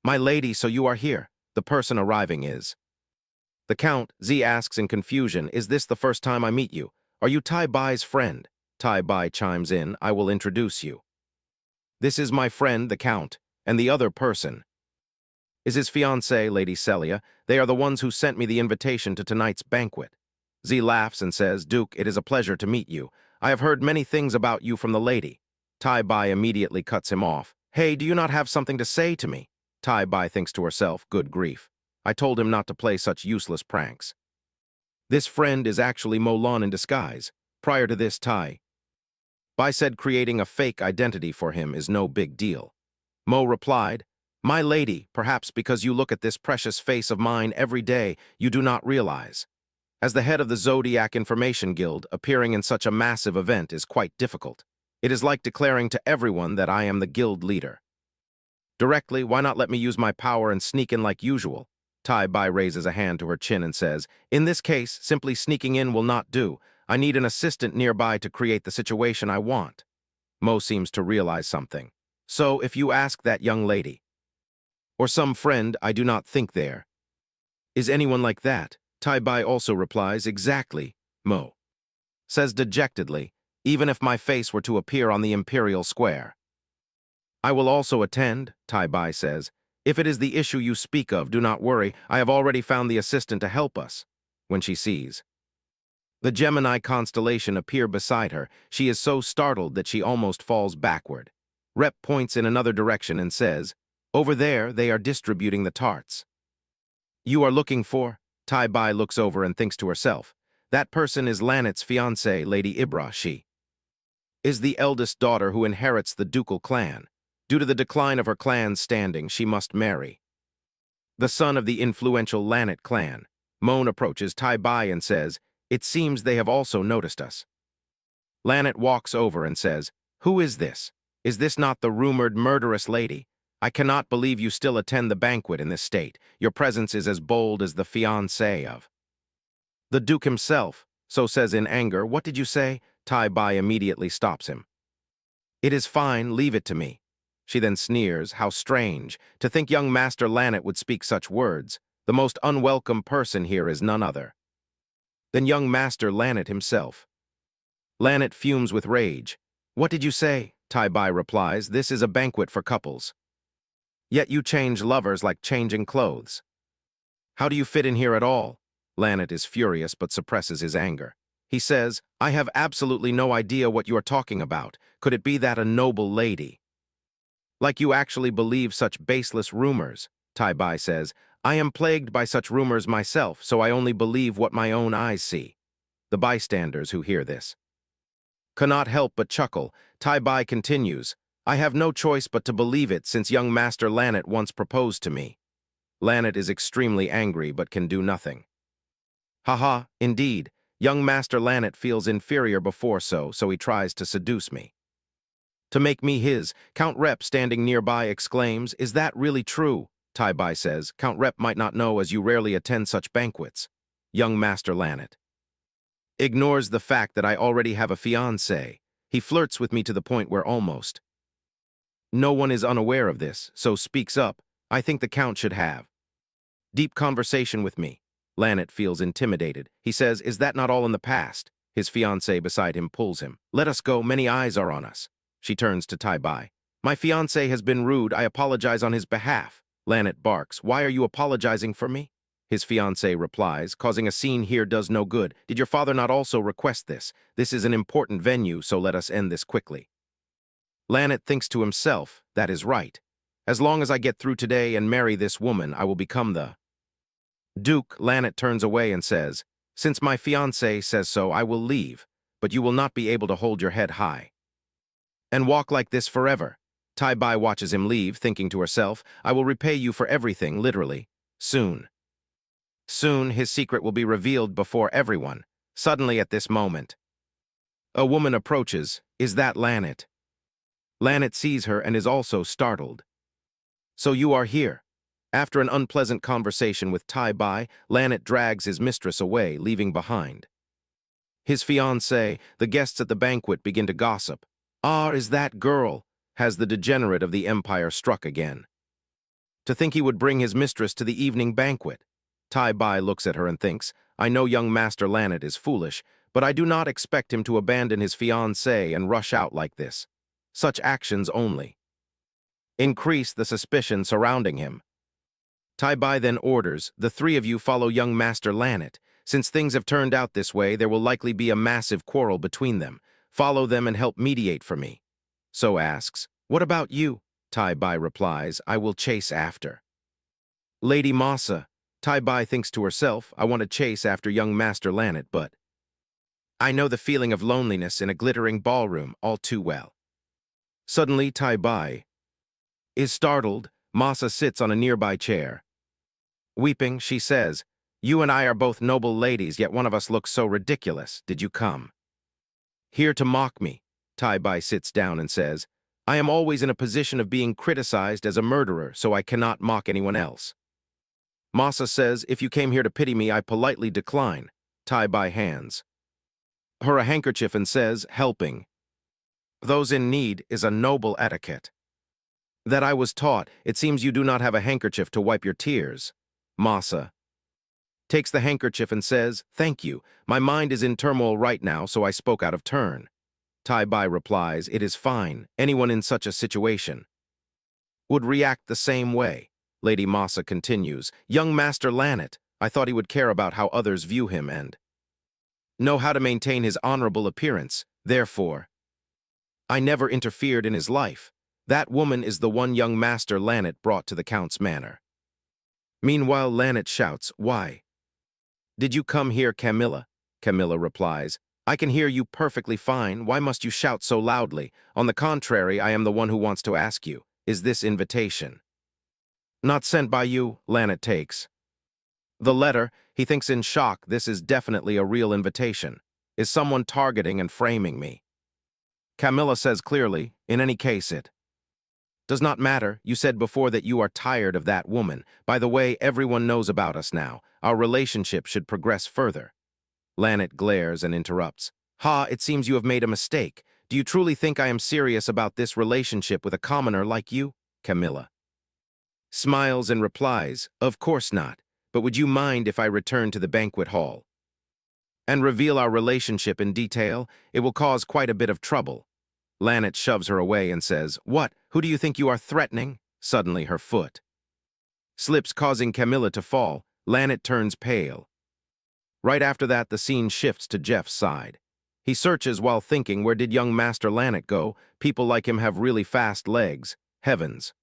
"My lady, so you are here." The person arriving is the Count. Z asks in confusion, "Is this the first time I meet you? Are you Tai-Bai's friend?" Tai-Bai chimes in, "I will introduce you. This is my friend, the Count, and the other person is his fiancée, Lady Celia. They are the ones who sent me the invitation to tonight's banquet." Z laughs and says, "Duke, it is a pleasure to meet you. I have heard many things about you from the lady." Tai-Bai immediately cuts him off. "Hey, do you not have something to say to me?" Tai-Bai thinks to herself, "Good grief. I told him not to play such useless pranks. This friend is actually Molan in disguise." Prior to this, Tai-Bai said creating a fake identity for him is no big deal. Mo replied, "My lady, perhaps because you look at this precious face of mine every day, you do not realize. As the head of the Zodiac Information Guild, appearing in such a massive event is quite difficult. It is like declaring to everyone that I am the guild leader. Directly, why not let me use my power and sneak in like usual?" Tai-Bai raises a hand to her chin and says, "In this case, simply sneaking in will not do. I need an assistant nearby to create the situation I want." Mo seems to realize something. "So, if you ask that young lady, or some friend, I do not think there is anyone like that." Tai-Bai also replies, "Exactly." Mo says dejectedly, "Even if my face were to appear on the Imperial Square, I will also attend." Tai-Bai says, "If it is the issue you speak of, do not worry. I have already found the assistant to help us." When she sees the Gemini constellation appear beside her, she is so startled that she almost falls backward. Rep points in another direction and says, "Over there, they are distributing the tarts you are looking for." Tai-Bai looks over and thinks to herself, "That person is Lanet's fiancée, Lady Ibra. She is the eldest daughter who inherits the ducal clan. Due to the decline of her clan's standing, she must marry the son of the influential Lanet clan." Moan approaches Tai-Bai and says, "It seems they have also noticed us." Lanet walks over and says, "Who is this? Is this not the rumored murderous lady? I cannot believe you still attend the banquet in this state. Your presence is as bold as the fiancé of the Duke himself." So says in anger, "What did you say?" Tai-Bai immediately stops him. "It is fine, leave it to me." She then sneers, "How strange, to think young Master Lanet would speak such words. The most unwelcome person here is none other Then young Master Lanet himself. Lanet fumes with rage. What did you say? Tai-bai replies, this is a banquet for couples. Yet you change lovers like changing clothes. How do you fit in here at all? Lanet is furious but suppresses his anger. He says, I have absolutely no idea what you are talking about. Could it be that a noble lady? Like you actually believe such baseless rumors, Tai-bai says. I am plagued by such rumors myself, so I only believe what my own eyes see. The bystanders who hear this cannot help but chuckle. Tai-bai continues, I have no choice but to believe it since young Master Lanet once proposed to me. Lanet is extremely angry but can do nothing. Haha, indeed, young Master Lanet feels inferior before so he tries to seduce me. To make me his, Count Rep standing nearby exclaims, is that really true? Tai-bai says, Count Rep might not know as you rarely attend such banquets. Young Master Lanet ignores the fact that I already have a fiancé. He flirts with me to the point where almost no one is unaware of this, so speaks up. I think the Count should have deep conversation with me. Lanet feels intimidated. He says, is that not all in the past? His fiancé beside him pulls him. Let us go, many eyes are on us. She turns to Tai-bai. My fiancé has been rude, I apologize on his behalf. Lanet barks, why are you apologizing for me? His fiancé replies, causing a scene here does no good. Did your father not also request this? This is an important venue, so let us end this quickly. Lanet thinks to himself, that is right. As long as I get through today and marry this woman, I will become the Duke. Lanet turns away and says, since my fiancé says so, I will leave, but you will not be able to hold your head high and walk like this forever. Tai-bai watches him leave, thinking to herself, I will repay you for everything, literally, soon. Soon, his secret will be revealed before everyone. Suddenly at this moment, a woman approaches. Is that Lanet? Lanet sees her and is also startled. So you are here. After an unpleasant conversation with Tai-bai, Lanet drags his mistress away, leaving behind his fiancé. The guests at the banquet begin to gossip. Ah, is that girl? Has the degenerate of the empire struck again? To think he would bring his mistress to the evening banquet. Tai-bai looks at her and thinks, I know young Master Lanet is foolish, but I do not expect him to abandon his fiancée and rush out like this. Such actions only increase the suspicion surrounding him. Tai-bai then orders, the three of you follow young Master Lanet. Since things have turned out this way, there will likely be a massive quarrel between them. Follow them and help mediate for me. So asks, what about you? Tai-bai replies, I will chase after Lady Masa. Tai-bai thinks to herself, I want to chase after young Master Lanet, but I know the feeling of loneliness in a glittering ballroom all too well. Suddenly, Tai-bai is startled. Masa sits on a nearby chair. Weeping, she says, you and I are both noble ladies, yet one of us looks so ridiculous. Did you come here to mock me? Tai-bai sits down and says, I am always in a position of being criticized as a murderer, so I cannot mock anyone else. Masa says, if you came here to pity me, I politely decline. Tai-bai hands her a handkerchief and says, helping those in need is a noble etiquette that I was taught. It seems you do not have a handkerchief to wipe your tears. Masa takes the handkerchief and says, thank you. My mind is in turmoil right now, so I spoke out of turn. Tai-bai replies, it is fine. Anyone in such a situation would react the same way. Lady Masa continues, young Master Lanet, I thought he would care about how others view him and know how to maintain his honorable appearance. Therefore, I never interfered in his life. That woman is the one young Master Lanet brought to the Count's manor. Meanwhile, Lanet shouts, why did you come here, Camilla? Camilla replies, I can hear you perfectly fine. Why must you shout so loudly? On the contrary, I am the one who wants to ask you, is this invitation not sent by you? Lanet takes the letter. He thinks in shock, this is definitely a real invitation. Is someone targeting and framing me? Camilla says clearly, in any case it does not matter. You said before that you are tired of that woman. By the way, everyone knows about us now. Our relationship should progress further. Lanet glares and interrupts. Ha, it seems you have made a mistake. Do you truly think I am serious about this relationship with a commoner like you? Camilla smiles and replies, of course not. But would you mind if I return to the banquet hall and reveal our relationship in detail, it will cause quite a bit of trouble. Lanet shoves her away and says, "What? Who do you think you are threatening?" Suddenly her foot slips, causing Camilla to fall. Lanet turns pale. Right after that, the scene shifts to Jeff's side. He searches while thinking, where did young Master Lanet go? People like him have really fast legs. Heavens.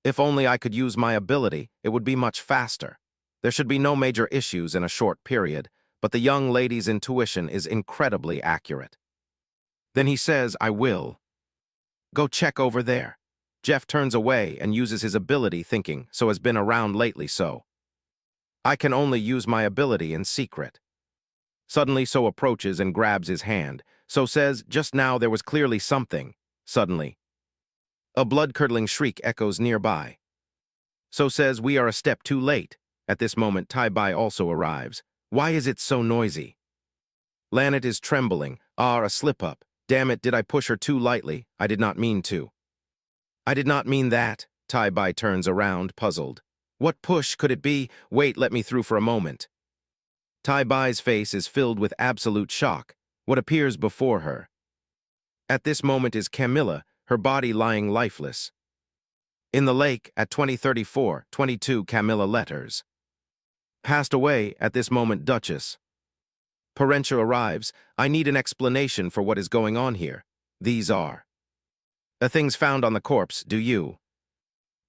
If only I could use my ability, it would be much faster. There should be no major issues in a short period, but the young lady's intuition is incredibly accurate. Then he says, "I will. Go check over there." Jeff turns away and uses his ability, thinking, "So has been around lately, so I can only use my ability in secret." Suddenly, So approaches and grabs his hand. So says, "Just now there was clearly something." Suddenly, a blood-curdling shriek echoes nearby. So says, "We are a step too late." At this moment, Tai-Bai also arrives. "Why is it so noisy?" Lanet is trembling. "Ah, a slip-up. Damn it, did I push her too lightly? I did not mean to." "I did not mean that." Tai-Bai turns around, puzzled. "What push could it be? Wait, let me through for a moment." Tai-Bai's face is filled with absolute shock. What appears before her at this moment is Camilla, her body lying lifeless. In the lake at 2034, 22 Camilla letters. Passed away at this moment Duchess. Parentia arrives. "I need an explanation for what is going on here. These are the things found on the corpse. Do you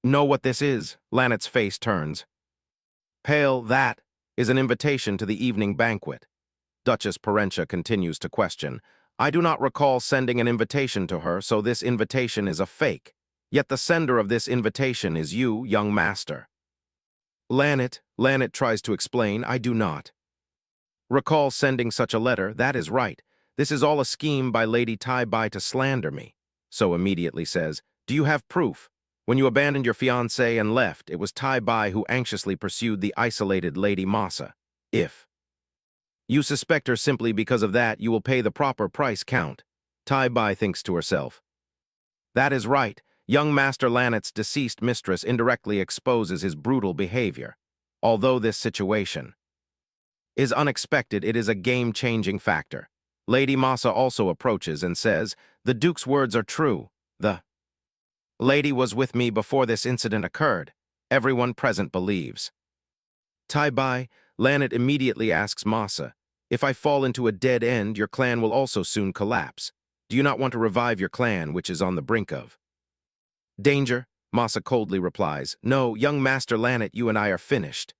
know what this is?" Lanet's face turns pale. "That is an invitation to the evening banquet." Duchess Parentia continues to question. "I do not recall sending an invitation to her, so this invitation is a fake. Yet the sender of this invitation is you, young master." Lanet tries to explain. "I do not recall sending such a letter. That is right. This is all a scheme by Lady Tai-Bai to slander me." So immediately says, "Do you have proof? When you abandoned your fiancé and left, it was Tai-Bai who anxiously pursued the isolated Lady Masa. If you suspect her simply because of that, you will pay the proper price, Count." Tai-Bai thinks to herself. That is right. Young Master Lanet's deceased mistress indirectly exposes his brutal behavior. Although this situation is unexpected, it is a game-changing factor. Lady Masa also approaches and says, "The Duke's words are true. The lady was with me before this incident occurred." Everyone present believes. Tai-Bai, Lanet immediately asks Masa, "If I fall into a dead end, your clan will also soon collapse. Do you not want to revive your clan, which is on the brink of danger?" Masa coldly replies, "No, young Master Lanet, you and I are finished."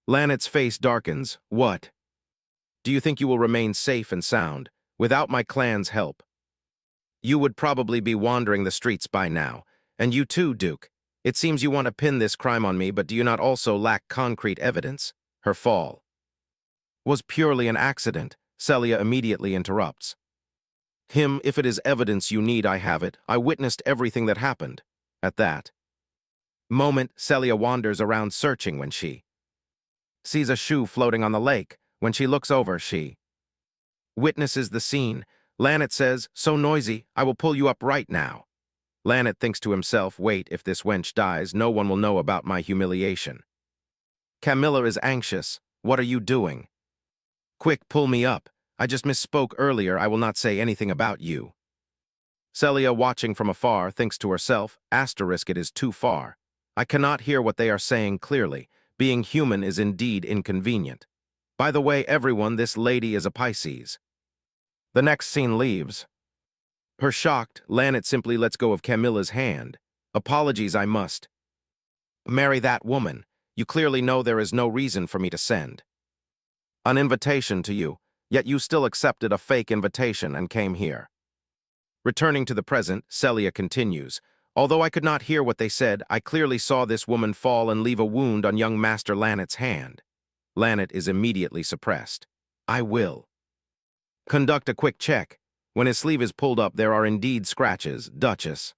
Lanet's face darkens. "What? Do you think you will remain safe and sound without my clan's help? You would probably be wandering the streets by now. And you too, Duke. It seems you want to pin this crime on me, but do you not also lack concrete evidence?" Her fall was purely an accident. Celia immediately interrupts. If it is evidence you need, I have it. I witnessed everything that happened." At that moment, Celia wanders around searching when she sees a shoe floating on the lake. When she looks over, she witnesses the scene. Lanet says, "So noisy, I will pull you up right now." Lanet thinks to himself, "Wait, if this wench dies, no one will know about my humiliation." Camilla is anxious. "What are you doing? Quick, pull me up. I just misspoke earlier. I will not say anything about you." Celia, watching from afar, thinks to herself, "It is too far. I cannot hear what they are saying clearly. Being human is indeed inconvenient. By the way, everyone, this lady is a Pisces." The next scene leaves her shocked. Lanet simply lets go of Camilla's hand. "Apologies, I must marry that woman. You clearly know there is no reason for me to send an invitation to you, yet you still accepted a fake invitation and came here." Returning to the present, Celia continues, "Although I could not hear what they said, I clearly saw this woman fall and leave a wound on young Master Lanet's hand." Lanet is immediately suppressed. "I will conduct a quick check." When his sleeve is pulled up, there are indeed scratches. Duchess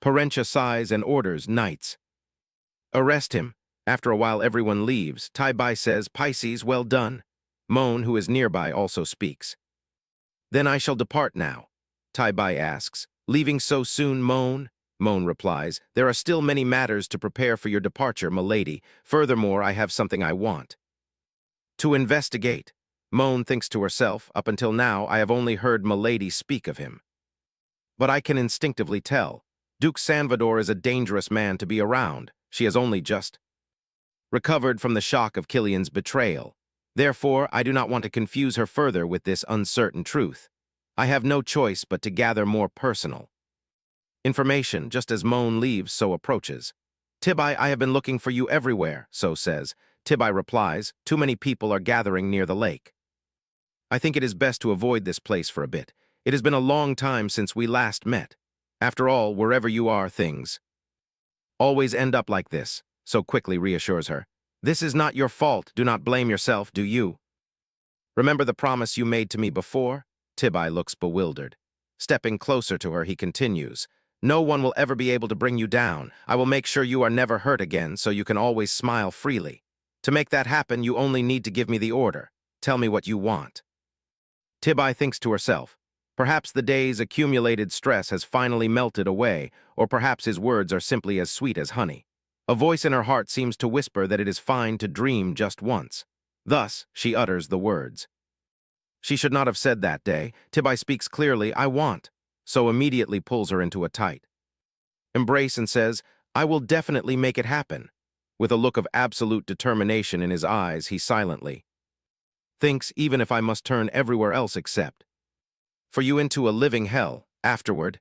Parentia sighs and orders knights arrest him. After a while, everyone leaves. Tai-Bai says, "Pisces, well done." Moan, who is nearby, also speaks. "Then I shall depart now." Tai-Bai asks, "Leaving so soon, Moan?" Moan replies, "There are still many matters to prepare for your departure, milady. Furthermore, I have something I want to investigate." Moan thinks to herself, up until now I have only heard Milady speak of him. But I can instinctively tell. Duke Sanvador is a dangerous man to be around. She has only just recovered from the shock of Killian's betrayal. Therefore, I do not want to confuse her further with this uncertain truth. I have no choice but to gather more personal information just as Moan leaves, So approaches. Tibai, I have been looking for you everywhere, So says. Tibai replies, too many people are gathering near the lake. I think it is best to avoid this place for a bit. It has been a long time since we last met. After all, wherever you are, things always end up like this, So quickly reassures her. This is not your fault. Do not blame yourself, do you? Remember the promise you made to me before? Tibai looks bewildered. Stepping closer to her, he continues. No one will ever be able to bring you down. I will make sure you are never hurt again, so you can always smile freely. To make that happen, you only need to give me the order. Tell me what you want. Tibai thinks to herself. Perhaps the day's accumulated stress has finally melted away, or perhaps his words are simply as sweet as honey. A voice in her heart seems to whisper that it is fine to dream just once. Thus, she utters the words. She should not have said that day. Tibai speaks clearly, I want, So immediately pulls her into a tight embrace and says, I will definitely make it happen. With a look of absolute determination in his eyes, he silently thinks, even if I must turn everywhere else except for you into a living hell, afterward.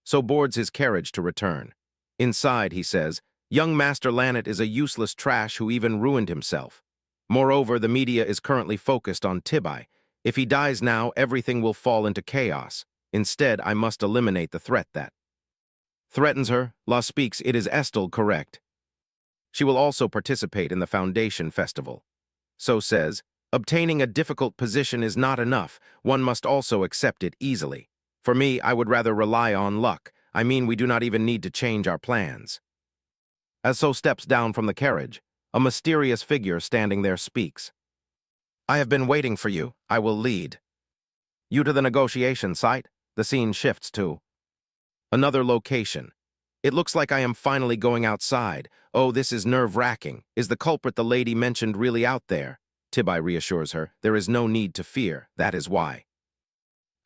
So boards his carriage to return. Inside, he says, young Master Lannet is a useless trash who even ruined himself. Moreover, the media is currently focused on Tibai. If he dies now, everything will fall into chaos. Instead, I must eliminate the threat that threatens her. La speaks, it is Estel, correct? She will also participate in the Foundation Festival. So says, obtaining a difficult position is not enough. One must also accept it easily. For me, I would rather rely on luck. I mean, we do not even need to change our plans. As So steps down from the carriage, a mysterious figure standing there speaks. I have been waiting for you. I will lead you to the negotiation site. The scene shifts to another location. It looks like I am finally going outside. Oh, this is nerve-wracking. Is the culprit the lady mentioned really out there? Tibai reassures her. There is no need to fear. That is why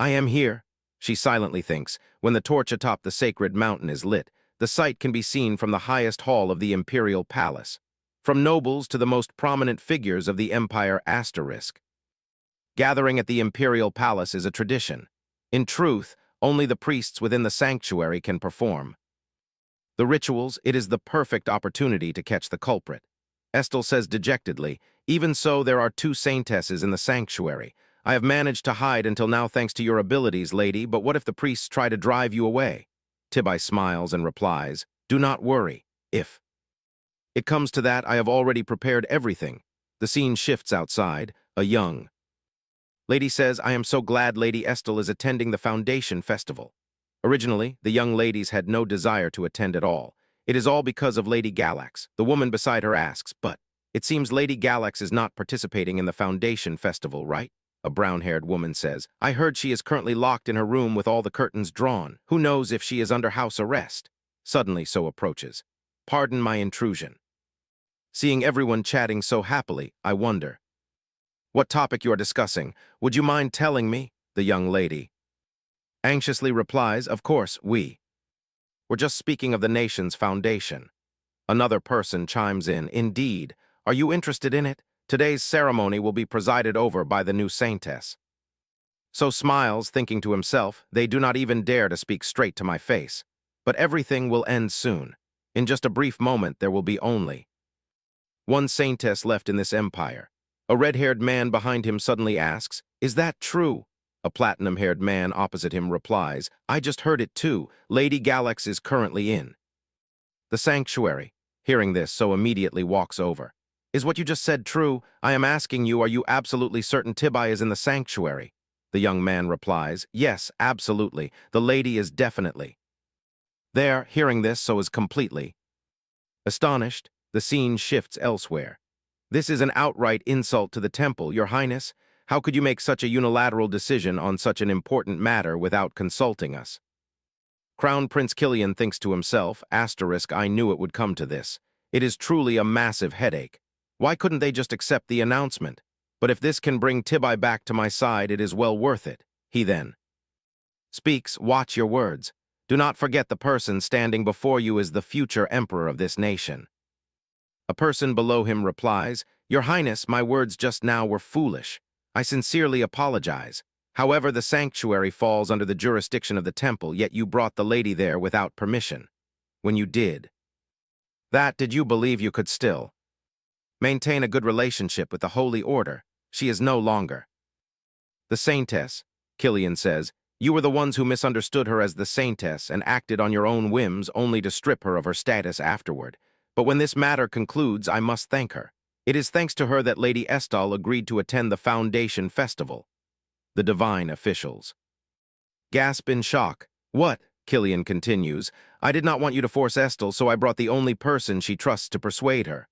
I am here. She silently thinks. When the torch atop the sacred mountain is lit, the sight can be seen from the highest hall of the imperial palace. From nobles to the most prominent figures of the empire asterisk. Gathering at the imperial palace is a tradition. In truth, only the priests within the sanctuary can perform the rituals. It is the perfect opportunity to catch the culprit. Estel says dejectedly, even so, there are 2 saintesses in the sanctuary. I have managed to hide until now thanks to your abilities, lady, but what if the priests try to drive you away? Tibai smiles and replies, do not worry. If it comes to that, I have already prepared everything. The scene shifts outside. A young lady says, I am so glad Lady Estel is attending the Foundation Festival. Originally, the young ladies had no desire to attend at all. It is all because of Lady Galax. The woman beside her asks, but it seems Lady Galax is not participating in the Foundation Festival, right? A brown-haired woman says, I heard she is currently locked in her room with all the curtains drawn. Who knows if she is under house arrest? Suddenly, So approaches. Pardon my intrusion. Seeing everyone chatting so happily, I wonder what topic you are discussing. Would you mind telling me? The young lady anxiously replies, of course, we're just speaking of the nation's foundation. Another person chimes in, indeed. Are you interested in it? Today's ceremony will be presided over by the new saintess. So smiles, thinking to himself, they do not even dare to speak straight to my face. But everything will end soon. In just a brief moment, there will be only one saintess left in this empire. A red-haired man behind him suddenly asks, is that true? A platinum-haired man opposite him replies, I just heard it too. Lady Galax is currently in the sanctuary. Hearing this, So immediately walks over. Is what you just said true? I am asking you, are you absolutely certain Tibai is in the sanctuary? The young man replies, yes, absolutely. The lady is definitely there. Hearing this, So is completely astonished. The scene shifts elsewhere. This is an outright insult to the temple, Your Highness. How could you make such a unilateral decision on such an important matter without consulting us? Crown Prince Killian thinks to himself, asterisk, I knew it would come to this. It is truly a massive headache. Why couldn't they just accept the announcement? But if this can bring Tibai back to my side, it is well worth it. He then speaks, watch your words. Do not forget the person standing before you is the future emperor of this nation. A person below him replies, Your Highness, my words just now were foolish. I sincerely apologize. However, the sanctuary falls under the jurisdiction of the temple, yet you brought the lady there without permission. When you did that, did you believe you could still maintain a good relationship with the Holy Order? She is no longer the Saintess, Killian says. You were the ones who misunderstood her as the Saintess and acted on your own whims only to strip her of her status afterward. But when this matter concludes, I must thank her. It is thanks to her that Lady Estelle agreed to attend the Foundation Festival. The divine officials gasp in shock. What? Killian continues. I did not want you to force Estelle, so I brought the only person she trusts to persuade her.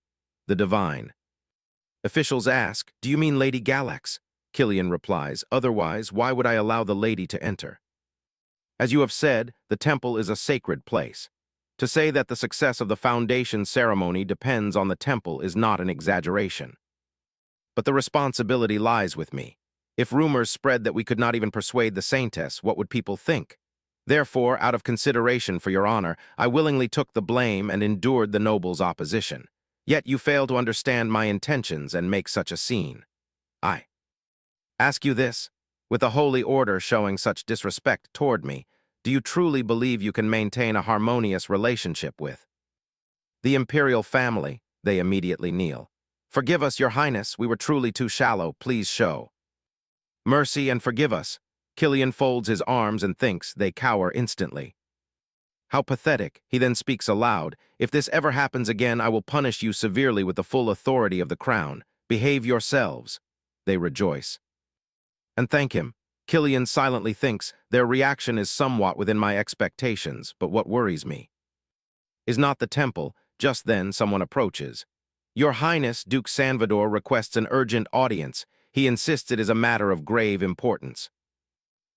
The divine officials ask, Do you mean Lady Galax? Killian replies, Otherwise, why would I allow the lady to enter? As you have said, the temple is a sacred place. To say that the success of the foundation ceremony depends on the temple is not an exaggeration. But the responsibility lies with me. If rumors spread that we could not even persuade the Saintess, what would people think? Therefore, out of consideration for your honor, I willingly took the blame and endured the noble's opposition. Yet you fail to understand my intentions and make such a scene. I ask you this, with the Holy Order showing such disrespect toward me, do you truly believe you can maintain a harmonious relationship with the imperial family? They immediately kneel. Forgive us, Your Highness, we were truly too shallow, please show mercy and forgive us. Killian folds his arms and thinks. They cower instantly. How pathetic. He then speaks aloud. If this ever happens again, I will punish you severely with the full authority of the crown. Behave yourselves. They rejoice and thank him. Killian silently thinks, their reaction is somewhat within my expectations, but what worries me is not the temple. Just then someone approaches. Your Highness, Duke Sanvador requests an urgent audience. He insists it is a matter of grave importance.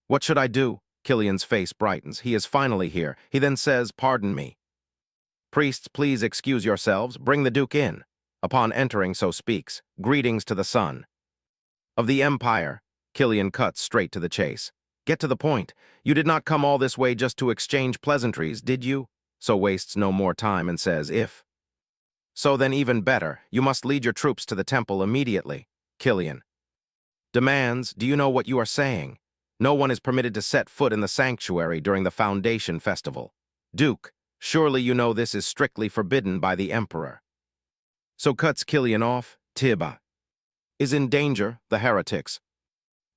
What should I do? Killian's face brightens. He is finally here. He then says, Pardon me. Priests, please excuse yourselves. Bring the Duke in. Upon entering, so speaks, Greetings to the son of the Empire. Killian cuts straight to the chase. Get to the point. You did not come all this way just to exchange pleasantries, did you? So wastes no more time and says, If so, then even better. You must lead your troops to the temple immediately. Killian demands, Do you know what you are saying? No one is permitted to set foot in the sanctuary during the Foundation Festival. Duke, surely you know this is strictly forbidden by the Emperor. So cuts Killian off. Tibai is in danger. The heretics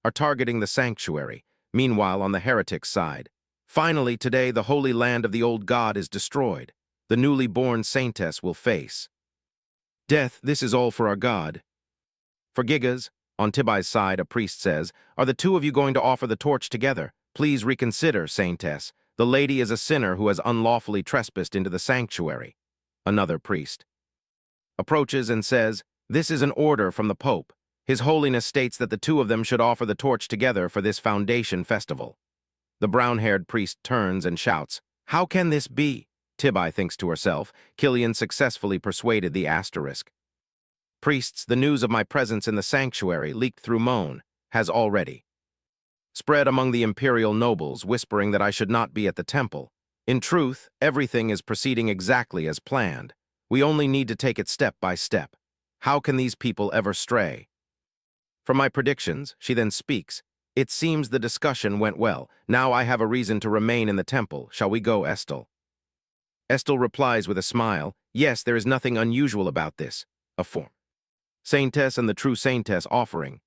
are targeting the sanctuary. Meanwhile, on the heretics' side, finally today the holy land of the old god is destroyed. The newly born saintess will face death. This is all for our god. For Gigas, on Tibai's side, a priest says, Are the two of you going to offer the torch together? Please reconsider, Saintess. The lady is a sinner who has unlawfully trespassed into the sanctuary. Another priest approaches and says, This is an order from the Pope. His Holiness states that the two of them should offer the torch together for this Foundation Festival. The brown-haired priest turns and shouts, How can this be? Tibai thinks to herself, Killian successfully persuaded the asterisk. Priests, the news of my presence in the sanctuary, leaked through Moan, has already spread among the imperial nobles, whispering that I should not be at the temple. In truth, everything is proceeding exactly as planned. We only need to take it step by step. How can these people ever stray from my predictions? She then speaks. It seems the discussion went well. Now I have a reason to remain in the temple. Shall we go, Estelle? Estelle replies with a smile. Yes, there is nothing unusual about this. A form Saintess and the true Saintess offering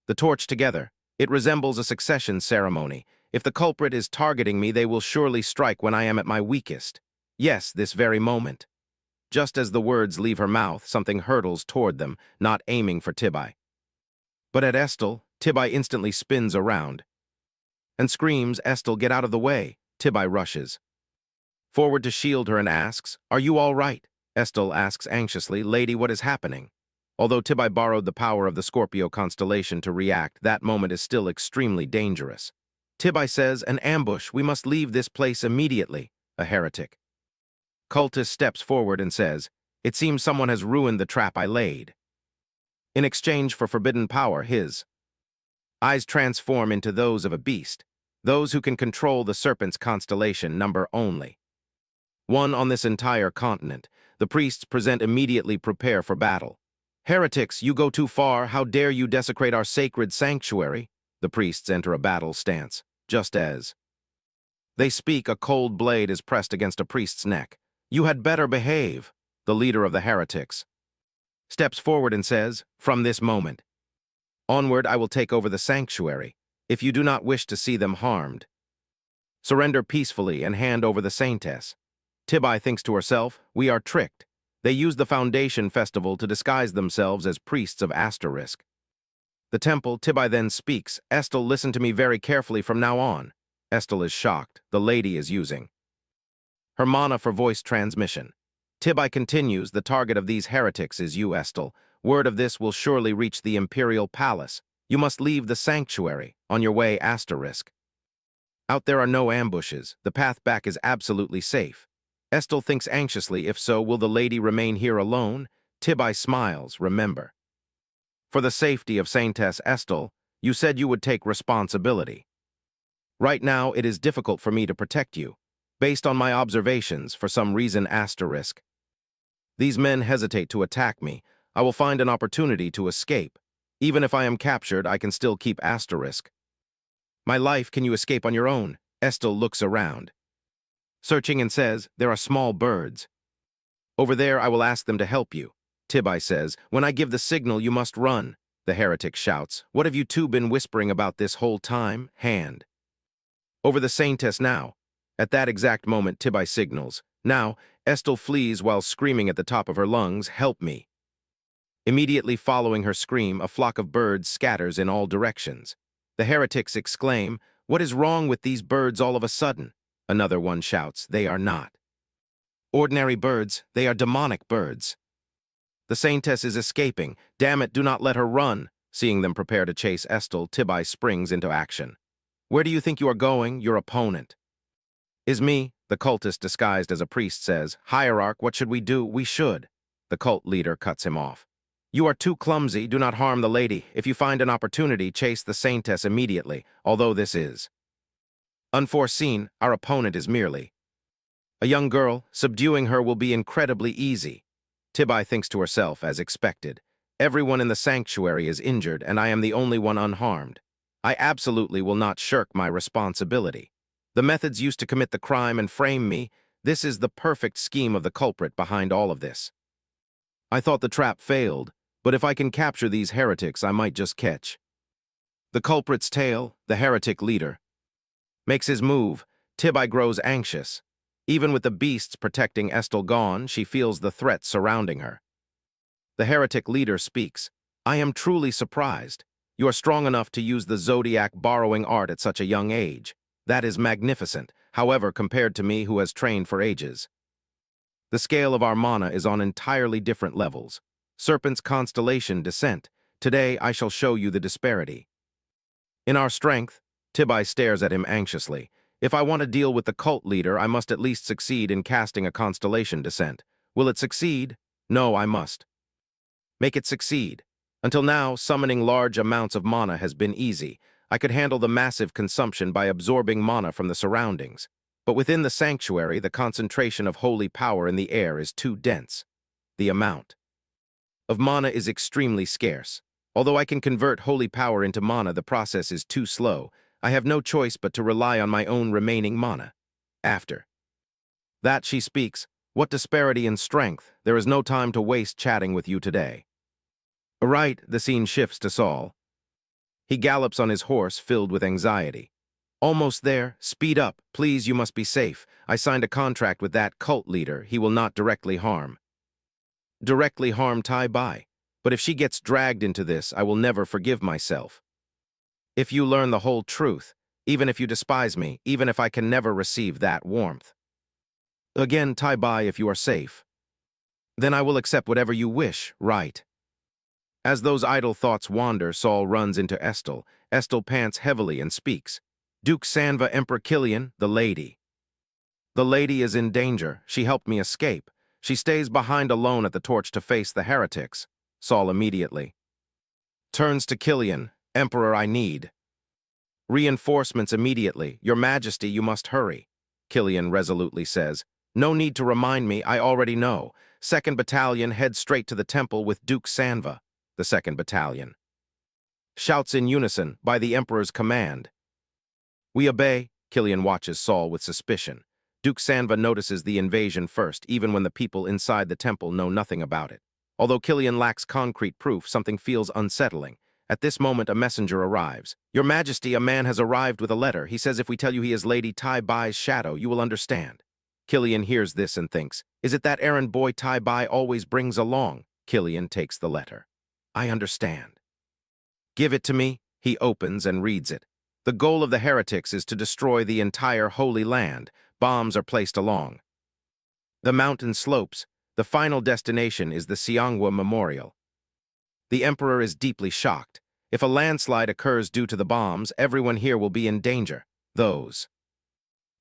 the torch together. It resembles a succession ceremony. If the culprit is targeting me, they will surely strike when I am at my weakest. Yes, this very moment. Just as the words leave her mouth, something hurtles toward them, not aiming for Tibai. But at Estelle, Tibai instantly spins around and screams, Estelle, get out of the way. Tibai rushes forward to shield her and asks, Are you all right? Estelle asks anxiously, Lady, what is happening? Although Tibai borrowed the power of the Scorpio constellation to react, that moment is still extremely dangerous. Tibai says, An ambush. We must leave this place immediately. A heretic cultist steps forward and says, It seems someone has ruined the trap I laid. In exchange for forbidden power, his eyes transform into those of a beast, those who can control the serpent's constellation number only. One on this entire continent. The priests present immediately prepare for battle. Heretics, you go too far. How dare you desecrate our sacred sanctuary? The priests enter a battle stance. Just as they speak, a cold blade is pressed against a priest's neck. You had better behave. The leader of the heretics steps forward and says, from this moment onward, I will take over the sanctuary. If you do not wish to see them harmed, surrender peacefully and hand over the saintess. Tibai thinks to herself, we are tricked. They use the Foundation Festival to disguise themselves as priests of Asterisk. The temple, Tibai then speaks, Estel, listen to me very carefully from now on. Estel is shocked. The lady is using her mana for voice transmission. Tibai continues, the target of these heretics is you, Estel. Word of this will surely reach the Imperial Palace. You must leave the sanctuary. On your way, Asterisk. Out there are no ambushes. The path back is absolutely safe. Estel thinks anxiously, if so, will the lady remain here alone? Tibai smiles, remember. For the safety of Saintess Estel, you said you would take responsibility. Right now, it is difficult for me to protect you. Based on my observations, for some reason, Asterisk. These men hesitate to attack me. I will find an opportunity to escape. Even if I am captured, I can still keep Asterisk. My life, can you escape on your own? Estel looks around, searching, and says, there are small birds. Over there, I will ask them to help you. Tibai says, when I give the signal, you must run. The heretic shouts, what have you two been whispering about this whole time? Hand over the saintess now. At that exact moment, Tibai signals. Now, Estel flees while screaming at the top of her lungs, help me. Immediately following her scream, a flock of birds scatters in all directions. The heretics exclaim, what is wrong with these birds all of a sudden? Another one shouts, they are not ordinary birds, they are demonic birds. The saintess is escaping. Damn it, do not let her run. Seeing them prepare to chase Estel, Tibai springs into action. Where do you think you are going? Your opponent is me. The cultist disguised as a priest says, Hierarch, what should we do? We should. The cult leader cuts him off. You are too clumsy. Do not harm the lady. If you find an opportunity, chase the saintess immediately. Although this is unforeseen, our opponent is merely a young girl. Subduing her will be incredibly easy. Tibai thinks to herself, as expected. Everyone in the sanctuary is injured, and I am the only one unharmed. I absolutely will not shirk my responsibility. The methods used to commit the crime and frame me, this is the perfect scheme of the culprit behind all of this. I thought the trap failed, but if I can capture these heretics, I might just catch the culprit's tail. The heretic leader makes his move. Tibai grows anxious. Even with the beasts protecting Estel gone, she feels the threat surrounding her. The heretic leader speaks. I am truly surprised. You are strong enough to use the zodiac borrowing art at such a young age. That is magnificent, however, compared to me who has trained for ages. The scale of our mana is on entirely different levels. Serpent's constellation descent. Today I shall show you the disparity in our strength. Tibai stares at him anxiously. If I want to deal with the cult leader, I must at least succeed in casting a constellation descent. Will it succeed? No, I must make it succeed. Until now, summoning large amounts of mana has been easy. I could handle the massive consumption by absorbing mana from the surroundings. But within the sanctuary, the concentration of holy power in the air is too dense. The amount of mana is extremely scarce. Although I can convert holy power into mana, the process is too slow. I have no choice but to rely on my own remaining mana. After that, she speaks. What disparity in strength? There is no time to waste chatting with you today. Right, the scene shifts to Saul. He gallops on his horse, filled with anxiety. Almost there. Speed up. Please, you must be safe. I signed a contract with that cult leader. He will not directly harm Tai-Bai. But if she gets dragged into this, I will never forgive myself. If you learn the whole truth, even if you despise me, even if I can never receive that warmth. Again, Tai-Bai, if you are safe, then I will accept whatever you wish, right? As those idle thoughts wander, Saul runs into Estel. Estel pants heavily and speaks. Duke Sanva, Emperor Killian, the lady. The lady is in danger. She helped me escape. She stays behind alone at the torch to face the heretics. Saul immediately Turns to Killian. Emperor, I need reinforcements immediately. Your Majesty, you must hurry. Killian resolutely says, no need to remind me, I already know. 2nd Battalion heads straight to the temple with Duke Sanva. The 2nd Battalion shouts in unison, by the Emperor's command. We obey. Killian watches Saul with suspicion. Duke Sanva notices the invasion first, even when the people inside the temple know nothing about it. Although Killian lacks concrete proof, something feels unsettling. At this moment, a messenger arrives. Your Majesty, a man has arrived with a letter. He says if we tell you he is Lady Tai Bai's shadow, you will understand. Killian hears this and thinks, is it that errand boy Tai Bai always brings along? Killian takes the letter. I understand. Give it to me. He opens and reads it. The goal of the heretics is to destroy the entire Holy Land. Bombs are placed along the mountain slopes. The final destination is the Xianghua Memorial. The Emperor is deeply shocked. If a landslide occurs due to the bombs, everyone here will be in danger. Those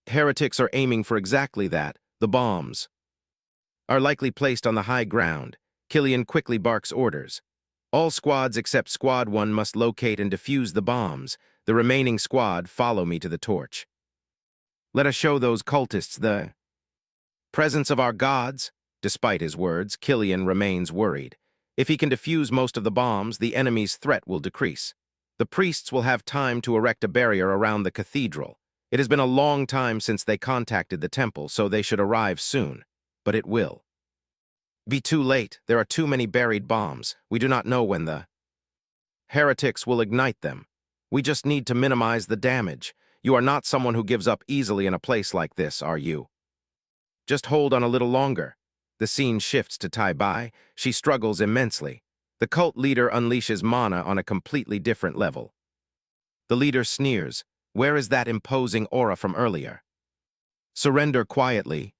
heretics are aiming for exactly that. The bombs are likely placed on the high ground. Killian quickly barks orders. All squads except Squad 1 must locate and defuse the bombs. The remaining squad follow me to the torch. Let us show those cultists the presence of our gods. Despite his words, Killian remains worried. If he can defuse most of the bombs, the enemy's threat will decrease. The priests will have time to erect a barrier around the cathedral. It has been a long time since they contacted the temple, so they should arrive soon. But it will be too late. There are too many buried bombs. We do not know when the heretics will ignite them. We just need to minimize the damage. You are not someone who gives up easily in a place like this, are you? Just hold on a little longer. The scene shifts to Tai Bai. She struggles immensely. The cult leader unleashes mana on a completely different level. The leader sneers. Where is that imposing aura from earlier? Surrender quietly.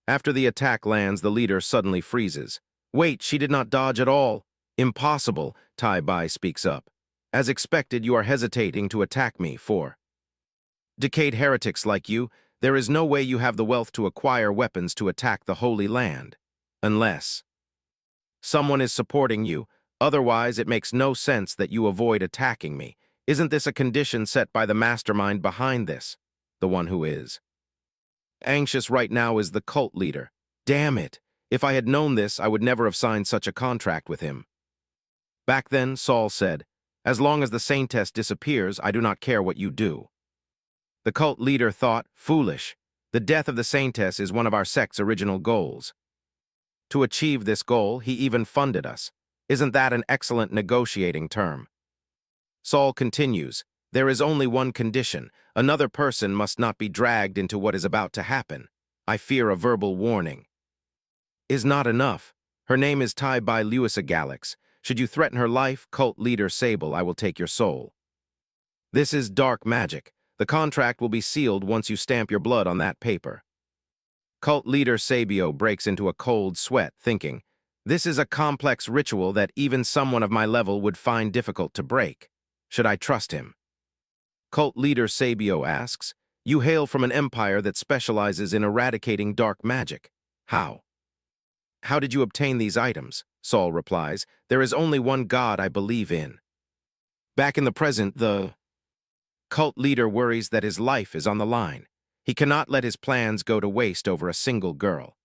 After the attack lands, the leader suddenly freezes. Wait, she did not dodge at all. Impossible, Tai Bai speaks up. As expected, you are hesitating to attack me for decayed heretics like you. There is no way you have the wealth to acquire weapons to attack the Holy Land. Unless someone is supporting you. Otherwise, it makes no sense that you avoid attacking me. Isn't this a condition set by the mastermind behind this? The one who is anxious right now is the cult leader. Damn it! If I had known this, I would never have signed such a contract with him. Back then, Saul said, as long as the Saintess disappears, I do not care what you do. The cult leader thought, foolish. The death of the Saintess is one of our sect's original goals. To achieve this goal, he even funded us. Isn't that an excellent negotiating term? Saul continues, there is only one condition. Another person must not be dragged into what is about to happen. I fear a verbal warning is not enough. Her name is Tai Bai Lewisa Galax. Should you threaten her life, cult leader Sable, I will take your soul. This is dark magic. The contract will be sealed once you stamp your blood on that paper. Cult leader Sabio breaks into a cold sweat, thinking, this is a complex ritual that even someone of my level would find difficult to break. Should I trust him? Cult leader Sabio asks, you hail from an empire that specializes in eradicating dark magic. How? How did you obtain these items? Saul replies, there is only one God I believe in. Back in the present, the cult leader worries that his life is on the line. He cannot let his plans go to waste over a single girl.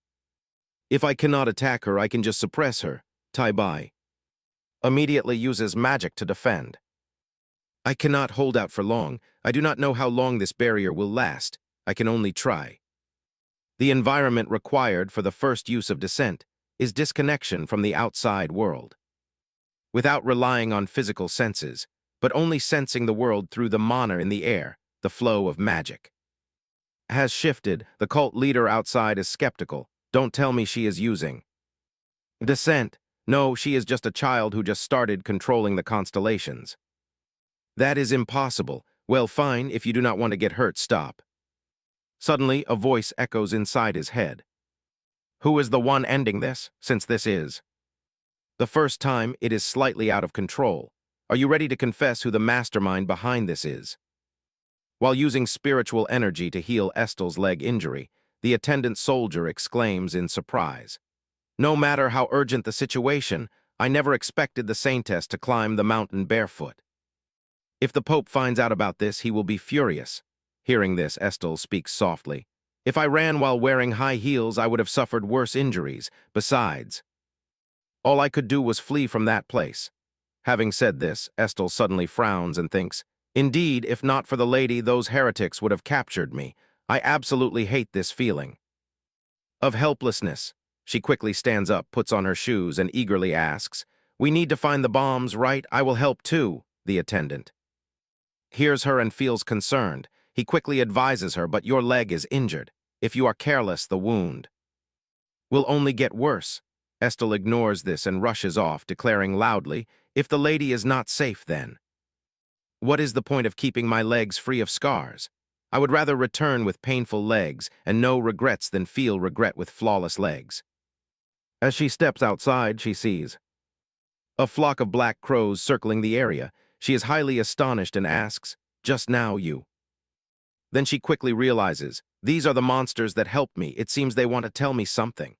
If I cannot attack her, I can just suppress her. Tai Bai immediately uses magic to defend. I cannot hold out for long. I do not know how long this barrier will last. I can only try. The environment required for the first use of descent is disconnection from the outside world. Without relying on physical senses, but only sensing the world through the mana in the air, the flow of magic has shifted. The cult leader outside is skeptical. Don't tell me she is using descent. No, she is just a child who just started controlling the constellations. That is impossible. Well, fine, if you do not want to get hurt, stop. Suddenly, a voice echoes inside his head. Who is the one ending this, since this is the first time it is slightly out of control? Are you ready to confess who the mastermind behind this is? While using spiritual energy to heal Estel's leg injury, the attendant soldier exclaims in surprise. No matter how urgent the situation, I never expected the saintess to climb the mountain barefoot. If the Pope finds out about this, he will be furious. Hearing this, Estelle speaks softly. If I ran while wearing high heels, I would have suffered worse injuries. Besides, all I could do was flee from that place. Having said this, Estelle suddenly frowns and thinks, indeed, if not for the lady, those heretics would have captured me. I absolutely hate this feeling of helplessness. She quickly stands up, puts on her shoes, and eagerly asks, we need to find the bombs, right? I will help too, the attendant hears her and feels concerned. He quickly advises her, but your leg is injured. If you are careless, the wound will only get worse. Estelle ignores this and rushes off, declaring loudly, if the lady is not safe, then what is the point of keeping my legs free of scars? I would rather return with painful legs and no regrets than feel regret with flawless legs. As she steps outside, she sees a flock of black crows circling the area. She is highly astonished and asks, just now you? Then she quickly realizes, these are the monsters that helped me. It seems they want to tell me something.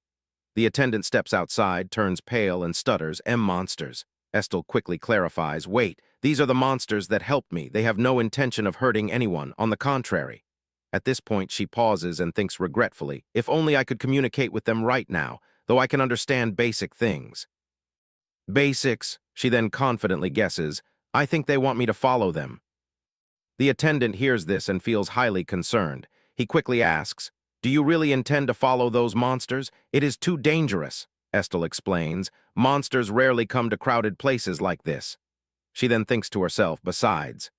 The attendant steps outside, turns pale, and stutters, monsters. Estelle quickly clarifies, wait, these are the monsters that helped me. They have no intention of hurting anyone, on the contrary. At this point, she pauses and thinks regretfully, if only I could communicate with them right now, though I can understand basic things. Basics, she then confidently guesses, I think they want me to follow them. The attendant hears this and feels highly concerned. He quickly asks, do you really intend to follow those monsters? It is too dangerous, Estelle explains. Monsters rarely come to crowded places like this. She then thinks to herself, besides,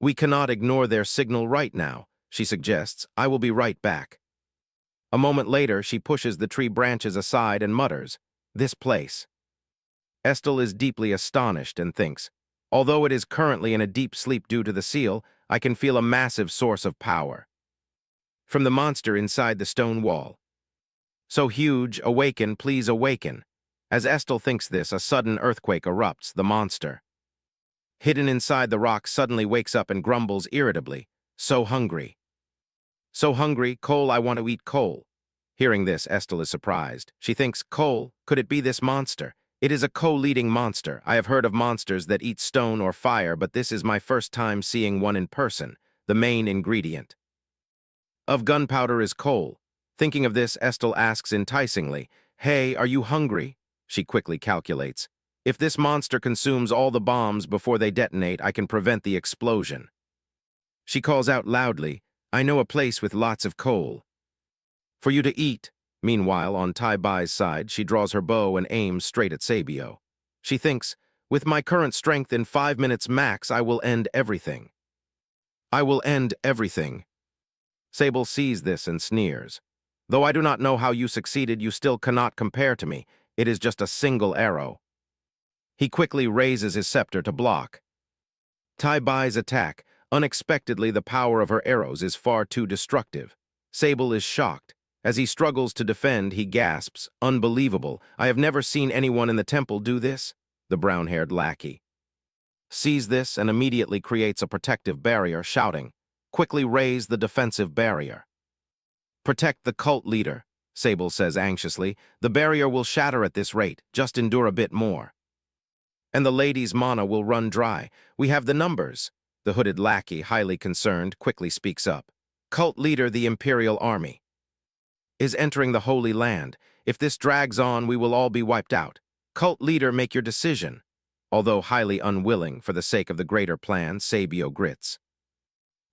we cannot ignore their signal right now, she suggests. I will be right back. A moment later, she pushes the tree branches aside and mutters, this place. Estelle is deeply astonished and thinks, although it is currently in a deep sleep due to the seal, I can feel a massive source of power from the monster inside the stone wall. So huge, awaken, please awaken. As Estelle thinks this, a sudden earthquake erupts. The monster, hidden inside the rock, suddenly wakes up and grumbles irritably, so hungry. So hungry, coal, I want to eat coal. Hearing this, Estelle is surprised. She thinks, coal, could it be this monster? It is a coal-eating monster. I have heard of monsters that eat stone or fire, but this is my first time seeing one in person. The main ingredient of gunpowder is coal. Thinking of this, Estelle asks enticingly, hey, are you hungry? She quickly calculates. If this monster consumes all the bombs before they detonate, I can prevent the explosion. She calls out loudly, I know a place with lots of coal for you to eat. Meanwhile, on Tai Bai's side, she draws her bow and aims straight at Sabio. She thinks, with my current strength in 5 minutes max, I will end everything. I will end everything. Sable sees this and sneers. Though I do not know how you succeeded, you still cannot compare to me. It is just a single arrow. He quickly raises his scepter to block Tai Bai's attack. Unexpectedly, the power of her arrows is far too destructive. Sable is shocked. As he struggles to defend, he gasps, unbelievable, I have never seen anyone in the temple do this. The brown-haired lackey sees this and immediately creates a protective barrier, shouting, quickly raise the defensive barrier. Protect the cult leader, Sable says anxiously. The barrier will shatter at this rate, just endure a bit more. And the lady's mana will run dry. We have the numbers. The hooded lackey, highly concerned, quickly speaks up. Cult leader, the Imperial Army is entering the Holy Land. If this drags on, we will all be wiped out. Cult leader, make your decision. Although highly unwilling, for the sake of the greater plan, Sabio grits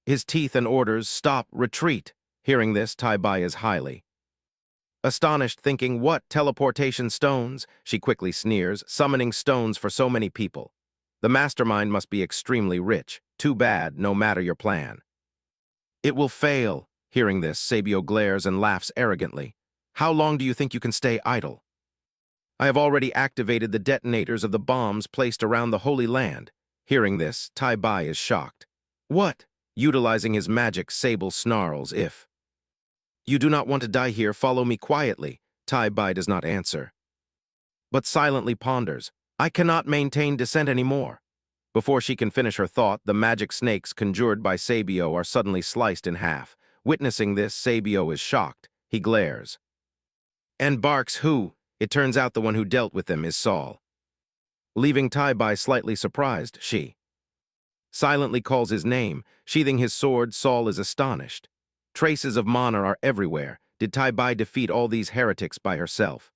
his teeth and orders, stop, retreat. Hearing this, Tai Bai is highly astonished, thinking, what, teleportation stones? She quickly sneers, summoning stones for so many people. The mastermind must be extremely rich. Too bad, no matter your plan. It will fail. Hearing this, Sabio glares and laughs arrogantly. How long do you think you can stay idle? I have already activated the detonators of the bombs placed around the Holy Land. Hearing this, Tai Bai is shocked. What? Utilizing his magic, Sable snarls, if you do not want to die here, follow me quietly. Tai Bai does not answer, but silently ponders. I cannot maintain descent anymore. Before she can finish her thought, the magic snakes conjured by Sabio are suddenly sliced in half. Witnessing this, Sabio is shocked. He glares and barks, who? It turns out the one who dealt with them is Saul. Leaving Tai-bai slightly surprised, she silently calls his name. Sheathing his sword, Saul is astonished. Traces of mana are everywhere. Did Tai-bai defeat all these heretics by herself?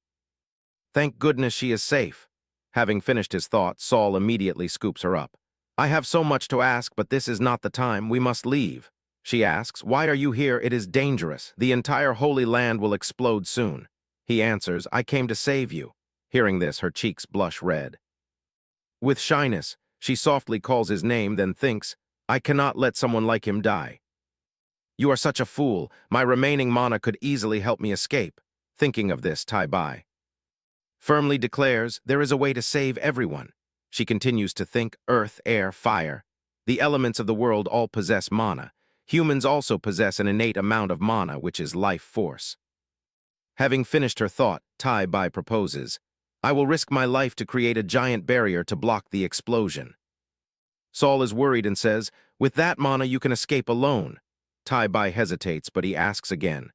Thank goodness she is safe. Having finished his thought, Saul immediately scoops her up. I have so much to ask, but this is not the time. We must leave. She asks, why are you here? It is dangerous. The entire Holy Land will explode soon. He answers, I came to save you. Hearing this, her cheeks blush red. With shyness, she softly calls his name, then thinks, I cannot let someone like him die. You are such a fool. My remaining mana could easily help me escape. Thinking of this, Tai-bai firmly declares, there is a way to save everyone. She continues to think, earth, air, fire. The elements of the world all possess mana. Humans also possess an innate amount of mana, which is life force. Having finished her thought, Tai-bai proposes, I will risk my life to create a giant barrier to block the explosion. Saul is worried and says, with that mana you can escape alone. Tai-bai hesitates, but he asks again.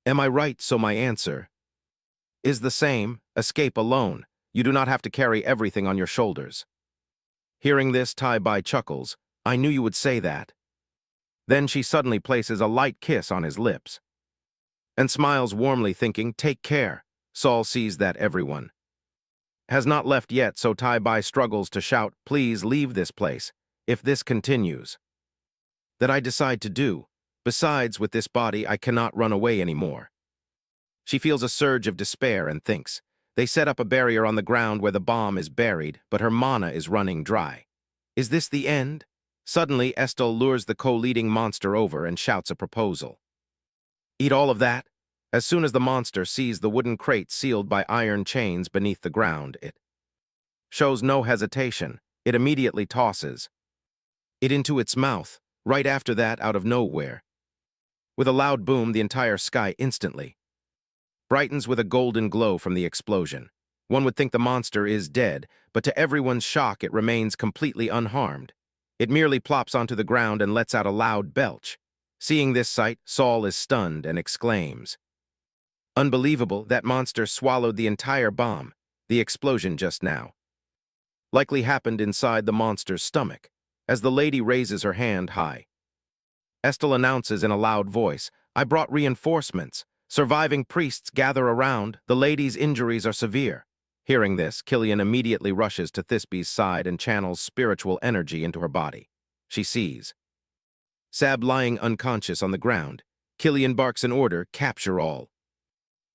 Am I right? So my answer is the same, escape alone. You do not have to carry everything on your shoulders. Hearing this, Tai-bai chuckles, I knew you would say that. Then she suddenly places a light kiss on his lips and smiles warmly, thinking, take care. Saul sees that everyone has not left yet, so Tai-bai struggles to shout, please leave this place. If this continues, that I decide to do. Besides, with this body, I cannot run away anymore. She feels a surge of despair and thinks, they set up a barrier on the ground where the bomb is buried, but her mana is running dry. Is this the end? Suddenly, Estelle lures the co-leading monster over and shouts a proposal. Eat all of that? As soon as the monster sees the wooden crate sealed by iron chains beneath the ground, it shows no hesitation. It immediately tosses it into its mouth. Right after that, out of nowhere, with a loud boom, the entire sky instantly brightens with a golden glow from the explosion. One would think the monster is dead, but to everyone's shock, it remains completely unharmed. It merely plops onto the ground and lets out a loud belch. Seeing this sight, Saul is stunned and exclaims, unbelievable, that monster swallowed the entire bomb. The explosion just now likely happened inside the monster's stomach. As the lady raises her hand high, Estelle announces in a loud voice, I brought reinforcements. Surviving priests gather around. The lady's injuries are severe. Hearing this, Killian immediately rushes to Thisbe's side and channels spiritual energy into her body. She sees Sab lying unconscious on the ground. Killian barks an order, capture all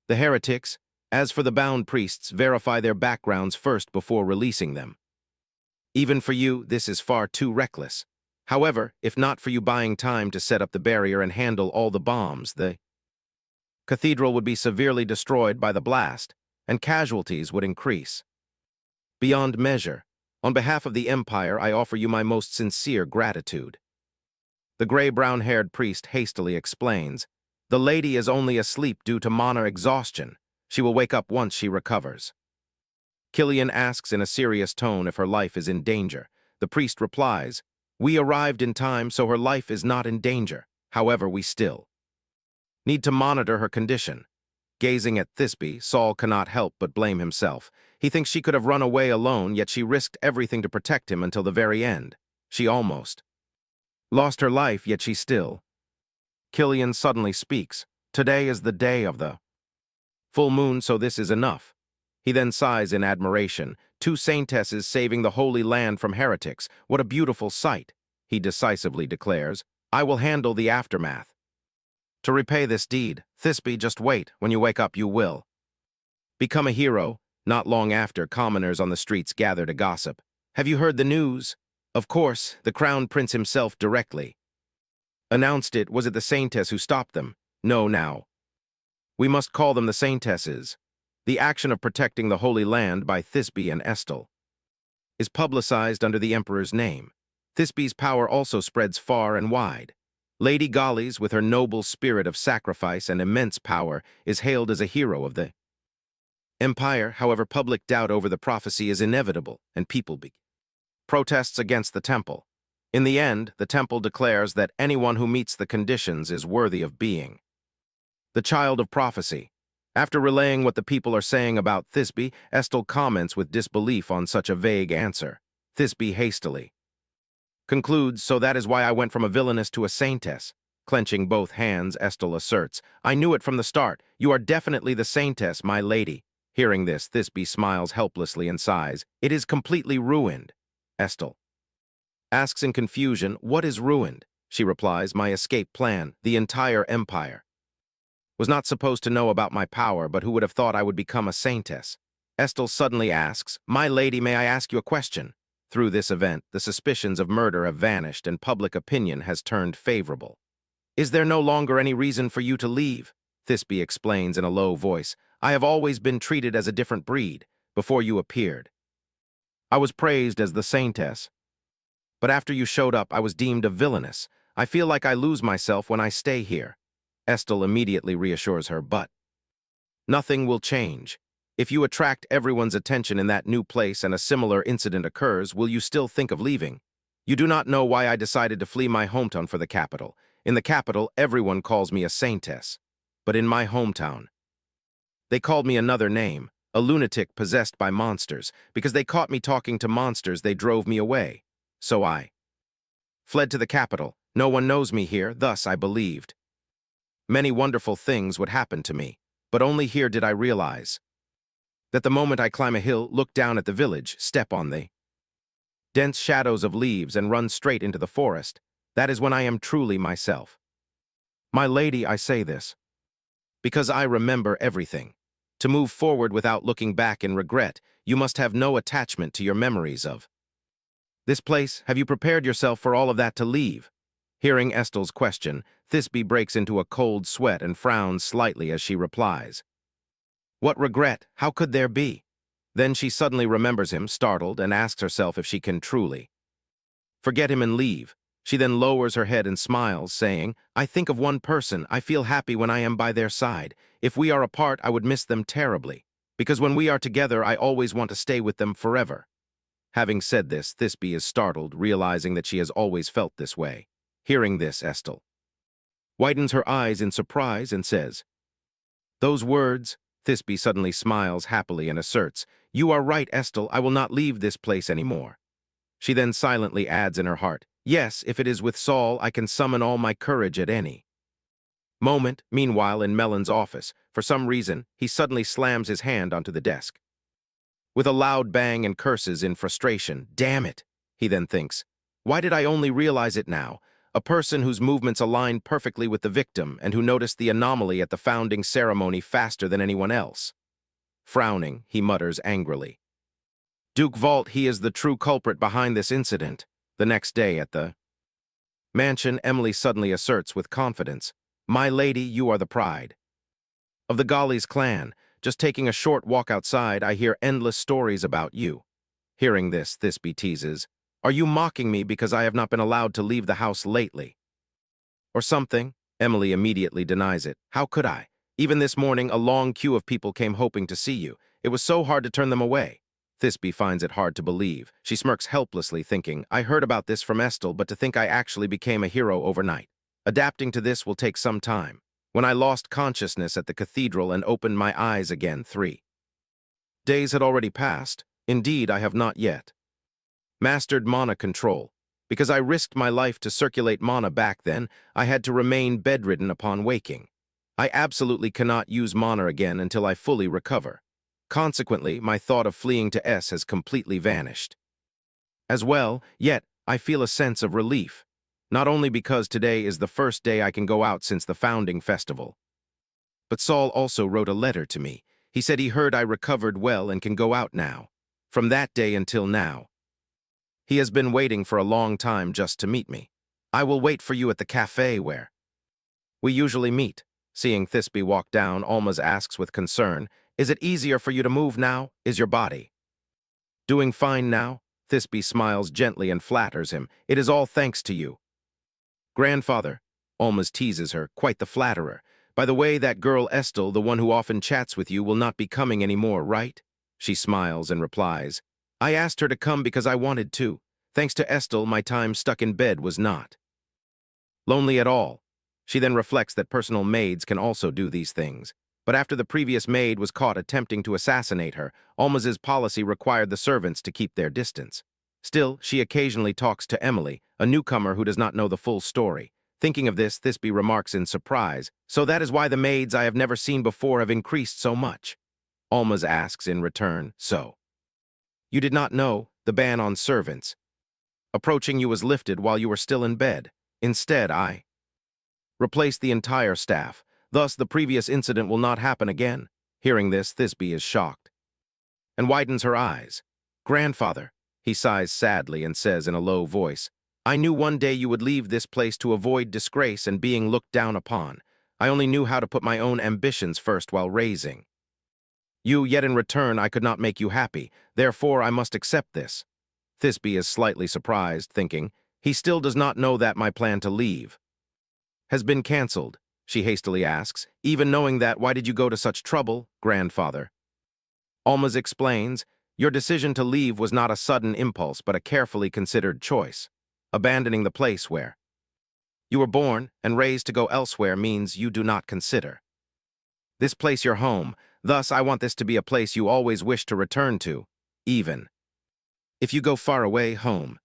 the heretics. As for the bound priests, verify their backgrounds first before releasing them. Even for you, this is far too reckless. However, if not for you buying time to set up the barrier and handle all the bombs, the cathedral would be severely destroyed by the blast, and casualties would increase beyond measure. On behalf of the Empire, I offer you my most sincere gratitude. The gray brown-haired priest hastily explains, the lady is only asleep due to mana exhaustion. She will wake up once she recovers. Killian asks in a serious tone if her life is in danger. The priest replies, we arrived in time, so her life is not in danger. However, we still need to monitor her condition. Gazing at Thisbe, Saul cannot help but blame himself. He thinks she could have run away alone, yet she risked everything to protect him until the very end. She almost lost her life, yet she still. Killian suddenly speaks. Today is the day of the full moon, so this is enough. He then sighs in admiration. 2 saintesses saving the Holy Land from heretics. What a beautiful sight. He decisively declares, I will handle the aftermath. To repay this deed, Thisbe, just wait. When you wake up, you will become a hero. Not long after, commoners on the streets gather to gossip. Have you heard the news? Of course, the crown prince himself directly announced it. Was it the saintess who stopped them? No, now we must call them the saintesses. The action of protecting the Holy Land by Thisbe and Estelle is publicized under the Emperor's name. Thisbe's power also spreads far and wide. Lady Gollies, with her noble spirit of sacrifice and immense power, is hailed as a hero of the Empire. However, public doubt over the prophecy is inevitable, and people protests against the temple. In the end, the temple declares that anyone who meets the conditions is worthy of being the child of prophecy. After relaying what the people are saying about Thisbe, Estelle comments with disbelief on such a vague answer. Thisbe hastily concludes, so that is why I went from a villainess to a saintess. Clenching both hands, Estelle asserts, I knew it from the start. You are definitely the saintess, my lady. Hearing this, Thisbe smiles helplessly and sighs. It is completely ruined. Estelle asks in confusion, what is ruined? She replies, my escape plan, the entire empire. Was not supposed to know about my power, but who would have thought I would become a saintess? Estelle suddenly asks, my lady, may I ask you a question? Through this event, the suspicions of murder have vanished and public opinion has turned favorable. Is there no longer any reason for you to leave? Thisbe explains in a low voice, I have always been treated as a different breed. Before you appeared, I was praised as the saintess. But after you showed up, I was deemed a villainess. I feel like I lose myself when I stay here. Estelle immediately reassures her, but nothing will change. If you attract everyone's attention in that new place and a similar incident occurs, will you still think of leaving? You do not know why I decided to flee my hometown for the capital. In the capital, everyone calls me a saintess. But in my hometown, they called me another name, a lunatic possessed by monsters. Because they caught me talking to monsters, they drove me away. So I fled to the capital. No one knows me here, thus I believed many wonderful things would happen to me. But only here did I realize that the moment I climb a hill, look down at the village, step on the dense shadows of leaves and run straight into the forest, that is when I am truly myself. My lady, I say this because I remember everything. To move forward without looking back in regret, you must have no attachment to your memories of this place. Have you prepared yourself for all of that to leave? Hearing Estelle's question, Thisbe breaks into a cold sweat and frowns slightly as she replies, what regret? How could there be? Then she suddenly remembers him, startled, and asks herself if she can truly forget him and leave. She then lowers her head and smiles, saying, I think of one person. I feel happy when I am by their side. If we are apart, I would miss them terribly. Because when we are together, I always want to stay with them forever. Having said this, Thisbe is startled, realizing that she has always felt this way. Hearing this, Estelle widens her eyes in surprise and says, those words? Thisbe suddenly smiles happily and asserts, you are right, Estelle, I will not leave this place anymore. She then silently adds in her heart, yes, if it is with Saul, I can summon all my courage at any moment. Meanwhile, in Melon's office, for some reason, he suddenly slams his hand onto the desk with a loud bang and curses in frustration. Damn it, he then thinks. Why did I only realize it now? A person whose movements aligned perfectly with the victim and who noticed the anomaly at the founding ceremony faster than anyone else. Frowning, he mutters angrily, Duke Vault, he is the true culprit behind this incident. The next day at the mansion, Emily suddenly asserts with confidence, my lady, you are the pride of the Gollies clan. Just taking a short walk outside, I hear endless stories about you. Hearing this, Thisbe teases, are you mocking me because I have not been allowed to leave the house lately? Or something? Emily immediately denies it. How could I? Even this morning, a long queue of people came hoping to see you. It was so hard to turn them away. Thisbe finds it hard to believe. She smirks helplessly, thinking, I heard about this from Estelle, but to think I actually became a hero overnight. Adapting to this will take some time. When I lost consciousness at the cathedral and opened my eyes again, 3 days had already passed. Indeed, I have not yet mastered mana control. Because I risked my life to circulate mana back then, I had to remain bedridden upon waking. I absolutely cannot use mana again until I fully recover. Consequently, my thought of fleeing to S has completely vanished. As well, yet, I feel a sense of relief. Not only because today is the first day I can go out since the founding festival, but Saul also wrote a letter to me. He said he heard I recovered well and can go out now. From that day until now, he has been waiting for a long time just to meet me. I will wait for you at the cafe where we usually meet. Seeing Thisbe walk down, Almaz asks with concern, is it easier for you to move now? Is your body doing fine now? Thisbe smiles gently and flatters him. It is all thanks to you, grandfather. Almaz teases her, quite the flatterer. By the way, that girl Estelle, the one who often chats with you, will not be coming anymore, right? She smiles and replies, I asked her to come because I wanted to. Thanks to Estelle, my time stuck in bed was not lonely at all. She then reflects that personal maids can also do these things. But after the previous maid was caught attempting to assassinate her, Almaz's policy required the servants to keep their distance. Still, she occasionally talks to Emily, a newcomer who does not know the full story. Thinking of this, Thisbe remarks in surprise, "So that is why the maids I have never seen before have increased so much." Almaz asks in return, "So you did not know the ban on servants approaching you was lifted while you were still in bed. Instead, I replaced the entire staff. Thus, the previous incident will not happen again." Hearing this, Thisbe is shocked and widens her eyes. "Grandfather," he sighs sadly and says in a low voice, "I knew one day you would leave this place to avoid disgrace and being looked down upon. I only knew how to put my own ambitions first while raising you, yet in return I could not make you happy. Therefore, I must accept this." Thisbe is slightly surprised, thinking, he still does not know that my plan to leave has been cancelled. She hastily asks, "Even knowing that, why did you go to such trouble, grandfather?" Almaz explains, "Your decision to leave was not a sudden impulse, but a carefully considered choice. Abandoning the place where you were born and raised to go elsewhere means you do not consider this place your home. Thus, I want this to be a place you always wish to return to, even if you go far away. Home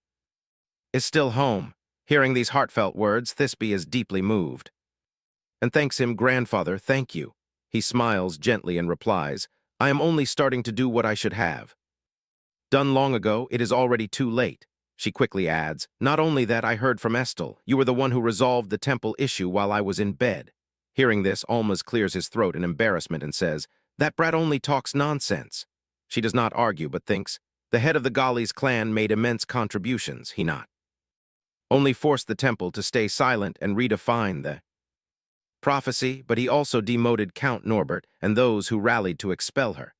is still home." Hearing these heartfelt words, Thisbe is deeply moved and thanks him. "Grandfather, thank you." He smiles gently and replies, "I am only starting to do what I should have done long ago. It is already too late." She quickly adds, "Not only that, I heard from Estel. You were the one who resolved the temple issue while I was in bed." Hearing this, Almaz clears his throat in embarrassment and says, "That brat only talks nonsense." She does not argue, but thinks, the head of the Galis clan made immense contributions. He not only forced the temple to stay silent and redefine the prophecy, but he also demoted Count Norbert and those who rallied to expel her.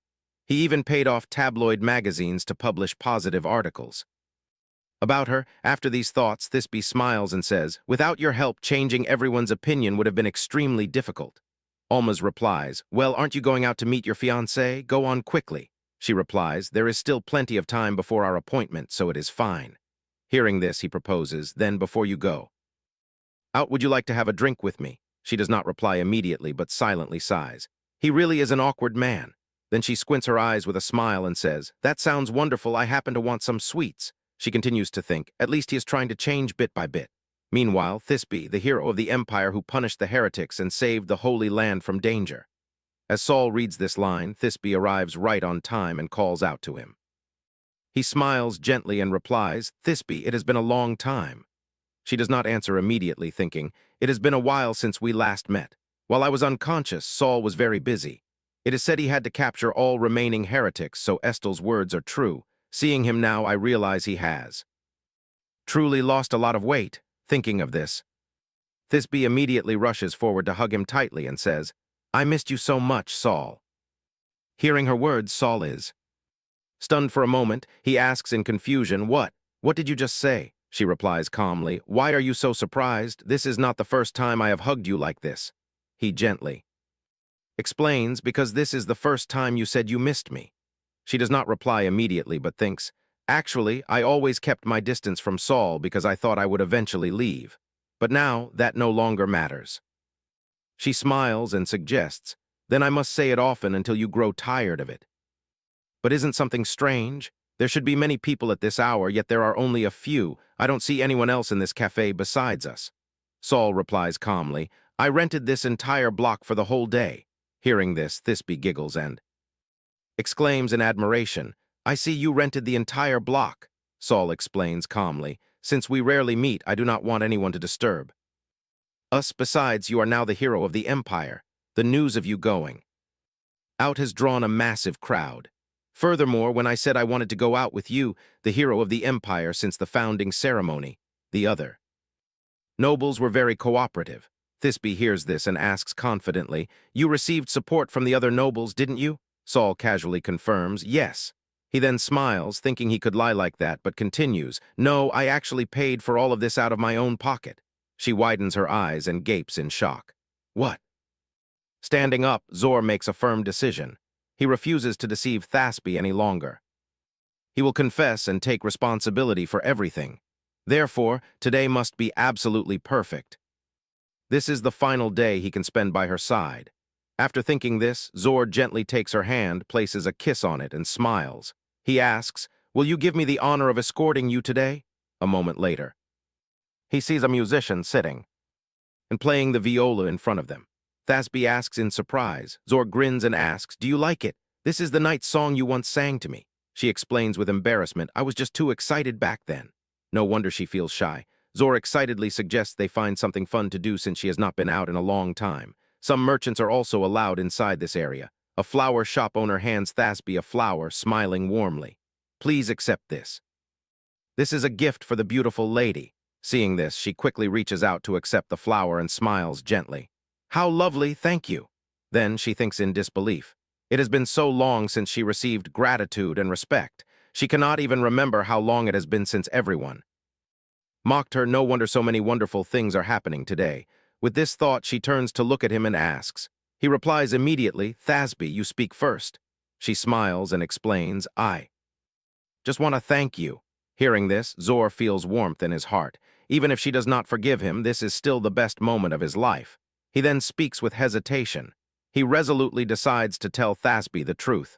He even paid off tabloid magazines to publish positive articles about her. After these thoughts, Thisbe smiles and says, "Without your help, changing everyone's opinion would have been extremely difficult." Almaz replies, "Well, aren't you going out to meet your fiancé? Go on quickly." She replies, "There is still plenty of time before our appointment, so it is fine." Hearing this, he proposes, "Then, before you go out, would you like to have a drink with me?" She does not reply immediately, but silently sighs. He really is an awkward man. Then she squints her eyes with a smile and says, "That sounds wonderful. I happen to want some sweets." She continues to think, at least he is trying to change bit by bit. Meanwhile, Thisbe, the hero of the empire who punished the heretics and saved the Holy Land from danger. As Saul reads this line, Thisbe arrives right on time and calls out to him. He smiles gently and replies, "Thisbe, it has been a long time." She does not answer immediately, thinking, "It has been a while since we last met. While I was unconscious, Saul was very busy. It is said he had to capture all remaining heretics, so Estel's words are true. Seeing him now, I realize he has truly lost a lot of weight." Thinking of this, Thisbe immediately rushes forward to hug him tightly and says, "I missed you so much, Saul." Hearing her words, Saul is stunned for a moment. He asks in confusion, What did you just say?" She replies calmly, "Why are you so surprised? This is not the first time I have hugged you like this." He gently explains, "Because this is the first time you said you missed me." She does not reply immediately, but thinks, "Actually, I always kept my distance from Saul because I thought I would eventually leave. But now, that no longer matters." She smiles and suggests, "Then I must say it often until you grow tired of it." But isn't something strange? There should be many people at this hour, yet there are only a few. I don't see anyone else in this cafe besides us. Saul replies calmly, "I rented this entire block for the whole day." Hearing this, Thisbe giggles and exclaims in admiration, "I see you rented the entire block." Saul explains calmly, "Since we rarely meet, I do not want anyone to disturb us. Besides, you are now the hero of the empire. The news of you going out has drawn a massive crowd. Furthermore, when I said I wanted to go out with you, the hero of the empire since the founding ceremony, the other nobles were very cooperative." Thisbe hears this and asks confidently, "You received support from the other nobles, didn't you?" Saul casually confirms, "Yes." He then smiles, thinking he could lie like that, but continues, "No, I actually paid for all of this out of my own pocket." She widens her eyes and gapes in shock. "What?" Standing up, Zor makes a firm decision. He refuses to deceive Thisbe any longer. He will confess and take responsibility for everything. Therefore, today must be absolutely perfect. This is the final day he can spend by her side. After thinking this, Zor gently takes her hand, places a kiss on it, and smiles. He asks, "Will you give me the honor of escorting you today?" A moment later, he sees a musician sitting and playing the viola in front of them. Thasby asks in surprise. Zor grins and asks, "Do you like it? This is the night song you once sang to me." She explains with embarrassment, "I was just too excited back then." No wonder she feels shy. Zor excitedly suggests they find something fun to do since she has not been out in a long time. Some merchants are also allowed inside this area. A flower shop owner hands Thasby a flower, smiling warmly. "Please accept this. This is a gift for the beautiful lady." Seeing this, she quickly reaches out to accept the flower and smiles gently. "How lovely, thank you." Then she thinks in disbelief. It has been so long since she received gratitude and respect. She cannot even remember how long it has been since everyone mocked her. No wonder so many wonderful things are happening today. With this thought, she turns to look at him and asks. He replies immediately, "Thasby, you speak first." She smiles and explains, "I just want to thank you." Hearing this, Zor feels warmth in his heart. Even if she does not forgive him, this is still the best moment of his life. He then speaks with hesitation. He resolutely decides to tell Thasby the truth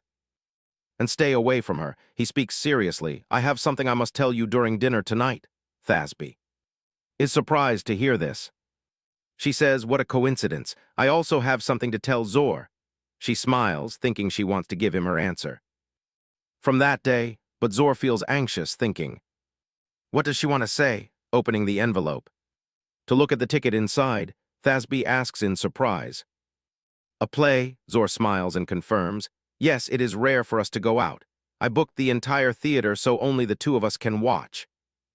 and stay away from her. He speaks seriously. "I have something I must tell you during dinner tonight." Thasby is surprised to hear this. She says, "What a coincidence. I also have something to tell Zor." She smiles, thinking she wants to give him her answer. From that day, but Zor feels anxious, thinking, what does she want to say? Opening the envelope to look at the ticket inside, Thasby asks in surprise. "A play?" Zor smiles and confirms. "Yes, it is rare for us to go out. I booked the entire theater so only the two of us can watch."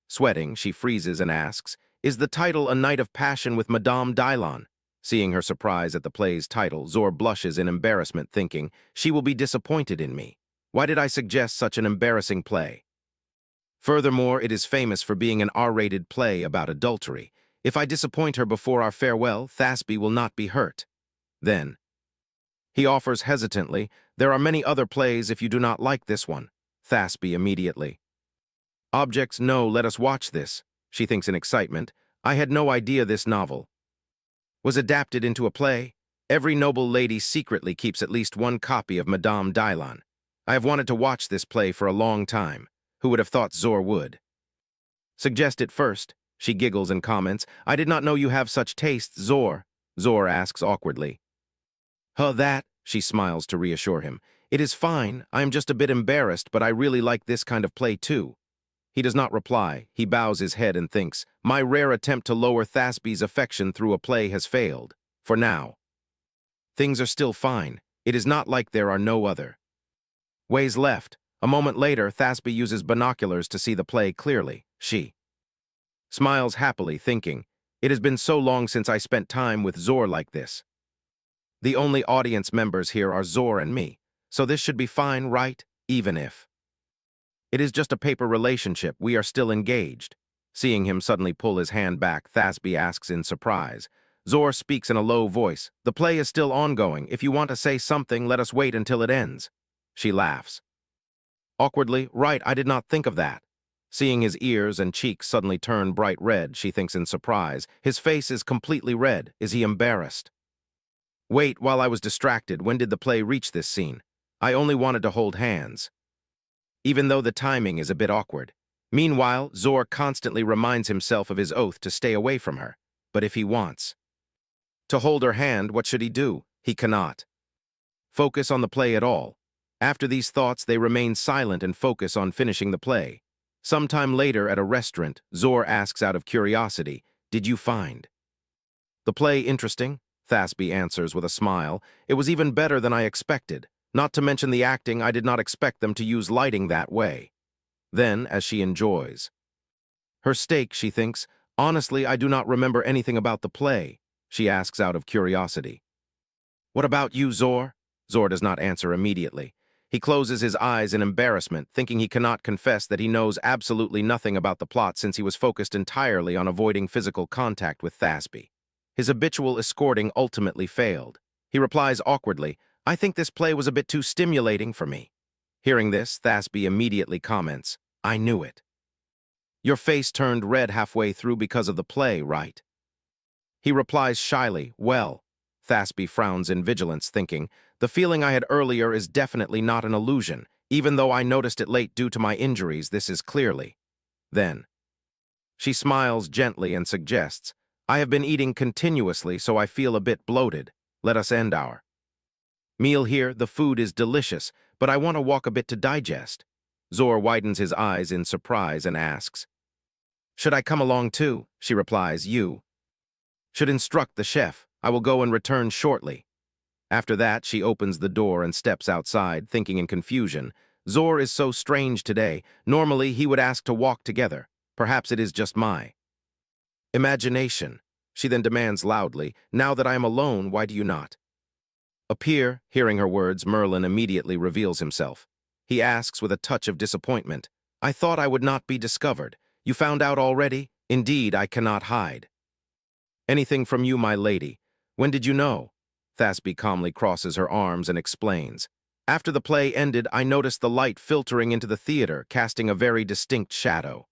Sweating, she freezes and asks, "Is the title A Night of Passion with Madame Dylon?" Seeing her surprise at the play's title, Zor blushes in embarrassment, thinking, she will be disappointed in me. Why did I suggest such an embarrassing play? Furthermore, it is famous for being an R-rated play about adultery. If I disappoint her before our farewell, Thasby will not be hurt. Then he offers hesitantly, "There are many other plays if you do not like this one." Thasby immediately objects, "No, let us watch this." She thinks in excitement, "I had no idea this novel was adapted into a play. Every noble lady secretly keeps at least one copy of Madame Dylon. I have wanted to watch this play for a long time. Who would have thought Zor would suggest it first?" She giggles and comments, "I did not know you have such tastes, Zor." Zor asks awkwardly, "Huh, that?" She smiles to reassure him. "It is fine. I am just a bit embarrassed, but I really like this kind of play too." He does not reply. He bows his head and thinks, my rare attempt to lower Thasby's affection through a play has failed. For now, things are still fine. It is not like there are no other ways left. A moment later, Thasby uses binoculars to see the play clearly. She smiles happily, thinking, it has been so long since I spent time with Zor like this. The only audience members here are Zor and me, so this should be fine, right? Even if it is just a paper relationship, we are still engaged. Seeing him suddenly pull his hand back, Thasby asks in surprise. Zor speaks in a low voice, "The play is still ongoing. If you want to say something, let us wait until it ends." She laughs awkwardly, "Right, I did not think of that." Seeing his ears and cheeks suddenly turn bright red, she thinks in surprise. His face is completely red. Is he embarrassed? "Wait, while I was distracted, when did the play reach this scene? I only wanted to hold hands." Even though the timing is a bit awkward. Meanwhile, Zor constantly reminds himself of his oath to stay away from her. But if he wants to hold her hand, what should he do? He cannot focus on the play at all. After these thoughts, they remain silent and focus on finishing the play. Sometime later at a restaurant, Zor asks out of curiosity, "Did you find the play interesting?" Thasby answers with a smile, "It was even better than I expected. Not to mention the acting, I did not expect them to use lighting that way." Then, as she enjoys her steak, she thinks, "Honestly, I do not remember anything about the play." She asks out of curiosity, "What about you, Zor?" Zor does not answer immediately. He closes his eyes in embarrassment, thinking he cannot confess that he knows absolutely nothing about the plot since he was focused entirely on avoiding physical contact with Thasby. His habitual escorting ultimately failed. He replies awkwardly, "I think this play was a bit too stimulating for me." Hearing this, Thasby immediately comments, "I knew it. Your face turned red halfway through because of the play, right?" He replies shyly, "Well." Thasby frowns in vigilance, thinking, the feeling I had earlier is definitely not an illusion. Even though I noticed it late due to my injuries, this is clearly. Then, she smiles gently and suggests, I have been eating continuously, so I feel a bit bloated. Let us end our meal here. The food is delicious, but I want to walk a bit to digest. Zor widens his eyes in surprise and asks, should I come along too? She replies, you should instruct the chef. I will go and return shortly. After that, she opens the door and steps outside, thinking in confusion. Zor is so strange today. Normally, he would ask to walk together. Perhaps it is just my imagination. She then demands loudly, now that I am alone, why do you not appear? Hearing her words, Merlin immediately reveals himself. He asks with a touch of disappointment, I thought I would not be discovered. You found out already? Indeed, I cannot hide anything from you, my lady. When did you know? Thasby calmly crosses her arms and explains. After the play ended, I noticed the light filtering into the theater, casting a very distinct shadow.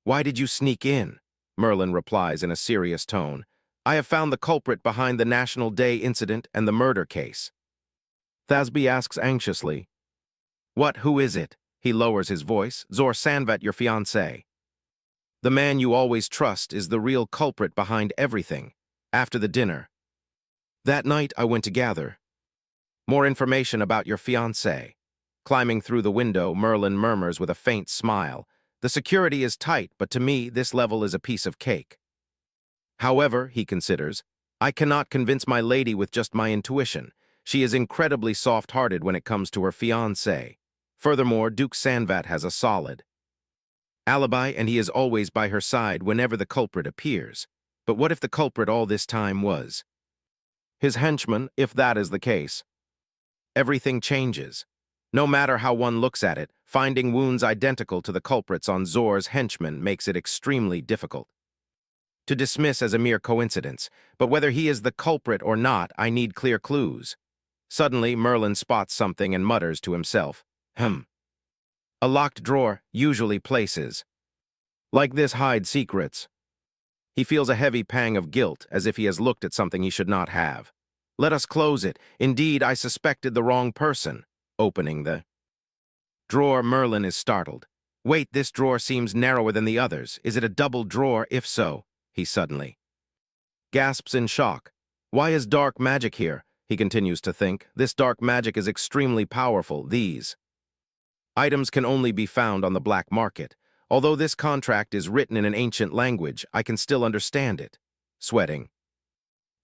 Why did you sneak in? Merlin replies in a serious tone. I have found the culprit behind the National Day incident and the murder case. Thasby asks anxiously, what, who is it? He lowers his voice. Zor Sanvat, your fiancé. The man you always trust is the real culprit behind everything. After the dinner that night, I went to gather more information about your fiancé. Climbing through the window, Merlin murmurs with a faint smile. The security is tight, but to me, this level is a piece of cake. However, he considers, I cannot convince my lady with just my intuition. She is incredibly soft-hearted when it comes to her fiancé. Furthermore, Duke Sanvat has a solid alibi, and he is always by her side whenever the culprit appears. But what if the culprit all this time was his henchman? If that is the case, everything changes. No matter how one looks at it, finding wounds identical to the culprits on Zor's henchman makes it extremely difficult to dismiss as a mere coincidence. But whether he is the culprit or not, I need clear clues. Suddenly, Merlin spots something and mutters to himself, a locked drawer, usually places like this hide secrets. He feels a heavy pang of guilt, as if he has looked at something he should not have. Let us close it. Indeed, I suspected the wrong person. Opening the drawer, Merlin is startled. Wait, this drawer seems narrower than the others. Is it a double drawer? If so, he suddenly gasps in shock. Why is dark magic here? He continues to think. This dark magic is extremely powerful. These items can only be found on the black market. Although this contract is written in an ancient language, I can still understand it. Sweating,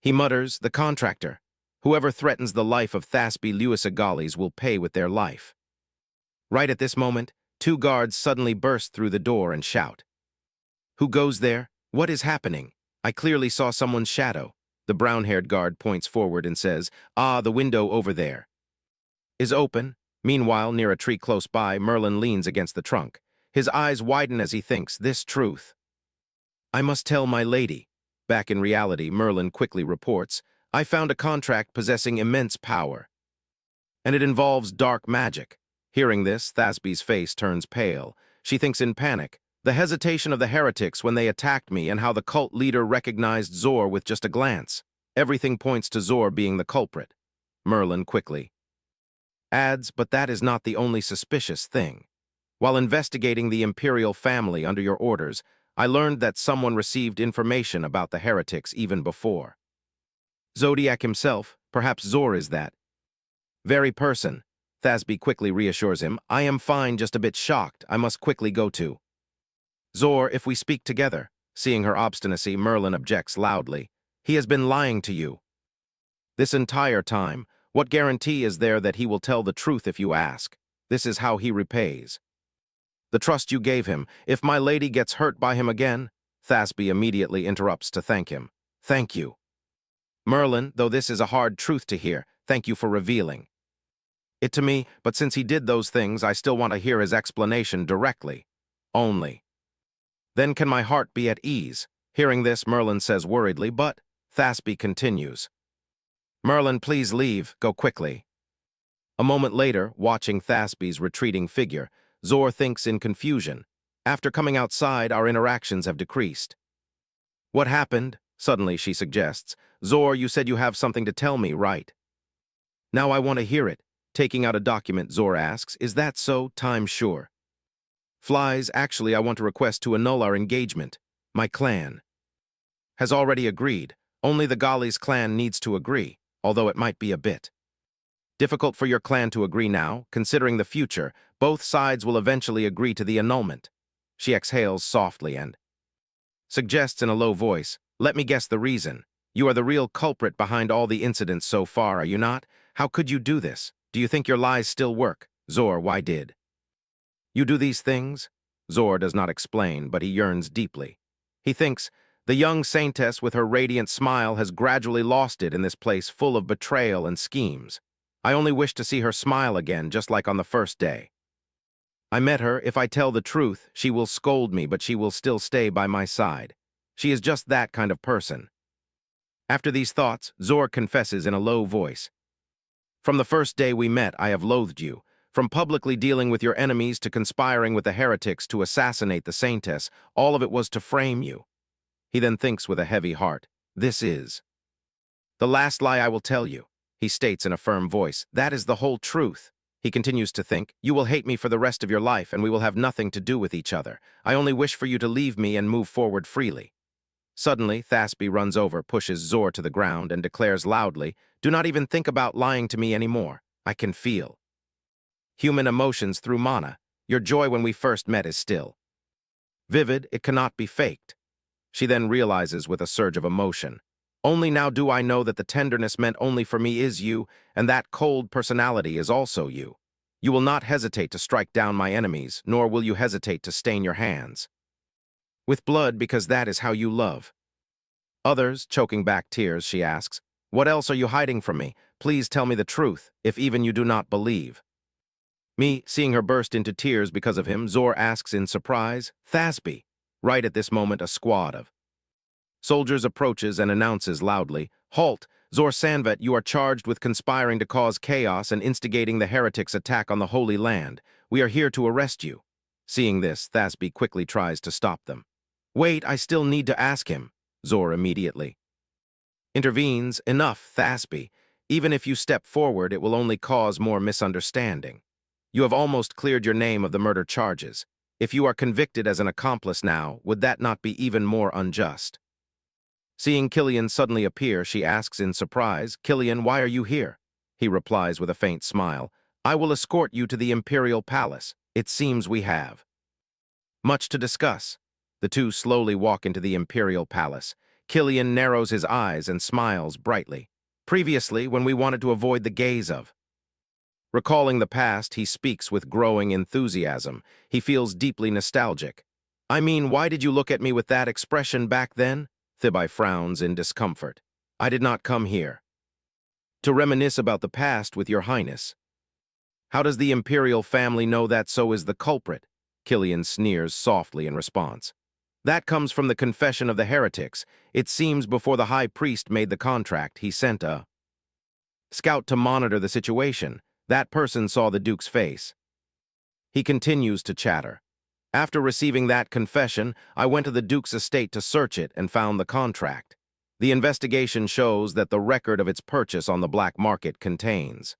he mutters, the contractor. Whoever threatens the life of Thasby Lewisagales will pay with their life. Right at this moment, two guards suddenly burst through the door and shout, who goes there? What is happening? I clearly saw someone's shadow. The brown-haired guard points forward and says, ah, the window over there is open. Meanwhile, near a tree close by, Merlin leans against the trunk. His eyes widen as he thinks, this truth I must tell my lady. Back in reality, Merlin quickly reports, I found a contract possessing immense power, and it involves dark magic. Hearing this, Thasby's face turns pale. She thinks in panic, the hesitation of the heretics when they attacked me and how the cult leader recognized Zor with just a glance. Everything points to Zor being the culprit. Merlin quickly adds, but that is not the only suspicious thing. While investigating the imperial family under your orders, I learned that someone received information about the heretics even before Zodiac himself. Perhaps Zor is that very person. Thasby quickly reassures him, I am fine, just a bit shocked. I must quickly go to Zor if we speak together. Seeing her obstinacy, Merlin objects loudly. He has been lying to you this entire time. What guarantee is there that he will tell the truth if you ask? This is how he repays the trust you gave him. If my lady gets hurt by him again, Thasby immediately interrupts to thank him. Thank you, Merlin, though this is a hard truth to hear. Thank you for revealing it to me, but since he did those things, I still want to hear his explanation directly. Only then can my heart be at ease. Hearing this, Merlin says worriedly, but Thasby continues. Merlin, please leave. Go quickly. A moment later, watching Thasby's retreating figure, Zor thinks in confusion. After coming outside, our interactions have decreased. What happened? Suddenly, she suggests, Zor, you said you have something to tell me, right? Now I want to hear it. Taking out a document, Zor asks, is that so? Time sure. Flies, actually, I want to request to annul our engagement. My clan has already agreed. Only the Gali's clan needs to agree, although it might be a bit difficult for your clan to agree now. Considering the future, both sides will eventually agree to the annulment. She exhales softly and suggests in a low voice, let me guess the reason. You are the real culprit behind all the incidents so far, are you not? How could you do this? Do you think your lies still work? Zor, why did you do these things? Zor does not explain, but he yearns deeply. He thinks, the young saintess with her radiant smile has gradually lost it in this place full of betrayal and schemes. I only wish to see her smile again, just like on the first day. I met her. If I tell the truth, she will scold me, but she will still stay by my side. She is just that kind of person. After these thoughts, Zor confesses in a low voice. From the first day we met, I have loathed you. From publicly dealing with your enemies to conspiring with the heretics to assassinate the saintess, all of it was to frame you. He then thinks with a heavy heart, this is the last lie I will tell you. He states in a firm voice, that is the whole truth. He continues to think, you will hate me for the rest of your life and we will have nothing to do with each other. I only wish for you to leave me and move forward freely. Suddenly, Thasby runs over, pushes Zor to the ground, and declares loudly, do not even think about lying to me anymore. I can feel human emotions through mana. Your joy when we first met is still vivid. It cannot be faked. She then realizes with a surge of emotion, only now do I know that the tenderness meant only for me is you, and that cold personality is also you. You will not hesitate to strike down my enemies, nor will you hesitate to stain your hands with blood, because that is how you love others. Choking back tears, she asks, what else are you hiding from me? Please tell me the truth, if even you do not believe me. Seeing her burst into tears because of him, Zor asks in surprise, Thasby. Right at this moment, a squad of soldiers approaches and announces loudly, halt! Zor Sanvet, you are charged with conspiring to cause chaos and instigating the heretics' attack on the Holy Land. We are here to arrest you. Seeing this, Thasby quickly tries to stop them. Wait, I still need to ask him. Zor immediately intervenes. Enough, Thasby. Even if you step forward, it will only cause more misunderstanding. You have almost cleared your name of the murder charges. If you are convicted as an accomplice now, would that not be even more unjust? Seeing Killian suddenly appear, she asks in surprise, Killian, why are you here? He replies with a faint smile, I will escort you to the Imperial Palace. It seems we have much to discuss. The two slowly walk into the Imperial Palace. Killian narrows his eyes and smiles brightly. Previously, when we wanted to avoid the gaze of recalling the past, he speaks with growing enthusiasm. He feels deeply nostalgic. I mean, why did you look at me with that expression back then? Thibai frowns in discomfort. I did not come here to reminisce about the past with your highness. How does the imperial family know that so is the culprit? Killian sneers softly in response. That comes from the confession of the heretics. It seems before the high priest made the contract, he sent a scout to monitor the situation. That person saw the Duke's face. He continues to chatter. After receiving that confession, I went to the Duke's estate to search it and found the contract. The investigation shows that the record of its purchase on the black market contains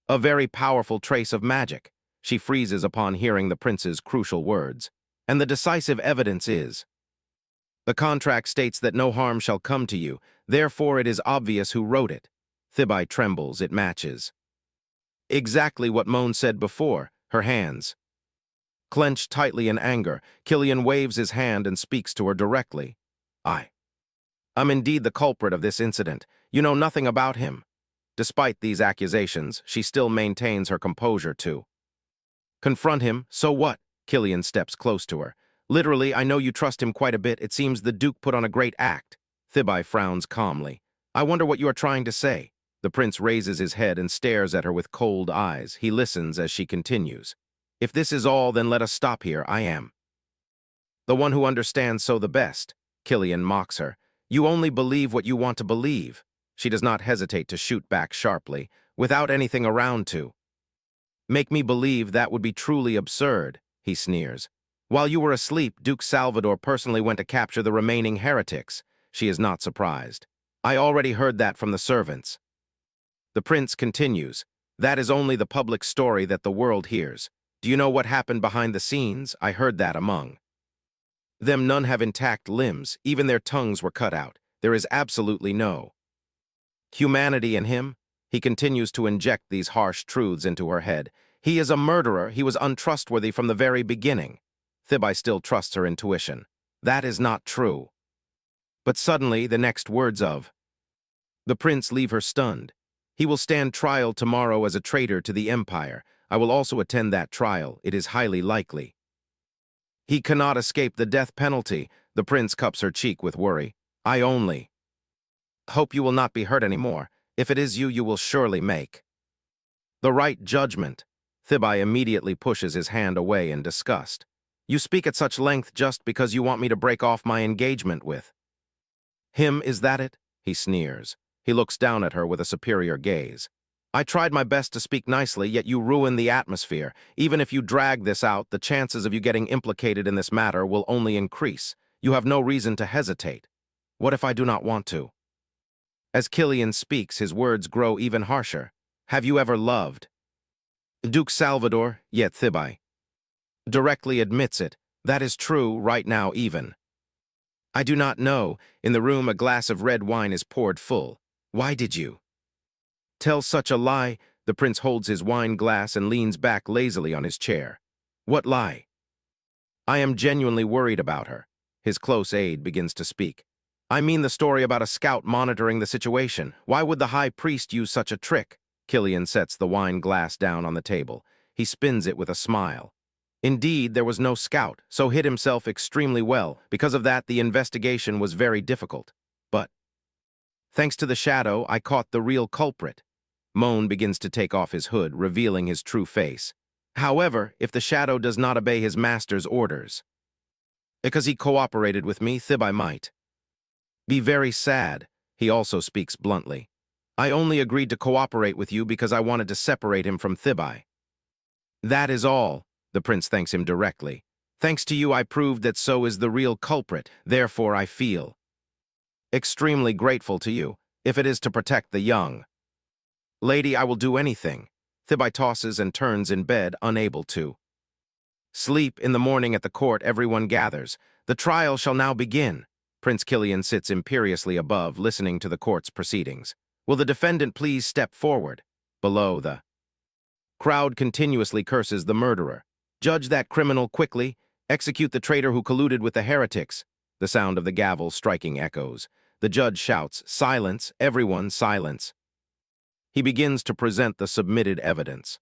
a very powerful trace of magic. She freezes upon hearing the prince's crucial words. And the decisive evidence is, the contract states that no harm shall come to you, therefore it is obvious who wrote it. Thibai trembles, it matches exactly what Moan said before. Her hands clenched tightly in anger, Killian waves his hand and speaks to her directly. I'm indeed the culprit of this incident. You know nothing about him. Despite these accusations, she still maintains her composure to confront him. So what? Killian steps close to her. Literally, I know you trust him quite a bit. It seems the Duke put on a great act. Thibai frowns calmly. I wonder what you are trying to say. The prince raises his head and stares at her with cold eyes. He listens as she continues. If this is all, then let us stop here. I am the one who understands so the best. Killian mocks her. You only believe what you want to believe. She does not hesitate to shoot back sharply, without anything around to make me believe. That would be truly absurd, he sneers. While you were asleep, Duke Salvador personally went to capture the remaining heretics. she is not surprised. I already heard that from the servants. The prince continues, that is only the public story that the world hears. Do you know what happened behind the scenes? I heard that among them none have intact limbs, even their tongues were cut out. There is absolutely no humanity in him. He continues to inject these harsh truths into her head. He is a murderer. He was untrustworthy from the very beginning. Thibae still trusts her intuition. That is not true. But suddenly, the next words of the prince leave her stunned. He will stand trial tomorrow as a traitor to the empire. I will also attend that trial. It is highly likely he cannot escape the death penalty. The prince cups her cheek with worry. I only hope you will not be hurt anymore. If it is you, you will surely make the right judgment. Thibae immediately pushes his hand away in disgust. You speak at such length just because you want me to break off my engagement with him, is that it? He sneers. He looks down at her with a superior gaze. I tried my best to speak nicely, yet you ruin the atmosphere. Even if you drag this out, the chances of you getting implicated in this matter will only increase. You have no reason to hesitate. What if I do not want to? As Killian speaks, his words grow even harsher. Have you ever loved Duke Salvador? Yet Thibae directly admits it. That is true right now even. I do not know. In the room, a glass of red wine is poured full. Why did you tell such a lie? The prince holds his wine glass and leans back lazily on his chair. What lie? I am genuinely worried about her. His close aide begins to speak. I mean the story about a scout monitoring the situation. Why would the high priest use such a trick? Killian sets the wine glass down on the table. He spins it with a smile. Indeed, there was no scout, so hid himself extremely well. Because of that, the investigation was very difficult. But thanks to the shadow, I caught the real culprit. Moan begins to take off his hood, revealing his true face. However, if the shadow does not obey his master's orders, because he cooperated with me, Thibae might be very sad. He also speaks bluntly. I only agreed to cooperate with you because I wanted to separate him from Thibae. That is all. The prince thanks him directly. Thanks to you, I proved that so is the real culprit. Therefore, I feel extremely grateful to you. If it is to protect the young lady, I will do anything. Thibae tosses and turns in bed, unable to sleep. In the morning at the court, everyone gathers. The trial shall now begin. Prince Killian sits imperiously above, listening to the court's proceedings. Will the defendant please step forward? Below, the crowd continuously curses the murderer. Judge that criminal quickly. Execute the traitor who colluded with the heretics. The sound of the gavel striking echoes. The judge shouts, silence, everyone, silence. He begins to present the submitted evidence.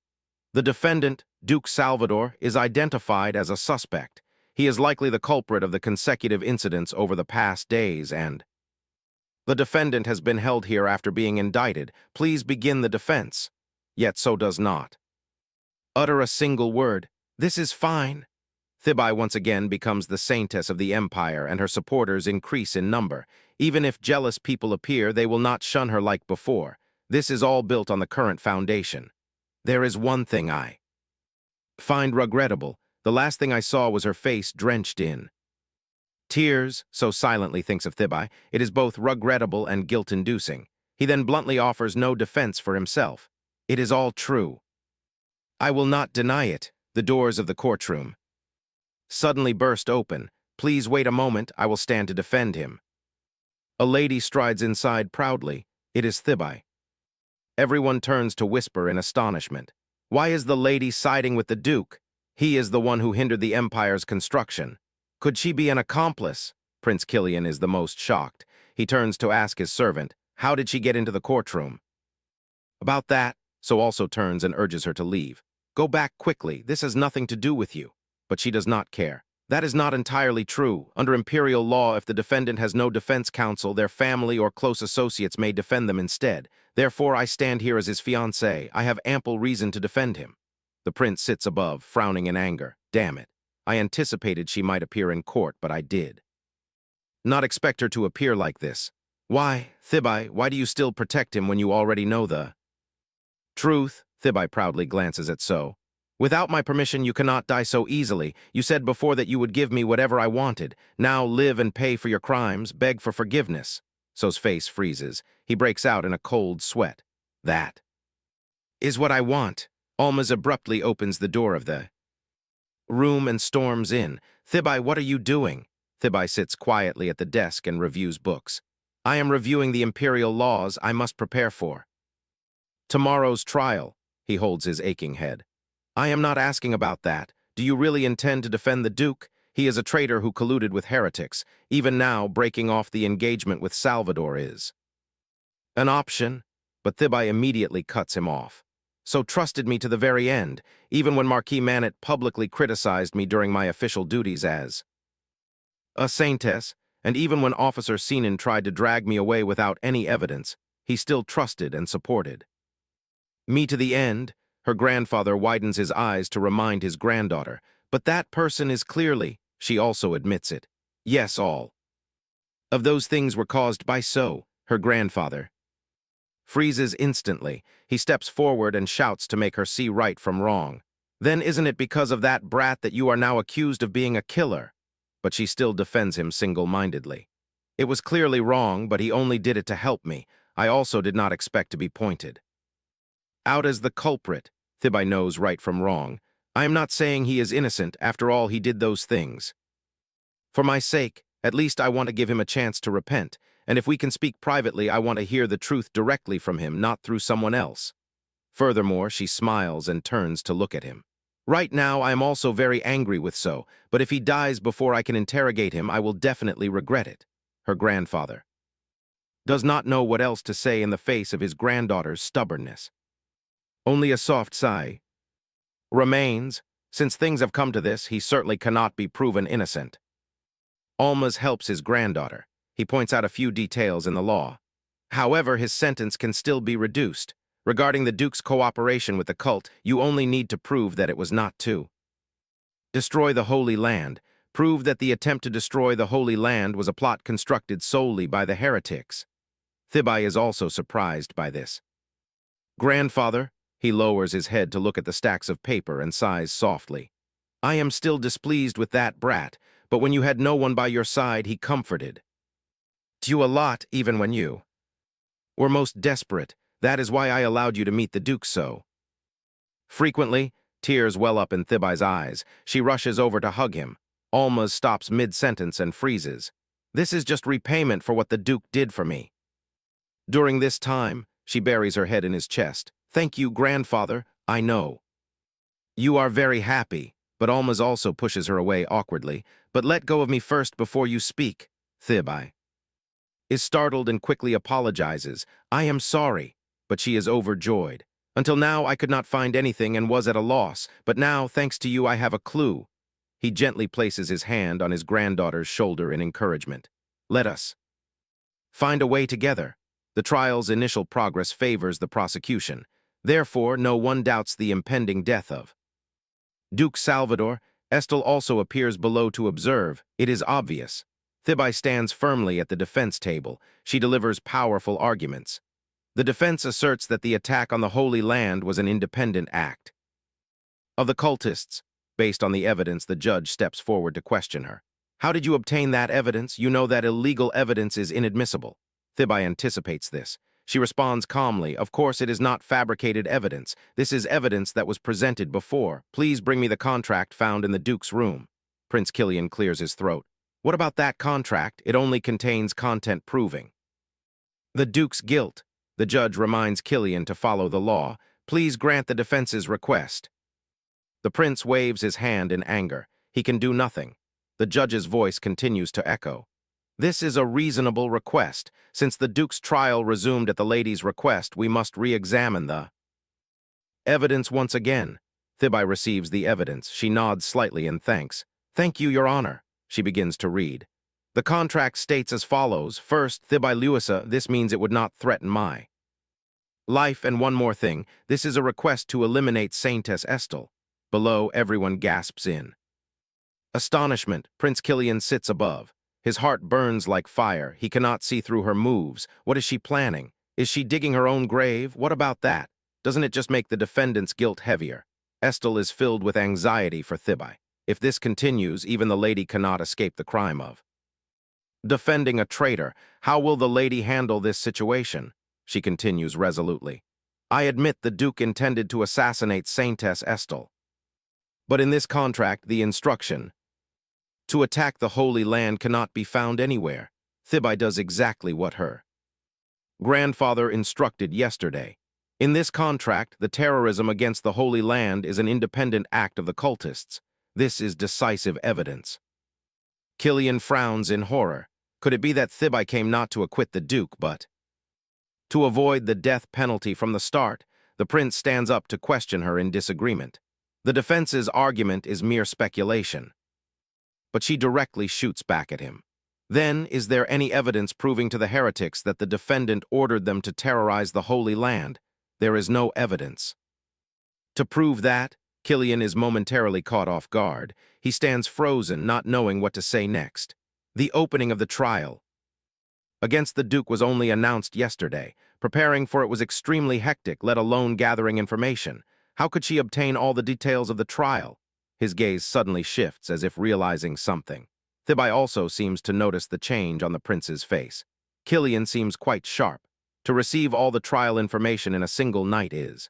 The defendant, Duke Salvador, is identified as a suspect. He is likely the culprit of the consecutive incidents over the past days, and the defendant has been held here after being indicted. Please begin the defense. Yet so does not utter a single word. This is fine. Thibae once again becomes the saintess of the empire, and her supporters increase in number. Even if jealous people appear, they will not shun her like before. This is all built on the current foundation. There is one thing I find regrettable. The last thing I saw was her face drenched in tears, so silently thinks of Thibae. It is both regrettable and guilt-inducing. He then bluntly offers no defense for himself. It is all true. I will not deny it. The doors of the courtroom suddenly burst open. Please wait a moment, I will stand to defend him. A lady strides inside proudly. It is Thibae. Everyone turns to whisper in astonishment. Why is the lady siding with the Duke? He is the one who hindered the Empire's construction. Could she be an accomplice? Prince Killian is the most shocked. He turns to ask his servant, how did she get into the courtroom? About that, so also turns and urges her to leave. Go back quickly, this has nothing to do with you. But she does not care. That is not entirely true. Under imperial law, if the defendant has no defense counsel, their family or close associates may defend them instead. Therefore, I stand here as his fiancé. I have ample reason to defend him. The prince sits above, frowning in anger. Damn it. I anticipated she might appear in court, but I did not expect her to appear like this. Why, Thibae, why do you still protect him when you already know the truth? Thibae proudly glances at So. Without my permission, you cannot die so easily. You said before that you would give me whatever I wanted. Now live and pay for your crimes, beg for forgiveness. So's face freezes. He breaks out in a cold sweat. That is what I want. Almaz abruptly opens the door of the room and storms in. Thibai, what are you doing? Thibai sits quietly at the desk and reviews books. I am reviewing the imperial laws I must prepare for tomorrow's trial. He holds his aching head. I am not asking about that. Do you really intend to defend the Duke? He is a traitor who colluded with heretics. Even now, breaking off the engagement with Salvador is an option, but Thibai immediately cuts him off. So trusted me to the very end, even when Marquis Manhwa publicly criticized me during my official duties as a saintess, and even when Officer Sinan tried to drag me away without any evidence, he still trusted and supported me to the end. Her grandfather widens his eyes to remind his granddaughter, but that person is clearly, she also admits it. Yes, all of those things were caused by her grandfather freezes instantly. He steps forward and shouts to make her see right from wrong. Then isn't it because of that brat that you are now accused of being a killer? But she still defends him single-mindedly. It was clearly wrong, but he only did it to help me. I also did not expect to be pointed out as the culprit. Thibai knows right from wrong. I am not saying he is innocent. After all, he did those things for my sake. At least I want to give him a chance to repent, and if we can speak privately, I want to hear the truth directly from him, not through someone else. Furthermore, she smiles and turns to look at him. Right now, I am also very angry with but if he dies before I can interrogate him, I will definitely regret it. Her grandfather does not know what else to say in the face of his granddaughter's stubbornness. Only a soft sigh remains. Since things have come to this, he certainly cannot be proven innocent. Almaz helps his granddaughter. He points out a few details in the law. However, his sentence can still be reduced. Regarding the Duke's cooperation with the cult, you only need to prove that it was not to destroy the Holy Land. Prove that the attempt to destroy the Holy Land was a plot constructed solely by the heretics. Thibai is also surprised by this. Grandfather, he lowers his head to look at the stacks of paper and sighs softly. I am still displeased with that brat, but when you had no one by your side, he comforted you a lot, even when you were most desperate. That is why I allowed you to meet the Duke so frequently. Tears well up in Thibai's eyes. She rushes over to hug him. Almaz stops mid-sentence and freezes. This is just repayment for what the Duke did for me during this time. She buries her head in his chest. Thank you, grandfather. I know you are very happy, but Almaz also pushes her away awkwardly. But let go of me first before you speak. Thibai is startled and quickly apologizes. I am sorry, but she is overjoyed. Until now, I could not find anything and was at a loss, but now, thanks to you, I have a clue. He gently places his hand on his granddaughter's shoulder in encouragement. Let us find a way together. The trial's initial progress favors the prosecution. Therefore, no one doubts the impending death of Duke Salvador. Estel also appears below to observe. It is obvious. Thibai stands firmly at the defense table. She delivers powerful arguments. The defense asserts that the attack on the Holy Land was an independent act of the cultists. Based on the evidence, the judge steps forward to question her. How did you obtain that evidence? You know that illegal evidence is inadmissible. Thibai anticipates this. She responds calmly, of course it is not fabricated evidence. This is evidence that was presented before. Please bring me the contract found in the Duke's room. Prince Killian clears his throat. What about that contract? It only contains content proving the Duke's guilt. The judge reminds Killian to follow the law. Please grant the defense's request. The prince waves his hand in anger. He can do nothing. The judge's voice continues to echo. This is a reasonable request. Since the Duke's trial resumed at the lady's request, we must re-examine the evidence once again. Thibai receives the evidence. She nods slightly in thanks. Thank you, Your Honor. She begins to read. The contract states as follows. First, Thibai Luisa, this means it would not threaten my life. And one more thing, this is a request to eliminate Saintess Estel. Below, everyone gasps in astonishment. Prince Killian sits above. His heart burns like fire. He cannot see through her moves. What is she planning? Is she digging her own grave? What about that? Doesn't it just make the defendant's guilt heavier? Estelle is filled with anxiety for Thibai. If this continues, even the lady cannot escape the crime of defending a traitor. How will the lady handle this situation? She continues resolutely. I admit the Duke intended to assassinate Saintess Estelle. But in this contract, the instruction to attack the Holy Land cannot be found anywhere. Thibai does exactly what her grandfather instructed yesterday. In this contract, the terrorism against the Holy Land is an independent act of the cultists. This is decisive evidence. Killian frowns in horror. Could it be that Thibai came not to acquit the Duke, but to avoid the death penalty from the start? The prince stands up to question her in disagreement. The defense's argument is mere speculation, but she directly shoots back at him. Then, is there any evidence proving to the heretics that the defendant ordered them to terrorize the Holy Land? There is no evidence. To prove that, Killian is momentarily caught off guard. He stands frozen, not knowing what to say next. The opening of the trial against the Duke was only announced yesterday. Preparing for it was extremely hectic, let alone gathering information. How could she obtain all the details of the trial? His gaze suddenly shifts, as if realizing something. Thibai also seems to notice the change on the prince's face. Killian seems quite sharp. To receive all the trial information in a single night is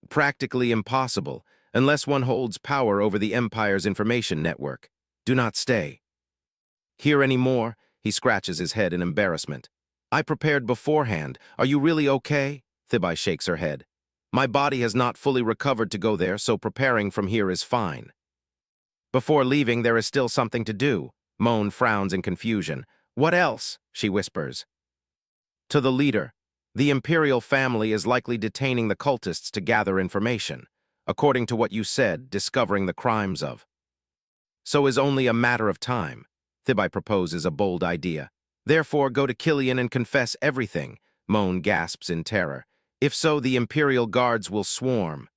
practically impossible, unless one holds power over the Empire's information network. Do not stay here anymore. He scratches his head in embarrassment. I prepared beforehand. Are you really okay? Thibai shakes her head. My body has not fully recovered to go there, so preparing from here is fine. Before leaving, there is still something to do. Moan frowns in confusion. What else? She whispers. To the leader. The imperial family is likely detaining the cultists to gather information. According to what you said, discovering the crimes of so is only a matter of time. Thibai proposes a bold idea. Therefore, go to Killian and confess everything. Moan gasps in terror. If so, the Imperial Guards will swarm.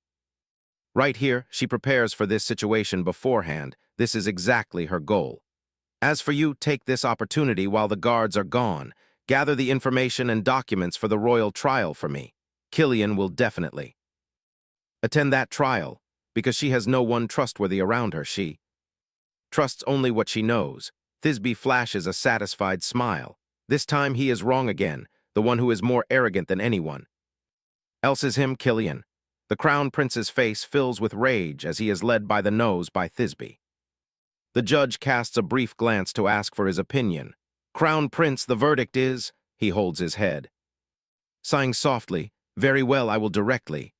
Right here, she prepares for this situation beforehand. This is exactly her goal. As for you, take this opportunity while the guards are gone. Gather the information and documents for the royal trial for me. Killian will definitely attend that trial, because she has no one trustworthy around her. She trusts only what she knows. Thisbe flashes a satisfied smile. This time he is wrong again, the one who is more arrogant than anyone else is him, Killian. The Crown Prince's face fills with rage as he is led by the nose by Thisbe. The judge casts a brief glance to ask for his opinion. Crown Prince, the verdict is, he holds his head. Sighing softly, very well, I will directly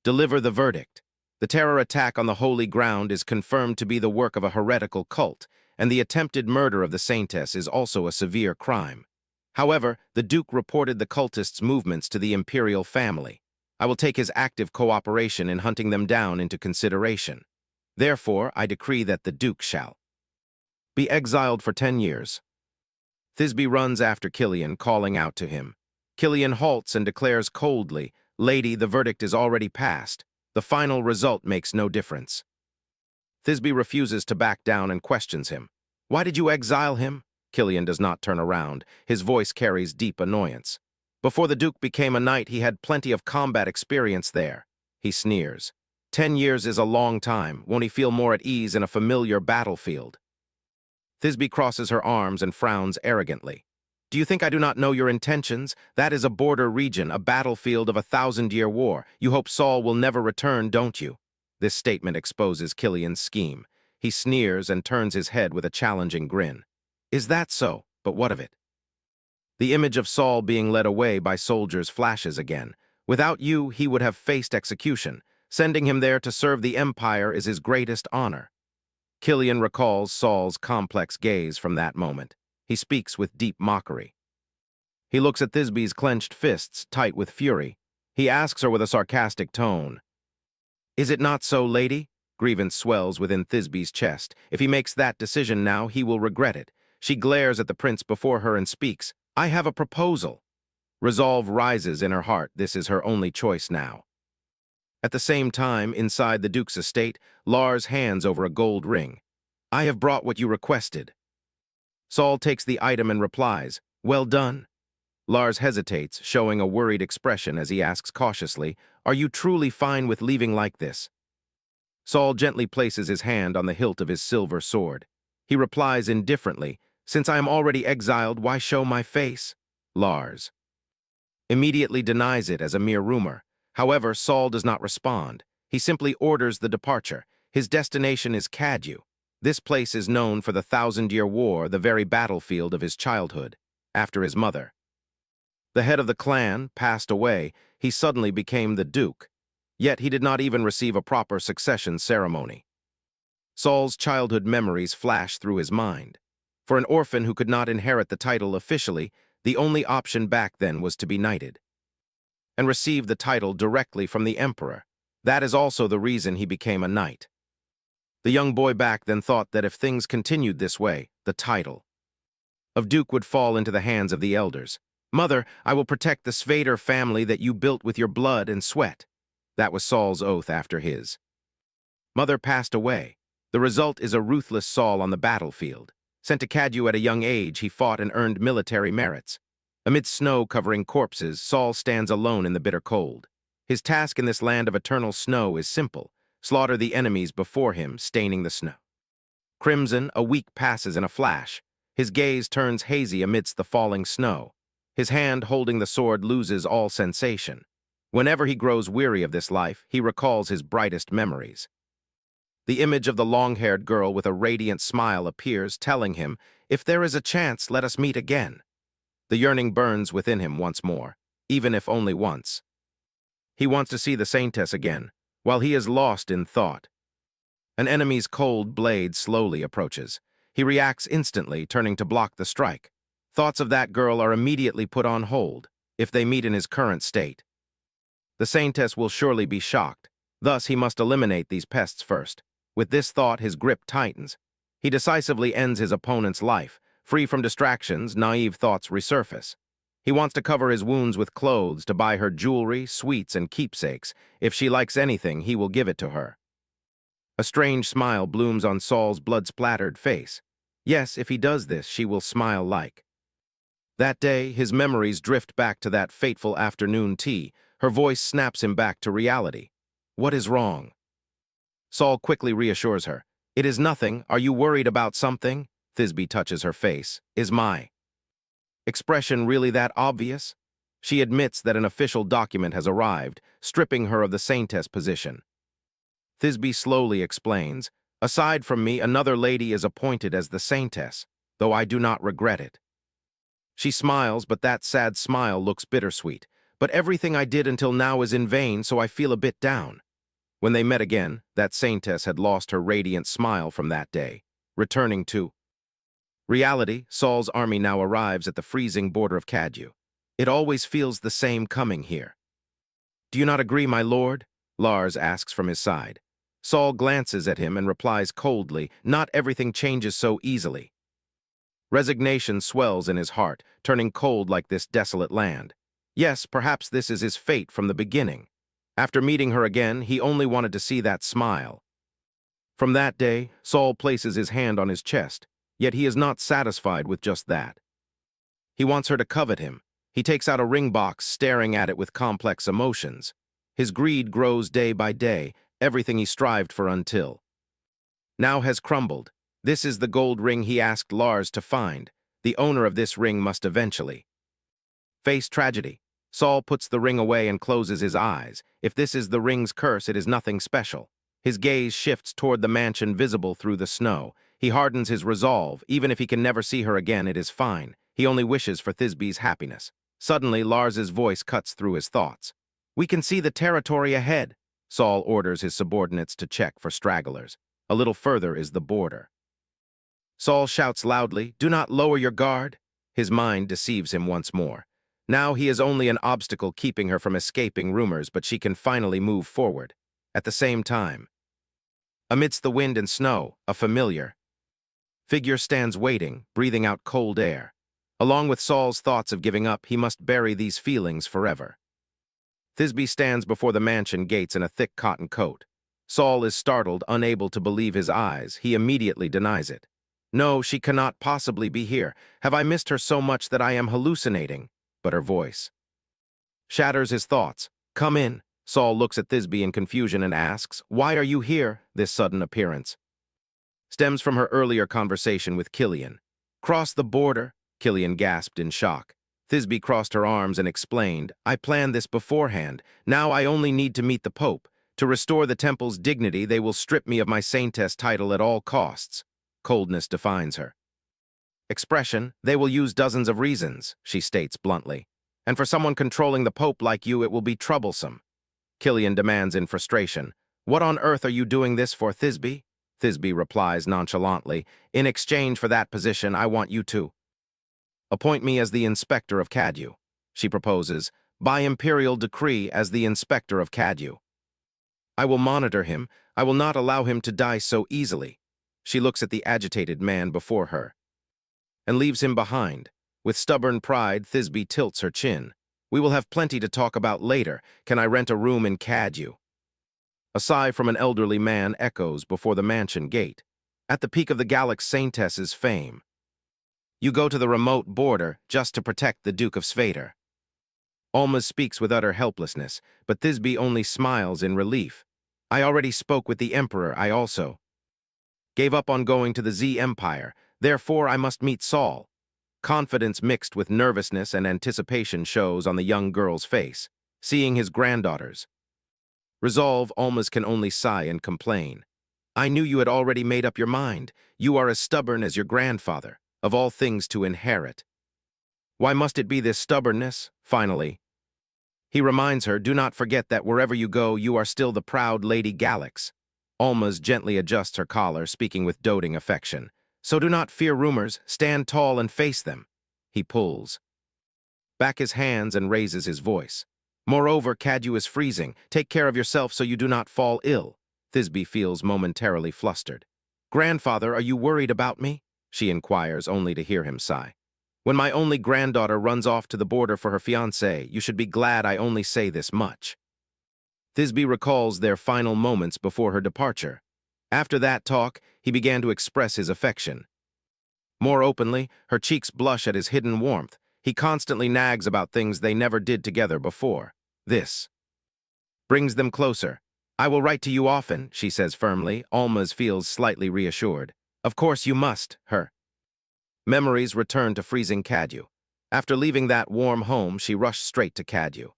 deliver the verdict. The terror attack on the holy ground is confirmed to be the work of a heretical cult, and the attempted murder of the Saintess is also a severe crime. However, the Duke reported the cultists' movements to the imperial family. I will take his active cooperation in hunting them down into consideration. Therefore, I decree that the Duke shall be exiled for 10 years. Thisbe runs after Killian, calling out to him. Killian halts and declares coldly, Lady, the verdict is already passed. The final result makes no difference. Thisbe refuses to back down and questions him. Why did you exile him? Killian does not turn around. His voice carries deep annoyance. Before the Duke became a knight, he had plenty of combat experience there. He sneers. 10 years is a long time. Won't he feel more at ease in a familiar battlefield? Thisbe crosses her arms and frowns arrogantly. Do you think I do not know your intentions? That is a border region, a battlefield of a 1,000-year war. You hope Saul will never return, don't you? This statement exposes Killian's scheme. He sneers and turns his head with a challenging grin. Is that so? But what of it? The image of Saul being led away by soldiers flashes again. Without you, he would have faced execution. Sending him there to serve the Empire is his greatest honor. Killian recalls Saul's complex gaze from that moment. He speaks with deep mockery. He looks at Thisbe's clenched fists, tight with fury. He asks her with a sarcastic tone. Is it not so, lady? Grievance swells within Thisbe's chest. If he makes that decision now, he will regret it. She glares at the prince before her and speaks. I have a proposal. Resolve rises in her heart. This is her only choice now. At the same time, inside the Duke's estate, Lars hands over a gold ring. I have brought what you requested. Saul takes the item and replies, Well done. Lars hesitates, showing a worried expression as he asks cautiously, "Are you truly fine with leaving like this?" Saul gently places his hand on the hilt of his silver sword. He replies indifferently, "Since I am already exiled, why show my face?" Lars immediately denies it as a mere rumor. However, Saul does not respond. He simply orders the departure. His destination is Kadu. This place is known for the Thousand-Year War, the very battlefield of his childhood. After his mother, the head of the clan, passed away, he suddenly became the duke. Yet he did not even receive a proper succession ceremony. Saul's childhood memories flash through his mind. For an orphan who could not inherit the title officially, the only option back then was to be knighted and receive the title directly from the emperor. That is also the reason he became a knight. The young boy back then thought that if things continued this way, the title of duke would fall into the hands of the elders. "Mother, I will protect the Svader family that you built with your blood and sweat." That was Saul's oath after his mother passed away. The result is a ruthless Saul on the battlefield. Sent to Kadu at a young age, he fought and earned military merits. Amidst snow covering corpses, Saul stands alone in the bitter cold. His task in this land of eternal snow is simple: slaughter the enemies before him, staining the snow crimson. A week passes in a flash. His gaze turns hazy amidst the falling snow. His hand holding the sword loses all sensation. Whenever he grows weary of this life, he recalls his brightest memories. The image of the long-haired girl with a radiant smile appears, telling him, "If there is a chance, let us meet again." The yearning burns within him once more, even if only once. He wants to see the Saintess again, while he is lost in thought. An enemy's cold blade slowly approaches. He reacts instantly, turning to block the strike. Thoughts of that girl are immediately put on hold. If they meet in his current state, the Saintess will surely be shocked. Thus, he must eliminate these pests first. With this thought, his grip tightens. He decisively ends his opponent's life. Free from distractions, naive thoughts resurface. He wants to cover his wounds with clothes, to buy her jewelry, sweets, and keepsakes. If she likes anything, he will give it to her. A strange smile blooms on Saul's blood-splattered face. Yes, if he does this, she will smile like. That day, his memories drift back to that fateful afternoon tea. Her voice snaps him back to reality. "What is wrong?" Saul quickly reassures her. "It is nothing. Are you worried about something?" Thisbe touches her face. "Is my expression really that obvious?" She admits that an official document has arrived, stripping her of the Saintess position. Thisbe slowly explains, "Aside from me, another lady is appointed as the Saintess, though I do not regret it." She smiles, but that sad smile looks bittersweet. "But everything I did until now is in vain, so I feel a bit down." When they met again, that Saintess had lost her radiant smile from that day. Returning to reality, Saul's army now arrives at the freezing border of Kadu. It always feels the same coming here. "Do you not agree, my lord?" Lars asks from his side. Saul glances at him and replies coldly, "Not everything changes so easily." Resignation swells in his heart, turning cold like this desolate land. Yes, perhaps this is his fate from the beginning. After meeting her again, he only wanted to see that smile. From that day, Saul places his hand on his chest, yet he is not satisfied with just that. He wants her to covet him. He takes out a ring box, staring at it with complex emotions. His greed grows day by day, everything he strived for until now has crumbled. This is the gold ring he asked Lars to find. The owner of this ring must eventually face tragedy. Saul puts the ring away and closes his eyes. If this is the ring's curse, it is nothing special. His gaze shifts toward the mansion visible through the snow. He hardens his resolve. Even if he can never see her again, it is fine. He only wishes for Thisbe's happiness. Suddenly, Lars's voice cuts through his thoughts. "We can see the territory ahead." Saul orders his subordinates to check for stragglers. A little further is the border. Saul shouts loudly, "Do not lower your guard." His mind deceives him once more. Now he is only an obstacle keeping her from escaping rumors, but she can finally move forward. At the same time, amidst the wind and snow, a familiar figure stands waiting, breathing out cold air. Along with Saul's thoughts of giving up, he must bury these feelings forever. Thisbe stands before the mansion gates in a thick cotton coat. Saul is startled, unable to believe his eyes. He immediately denies it. "No, she cannot possibly be here. Have I missed her so much that I am hallucinating?" but her voice shatters his thoughts. Come in. Saul looks at Thisbe in confusion and asks, why are you here? This sudden appearance stems from her earlier conversation with Killian. Cross the border? Killian gasped in shock. Thisbe crossed her arms and explained, I planned this beforehand. Now I only need to meet the Pope. To restore the temple's dignity, they will strip me of my saintess title at all costs. Coldness defines her expression. They will use dozens of reasons, she states bluntly. And for someone controlling the Pope like you, it will be troublesome. Killian demands in frustration, what on earth are you doing this for, Thisbe? Thisbe replies nonchalantly, in exchange for that position, I want you to appoint me as the inspector of Cadu. She proposes, by imperial decree as the inspector of Cadu. I will monitor him. I will not allow him to die so easily. She looks at the agitated man before her and leaves him behind. With stubborn pride, Thisbe tilts her chin. We will have plenty to talk about later. Can I rent a room in Cadu? A sigh from an elderly man echoes before the mansion gate. At the peak of the Gallic Saintess's fame, you go to the remote border just to protect the Duke of Svater. Alma speaks with utter helplessness, but Thisbe only smiles in relief. I already spoke with the Emperor. I also gave up on going to the Z Empire. Therefore, I must meet Saul. Confidence mixed with nervousness and anticipation shows on the young girl's face. Seeing his granddaughters resolve, Almas can only sigh and complain. I knew you had already made up your mind. You are as stubborn as your grandfather, of all things to inherit. Why must it be this stubbornness? Finally, he reminds her, do not forget that wherever you go, you are still the proud Lady Galax. Almas gently adjusts her collar, speaking with doting affection. So do not fear rumors, stand tall and face them. He pulls back his hands and raises his voice. Moreover, Cadu is freezing. Take care of yourself so you do not fall ill. Thisbe feels momentarily flustered. Grandfather, are you worried about me? She inquires, only to hear him sigh. When my only granddaughter runs off to the border for her fiancé, you should be glad I only say this much. Thisbe recalls their final moments before her departure. After that talk, he began to express his affection. More openly, her cheeks blush at his hidden warmth. He constantly nags about things they never did together before. This brings them closer. I will write to you often, she says firmly. Almas feels slightly reassured. Of course you must, her memories return to freezing Cadu. After leaving that warm home, she rushed straight to Cadu.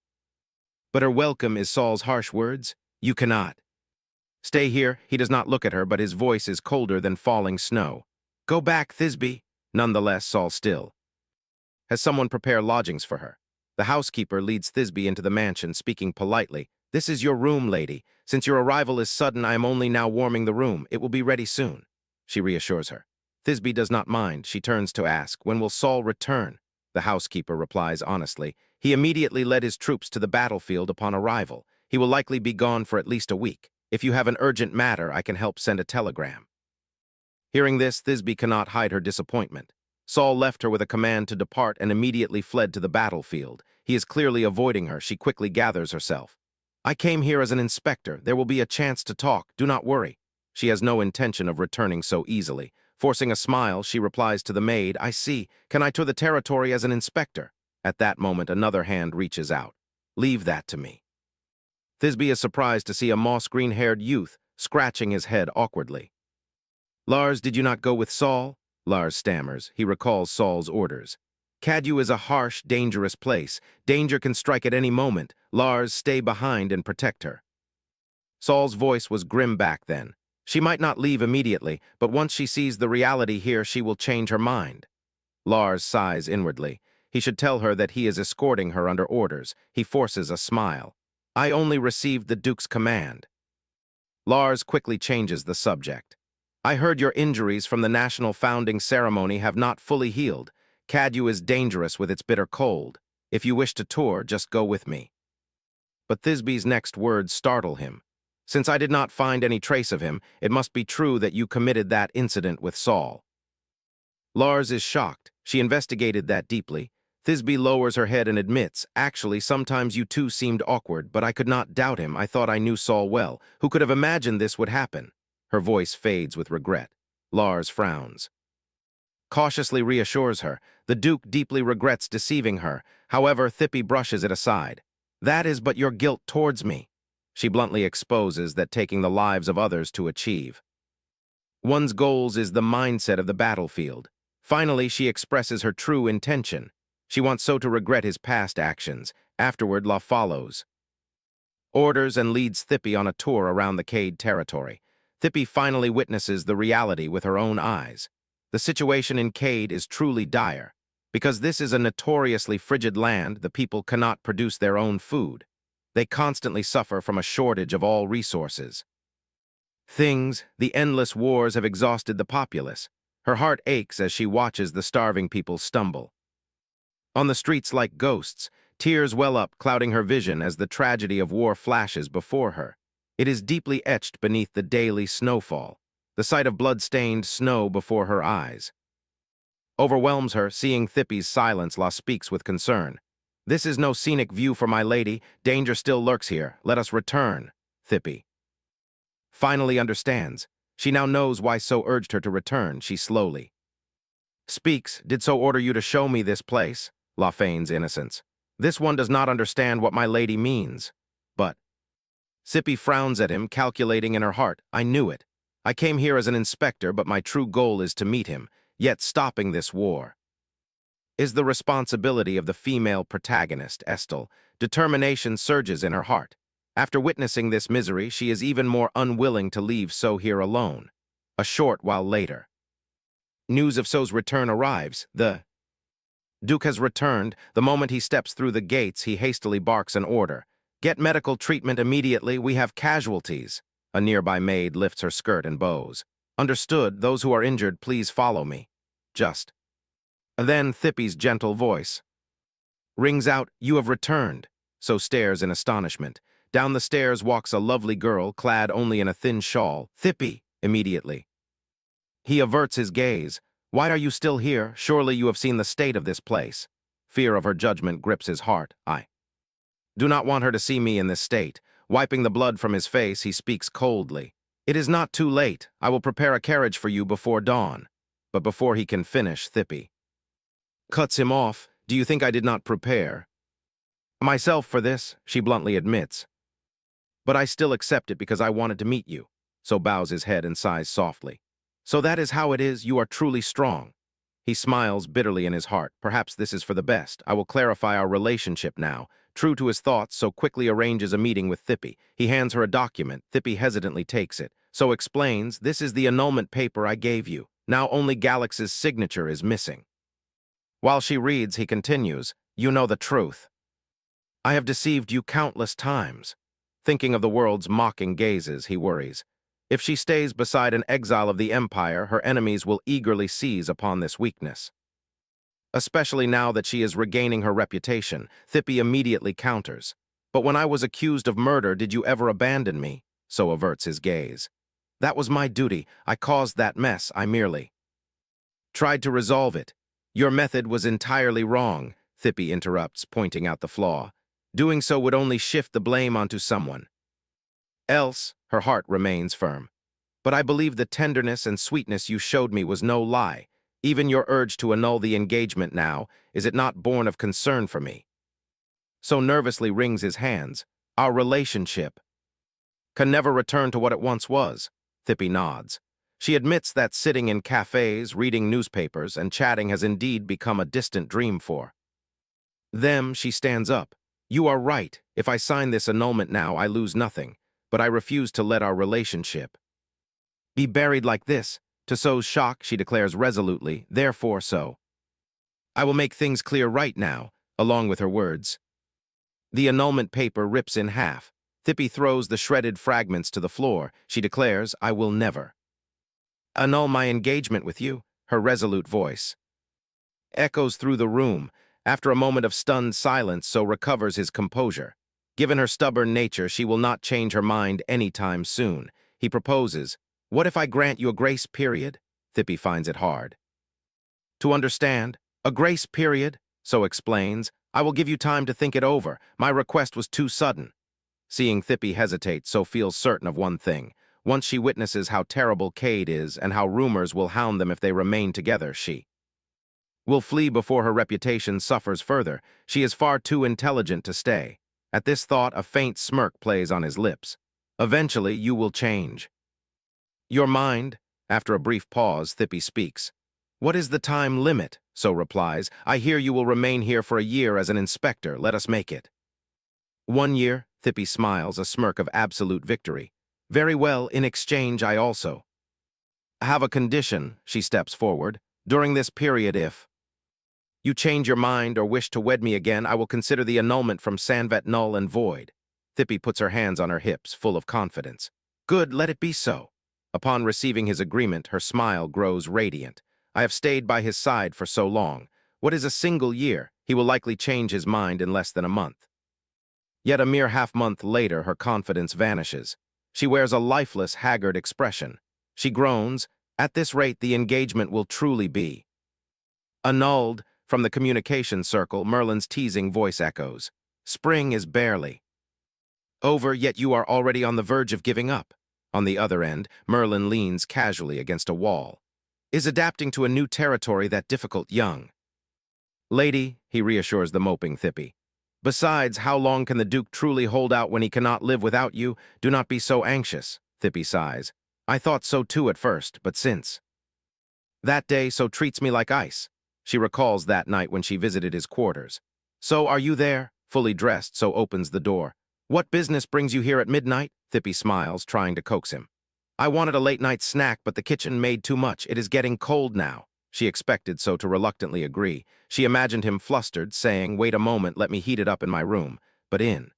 But her welcome is Saul's harsh words. You cannot stay here. He does not look at her, but his voice is colder than falling snow. Go back, Thisbe. Nonetheless, Saul still has someone prepare lodgings for her. The housekeeper leads Thisbe into the mansion, speaking politely. This is your room, lady. Since your arrival is sudden, I am only now warming the room. It will be ready soon. She reassures her. Thisbe does not mind. She turns to ask, when will Saul return? The housekeeper replies honestly. He immediately led his troops to the battlefield upon arrival. He will likely be gone for at least a week. If you have an urgent matter, I can help send a telegram. Hearing this, Thisbe cannot hide her disappointment. Saul left her with a command to depart and immediately fled to the battlefield. He is clearly avoiding her. She quickly gathers herself. I came here as an inspector. There will be a chance to talk. Do not worry. She has no intention of returning so easily. Forcing a smile, she replies to the maid, I see. Can I tour the territory as an inspector? At that moment, another hand reaches out. Leave that to me. Thisbe is surprised to see a moss-green-haired youth scratching his head awkwardly. Lars, did you not go with Saul? Lars stammers. He recalls Saul's orders. Cadu is a harsh, dangerous place. Danger can strike at any moment. Lars, stay behind and protect her. Saul's voice was grim back then. She might not leave immediately, but once she sees the reality here, she will change her mind. Lars sighs inwardly. He should tell her that he is escorting her under orders. He forces a smile. I only received the Duke's command. Lars quickly changes the subject. I heard your injuries from the national founding ceremony have not fully healed. Cadu is dangerous with its bitter cold. If you wish to tour, just go with me. But Thisbe's next words startle him. Since I did not find any trace of him, it must be true that you committed that incident with Saul. Lars is shocked. She investigated that deeply. Thisbe lowers her head and admits, actually, sometimes you two seemed awkward, but I could not doubt him. I thought I knew Saul well. Who could have imagined this would happen? Her voice fades with regret. Lars frowns. cautiously reassures her. The Duke deeply regrets deceiving her. However, Thippy brushes it aside. That is but your guilt towards me. She bluntly exposes that taking the lives of others to achieve one's goals is the mindset of the battlefield. Finally, she expresses her true intention. She wants So to regret his past actions. Afterward, La follows, orders and leads Thippy on a tour around the Cade territory. Thippy finally witnesses the reality with her own eyes. The situation in Cade is truly dire. Because this is a notoriously frigid land, the people cannot produce their own food. They constantly suffer from a shortage of all resources. The endless wars have exhausted the populace. Her heart aches as she watches the starving people stumble. On the streets like ghosts, tears well up, clouding her vision as the tragedy of war flashes before her. It is deeply etched beneath the daily snowfall. The sight of blood-stained snow before her eyes overwhelms her. Seeing Thippy's silence, La speaks with concern. This is no scenic view for my lady. Danger still lurks here. Let us return. Thippy finally understands. She now knows why So urged her to return. She slowly speaks. Did So order you to show me this place? La feigns innocence. This one does not understand what my lady means. But Thippy frowns at him, calculating in her heart. I knew it. I came here as an inspector, but my true goal is to meet him. Yet stopping this war is the responsibility of the female protagonist, Estelle. Determination surges in her heart. After witnessing this misery, she is even more unwilling to leave So here alone. A short while later, news of So's return arrives. The Duke has returned. The moment he steps through the gates, he hastily barks an order. Get medical treatment immediately. We have casualties. A nearby maid lifts her skirt and bows. Understood. Those who are injured, please follow me. Just then Thippy's gentle voice rings out. You have returned. So stares in astonishment. Down the stairs walks a lovely girl, clad only in a thin shawl. Thippy, immediately. He averts his gaze. Why are you still here? Surely you have seen the state of this place. Fear of her judgment grips his heart. I do not want her to see me in this state. Wiping the blood from his face, he speaks coldly. It is not too late. I will prepare a carriage for you before dawn. But before he can finish, Thippy cuts him off. Do you think I did not prepare myself for this? She bluntly admits. But I still accept it because I wanted to meet you. So bows his head and sighs softly. So that is how it is. You are truly strong. He smiles bitterly in his heart. Perhaps this is for the best. I will clarify our relationship now. True to his thoughts, So quickly arranges a meeting with Thippy. He hands her a document. Thippy hesitantly takes it. So explains, this is the annulment paper I gave you. Now only Galax's signature is missing. While she reads, he continues, you know the truth. I have deceived you countless times. Thinking of the world's mocking gazes, he worries. If she stays beside an exile of the Empire, her enemies will eagerly seize upon this weakness. Especially now that she is regaining her reputation, Thippy immediately counters. But when I was accused of murder, did you ever abandon me? So averts his gaze. That was my duty. I caused that mess. I merely tried to resolve it. Your method was entirely wrong, Thippy interrupts, pointing out the flaw. Doing so would only shift the blame onto someone else. Her heart remains firm. But I believe the tenderness and sweetness you showed me was no lie. Even your urge to annul the engagement now, is it not born of concern for me? So nervously wrings his hands. Our relationship can never return to what it once was. Thippy nods. She admits that sitting in cafes, reading newspapers, and chatting has indeed become a distant dream for them. She stands up. You are right. If I sign this annulment now, I lose nothing. But I refuse to let our relationship be buried like this. To So's shock, she declares resolutely, therefore So I will make things clear right now, along with her words. The annulment paper rips in half. Thippy throws the shredded fragments to the floor. She declares, I will never annul my engagement with you. Her resolute voice echoes through the room. After a moment of stunned silence, So recovers his composure. Given her stubborn nature, she will not change her mind anytime soon. He proposes, what if I grant you a grace period? Thippy finds it hard to understand. A grace period? So explains, I will give you time to think it over. My request was too sudden. Seeing Thippy hesitate, So feels certain of one thing. Once she witnesses how terrible Cade is and how rumors will hound them if they remain together, she Will flee before her reputation suffers further. She is far too intelligent to stay. At this thought, a faint smirk plays on his lips. Eventually, you will change. Your mind? After a brief pause, Thippy speaks. What is the time limit? So replies, I hear you will remain here for a year as an inspector. Let us make it. 1 year, Thippy smiles, a smirk of absolute victory. Very well, in exchange I also have a condition, she steps forward. During this period, if you change your mind or wish to wed me again, I will consider the annulment from Sanvet null and void. Thippy puts her hands on her hips, full of confidence. Good, let it be so. Upon receiving his agreement, her smile grows radiant. I have stayed by his side for so long. What is a single year? He will likely change his mind in less than a month. Yet a mere half-month later, her confidence vanishes. She wears a lifeless, haggard expression. She groans, at this rate the engagement will truly be annulled. From the communication circle, Merlin's teasing voice echoes. Spring is barely over, yet you are already on the verge of giving up. On the other end, Merlin leans casually against a wall. Is adapting to a new territory that difficult young lady, he reassures the moping Thippy. Besides, how long can the Duke truly hold out when he cannot live without you? Do not be so anxious, Thippy sighs. I thought so too at first, but since that day so treats me like ice. She recalls that night when she visited his quarters. So are you there? Fully dressed, so opens the door. What business brings you here at midnight? Thippy smiles, trying to coax him. I wanted a late-night snack, but the kitchen made too much. It is getting cold now. She expected so to reluctantly agree. She imagined him flustered, saying, wait a moment, let me heat it up in my room. But in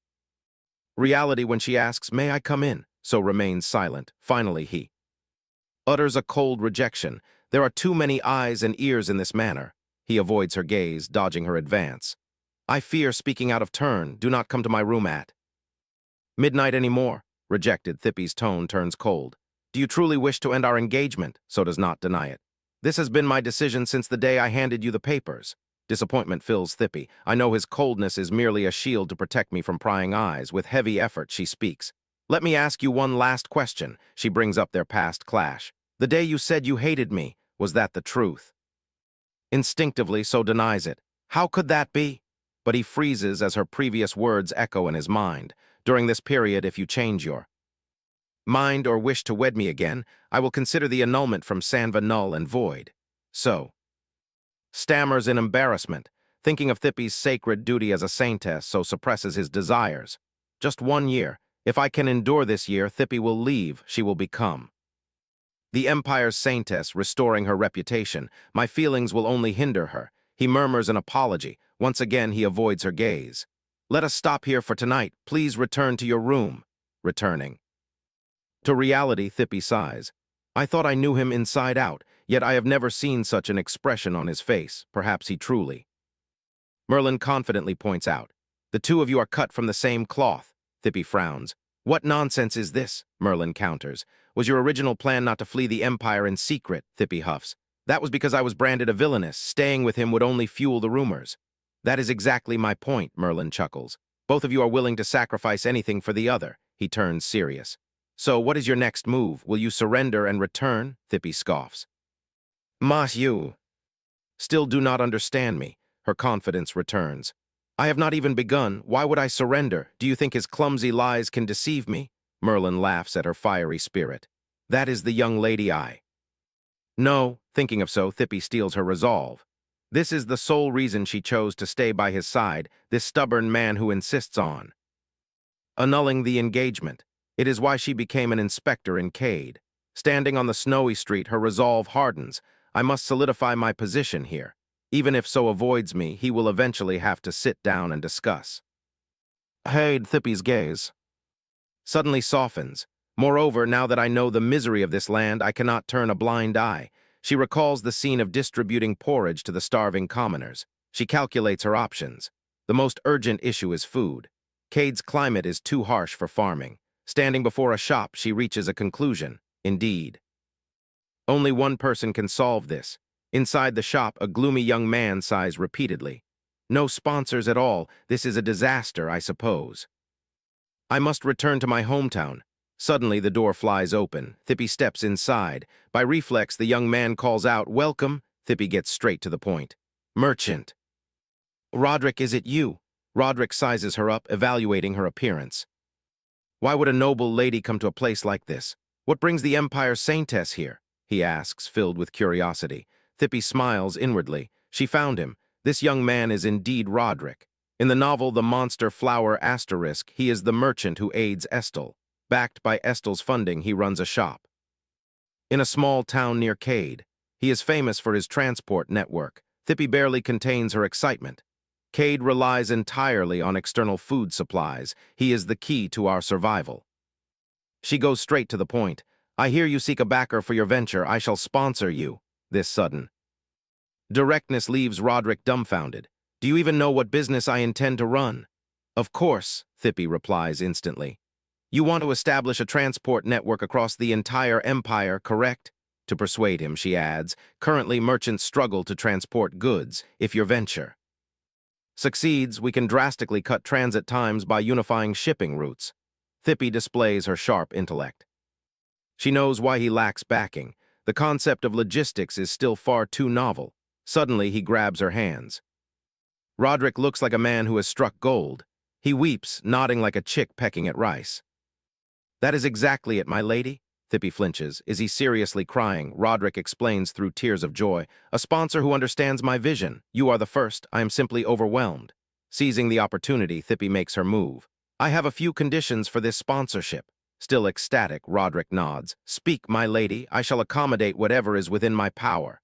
reality, when she asks, may I come in? So remains silent. Finally, he utters a cold rejection. There are too many eyes and ears in this manner. He avoids her gaze, dodging her advance. I fear speaking out of turn. Do not come to my room at midnight anymore. Rejected, Thippy's tone turns cold. Do you truly wish to end our engagement? So does not deny it. This has been my decision since the day I handed you the papers. Disappointment fills Thippy. I know his coldness is merely a shield to protect me from prying eyes. With heavy effort, she speaks. Let me ask you one last question. She brings up their past clash. The day you said you hated me, was that the truth? Instinctively, so denies it. How could that be? But he freezes as her previous words echo in his mind. During this period, if you change your mind or wish to wed me again, I will consider the annulment from Sanva null and void. So stammers in embarrassment, thinking of Thippy's sacred duty as a saintess, so suppresses his desires. Just 1 year. If I can endure this year, Thippy will leave. She will become the Empire's saintess, restoring her reputation. My feelings will only hinder her. He murmurs an apology. Once again, he avoids her gaze. Let us stop here for tonight. Please return to your room. Returning to reality, Thippy sighs. I thought I knew him inside out, yet I have never seen such an expression on his face. Perhaps he truly. Merlin confidently points out. The two of you are cut from the same cloth. Thippy frowns. What nonsense is this? Merlin counters. Was your original plan not to flee the Empire in secret? Thippy huffs. That was because I was branded a villainess. Staying with him would only fuel the rumors. That is exactly my point, Merlin chuckles. Both of you are willing to sacrifice anything for the other. He turns serious. So what is your next move? Will you surrender and return? Thippy scoffs. Mas, you still do not understand me. Her confidence returns. I have not even begun. Why would I surrender? Do you think his clumsy lies can deceive me? Merlin laughs at her fiery spirit. That is the young lady I know. Thinking of so, Thippy steals her resolve. This is the sole reason she chose to stay by his side, this stubborn man who insists on annulling the engagement. It is why she became an inspector in Cade. Standing on the snowy street, her resolve hardens. I must solidify my position here. Even if so avoids me, he will eventually have to sit down and discuss. Thippy's gaze suddenly softens. Moreover, now that I know the misery of this land, I cannot turn a blind eye. She recalls the scene of distributing porridge to the starving commoners. She calculates her options. The most urgent issue is food. Cade's climate is too harsh for farming. Standing before a shop, she reaches a conclusion. Indeed, only one person can solve this. Inside the shop, a gloomy young man sighs repeatedly. No sponsors at all. This is a disaster, I suppose. I must return to my hometown. Suddenly, the door flies open. Thippy steps inside. By reflex, the young man calls out, Welcome. Thippy gets straight to the point. Merchant. Roderick, is it you? Roderick sizes her up, evaluating her appearance. Why would a noble lady come to a place like this? What brings the Empire Saintess here? He asks, filled with curiosity. Thippy smiles inwardly. She found him. This young man is indeed Roderick. In the novel The Monster Flower Asterisk, he is the merchant who aids Estelle. Backed by Estelle's funding, he runs a shop. In a small town near Cade, he is famous for his transport network. Thippy barely contains her excitement. Cade relies entirely on external food supplies. He is the key to our survival. She goes straight to the point. I hear you seek a backer for your venture. I shall sponsor you. This sudden directness leaves Roderick dumbfounded. Do you even know what business I intend to run? Of course, Thippy replies instantly. You want to establish a transport network across the entire empire, correct? To persuade him, she adds, currently merchants struggle to transport goods. If your venture succeeds, we can drastically cut transit times by unifying shipping routes. Thippy displays her sharp intellect. She knows why he lacks backing. The concept of logistics is still far too novel. Suddenly, he grabs her hands. Roderick looks like a man who has struck gold. He weeps, nodding like a chick pecking at rice. That is exactly it, my lady. Thippy flinches. Is he seriously crying? Roderick explains through tears of joy. A sponsor who understands my vision. You are the first. I am simply overwhelmed. Seizing the opportunity, Thippy makes her move. I have a few conditions for this sponsorship. Still ecstatic, Roderick nods. Speak, my lady. I shall accommodate whatever is within my power.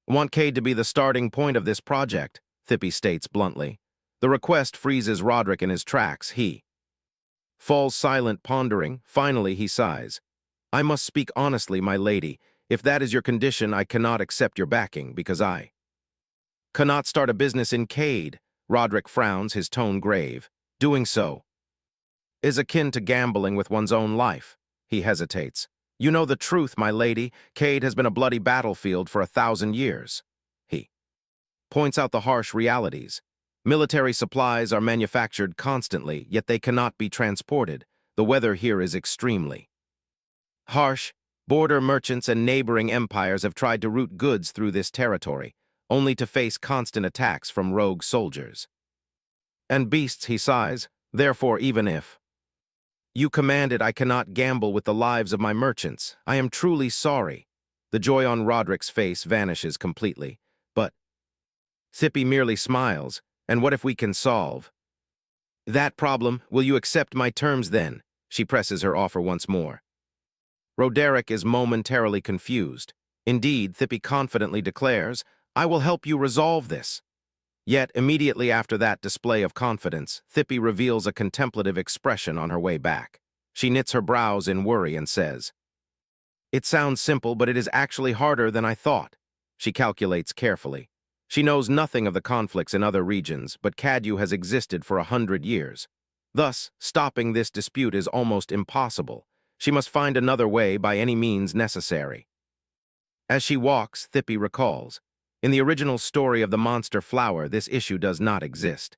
I want Cade to be the starting point of this project, Thippy states bluntly. The request freezes Roderick in his tracks. He falls silent, pondering. Finally, he sighs. I must speak honestly, my lady. If that is your condition, I cannot accept your backing, because I cannot start a business in Cade. Roderick frowns, his tone grave. Doing so is akin to gambling with one's own life. He hesitates. You know the truth, my lady. Cade has been a bloody battlefield for 1,000 years. He points out the harsh realities. Military supplies are manufactured constantly, yet they cannot be transported. The weather here is extremely harsh. Border merchants and neighboring empires have tried to route goods through this territory, only to face constant attacks from rogue soldiers and beasts, he sighs. Therefore, even if you command it, I cannot gamble with the lives of my merchants. I am truly sorry. The joy on Roderick's face vanishes completely. But Thippy merely smiles. And what if we can solve that problem? Will you accept my terms then? She presses her offer once more. Roderick is momentarily confused. Indeed, Thippy confidently declares, I will help you resolve this. Yet, immediately after that display of confidence, Thippy reveals a contemplative expression on her way back. She knits her brows in worry and says, It sounds simple, but it is actually harder than I thought. She calculates carefully. She knows nothing of the conflicts in other regions, but Cadyu has existed for 100 years. Thus, stopping this dispute is almost impossible. She must find another way by any means necessary. As she walks, Thippy recalls, in the original story of the monster flower, this issue does not exist.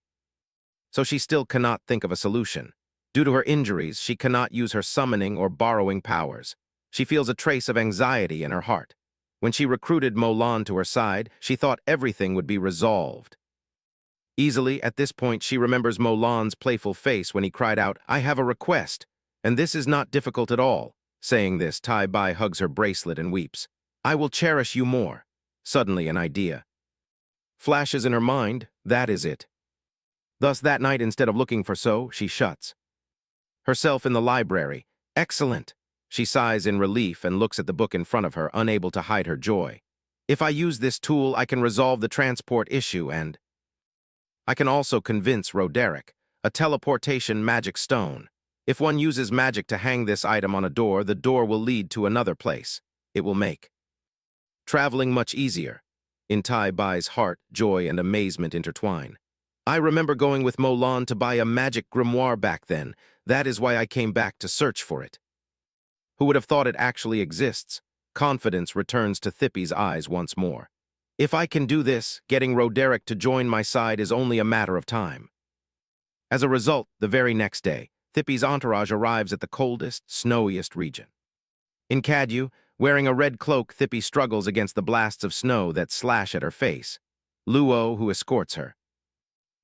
So she still cannot think of a solution. Due to her injuries, she cannot use her summoning or borrowing powers. She feels a trace of anxiety in her heart. When she recruited Molan to her side, she thought everything would be resolved easily. At this point, she remembers Molan's playful face when he cried out, I have a request, and this is not difficult at all. Saying this, Tai Bai hugs her bracelet and weeps. I will cherish you more. Suddenly, an idea flashes in her mind. That is it. Thus, that night, instead of looking for So, she shuts herself in the library. Excellent. She sighs in relief and looks at the book in front of her, unable to hide her joy. If I use this tool, I can resolve the transport issue, and I can also convince Roderick. A teleportation magic stone. If one uses magic to hang this item on a door, the door will lead to another place. It will make traveling much easier. In Tai Bai's heart, joy and amazement intertwine. I remember going with Molan to buy a magic grimoire back then. That is why I came back to search for it. Who would have thought it actually exists? Confidence returns to Thippy's eyes once more. If I can do this, getting Roderick to join my side is only a matter of time. As a result, the very next day, Thippy's entourage arrives at the coldest, snowiest region in Cadyu. Wearing a red cloak, Thippy struggles against the blasts of snow that slash at her face. Luo, who escorts her,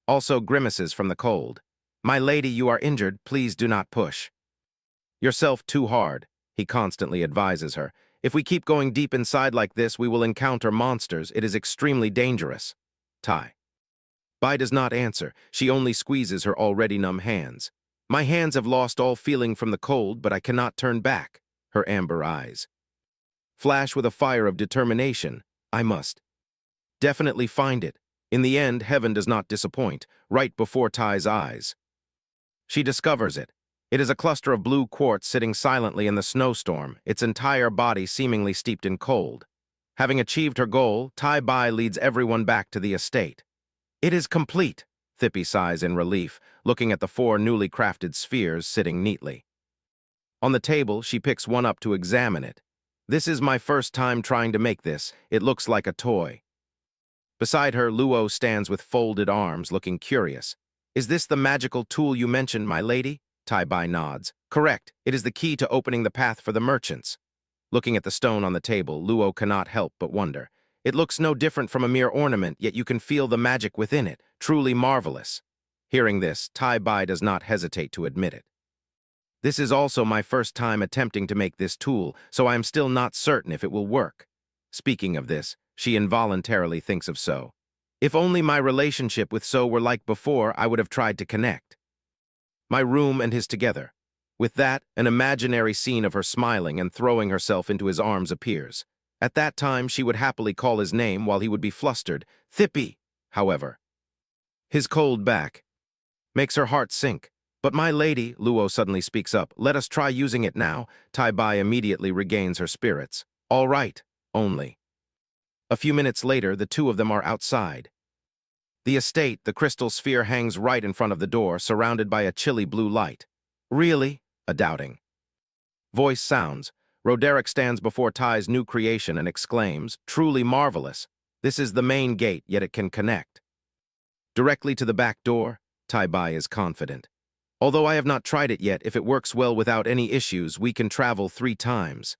also grimaces from the cold. "My lady, you are injured. Please do not push yourself too hard," he constantly advises her. "If we keep going deep inside like this, we will encounter monsters. It is extremely dangerous." Tai Bai does not answer. She only squeezes her already numb hands. "My hands have lost all feeling from the cold, but I cannot turn back." Her amber eyes flash with a fire of determination. "I must definitely find it." In the end, heaven does not disappoint. Right before Tai's eyes, she discovers it. It is a cluster of blue quartz sitting silently in the snowstorm, its entire body seemingly steeped in cold. Having achieved her goal, Tai Bai leads everyone back to the estate. "It is complete," Thippy sighs in relief, looking at the 4 newly crafted spheres sitting neatly. On the table, she picks one up to examine it. "This is my first time trying to make this. It looks like a toy." Beside her, Luo stands with folded arms, looking curious. "Is this the magical tool you mentioned, my lady?" Tai Bai nods. "Correct. It is the key to opening the path for the merchants." Looking at the stone on the table, Luo cannot help but wonder. It looks no different from a mere ornament, yet you can feel the magic within it. Truly marvelous. Hearing this, Tai Bai does not hesitate to admit it. "This is also my first time attempting to make this tool, so I am still not certain if it will work." Speaking of this, she involuntarily thinks of So. "If only my relationship with So were like before, I would have tried to connect my room and his together." With that, an imaginary scene of her smiling and throwing herself into his arms appears. At that time, she would happily call his name while he would be flustered. "Thippy!" However, his cold back makes her heart sink. "But my lady," Luo suddenly speaks up, "let us try using it now." Tai Bai immediately regains her spirits. "All right, only." A few minutes later, the two of them are outside the estate. The crystal sphere hangs right in front of the door, surrounded by a chilly blue light. "Really?" A doubting voice sounds. Roderick stands before Tai's new creation and exclaims, "Truly marvelous. This is the main gate, yet it can connect directly to the back door." Tai Bai is confident. "Although I have not tried it yet, if it works well without any issues, we can travel 3 times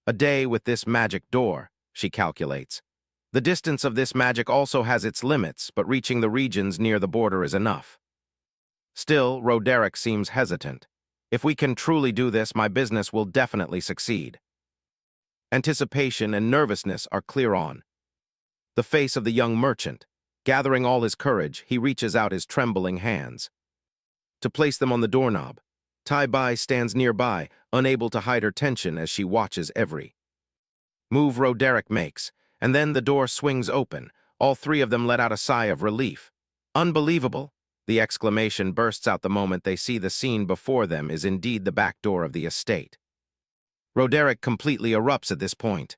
a day with this magic door," she calculates. The distance of this magic also has its limits, but reaching the regions near the border is enough. Still, Roderick seems hesitant. "If we can truly do this, my business will definitely succeed." Anticipation and nervousness are clear on the face of the young merchant. Gathering all his courage, he reaches out his trembling hands to place them on the doorknob. Tai Bai stands nearby, unable to hide her tension as she watches every move Roderick makes, and then the door swings open. All 3 of them let out a sigh of relief. "Unbelievable!" The exclamation bursts out the moment they see the scene before them is indeed the back door of the estate. Roderick completely erupts at this point,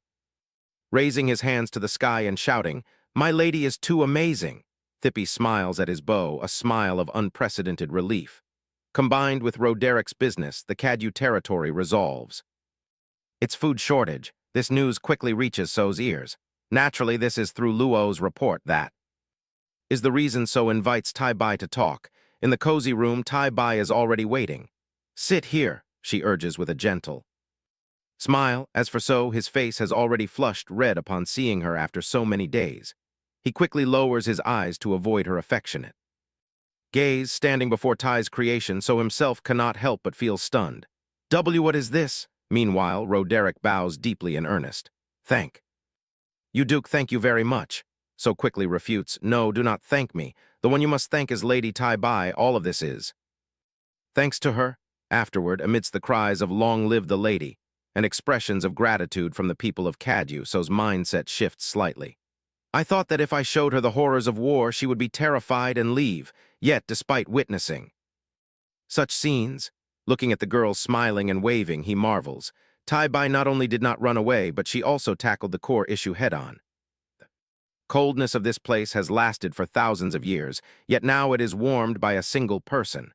raising his hands to the sky and shouting, "My lady is too amazing!" Thippy smiles at his bow, a smile of unprecedented relief. Combined with Roderick's business, the Kadu territory resolves its food shortage. This news quickly reaches So's ears. Naturally, this is through Luo's report that is the reason So invites Tai Bai to talk. In the cozy room, Tai Bai is already waiting. "Sit here," she urges with a gentle smile. As for So, his face has already flushed red upon seeing her after so many days. He quickly lowers his eyes to avoid her affectionate gaze. Standing before Tai's creation, So himself cannot help but feel stunned. What is this?" Meanwhile, Roderick bows deeply in earnest. "Thank you, Duke, thank you very much." So quickly refutes, "No, do not thank me. The one you must thank is Lady Tai Bai. All of this is thanks to her." Afterward, amidst the cries of "Long live the lady" and expressions of gratitude from the people of Kadu, So's mindset shifts slightly. "I thought that if I showed her the horrors of war, she would be terrified and leave. Yet, despite witnessing such scenes, looking at the girls smiling and waving, he marvels. Tai Bai not only did not run away, but she also tackled the core issue head-on. The coldness of this place has lasted for thousands of years, yet now it is warmed by a single person.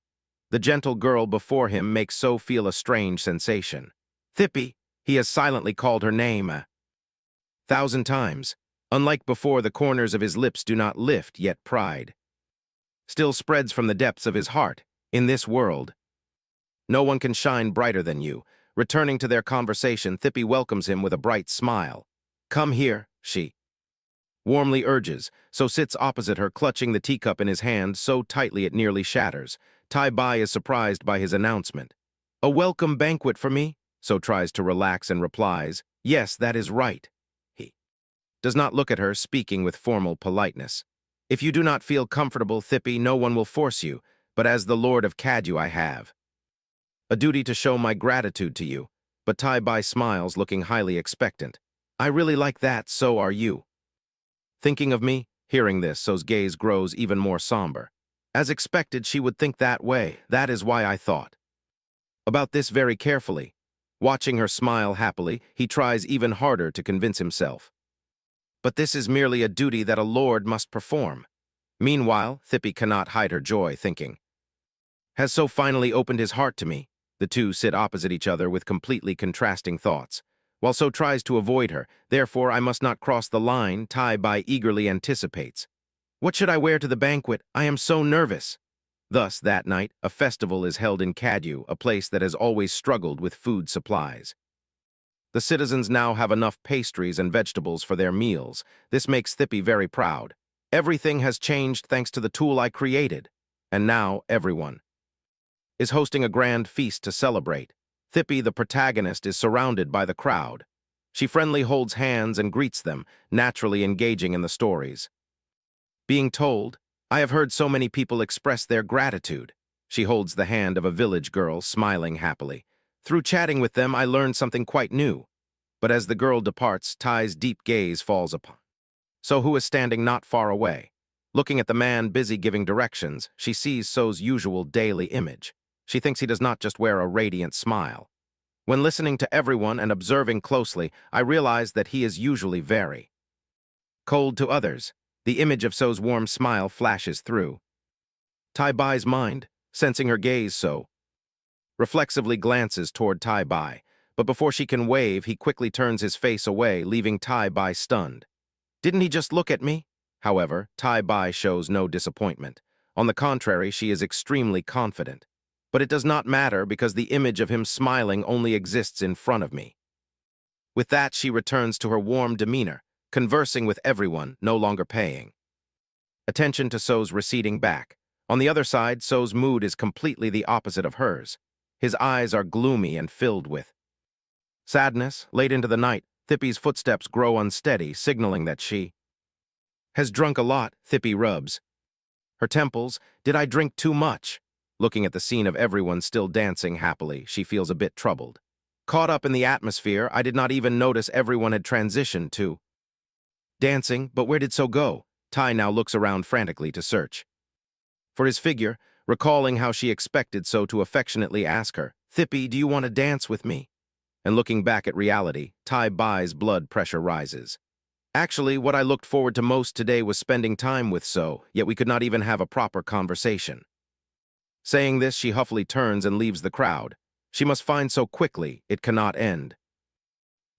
The gentle girl before him makes So feel a strange sensation. "Thippy," he has silently called her name 1,000 times. Unlike before, the corners of his lips do not lift, yet pride still spreads from the depths of his heart. "In this world, no one can shine brighter than you." Returning to their conversation, Thippy welcomes him with a bright smile. "Come here," she warmly urges, so sits opposite her, clutching the teacup in his hand so tightly it nearly shatters. Tai Bai is surprised by his announcement. "A welcome banquet for me?" So tries to relax and replies, "Yes, that is right." He does not look at her, speaking with formal politeness. "If you do not feel comfortable, Thippy, no one will force you, but as the Lord of Kadu I have a duty to show my gratitude to you." But Tai Bai smiles, looking highly expectant. "I really like that, so are you. Thinking of me?" Hearing this, So's gaze grows even more somber. "As expected, she would think that way. That is why I thought about this very carefully." Watching her smile happily, he tries even harder to convince himself. "But this is merely a duty that a lord must perform." Meanwhile, Thippy cannot hide her joy, thinking, "Has So finally opened his heart to me?" The two sit opposite each other with completely contrasting thoughts. While So tries to avoid her, "Therefore I must not cross the line," Tai Bai eagerly anticipates. "What should I wear to the banquet? I am so nervous." Thus, that night, a festival is held in Kadu, a place that has always struggled with food supplies. The citizens now have enough pastries and vegetables for their meals. This makes Thippy very proud. "Everything has changed thanks to the tool I created." And now everyone is hosting a grand feast to celebrate. Thippy, the protagonist, is surrounded by the crowd. She friendly holds hands and greets them, naturally engaging in the stories. Being told, "I have heard so many people express their gratitude." She holds the hand of a village girl, smiling happily. "Through chatting with them, I learned something quite new." But as the girl departs, Tai's deep gaze falls upon So, who is standing not far away. Looking at the man busy giving directions, she sees So's usual daily image. She thinks he does not just wear a radiant smile. When listening to everyone and observing closely, I realize that he is usually very cold to others. The image of So's warm smile flashes through Tai Bai's mind, sensing her gaze. So reflexively glances toward Tai Bai, but before she can wave, he quickly turns his face away, leaving Tai Bai stunned. "Didn't he just look at me?" However, Tai Bai shows no disappointment. On the contrary, she is extremely confident. But it does not matter because the image of him smiling only exists in front of me. With that, she returns to her warm demeanor, conversing with everyone, no longer paying attention to So's receding back. On the other side, So's mood is completely the opposite of hers. His eyes are gloomy and filled with sadness. Late into the night, Thippy's footsteps grow unsteady, signaling that she has drunk a lot. Thippy rubs her temples. "Did I drink too much?" Looking at the scene of everyone still dancing happily, she feels a bit troubled. Caught up in the atmosphere, I did not even notice everyone had transitioned to dancing. But where did So go? Tai now looks around frantically to search for his figure, recalling how she expected So to affectionately ask her, "Thippy, do you want to dance with me?" And looking back at reality, Tai Bai's blood pressure rises. "Actually, what I looked forward to most today was spending time with So, yet we could not even have a proper conversation." Saying this, she huffily turns and leaves the crowd. She must find So quickly, it cannot end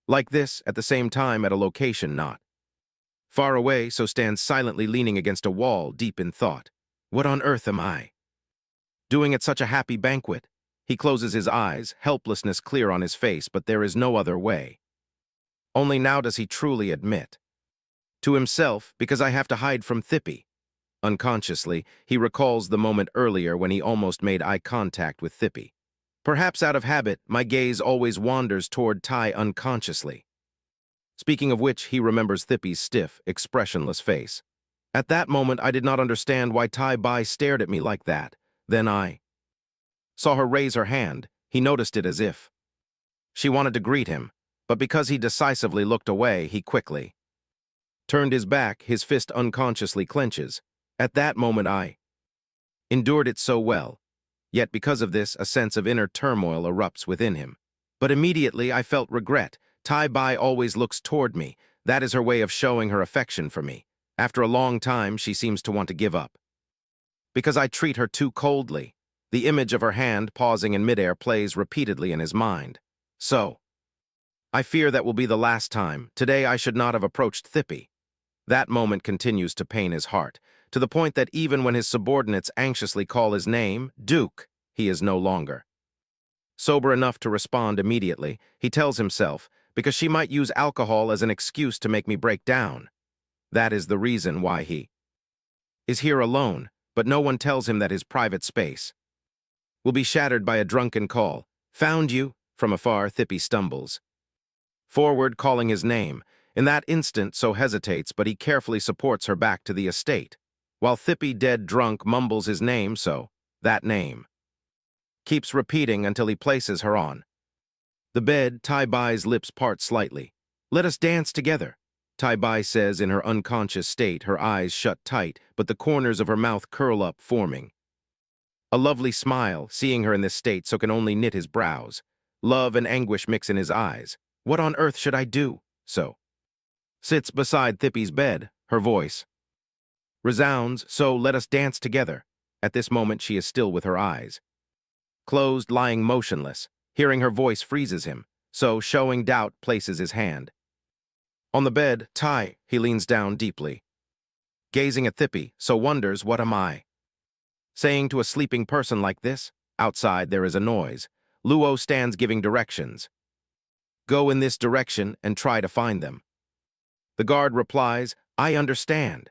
like this. At the same time, at a location not far away, So stands silently leaning against a wall, deep in thought. "What on earth am I doing at such a happy banquet?" He closes his eyes, helplessness clear on his face, but there is no other way. Only now does he truly admit to himself, "Because I have to hide from Thippy." Unconsciously, he recalls the moment earlier when he almost made eye contact with Thippy. "Perhaps out of habit, my gaze always wanders toward Tai unconsciously." Speaking of which, he remembers Thippy's stiff, expressionless face. "At that moment, I did not understand why Tai Bai stared at me like that. Then I saw her raise her hand." He noticed it as if she wanted to greet him, but because he decisively looked away, he quickly turned his back. His fist unconsciously clenches. "At that moment I endured it so well. Yet because of this, a sense of inner turmoil erupts within him. But immediately I felt regret. Tai Bai always looks toward me. That is her way of showing her affection for me. After a long time, she seems to want to give up. Because I treat her too coldly." The image of her hand pausing in midair plays repeatedly in his mind. "So I fear that will be the last time. Today I should not have approached Thippy." That moment continues to pain his heart, to the point that even when his subordinates anxiously call his name, Duke, he is no longer Sober enough to respond immediately, he tells himself, because she might use alcohol as an excuse to make me break down. That is the reason why he is here alone, but no one tells him that his private space will be shattered by a drunken call. Found you? From afar, Thippy stumbles forward, calling his name. In that instant, So hesitates, but he carefully supports her back to the estate. While Thippy, dead drunk, mumbles his name, So, that name keeps repeating until he places her on the bed. Tai-Bai's lips part slightly. Let us dance together, Tai-Bai says in her unconscious state, her eyes shut tight, but the corners of her mouth curl up, forming a lovely smile. Seeing her in this state, So can only knit his brows. Love and anguish mix in his eyes. What on earth should I do? So sits beside Thippy's bed. Her voice resounds, So let us dance together. At this moment she is still with her eyes closed, lying motionless. Hearing her voice freezes him, So, showing doubt, places his hand on the bed. He leans down deeply, gazing at Thippy. So wonders, what am I saying to a sleeping person like this? Outside there is a noise. Luo stands giving directions. Go in this direction and try to find them. The guard replies, I understand.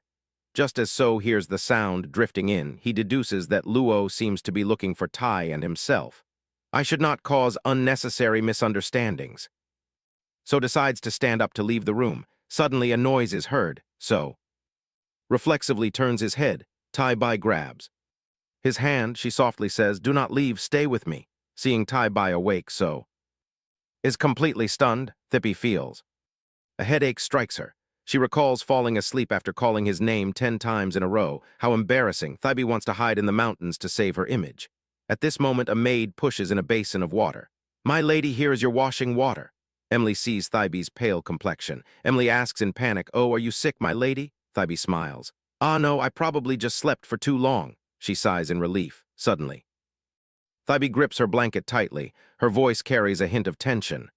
Just as So hears the sound drifting in, he deduces that Luo seems to be looking for Tai and himself. I should not cause unnecessary misunderstandings. So decides to stand up to leave the room. Suddenly a noise is heard. So reflexively turns his head. Tai-Bai grabs his hand. She softly says, do not leave, stay with me. Seeing Tai-Bai awake, So is completely stunned. Thippy feels a headache strikes her. She recalls falling asleep after calling his name 10 times in a row. How embarrassing. Thippy wants to hide in the mountains to save her image. At this moment, a maid pushes in a basin of water. My lady, here is your washing water. Emily sees Thippy's pale complexion. Emily asks in panic, oh, are you sick, my lady? Thippy smiles. Ah, no, I probably just slept for too long. She sighs in relief. Suddenly, Thippy grips her blanket tightly. Her voice carries a hint of tension.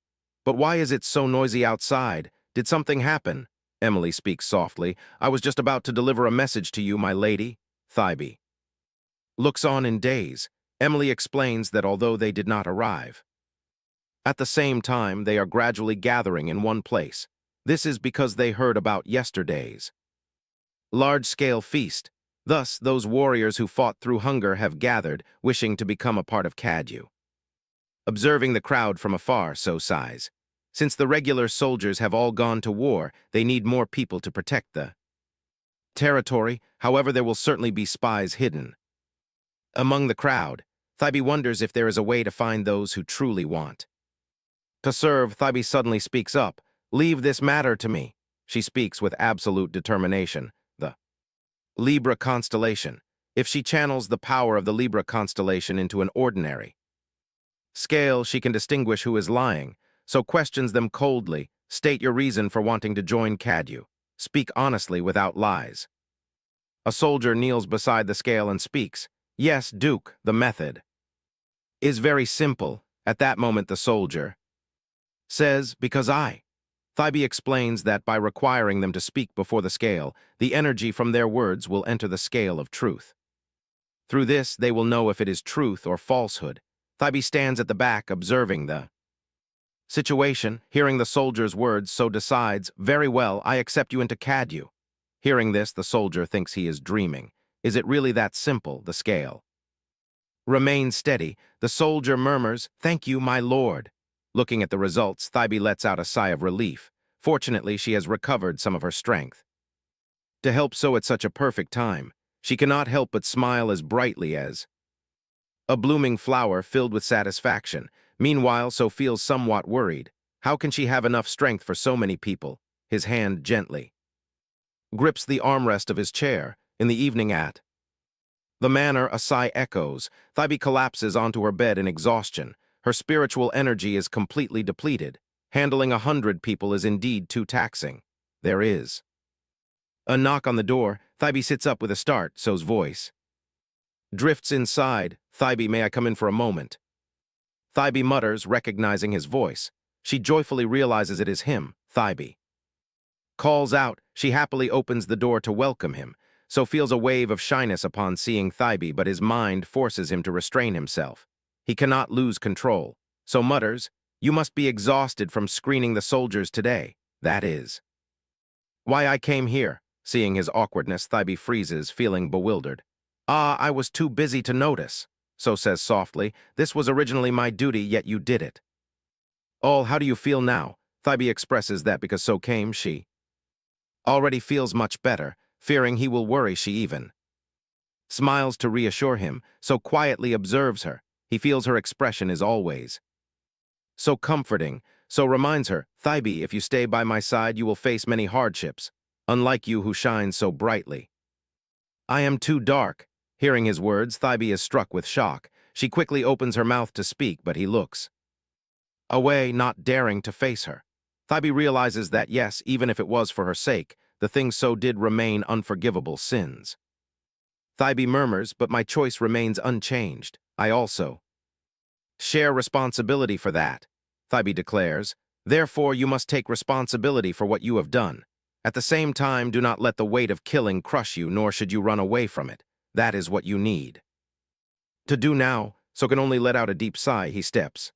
But why is it so noisy outside? Did something happen? Emily speaks softly. I was just about to deliver a message to you, my lady. Thippy looks on in daze. Emily explains that although they did not arrive at the same time, they are gradually gathering in one place. This is because they heard about yesterday's large-scale feast. Thus, those warriors who fought through hunger have gathered, wishing to become a part of Kadu. Observing the crowd from afar, So sighs. Since the regular soldiers have all gone to war, they need more people to protect the territory. However, there will certainly be spies hidden among the crowd. Thippy wonders if there is a way to find those who truly want to serve. Thippy suddenly speaks up. Leave this matter to me. She speaks with absolute determination. The Libra constellation. If she channels the power of the Libra constellation into an ordinary scale, she can distinguish who is lying. So questions them coldly. State your reason for wanting to join Kadu. Speak honestly without lies. A soldier kneels beside the scale and speaks. Yes, Duke, the method is very simple. At that moment the soldier says, because Thippy explains that by requiring them to speak before the scale, the energy from their words will enter the scale of truth. Through this, they will know if it is truth or falsehood. Thippy stands at the back observing the situation. Hearing the soldier's words, So decides, very well, I accept you into Kadu. Hearing this, the soldier thinks he is dreaming. Is it really that simple? The scale remains steady. The soldier murmurs, thank you, my lord. Looking at the results, Thippy lets out a sigh of relief. Fortunately, she has recovered some of her strength to help So at such a perfect time. She cannot help but smile as brightly as a blooming flower, filled with satisfaction. Meanwhile, So feels somewhat worried. How can she have enough strength for so many people? His hand gently grips the armrest of his chair. In the evening at the manor, a sigh echoes. Thippy collapses onto her bed in exhaustion. Her spiritual energy is completely depleted. Handling 100 people is indeed too taxing. There is a knock on the door. Thippy sits up with a start. So's voice drifts inside. Thippy, may I come in for a moment? Thippy mutters, recognizing his voice. She joyfully realizes it is him. Thippy calls out. She happily opens the door to welcome him. So feels a wave of shyness upon seeing Thippy, but his mind forces him to restrain himself. He cannot lose control. So mutters, "You must be exhausted from screening the soldiers today. That is." "Why I came here." Seeing his awkwardness, Thybe freezes, feeling bewildered. "Ah, I was too busy to notice." So says softly, "This was originally my duty, yet you did it." "Oh, how do you feel now?" Thybe expresses that because so came she. Already feels much better, fearing he will worry she even. Smiles to reassure him, so quietly observes her. He feels her expression is always so comforting, so reminds her, "Thybe, if you stay by my side, you will face many hardships, unlike you who shine so brightly." "I am too dark." Hearing his words, Thybe is struck with shock. She quickly opens her mouth to speak, but he looks away, not daring to face her. Thybe realizes that yes, even if it was for her sake, the things so did remain unforgivable sins. Thybe murmurs, "But my choice remains unchanged. I also share responsibility for that," Thybe declares. "Therefore, you must take responsibility for what you have done. At the same time, do not let the weight of killing crush you, nor should you run away from it. That is what you need to do now," so can only let out a deep sigh. He steps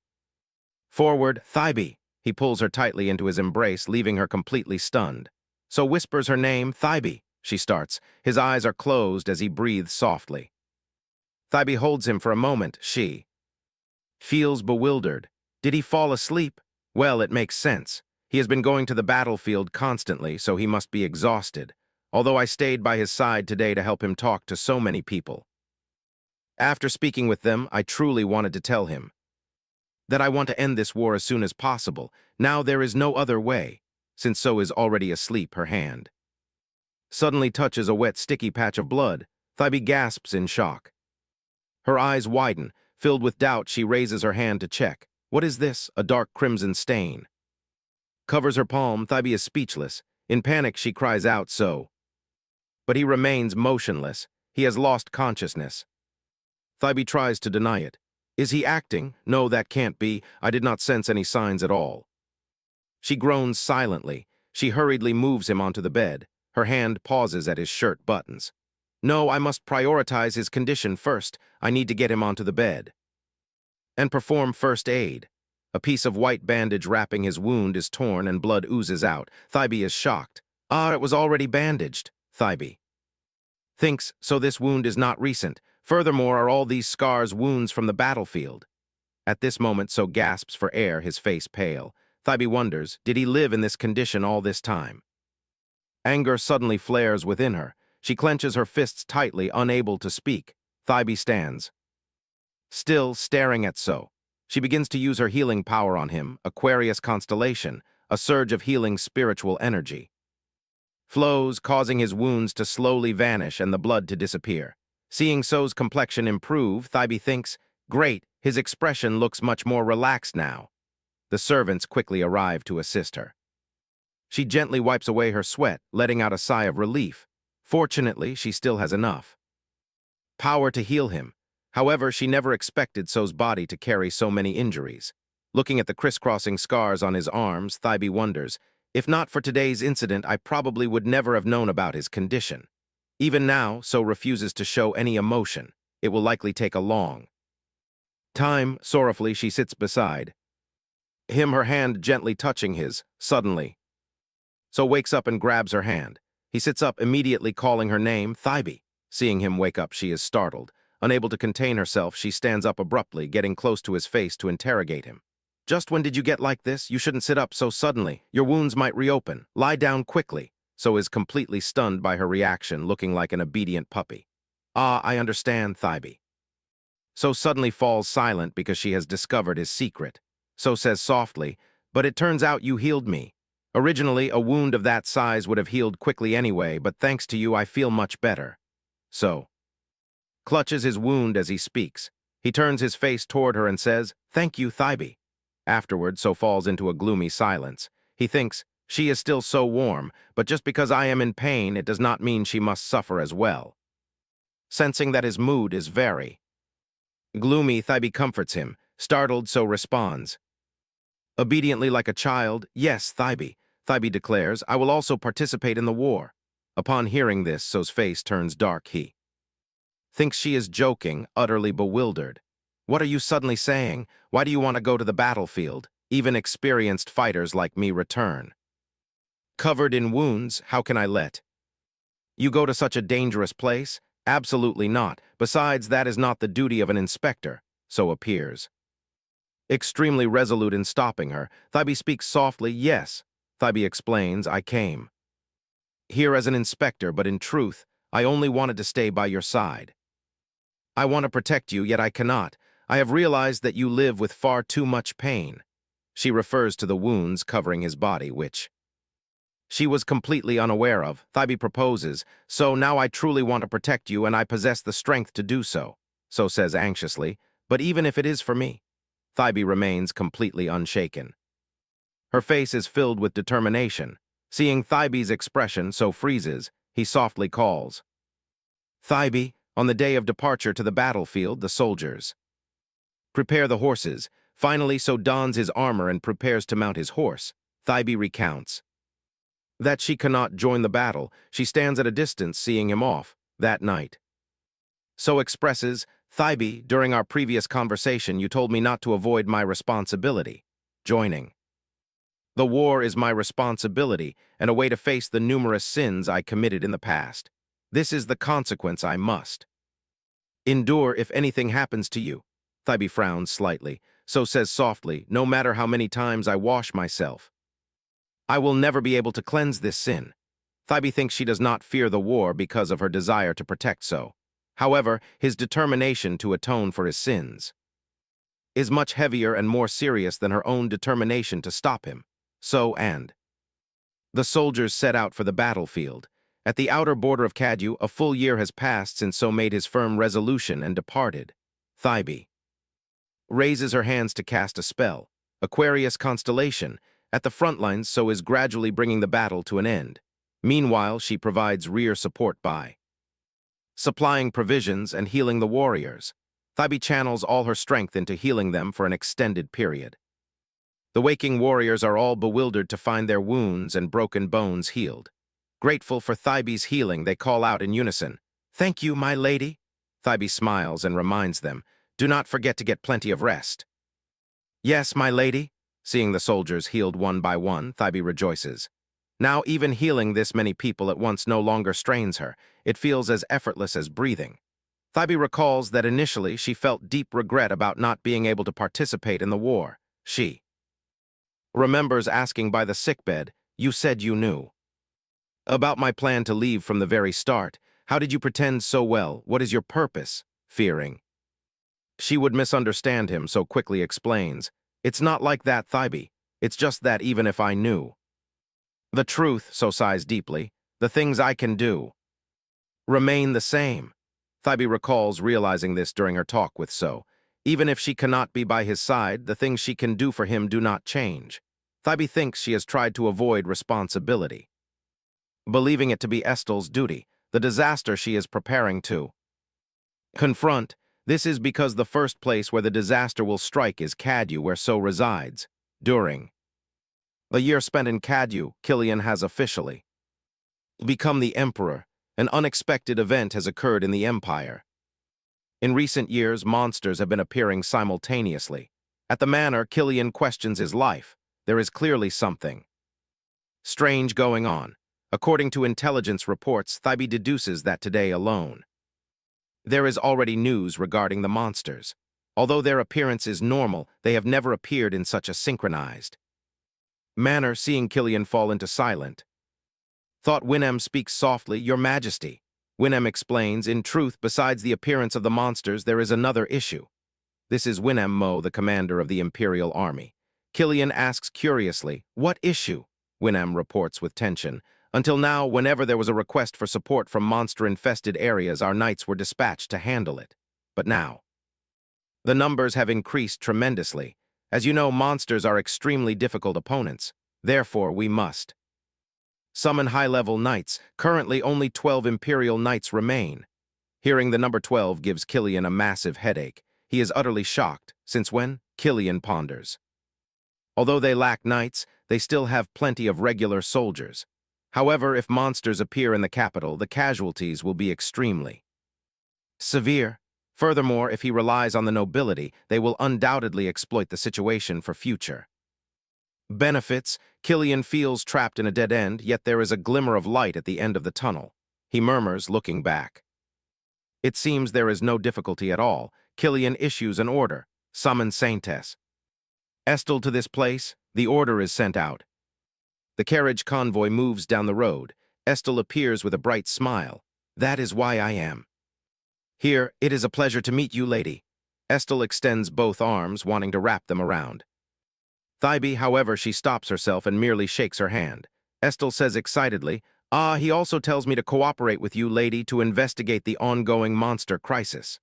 forward. "Thybe." He pulls her tightly into his embrace, leaving her completely stunned. So whispers her name, "Thybe." She starts. His eyes are closed as he breathes softly. Thybe holds him for a moment. She feels bewildered. Did he fall asleep? Well, it makes sense. He has been going to the battlefield constantly, so he must be exhausted. Although I stayed by his side today to help him talk to so many people. After speaking with them, I truly wanted to tell him that I want to end this war as soon as possible. Now there is no other way, since So is already asleep. Her hand suddenly touches a wet, sticky patch of blood. Thybe gasps in shock. Her eyes widen. Filled with doubt, she raises her hand to check. What is this? A dark crimson stain covers her palm. Thybe is speechless. In panic, she cries out, "So." But he remains motionless. He has lost consciousness. Thybe tries to deny it. "Is he acting? No, that can't be. I did not sense any signs at all." She groans silently. She hurriedly moves him onto the bed. Her hand pauses at his shirt buttons. "No, I must prioritize his condition first. I need to get him onto the bed and perform first aid." A piece of white bandage wrapping his wound is torn and blood oozes out. Thybe is shocked. "Ah, it was already bandaged." Thybe thinks, so this wound is not recent. Furthermore, are all these scars wounds from the battlefield? At this moment, So gasps for air, his face pale. Thybe wonders, did he live in this condition all this time? Anger suddenly flares within her. She clenches her fists tightly, unable to speak. Thybe stands still, staring at So. She begins to use her healing power on him, Aquarius constellation, a surge of healing spiritual energy flows, causing his wounds to slowly vanish and the blood to disappear. Seeing So's complexion improve, Thybe thinks, great, his expression looks much more relaxed now. The servants quickly arrive to assist her. She gently wipes away her sweat, letting out a sigh of relief. Fortunately, she still has enough power to heal him. However, she never expected So's body to carry so many injuries. Looking at the crisscrossing scars on his arms, Thybe wonders, if not for today's incident, I probably would never have known about his condition. Even now, So refuses to show any emotion. It will likely take a long time. Sorrowfully, she sits beside him, her hand gently touching his. Suddenly, So wakes up and grabs her hand. He sits up, immediately calling her name, "Thybe." Seeing him wake up, she is startled. Unable to contain herself, she stands up abruptly, getting close to his face to interrogate him. "Just when did you get like this? You shouldn't sit up so suddenly. Your wounds might reopen. Lie down quickly." So is completely stunned by her reaction, looking like an obedient puppy. "Ah, I understand, Thybe." So suddenly falls silent because she has discovered his secret. So says softly, "But it turns out you healed me. Originally, a wound of that size would have healed quickly anyway, but thanks to you, I feel much better." So clutches his wound as he speaks. He turns his face toward her and says, "Thank you, Thybe." Afterward, So falls into a gloomy silence. He thinks, she is still so warm, but just because I am in pain, it does not mean she must suffer as well. Sensing that his mood is very gloomy, Thybe comforts him. Startled, So responds obediently like a child, "Yes, Thybe." Thybe declares, "I will also participate in the war." Upon hearing this, So's face turns dark. He thinks she is joking, utterly bewildered. What are you suddenly saying? Why do you want to go to the battlefield? Even experienced fighters like me return. Covered in wounds, how can I let you go to such a dangerous place? Absolutely not. Besides, that is not the duty of an inspector, so appears. Extremely resolute in stopping her, Thybe speaks softly, yes. Thybe explains, I came here as an inspector, but in truth, I only wanted to stay by your side. I want to protect you, yet I cannot. I have realized that you live with far too much pain. She refers to the wounds covering his body, which she was completely unaware of. Thybe proposes, so now I truly want to protect you and I possess the strength to do so. So says anxiously, but even if it is for me. Thybe remains completely unshaken. Her face is filled with determination. Seeing Thybe's expression so freezes, he softly calls. Thybe, on the day of departure to the battlefield, the soldiers prepare the horses. Finally, so dons his armor and prepares to mount his horse. Thybe recounts that she cannot join the battle. She stands at a distance seeing him off that night. So expresses, Thybe, during our previous conversation you told me not to avoid my responsibility. Joining the war is my responsibility and a way to face the numerous sins I committed in the past. This is the consequence I must endure if anything happens to you. Thybe frowns slightly, so says softly, no matter how many times I wash myself, I will never be able to cleanse this sin. Thybe thinks she does not fear the war because of her desire to protect so. However, his determination to atone for his sins is much heavier and more serious than her own determination to stop him. The soldiers set out for the battlefield. At the outer border of Kadu, a full year has passed since So made his firm resolution and departed. Thybe raises her hands to cast a spell. Aquarius constellation. At the front lines, So is gradually bringing the battle to an end. Meanwhile, she provides rear support by supplying provisions and healing the warriors. Thybe channels all her strength into healing them for an extended period. The waking warriors are all bewildered to find their wounds and broken bones healed. Grateful for Thybe's healing, they call out in unison, "Thank you, my lady." Thybe smiles and reminds them, "Do not forget to get plenty of rest." "Yes, my lady." Seeing the soldiers healed one by one, Thybe rejoices. Now even healing this many people at once no longer strains her. It feels as effortless as breathing. Thybe recalls that initially she felt deep regret about not being able to participate in the war. She remembers asking by the sickbed, "You said you knew about my plan to leave from the very start. How did you pretend so well? What is your purpose?" Fearing she would misunderstand him, so quickly explains, "It's not like that, Thybe. It's just that even if I knew the truth," So sighs deeply, "the things I can do remain the same." Thybe recalls realizing this during her talk with So. Even if she cannot be by his side, the things she can do for him do not change. Thybe thinks she has tried to avoid responsibility, believing it to be Estel's duty, the disaster she is preparing to confront. This is because the first place where the disaster will strike is Kadu, where So resides. During the year spent in Kadu, Killian has officially become the emperor. An unexpected event has occurred in the empire. In recent years, monsters have been appearing simultaneously. At the manor, Killian questions his life. There is clearly something strange going on. According to intelligence reports, Thybe deduces that today alone there is already news regarding the monsters. Although their appearance is normal, they have never appeared in such a synchronized manner. Seeing Killian fall into silent thought, Winem speaks softly, "Your Majesty." Winem explains, "In truth, besides the appearance of the monsters, there is another issue." This is Winem Mo, the commander of the Imperial Army. Killian asks curiously, "What issue?" Winem reports with tension. "Until now, whenever there was a request for support from monster-infested areas, our knights were dispatched to handle it. But now, the numbers have increased tremendously. As you know, monsters are extremely difficult opponents. Therefore, we must summon high-level knights. Currently, only 12 Imperial knights remain." Hearing the number 12 gives Killian a massive headache. He is utterly shocked. Since when? Killian ponders. Although they lack knights, they still have plenty of regular soldiers. However, if monsters appear in the capital, the casualties will be extremely severe. Furthermore, if he relies on the nobility, they will undoubtedly exploit the situation for future benefits. Killian feels trapped in a dead end, yet there is a glimmer of light at the end of the tunnel. He murmurs, looking back. It seems there is no difficulty at all. Killian issues an order. Summon Saintess Estelle to this place. The order is sent out. The carriage convoy moves down the road. Estelle appears with a bright smile. That is why I am here. It is a pleasure to meet you, lady. Estelle extends both arms, wanting to wrap them around Thybee. However, she stops herself and merely shakes her hand. Estelle says excitedly, "Ah, he also tells me to cooperate with you, lady, to investigate the ongoing monster crisis."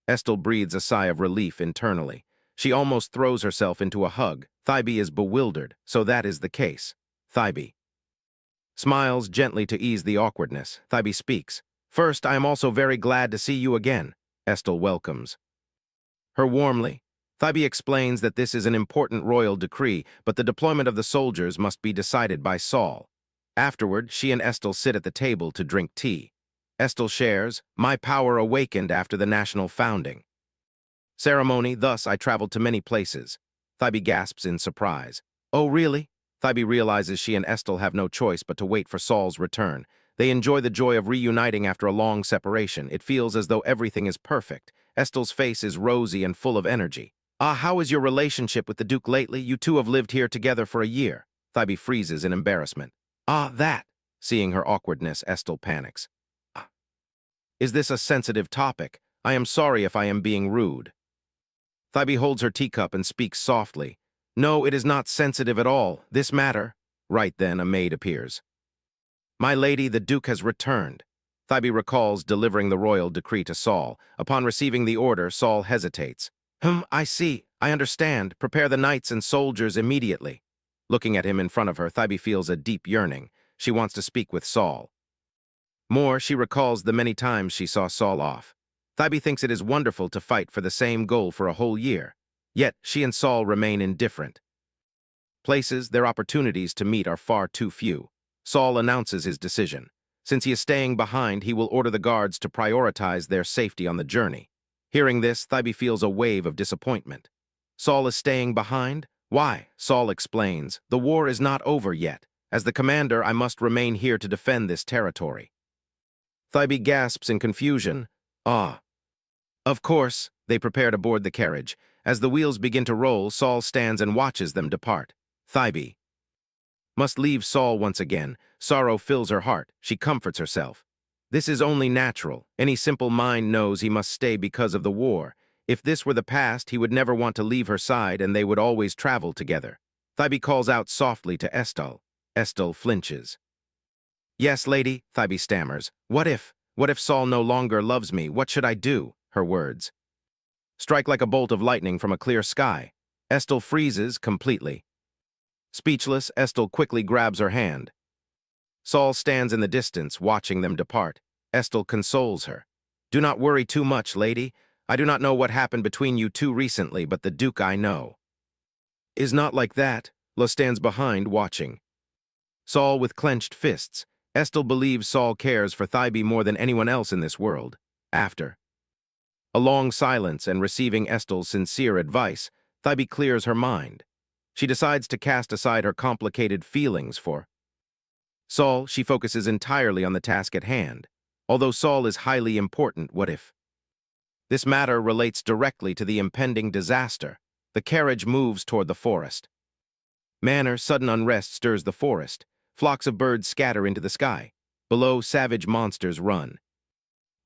Estelle breathes a sigh of relief internally. She almost throws herself into a hug. Thybee is bewildered, so that is the case. Thybee smiles gently to ease the awkwardness. Thybee speaks. "First, I am also very glad to see you again." Estelle welcomes her warmly. Thybee explains that this is an important royal decree, but the deployment of the soldiers must be decided by Saul. Afterward, she and Estelle sit at the table to drink tea. Estelle shares, "My power awakened after the national founding ceremony, thus I traveled to many places." Thybee gasps in surprise. "Oh, really?" Thybee realizes she and Estelle have no choice but to wait for Saul's return. They enjoy the joy of reuniting after a long separation. It feels as though everything is perfect. Estelle's face is rosy and full of energy. "Ah, how is your relationship with the Duke lately? You two have lived here together for a year." Thybee freezes in embarrassment. "Ah, that." Seeing her awkwardness, Estelle panics. "Ah. Is this a sensitive topic? I am sorry if I am being rude." Thybee holds her teacup and speaks softly. "No, it is not sensitive at all. This matter." Right then, a maid appears. "My lady, the Duke has returned." Thybee recalls delivering the royal decree to Saul. Upon receiving the order, Saul hesitates. I see. I understand. Prepare the knights and soldiers immediately." Looking at him in front of her, Thybee feels a deep yearning. She wants to speak with Saul. More, she recalls the many times she saw Saul off. Thybee thinks it is wonderful to fight for the same goal for a whole year. Yet, she and Saul remain in different places. Their opportunities to meet are far too few. Saul announces his decision. Since he is staying behind, he will order the guards to prioritize their safety on the journey. Hearing this, Thybee feels a wave of disappointment. Saul is staying behind? Why? Saul explains, "The war is not over yet. As the commander, I must remain here to defend this territory." Thybee gasps in confusion. "Ah." Of course, they prepare to board the carriage. As the wheels begin to roll, Saul stands and watches them depart. Thybee must leave Saul once again. Sorrow fills her heart. She comforts herself. This is only natural. Any simple mind knows he must stay because of the war. If this were the past, he would never want to leave her side and they would always travel together. Thybee calls out softly to Estelle. Estelle flinches. "Yes, lady," Thybee stammers. What if Saul no longer loves me? What should I do?" Her words strike like a bolt of lightning from a clear sky. Estelle freezes completely. Speechless, Estelle quickly grabs her hand. Saul stands in the distance, watching them depart. Estelle consoles her. "Do not worry too much, lady. I do not know what happened between you two recently, but the Duke I know is not like that." La stands behind, watching Saul with clenched fists. Estelle believes Saul cares for Thybee more than anyone else in this world. After a long silence and receiving Estelle's sincere advice, Thybee clears her mind. She decides to cast aside her complicated feelings for Saul. She focuses entirely on the task at hand. Although Saul is highly important, what if this matter relates directly to the impending disaster? The carriage moves toward the forest. Sudden unrest stirs the forest. Flocks of birds scatter into the sky. Below, savage monsters run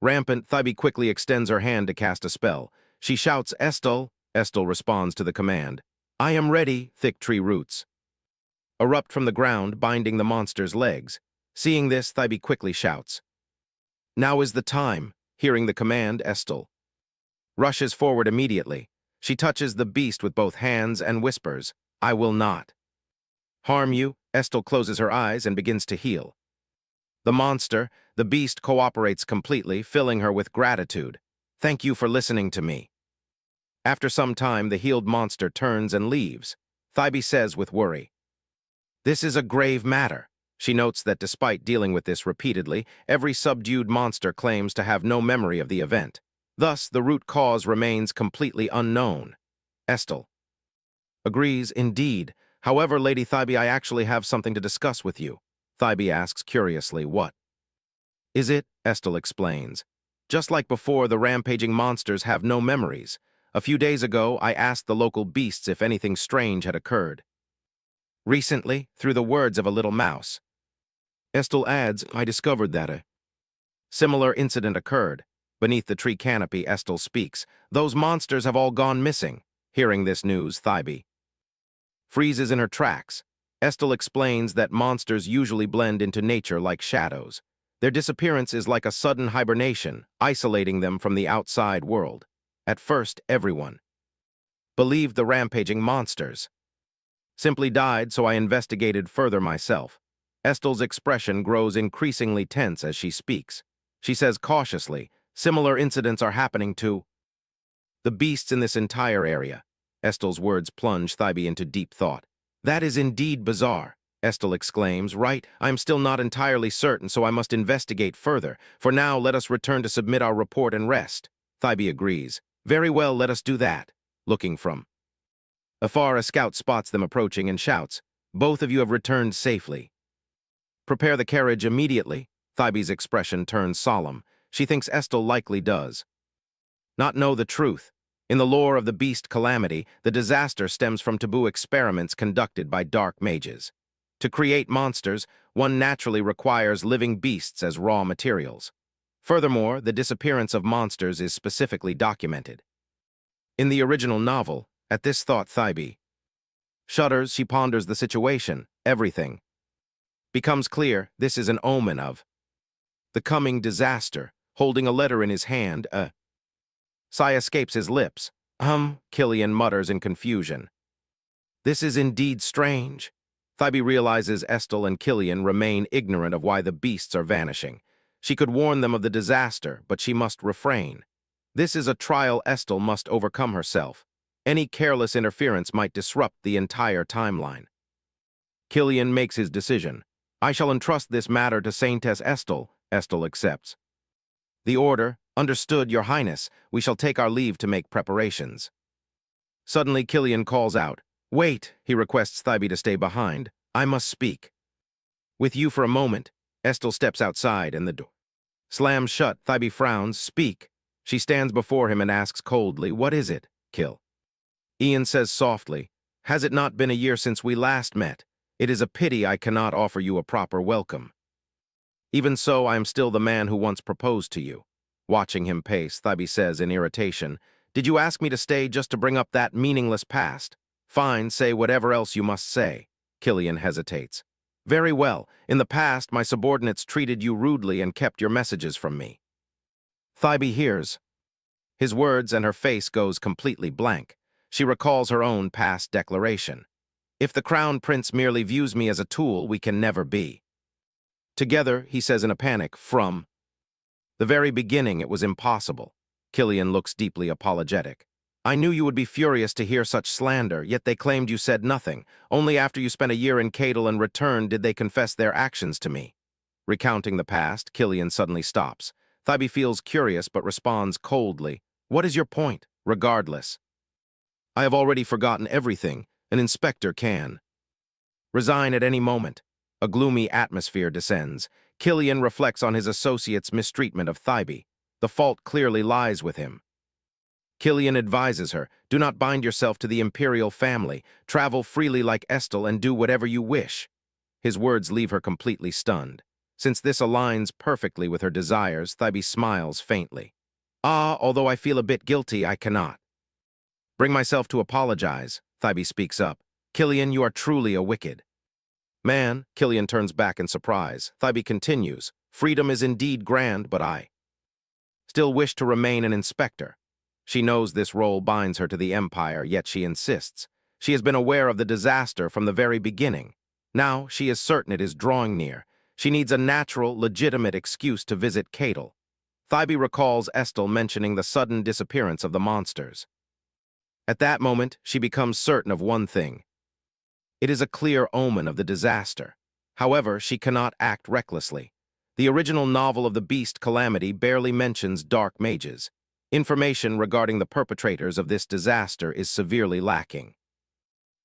rampant. Thybee quickly extends her hand to cast a spell. She shouts, "Estelle." Estelle responds to the command. "I am ready." Thick tree roots erupt from the ground, binding the monster's legs. Seeing this, Thybee quickly shouts, "Now is the time." Hearing the command, Estelle rushes forward immediately. She touches the beast with both hands and whispers, "I will not harm you." Estelle closes her eyes and begins to heal the beast cooperates completely, filling her with gratitude. "Thank you for listening to me." After some time, the healed monster turns and leaves. Thybee says with worry, "This is a grave matter." She notes that despite dealing with this repeatedly, every subdued monster claims to have no memory of the event. Thus, the root cause remains completely unknown. Estel agrees, indeed. However, Lady Thybee, I actually have something to discuss with you. Thybee asks curiously, what? Is it? Estel explains. Just like before, the rampaging monsters have no memories. A few days ago, I asked the local beasts if anything strange had occurred. Recently, through the words of a little mouse. Estel adds, I discovered that a similar incident occurred. Beneath the tree canopy, Estel speaks. Those monsters have all gone missing. Hearing this news, Thybee freezes in her tracks. Estel explains that monsters usually blend into nature like shadows. Their disappearance is like a sudden hibernation, isolating them from the outside world. At first, everyone believed the rampaging monsters simply died, so I investigated further myself. Estel's expression grows increasingly tense as she speaks. She says cautiously, similar incidents are happening to the beasts in this entire area. Estel's words plunge Thybee into deep thought. That is indeed bizarre, Estel exclaims. Right, I'm still not entirely certain, so I must investigate further. For now, let us return to submit our report and rest. Thybee agrees. Very well, let us do that. Looking from afar, a scout spots them approaching and shouts, both of you have returned safely. Prepare the carriage immediately. Thybee's expression turns solemn. She thinks Estel likely does not know the truth. In the lore of the beast calamity, the disaster stems from taboo experiments conducted by dark mages. To create monsters, one naturally requires living beasts as raw materials. Furthermore, the disappearance of monsters is specifically documented. In the original novel, at this thought, Thybee shudders. She ponders the situation. Everything becomes clear. This is an omen of the coming disaster. Holding a letter in his hand, a sigh escapes his lips. Killian mutters in confusion. This is indeed strange. Thybee realizes Estel and Killian remain ignorant of why the beasts are vanishing. She could warn them of the disaster, but she must refrain. This is a trial Estel must overcome herself. Any careless interference might disrupt the entire timeline. Killian makes his decision. I shall entrust this matter to Saintess Estel. Estel accepts. The order, understood, Your Highness. We shall take our leave to make preparations. Suddenly, Killian calls out. Wait, he requests Thybee to stay behind. I must speak with you for a moment. Estel steps outside and the door slams shut. Thybee frowns. Speak. She stands before him and asks coldly, what is it, Kill? Ian says softly, has it not been a year since we last met? It is a pity I cannot offer you a proper welcome. Even so, I am still the man who once proposed to you. Watching him pace, Thybee says in irritation, did you ask me to stay just to bring up that meaningless past? Fine, say whatever else you must say. Killian hesitates. Very well. In the past, my subordinates treated you rudely and kept your messages from me. Thybee hears his words and her face goes completely blank. She recalls her own past declaration. If the Crown Prince merely views me as a tool, we can never be together, he says in a panic. From the very beginning, it was impossible. Killian looks deeply apologetic. I knew you would be furious to hear such slander, yet they claimed you said nothing. Only after you spent a year in Cadel and returned did they confess their actions to me. Recounting the past, Killian suddenly stops. Thybee feels curious but responds coldly. What is your point? Regardless, I have already forgotten everything. An inspector can resign at any moment. A gloomy atmosphere descends. Killian reflects on his associate's mistreatment of Thybee. The fault clearly lies with him. Killian advises her, do not bind yourself to the imperial family. Travel freely like Estel and do whatever you wish. His words leave her completely stunned. Since this aligns perfectly with her desires, Thybee smiles faintly. Although I feel a bit guilty, I cannot bring myself to apologize. Thybee speaks up. Killian, you are truly a wicked man. Killian turns back in surprise. Thybee continues. Freedom is indeed grand, but I still wish to remain an inspector. She knows this role binds her to the Empire, yet she insists. She has been aware of the disaster from the very beginning. Now she is certain it is drawing near. She needs a natural, legitimate excuse to visit Cadel. Thybee recalls Estel mentioning the sudden disappearance of the monsters. At that moment, she becomes certain of one thing. It is a clear omen of the disaster. However, she cannot act recklessly. The original novel of the beast calamity barely mentions dark mages. Information regarding the perpetrators of this disaster is severely lacking.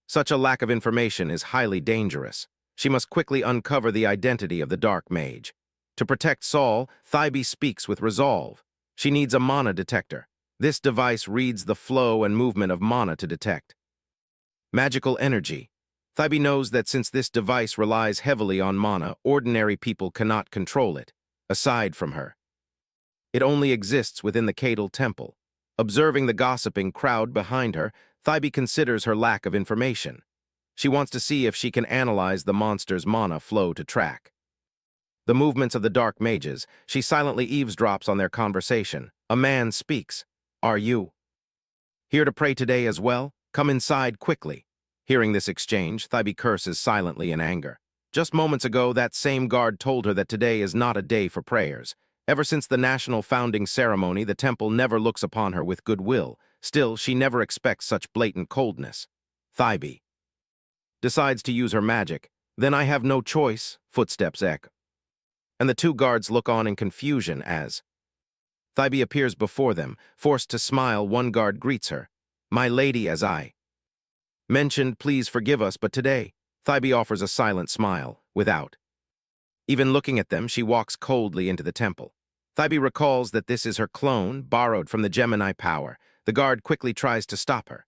Such a lack of information is highly dangerous. She must quickly uncover the identity of the dark mage. To protect Saul, Thybee speaks with resolve. She needs a mana detector. This device reads the flow and movement of mana to detect magical energy. Thybee knows that since this device relies heavily on mana, ordinary people cannot control it, aside from her. It only exists within the Cadal Temple. Observing the gossiping crowd behind her, Thybee considers her lack of information. She wants to see if she can analyze the monster's mana flow to track the movements of the dark mages. She silently eavesdrops on their conversation. A man speaks. "Are you here to pray today as well? Come inside quickly." Hearing this exchange, Thybee curses silently in anger. Just moments ago, that same guard told her that today is not a day for prayers. Ever since the national founding ceremony, the temple never looks upon her with goodwill. Still, she never expects such blatant coldness. Thybee decides to use her magic. "Then I have no choice," footsteps echo. And the two guards look on in confusion as Thybee appears before them. Forced to smile, one guard greets her. "My lady, as I mentioned, please forgive us, but today," Thybee offers a silent smile. Without even looking at them, she walks coldly into the temple. Thybee recalls that this is her clone, borrowed from the Gemini power. The guard quickly tries to stop her.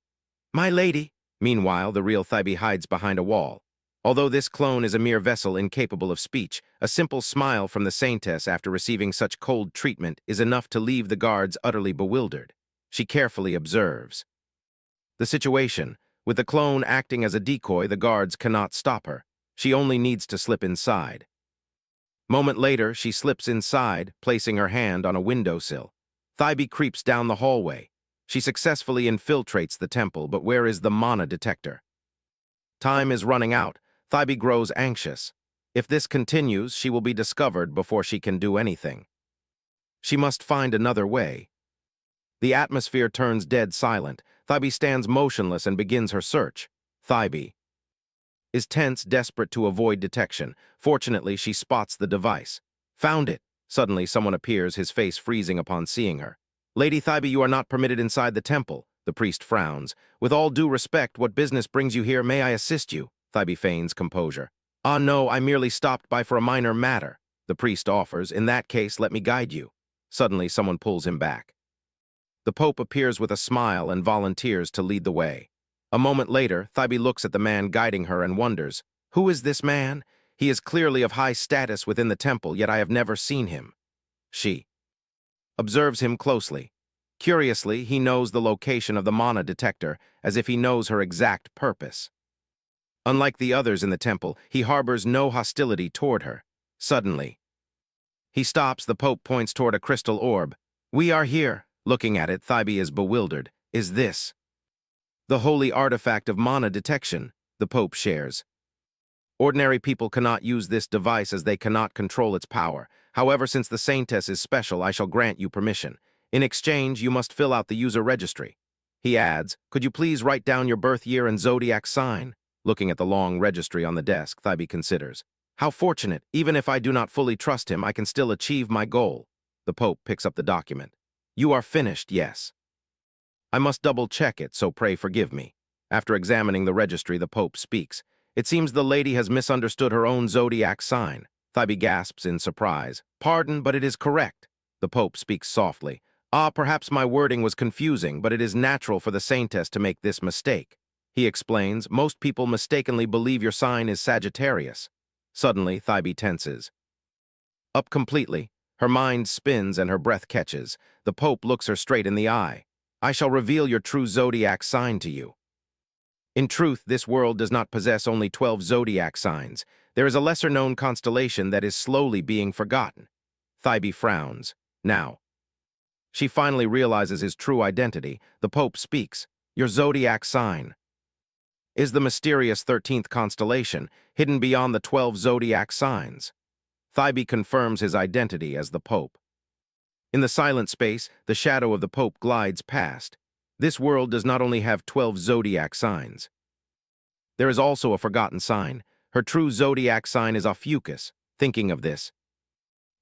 "My lady." Meanwhile, the real Thybee hides behind a wall. Although this clone is a mere vessel incapable of speech, a simple smile from the saintess after receiving such cold treatment is enough to leave the guards utterly bewildered. She carefully observes the situation. With the clone acting as a decoy, the guards cannot stop her. She only needs to slip inside. Moment later, she slips inside, placing her hand on a windowsill. Thybee creeps down the hallway. She successfully infiltrates the temple, but where is the mana detector? Time is running out. Thybee grows anxious. If this continues, she will be discovered before she can do anything. She must find another way. The atmosphere turns dead silent. Thybee stands motionless and begins her search. Thybee is tense, desperate to avoid detection. Fortunately, she spots the device. "Found it." Suddenly, someone appears, his face freezing upon seeing her. "Lady Thybee, you are not permitted inside the temple." The priest frowns. "With all due respect, what business brings you here? May I assist you?" Thybee feigns composure. "Ah, no, I merely stopped by for a minor matter." The priest offers. "In that case, let me guide you." Suddenly, someone pulls him back. The Pope appears with a smile and volunteers to lead the way. A moment later, Thybee looks at the man guiding her and wonders, "Who is this man? He is clearly of high status within the temple, yet I have never seen him." She observes him closely. Curiously, he knows the location of the mana detector, as if he knows her exact purpose. Unlike the others in the temple, he harbors no hostility toward her. Suddenly, he stops. The Pope points toward a crystal orb. "We are here." Looking at it, Thybee is bewildered. "Is this the holy artifact of mana detection?" The Pope shares. "Ordinary people cannot use this device as they cannot control its power. However, since the saintess is special, I shall grant you permission. In exchange, you must fill out the user registry." He adds, "Could you please write down your birth year and zodiac sign?" Looking at the long registry on the desk, Thybee considers. "How fortunate. Even if I do not fully trust him, I can still achieve my goal." The Pope picks up the document. "You are finished, yes. I must double-check it, so pray forgive me." After examining the registry, the Pope speaks. "It seems the lady has misunderstood her own zodiac sign." Thybee gasps in surprise. "Pardon, but it is correct." The Pope speaks softly. "Ah, perhaps my wording was confusing, but it is natural for the saintess to make this mistake." He explains, "Most people mistakenly believe your sign is Sagittarius." Suddenly, Thybee tenses up completely. Her mind spins and her breath catches. The Pope looks her straight in the eye. "I shall reveal your true zodiac sign to you. In truth, this world does not possess only 12 zodiac signs. There is a lesser-known constellation that is slowly being forgotten." Thybee frowns. Now, she finally realizes his true identity. The Pope speaks. "Your zodiac sign is the mysterious 13th constellation, hidden beyond the 12 zodiac signs." Thybee confirms his identity as the Pope. In the silent space, the shadow of the Pope glides past. This world does not only have 12 zodiac signs. There is also a forgotten sign. Her true zodiac sign is Ophiuchus. Thinking of this,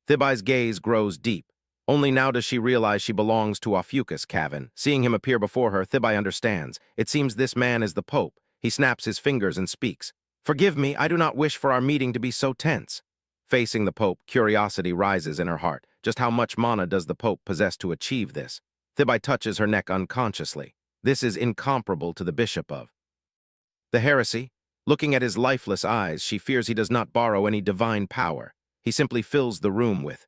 Thybee's gaze grows deep. Only now does she realize she belongs to Ophiuchus Cavan. Seeing him appear before her, Thibae understands. It seems this man is the Pope. He snaps his fingers and speaks. "Forgive me, I do not wish for our meeting to be so tense." Facing the Pope, curiosity rises in her heart. Just how much mana does the Pope possess to achieve this? Thibae touches her neck unconsciously. This is incomparable to the Bishop of the Heresy. Looking at his lifeless eyes, she fears he does not borrow any divine power. He simply fills the room with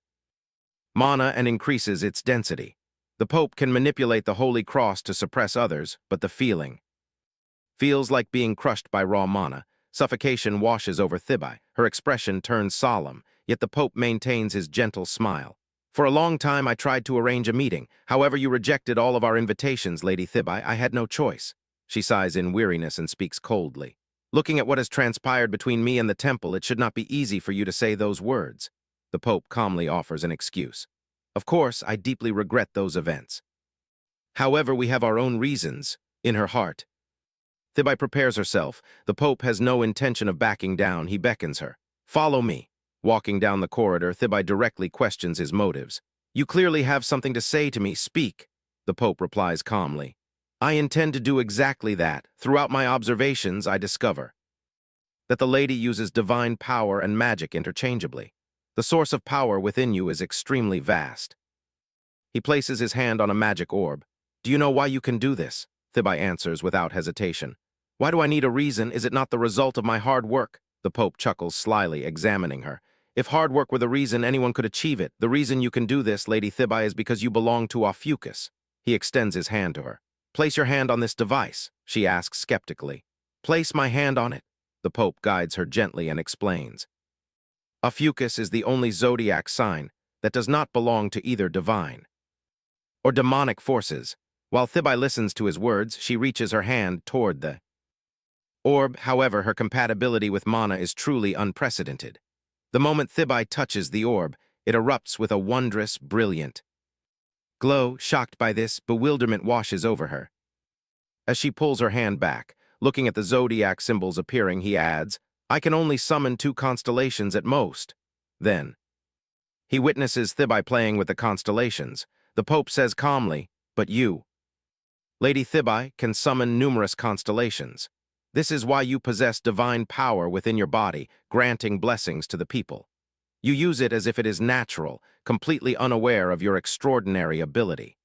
mana and increases its density. The Pope can manipulate the Holy Cross to suppress others, but the feels like being crushed by raw mana. Suffocation washes over Thibae. Her expression turns solemn, yet the Pope maintains his gentle smile. "For a long time I tried to arrange a meeting. However, you rejected all of our invitations, Lady Thibae. I had no choice." She sighs in weariness and speaks coldly. "Looking at what has transpired between me and the temple, it should not be easy for you to say those words." The Pope calmly offers an excuse. "Of course, I deeply regret those events. However, we have our own reasons." In her heart, Thibae prepares herself. The Pope has no intention of backing down. He beckons her. "Follow me." Walking down the corridor, Thibae directly questions his motives. "You clearly have something to say to me. Speak." The Pope replies calmly. "I intend to do exactly that. Throughout my observations, I discover that the lady uses divine power and magic interchangeably. The source of power within you is extremely vast." He places his hand on a magic orb. "Do you know why you can do this?" Thibae answers without hesitation. "Why do I need a reason? Is it not the result of my hard work?" The Pope chuckles slyly, examining her. "If hard work were the reason, anyone could achieve it. The reason you can do this, Lady Thibae, is because you belong to Ophiuchus." He extends his hand to her. "Place your hand on this device," she asks skeptically. "Place my hand on it." The Pope guides her gently and explains. Ophiuchus is the only zodiac sign that does not belong to either divine or demonic forces. While Thibae listens to his words, she reaches her hand toward the orb. However, her compatibility with mana is truly unprecedented. The moment Thibae touches the orb, it erupts with a wondrous, brilliant glow. Shocked by this, bewilderment washes over her. As she pulls her hand back, looking at the zodiac symbols appearing, he adds, "I can only summon 2 constellations at most." Then, he witnesses Thibae playing with the constellations. The Pope says calmly, "But you, Lady Thibae, can summon numerous constellations. This is why you possess divine power within your body, granting blessings to the people. You use it as if it is natural, completely unaware of your extraordinary ability.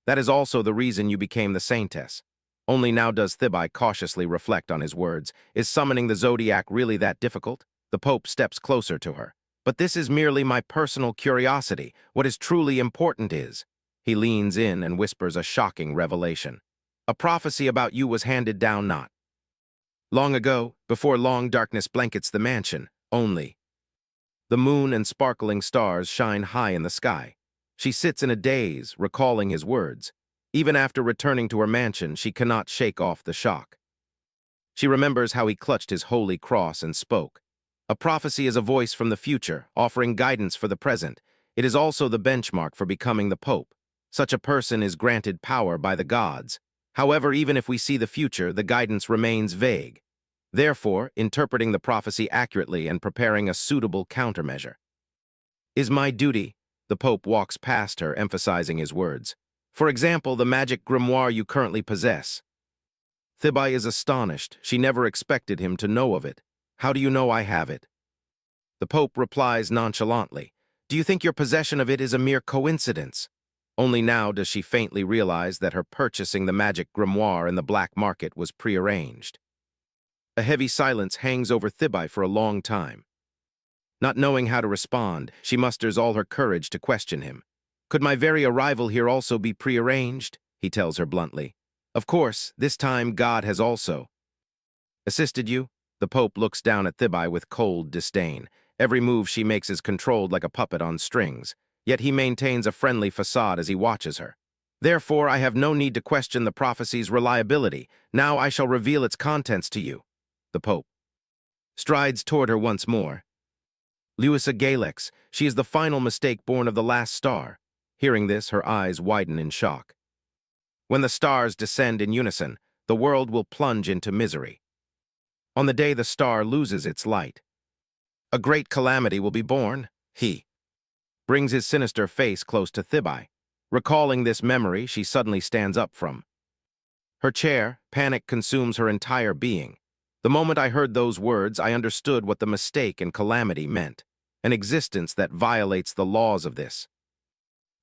That is also the reason you became the Saintess." Only now does Thibae cautiously reflect on his words. Is summoning the Zodiac really that difficult? The Pope steps closer to her. "But this is merely my personal curiosity. What is truly important is..." He leans in and whispers a shocking revelation. "A prophecy about you was handed down not long ago. Before long, darkness blankets the mansion. Only the moon and sparkling stars shine high in the sky." She sits in a daze, recalling his words. Even after returning to her mansion, she cannot shake off the shock. She remembers how he clutched his holy cross and spoke. A prophecy is a voice from the future, offering guidance for the present. It is also the benchmark for becoming the Pope. Such a person is granted power by the gods. However, even if we see the future, the guidance remains vague. Therefore, interpreting the prophecy accurately and preparing a suitable countermeasure is my duty. The Pope walks past her, emphasizing his words. "For example, the magic grimoire you currently possess." Thibae is astonished. She never expected him to know of it. "How do you know I have it?" The Pope replies nonchalantly. "Do you think your possession of it is a mere coincidence?" Only now does she faintly realize that her purchasing the magic grimoire in the black market was prearranged. A heavy silence hangs over Thibae for a long time. Not knowing how to respond, she musters all her courage to question him. "Could my very arrival here also be prearranged?" he tells her bluntly. "Of course, this time God has also assisted you." The Pope looks down at Thibae with cold disdain. Every move she makes is controlled like a puppet on strings, yet he maintains a friendly facade as he watches her. "Therefore, I have no need to question the prophecy's reliability. Now I shall reveal its contents to you." The Pope strides toward her once more. "Luisa Galex, she is the final mistake born of the last star." Hearing this, her eyes widen in shock. "When the stars descend in unison, the world will plunge into misery. On the day the star loses its light, a great calamity will be born." He brings his sinister face close to Thibai. Recalling this memory, she suddenly stands up from her chair. Panic consumes her entire being. The moment I heard those words, I understood what the mistake and calamity meant. An existence that violates the laws of this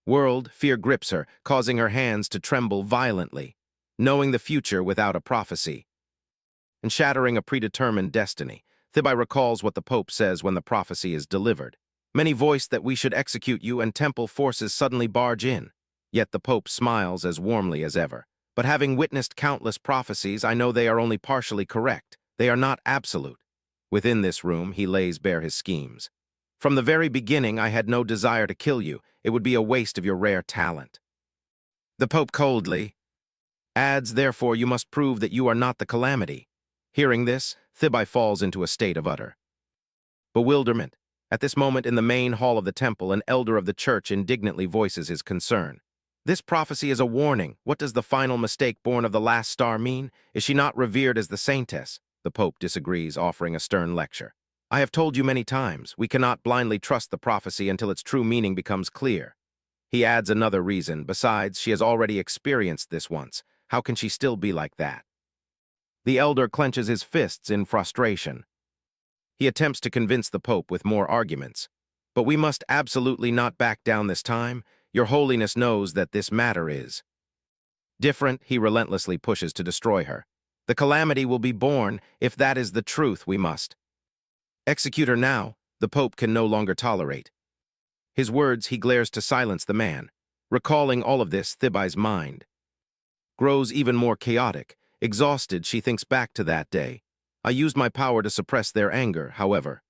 world. Fear grips her, causing her hands to tremble violently, knowing the future without a prophecy and shattering a predetermined destiny. Thibai recalls what the Pope says when the prophecy is delivered. Many voice that we should execute you, and temple forces suddenly barge in. Yet the Pope smiles as warmly as ever. But having witnessed countless prophecies, I know they are only partially correct. They are not absolute. Within this room, he lays bare his schemes. From the very beginning, I had no desire to kill you. It would be a waste of your rare talent. The Pope coldly adds, therefore, you must prove that you are not the calamity. Hearing this, Thibai falls into a state of utter bewilderment. At this moment in the main hall of the temple, an elder of the church indignantly voices his concern. This prophecy is a warning. What does the final mistake born of the last star mean? Is she not revered as the saintess? The Pope disagrees, offering a stern lecture. I have told you many times, we cannot blindly trust the prophecy until its true meaning becomes clear. He adds another reason. Besides, she has already experienced this once. How can she still be like that? The elder clenches his fists in frustration. He attempts to convince the Pope with more arguments. But we must absolutely not back down this time. Your Holiness knows that this matter is different. He relentlessly pushes to destroy her. The calamity will be born. If that is the truth, we must execute her now. The Pope can no longer tolerate his words. He glares to silence the man. Recalling all of this, Thibai's mind grows even more chaotic. Exhausted, she thinks back to that day. I used my power to suppress their anger, however.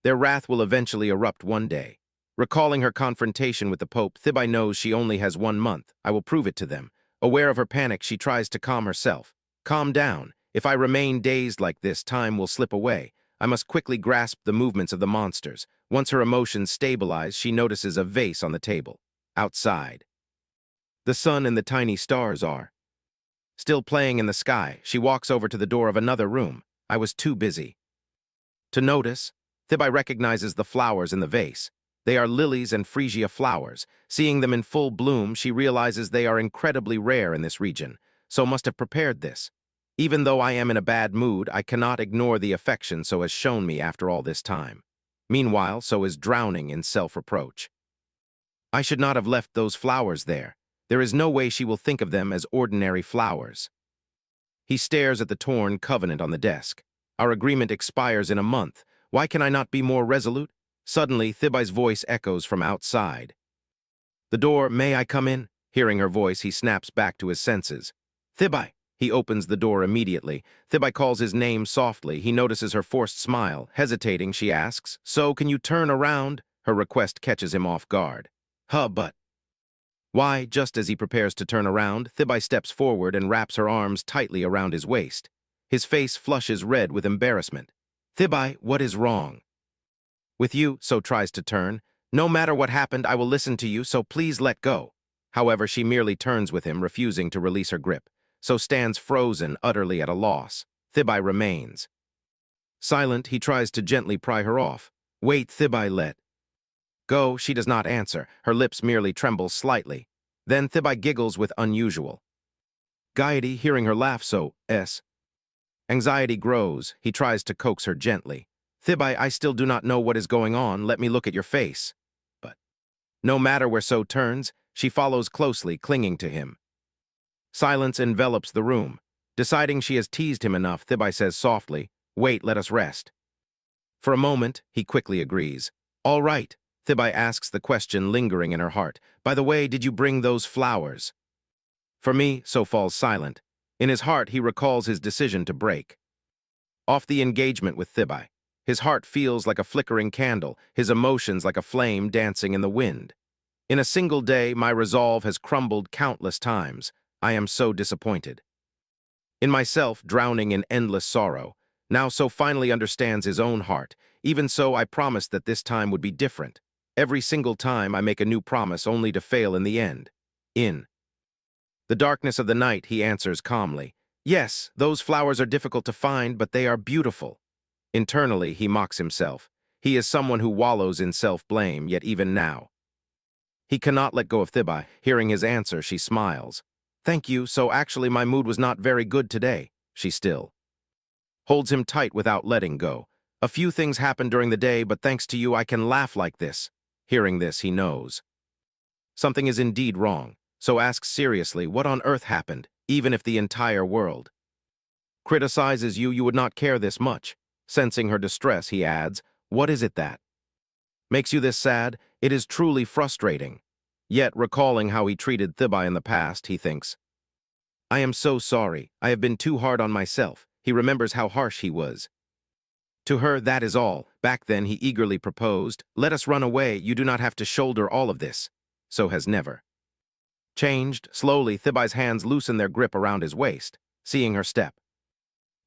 Their wrath will eventually erupt one day. Recalling her confrontation with the Pope, Thibai knows she only has 1 month. I will prove it to them. Aware of her panic, she tries to calm herself. Calm down. If I remain dazed like this, time will slip away. I must quickly grasp the movements of the monsters. Once her emotions stabilize, she notices a vase on the table. Outside, the sun and the tiny stars are still playing in the sky. She walks over to the door of another room. I was too busy to notice. Thibai recognizes the flowers in the vase. They are lilies and freesia flowers. Seeing them in full bloom, she realizes they are incredibly rare in this region, so must have prepared this. Even though I am in a bad mood, I cannot ignore the affection so has shown me after all this time. Meanwhile, so is drowning in self-reproach. I should not have left those flowers there. There is no way she will think of them as ordinary flowers. He stares at the torn covenant on the desk. Our agreement expires in a month. Why can I not be more resolute? Suddenly, Thibai's voice echoes from outside the door. May I come in? Hearing her voice, he snaps back to his senses. Thibai! He opens the door immediately. Thibai calls his name softly. He notices her forced smile. Hesitating, she asks, so can you turn around? Her request catches him off guard. But why? Just as he prepares to turn around, Thibai steps forward and wraps her arms tightly around his waist. His face flushes red with embarrassment. Thibai, what is wrong with you? So tries to turn. No matter what happened, I will listen to you, so please let go. However, she merely turns with him, refusing to release her grip, so stands frozen, utterly at a loss. Thibai remains silent. He tries to gently pry her off. Wait, Thibai, let go. She does not answer. Her lips merely tremble slightly. Then Thibai giggles with unusual gaiety. Hearing her laugh, anxiety grows. He tries to coax her gently. Thibai, I still do not know what is going on. Let me look at your face. But no matter where So turns, she follows closely, clinging to him. Silence envelops the room. Deciding she has teased him enough, Thibai says softly, wait, let us rest. For a moment, he quickly agrees. All right. Thibai asks the question lingering in her heart. By the way, did you bring those flowers for me? So falls silent. In his heart, he recalls his decision to break off the engagement with Thibai. His heart feels like a flickering candle, his emotions like a flame dancing in the wind. In a single day, my resolve has crumbled countless times. I am so disappointed in myself, drowning in endless sorrow. Now So finally understands his own heart. Even so, I promised that this time would be different. Every single time I make a new promise only to fail in the end. In the darkness of the night, he answers calmly, yes, those flowers are difficult to find, but they are beautiful. Internally, he mocks himself. He is someone who wallows in self-blame, yet even now. He cannot let go of Thibai. Hearing his answer, she smiles. Thank you, so actually my mood was not very good today. She still holds him tight without letting go. A few things happened during the day, but thanks to you I can laugh like this. Hearing this, he knows something is indeed wrong, so asks seriously what on earth happened, even if the entire world criticizes you, you would not care this much. Sensing her distress, he adds, what is it that makes you this sad? It is truly frustrating. Yet, recalling how he treated Thibai in the past, he thinks, I am so sorry. I have been too hard on myself. He remembers how harsh he was. To her, that is all. Back then, he eagerly proposed, let us run away. You do not have to shoulder all of this. So has never changed. Slowly, Thibai's hands loosen their grip around his waist, seeing her step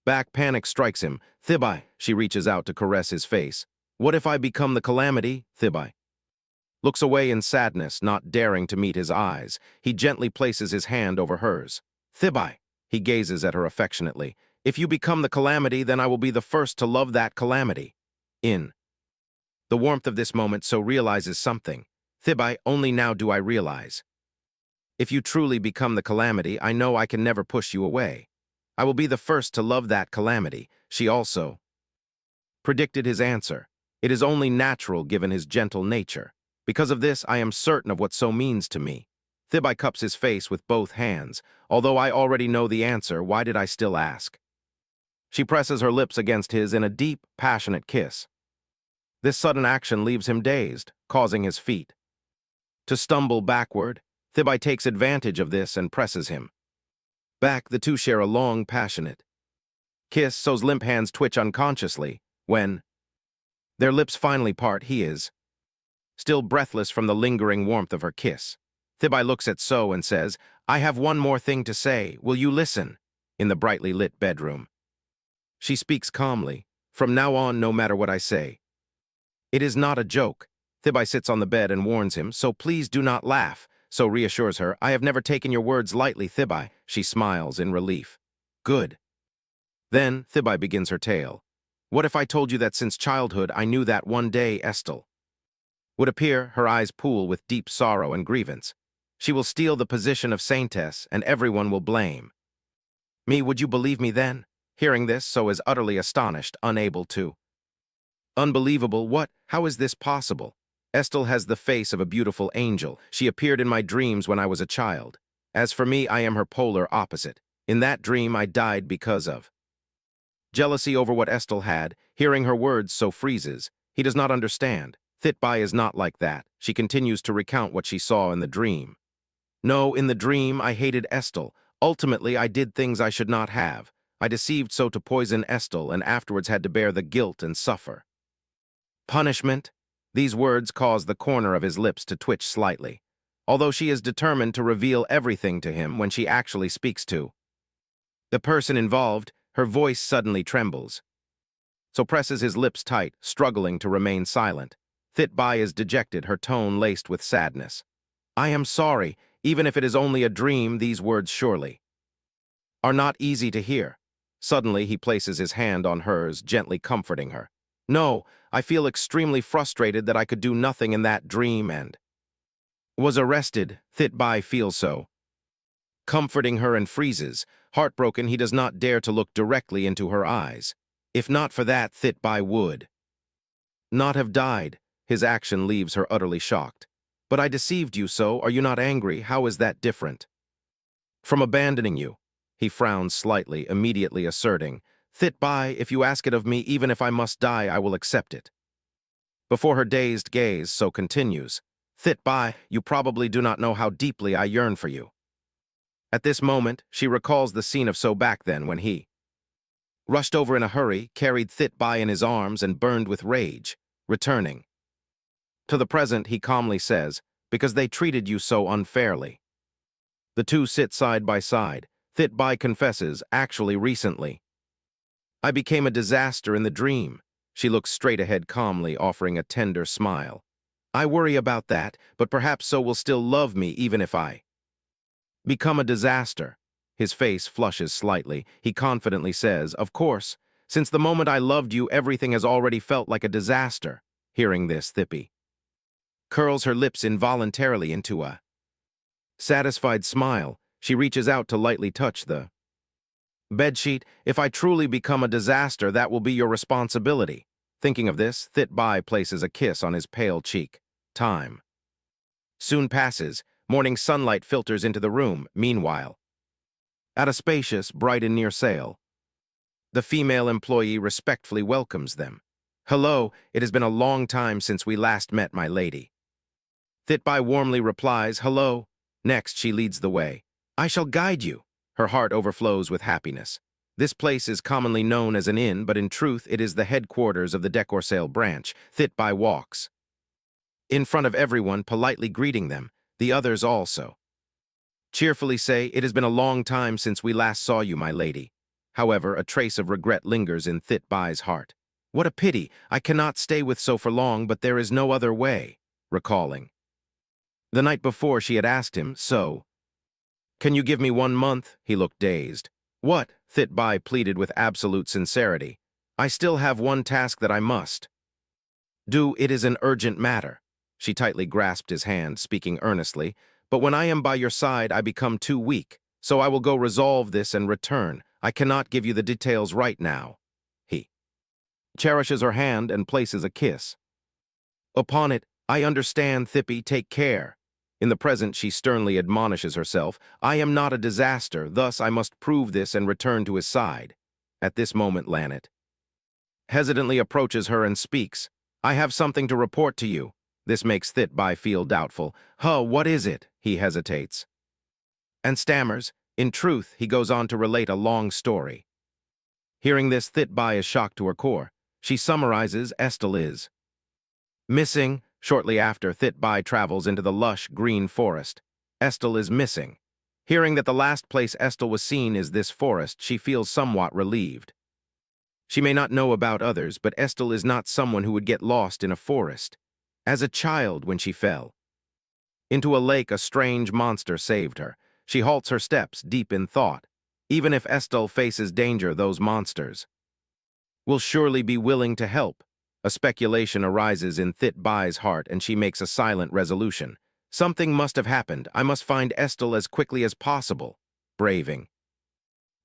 back. Panic strikes him. Thibai, she reaches out to caress his face. What if I become the calamity? Thibai looks away in sadness, not daring to meet his eyes. He gently places his hand over hers. Thibai, he gazes at her affectionately. If you become the calamity, then I will be the first to love that calamity. In the warmth of this moment, so realizes something. Thibai, only now do I realize. If you truly become the calamity, I know I can never push you away. I will be the first to love that calamity. She also predicted his answer. It is only natural given his gentle nature. Because of this, I am certain of what so means to me. Thibai cups his face with both hands. Although I already know the answer, why did I still ask? She presses her lips against his in a deep, passionate kiss. This sudden action leaves him dazed, causing his feet to stumble backward. Thibai takes advantage of this and presses him back. The two share a long, passionate kiss. So's limp hands twitch unconsciously. When their lips finally part, he is still breathless from the lingering warmth of her kiss. Thibai looks at So and says, I have one more thing to say. Will you listen? In the brightly lit bedroom, she speaks calmly. From now on, no matter what I say, it is not a joke. Thibai sits on the bed and warns him, so please do not laugh. So reassures her, I have never taken your words lightly, Thibai. She smiles in relief. Good. Then, Thibai begins her tale. What if I told you that since childhood I knew that one day Estelle would appear? Her eyes pool with deep sorrow and grievance. She will steal the position of saintess, and everyone will blame me. Would you believe me then? Hearing this, So is utterly astonished, unable to. Unbelievable. What? How is this possible? Estelle has the face of a beautiful angel. She appeared in my dreams when I was a child. As for me, I am her polar opposite. In that dream, I died because of jealousy over what Estelle had. Hearing her words, So freezes. He does not understand. Thibai is not like that. She continues to recount what she saw in the dream. No, in the dream, I hated Estelle. Ultimately, I did things I should not have. I deceived So to poison Estelle and afterwards had to bear the guilt and suffer punishment. These words cause the corner of his lips to twitch slightly, although she is determined to reveal everything to him. When she actually speaks to the person involved, her voice suddenly trembles. So presses his lips tight, struggling to remain silent. Thibai is dejected, her tone laced with sadness. I am sorry, even if it is only a dream. These words surely are not easy to hear. Suddenly, he places his hand on hers, gently comforting her. No, I feel extremely frustrated that I could do nothing in that dream and was arrested. Thibai feels so, comforting her, and freezes. Heartbroken, he does not dare to look directly into her eyes. If not for that, Thibai would not have died. His action leaves her utterly shocked. But I deceived you, So are you not angry? How is that different from abandoning you? He frowns slightly, immediately asserting, Thibai, if you ask it of me, even if I must die, I will accept it. Before her dazed gaze, So continues, Thibai, you probably do not know how deeply I yearn for you. At this moment, she recalls the scene of So back then when he rushed over in a hurry, carried Thibai in his arms, and burned with rage. Returning to the present, he calmly says, because they treated you so unfairly. The two sit side by side. Thibai confesses, actually recently I became a disaster in the dream. She looks straight ahead calmly, offering a tender smile. I worry about that, but perhaps So will still love me even if I become a disaster. His face flushes slightly. He confidently says, of course, since the moment I loved you, everything has already felt like a disaster. Hearing this, Thippy curls her lips involuntarily into a satisfied smile. She reaches out to lightly touch the bedsheet. If I truly become a disaster, that will be your responsibility. Thinking of this, Thitbai places a kiss on his pale cheek. Time soon passes. Morning sunlight filters into the room. Meanwhile, at a spacious, bright and near sail, the female employee respectfully welcomes them. Hello, it has been a long time since we last met, my lady. Thitbai warmly replies, hello. Next, she leads the way. I shall guide you. Her heart overflows with happiness. This place is commonly known as an inn, but in truth it is the headquarters of the Decorsale branch. Thitbai walks in front of everyone, politely greeting them. The others also cheerfully say, it has been a long time since we last saw you, my lady. However, a trace of regret lingers in Thitbai's heart. What a pity, I cannot stay with so for long, but there is no other way. Recalling the night before she had asked him, so, can you give me 1 month? He looked dazed. What? Thitbai pleaded with absolute sincerity. I still have one task that I must do. It is an urgent matter. She tightly grasped his hand, speaking earnestly. But when I am by your side, I become too weak. So I will go resolve this and return. I cannot give you the details right now. He cherishes her hand and places a kiss upon it. I understand, Thippy, take care. In the present, she sternly admonishes herself. I am not a disaster, thus I must prove this and return to his side. At this moment, Lanet hesitantly approaches her and speaks. I have something to report to you. This makes Thitbai feel doubtful. Huh, what is it? He hesitates and stammers. In truth, he goes on to relate a long story. Hearing this, Thitbai is shocked to her core. She summarizes, Estel is missing. Shortly after, Thitbai travels into the lush green forest. Estel is missing. Hearing that the last place Estel was seen is this forest, she feels somewhat relieved. She may not know about others, but Estel is not someone who would get lost in a forest. As a child, when she fell into a lake, a strange monster saved her. She halts her steps, deep in thought. Even if Estel faces danger, those monsters will surely be willing to help. A speculation arises in Thitbai's heart, and she makes a silent resolution. Something must have happened. I must find Estel as quickly as possible. Braving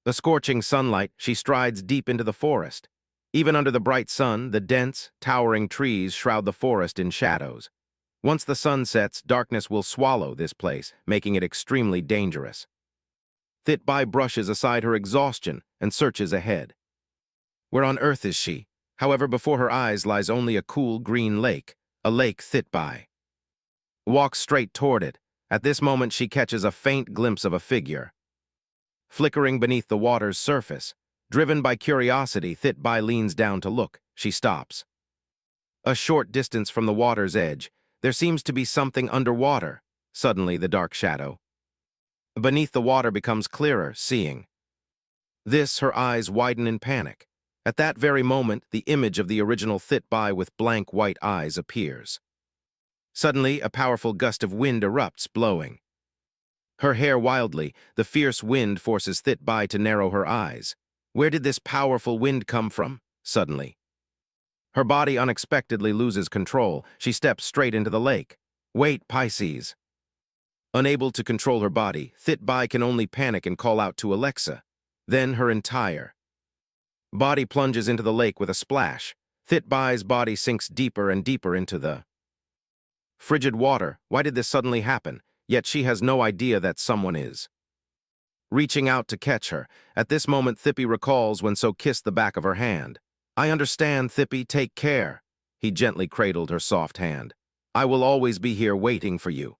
the scorching sunlight, she strides deep into the forest. Even under the bright sun, the dense, towering trees shroud the forest in shadows. Once the sun sets, darkness will swallow this place, making it extremely dangerous. Thitbai brushes aside her exhaustion and searches ahead. Where on earth is she? However, before her eyes lies only a cool green lake, a lake. Thitbai walks straight toward it. At this moment, she catches a faint glimpse of a figure flickering beneath the water's surface. Driven by curiosity, Thitbai leans down to look. She stops. A short distance from the water's edge, there seems to be something underwater. Suddenly, the dark shadow beneath the water becomes clearer. Seeing this, her eyes widen in panic. At that very moment, the image of the original Thitbai with blank white eyes appears. Suddenly, a powerful gust of wind erupts, blowing her hair wildly. The fierce wind forces Thitbai to narrow her eyes. Where did this powerful wind come from? Suddenly, her body unexpectedly loses control. She steps straight into the lake. Wait, Pisces. Unable to control her body, Thitbai can only panic and call out to Alexa. Then her entire body plunges into the lake with a splash. Thitbai's body sinks deeper and deeper into the frigid water. Why did this suddenly happen? Yet she has no idea that someone is reaching out to catch her. At this moment, Thippy recalls when So kissed the back of her hand. I understand, Thippy, take care. He gently cradled her soft hand. I will always be here waiting for you.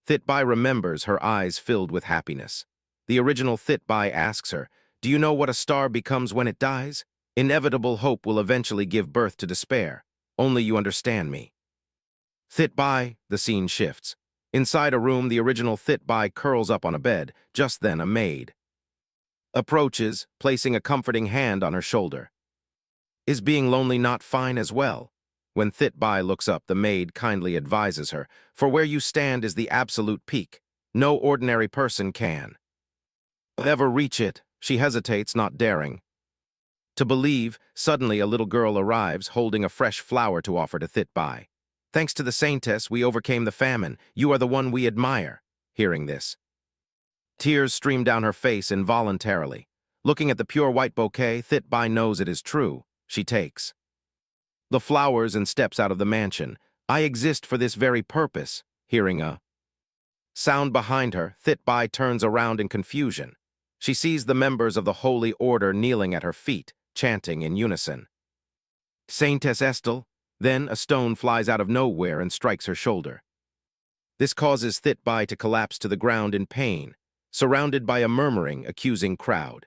Thitbai remembers, her eyes filled with happiness. The original Thitbai asks her, do you know what a star becomes when it dies? Inevitable hope will eventually give birth to despair. Only you understand me. Thitbai, the scene shifts. Inside a room, the original Thitbai curls up on a bed. Just then, a maid approaches, placing a comforting hand on her shoulder. Is being lonely not fine as well? When Thitbai looks up, the maid kindly advises her, for where you stand is the absolute peak. No ordinary person can ever reach it. She hesitates, not daring To believe, suddenly a little girl arrives holding a fresh flower to offer to Thit Bai. Thanks to the saintess, we overcame the famine. You are the one we admire. Hearing this, tears stream down her face involuntarily. Looking at the pure white bouquet, Thit Bai knows it is true. She takes the flowers and steps out of the mansion. I exist for this very purpose. Hearing a sound behind her, Thit Bai turns around in confusion. She sees the members of the Holy Order kneeling at her feet, chanting in unison. Saintess Estel. Then a stone flies out of nowhere and strikes her shoulder. This causes Thit Bai to collapse to the ground in pain, surrounded by a murmuring, accusing crowd.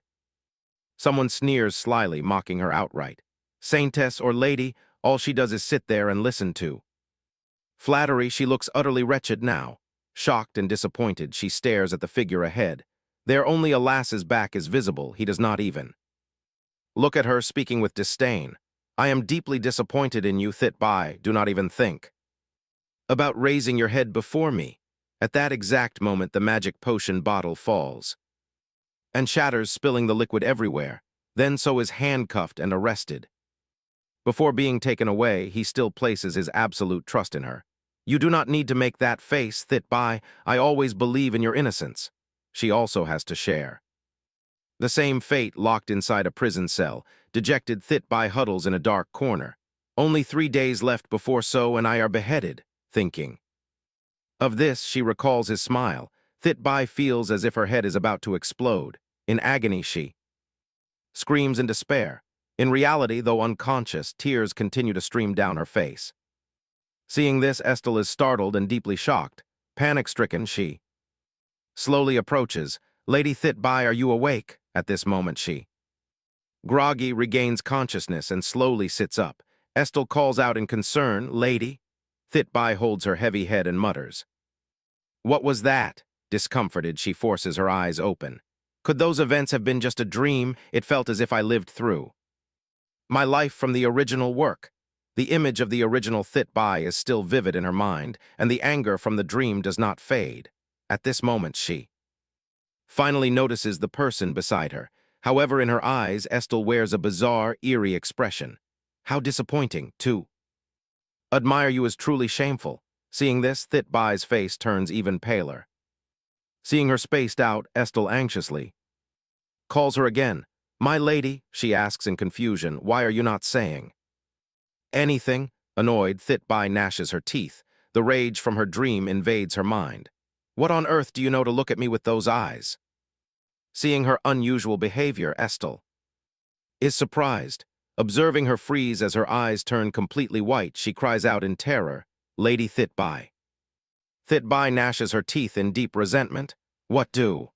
Someone sneers slyly, mocking her outright. Saintess or lady, all she does is sit there and listen to flattery. She looks utterly wretched now. Shocked and disappointed, she stares at the figure ahead. There only a lass's back is visible. He does not even look at her, speaking with disdain. I am deeply disappointed in you, Thit Bai. Do not even think about raising your head before me. At that exact moment, the magic potion bottle falls and shatters, spilling the liquid everywhere. Then so is handcuffed and arrested. Before being taken away, he still places his absolute trust in her. You do not need to make that face, Thit Bai. I always believe in your innocence. She also has to share the same fate, locked inside a prison cell. Dejected, Thit Bai huddles in a dark corner. Only 3 days left before So and I are beheaded. Thinking of this, she recalls his smile. Thit Bai feels as if her head is about to explode. In agony, she screams in despair. In reality, though unconscious, tears continue to stream down her face. Seeing this, Estel is startled and deeply shocked. Panic-stricken, she slowly approaches. Lady Thit Bai, are you awake? At this moment, she groggy regains consciousness and slowly sits up. Estel calls out in concern, Lady? Thit Bai holds her heavy head and mutters. What was that? Discomforted, she forces her eyes open. Could those events have been just a dream? It felt as if I lived through my life from the original work. The image of the original Thit Bai is still vivid in her mind, and the anger from the dream does not fade. At this moment, she finally notices the person beside her. However, in her eyes, Estel wears a bizarre, eerie expression. How disappointing, too. Admire you is truly shameful. Seeing this, Thit Bai's face turns even paler. Seeing her spaced out, Estel anxiously calls her again. My lady, she asks in confusion, why are you not saying anything? Annoyed, Thit Bai gnashes her teeth. The rage from her dream invades her mind. What on earth do you know to look at me with those eyes? Seeing her unusual behavior, Estel is surprised. Observing her freeze as her eyes turn completely white, she cries out in terror, Lady Thit Bai. Thit Bai gnashes her teeth in deep resentment. What do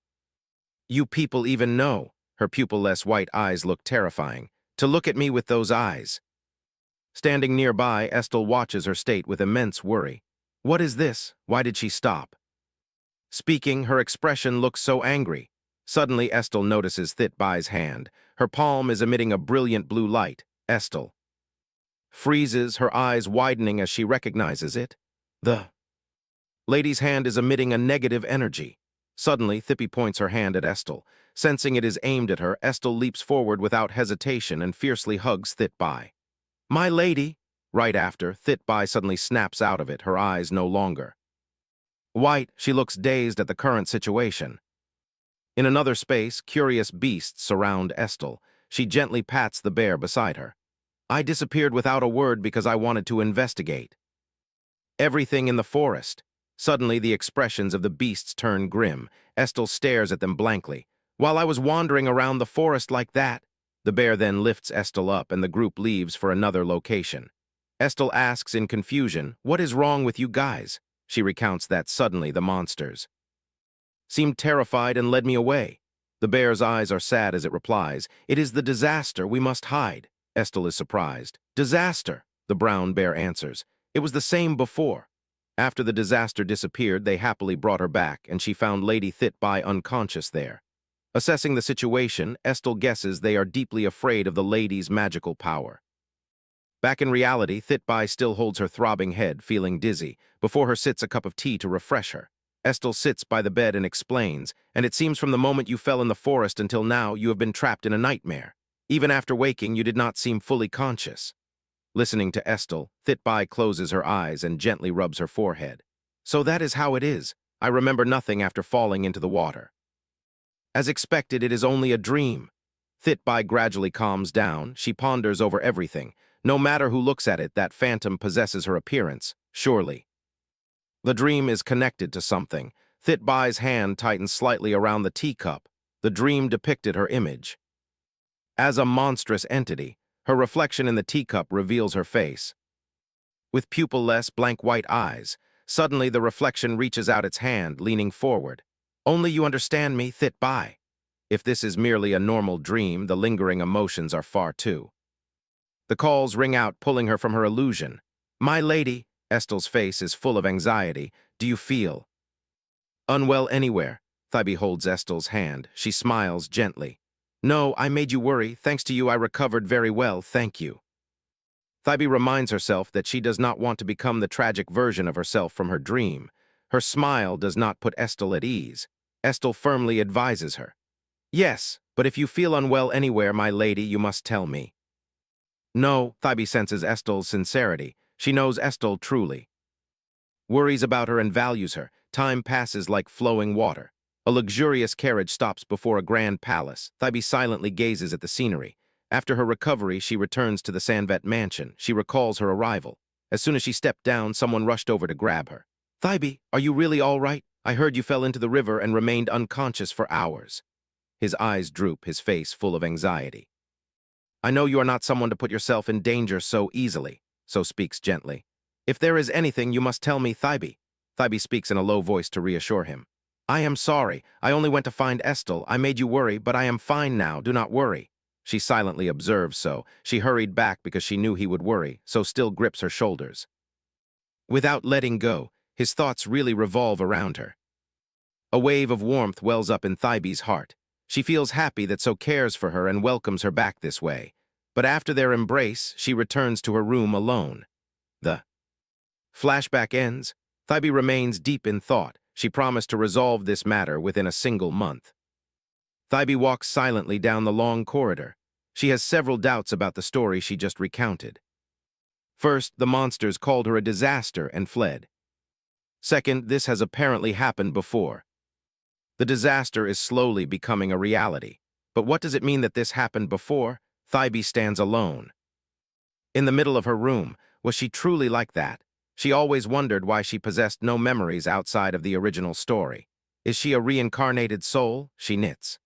you people even know? Her pupil-less white eyes look terrifying. To look at me with those eyes. Standing nearby, Estel watches her state with immense worry. What is this? Why did she stop speaking? Her expression looks so angry. Suddenly, Estel notices Thit Bai's hand. Her palm is emitting a brilliant blue light. Estel freezes, her eyes widening as she recognizes it. The lady's hand is emitting a negative energy. Suddenly, Thippy points her hand at Estel. Sensing it is aimed at her, Estel leaps forward without hesitation and fiercely hugs Thit Bai. My lady! Right after, Thit Bai suddenly snaps out of it, her eyes no longer white. She looks dazed at the current situation. In another space, curious beasts surround Estel. She gently pats the bear beside her. I disappeared without a word because I wanted to investigate everything in the forest. Suddenly, the expressions of the beasts turn grim. Estel stares at them blankly. While I was wandering around the forest like that, the bear then lifts Estel up and the group leaves for another location. Estel asks in confusion, what is wrong with you guys? She recounts that suddenly the monsters seemed terrified and led me away. The bear's eyes are sad as it replies, it is the disaster, we must hide. Estel is surprised. Disaster, the brown bear answers. It was the same before. After the disaster disappeared, they happily brought her back, and she found Lady Thit Bai unconscious there. Assessing the situation, Estel guesses they are deeply afraid of the lady's magical power. Back in reality, Thit Bai still holds her throbbing head, feeling dizzy. Before her sits a cup of tea to refresh her. Estel sits by the bed and explains, and it seems from the moment you fell in the forest until now, you have been trapped in a nightmare. Even after waking, you did not seem fully conscious. Listening to Estelle, Thitbai closes her eyes and gently rubs her forehead. So that is how it is. I remember nothing after falling into the water. As expected, it is only a dream. Thitbai gradually calms down. She ponders over everything. No matter who looks at it, that phantom possesses her appearance, surely. The dream is connected to something. Thitbai's hand tightens slightly around the teacup. The dream depicted her image. As a monstrous entity, her reflection in the teacup reveals her face. With pupil-less, blank white eyes, suddenly the reflection reaches out its hand, leaning forward. Only you understand me, Thitbai. If this is merely a normal dream, the lingering emotions are far too. The calls ring out, pulling her from her illusion. My lady, Estelle's face is full of anxiety. Do you feel unwell anywhere? Thitbai holds Estelle's hand. She smiles gently. No, I made you worry. Thanks to you, I recovered very well, thank you. Thitbai reminds herself that she does not want to become the tragic version of herself from her dream. Her smile does not put Estelle at ease. Estelle firmly advises her. Yes, but if you feel unwell anywhere, my lady, you must tell me. No, Thitbai senses Estelle's sincerity. She knows Estelle truly. Worries about her and values her. Time passes like flowing water. A luxurious carriage stops before a grand palace. Thitbai silently gazes at the scenery. After her recovery, she returns to the Sanvet mansion. She recalls her arrival. As soon as she stepped down, someone rushed over to grab her. Thitbai, are you really all right? I heard you fell into the river and remained unconscious for hours. His eyes droop, his face full of anxiety. I know you are not someone to put yourself in danger so easily, so speaks gently. If there is anything, you must tell me, Thitbai. Thitbai speaks in a low voice to reassure him. I am sorry. I only went to find Estelle. I made you worry, but I am fine now. Do not worry. She silently observes so. She hurried back because she knew he would worry, so still grips her shoulders. Without letting go, his thoughts really revolve around her. A wave of warmth wells up in Thitbai's heart. She feels happy that So cares for her and welcomes her back this way. But after their embrace, she returns to her room alone. The flashback ends. Thitbai remains deep in thought. She promised to resolve this matter within a single month. Thitbai walks silently down the long corridor. She has several doubts about the story she just recounted. First, the monsters called her a disaster and fled. Second, this has apparently happened before. The disaster is slowly becoming a reality. But what does it mean that this happened before? Thitbai stands alone. In the middle of her room, was she truly like that? She always wondered why she possessed no memories outside of the original story. Is she a reincarnated soul? She knits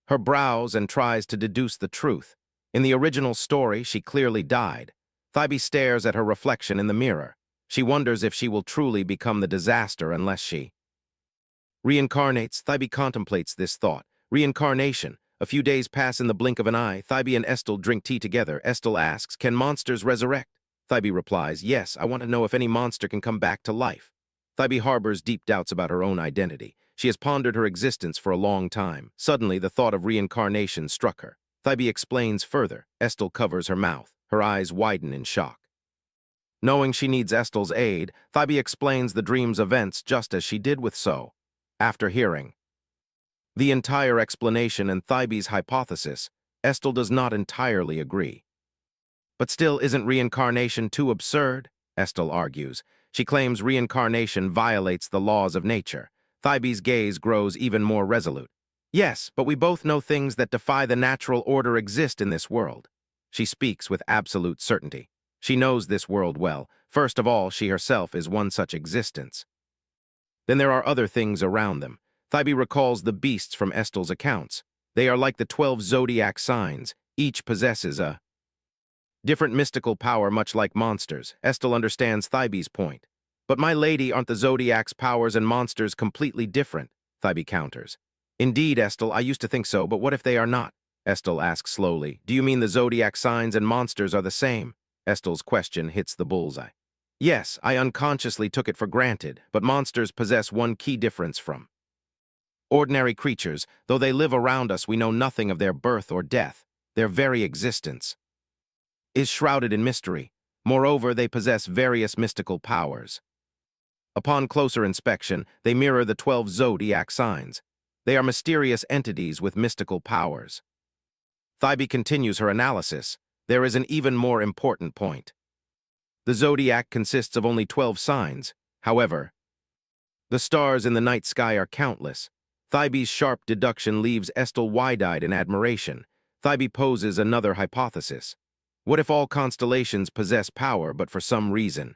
her brows and tries to deduce the truth. In the original story, she clearly died. Thitbai stares at her reflection in the mirror. She wonders if she will truly become the disaster unless she reincarnates. Thitbai contemplates this thought. Reincarnation. A few days pass in the blink of an eye. Thitbai and Estelle drink tea together. Estelle asks, can monsters resurrect? Thitbai replies, yes, I want to know if any monster can come back to life. Thitbai harbors deep doubts about her own identity. She has pondered her existence for a long time. Suddenly, the thought of reincarnation struck her. Thitbai explains further. Estelle covers her mouth. Her eyes widen in shock. Knowing she needs Estelle's aid, Thitbai explains the dream's events just as she did with So. After hearing the entire explanation and Thitbai's hypothesis, Estelle does not entirely agree. But still, isn't reincarnation too absurd? Estelle argues. She claims reincarnation violates the laws of nature. Thitbai's gaze grows even more resolute. Yes, but we both know things that defy the natural order exist in this world. She speaks with absolute certainty. She knows this world well. First of all, she herself is one such existence. Then there are other things around them. Thitbai recalls the beasts from Estelle's accounts. They are like the 12 zodiac signs. Each possesses a different mystical power, much like monsters. Estelle understands Thitbai's point. But my lady, aren't the zodiac's powers and monsters completely different? Thitbai counters. Indeed, Estelle, I used to think so, but what if they are not? Estelle asks slowly. Do you mean the zodiac signs and monsters are the same? Estelle's question hits the bullseye. Yes, I unconsciously took it for granted, but monsters possess one key difference from ordinary creatures. Though they live around us, we know nothing of their birth or death. Their very existence is shrouded in mystery. Moreover, they possess various mystical powers. Upon closer inspection, they mirror the 12 zodiac signs. They are mysterious entities with mystical powers. Thybee continues her analysis. There is an even more important point. The zodiac consists of only 12 signs. However, the stars in the night sky are countless. Thybee's sharp deduction leaves Estelle wide-eyed in admiration. Thybee poses another hypothesis. What if all constellations possess power, but for some reason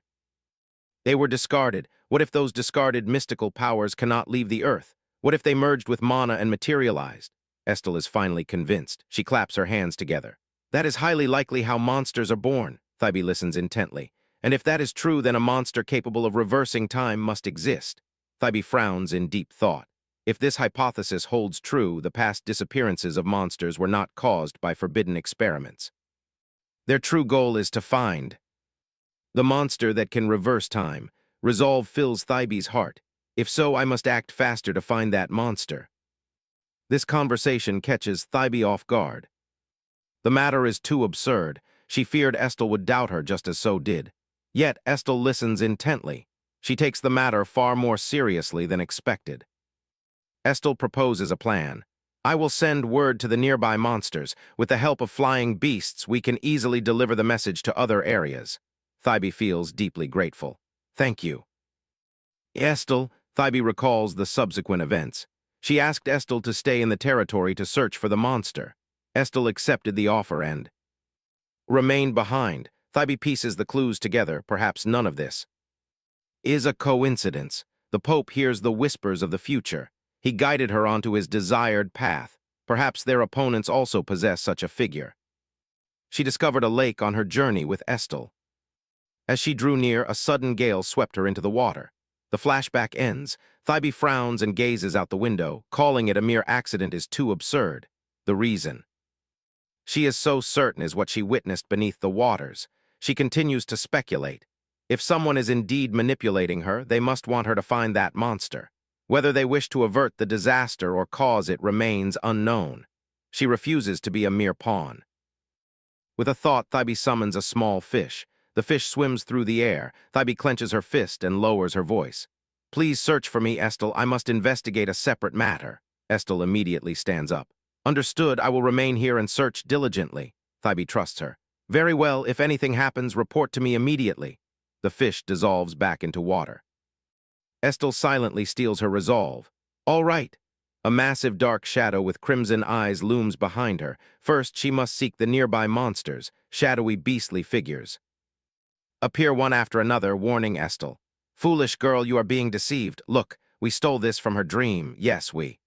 they were discarded? What if those discarded mystical powers cannot leave the earth? What if they merged with mana and materialized? Estelle is finally convinced. She claps her hands together. That is highly likely how monsters are born. Thybee listens intently. And if that is true, then a monster capable of reversing time must exist. Thybee frowns in deep thought. If this hypothesis holds true, the past disappearances of monsters were not caused by forbidden experiments. Their true goal is to find the monster that can reverse time. Resolve fills Thybee's heart. If so, I must act faster to find that monster. This conversation catches Thybee off guard. The matter is too absurd. She feared Estelle would doubt her just as so did. Yet Estelle listens intently. She takes the matter far more seriously than expected. Estelle proposes a plan. I will send word to the nearby monsters. With the help of flying beasts, we can easily deliver the message to other areas. Thybee feels deeply grateful. Thank you. Estelle, Thybee recalls the subsequent events. She asked Estelle to stay in the territory to search for the monster. Estelle accepted the offer and remained behind. Thybee pieces the clues together. Perhaps none of this is a coincidence. The Pope hears the whispers of the future. He guided her onto his desired path. Perhaps their opponents also possess such a figure. She discovered a lake on her journey with Estelle. As she drew near, a sudden gale swept her into the water. The flashback ends. Thybee frowns and gazes out the window. Calling it a mere accident is too absurd. The reason she is so certain is what she witnessed beneath the waters. She continues to speculate. If someone is indeed manipulating her, they must want her to find that monster. Whether they wish to avert the disaster or cause it remains unknown. She refuses to be a mere pawn. With a thought, Thybee summons a small fish. The fish swims through the air. Thybee clenches her fist and lowers her voice. Please search for me, Estelle. I must investigate a separate matter. Estelle immediately stands up. Understood, I will remain here and search diligently. Thybee trusts her. Very well, if anything happens, report to me immediately. The fish dissolves back into water. Estelle silently steals her resolve. All right. A massive dark shadow with crimson eyes looms behind her. First, she must seek the nearby monsters, shadowy beastly figures. Appear one after another, warning Estelle. Foolish girl, you are being deceived. Look, we stole this from her dream. Yes, we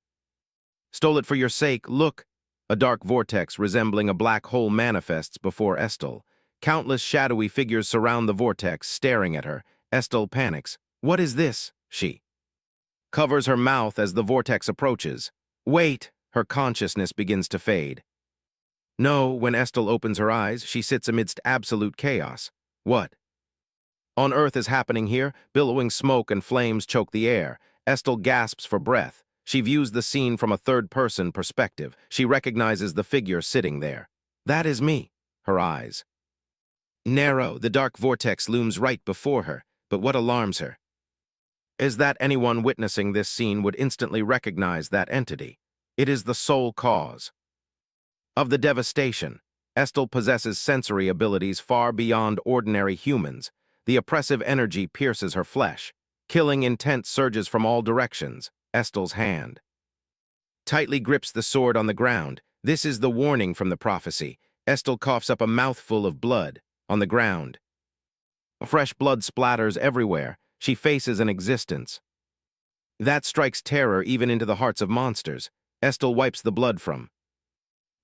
stole it for your sake. Look. A dark vortex resembling a black hole manifests before Estelle. Countless shadowy figures surround the vortex, staring at her. Estelle panics. What is this? She covers her mouth as the vortex approaches. Wait! Her consciousness begins to fade. No, when Estelle opens her eyes, she sits amidst absolute chaos. What on earth is happening here? Billowing smoke and flames choke the air. Estelle gasps for breath. She views the scene from a third-person perspective. She recognizes the figure sitting there. That is me. Her eyes narrow. The dark vortex looms right before her. But what alarms her is that anyone witnessing this scene would instantly recognize that entity. It is the sole cause of the devastation. Estelle possesses sensory abilities far beyond ordinary humans. The oppressive energy pierces her flesh. Killing intent surges from all directions. Estelle's hand tightly grips the sword on the ground. This is the warning from the prophecy. Estelle coughs up a mouthful of blood. On the ground, fresh blood splatters everywhere. She faces an existence that strikes terror even into the hearts of monsters. Estelle wipes the blood from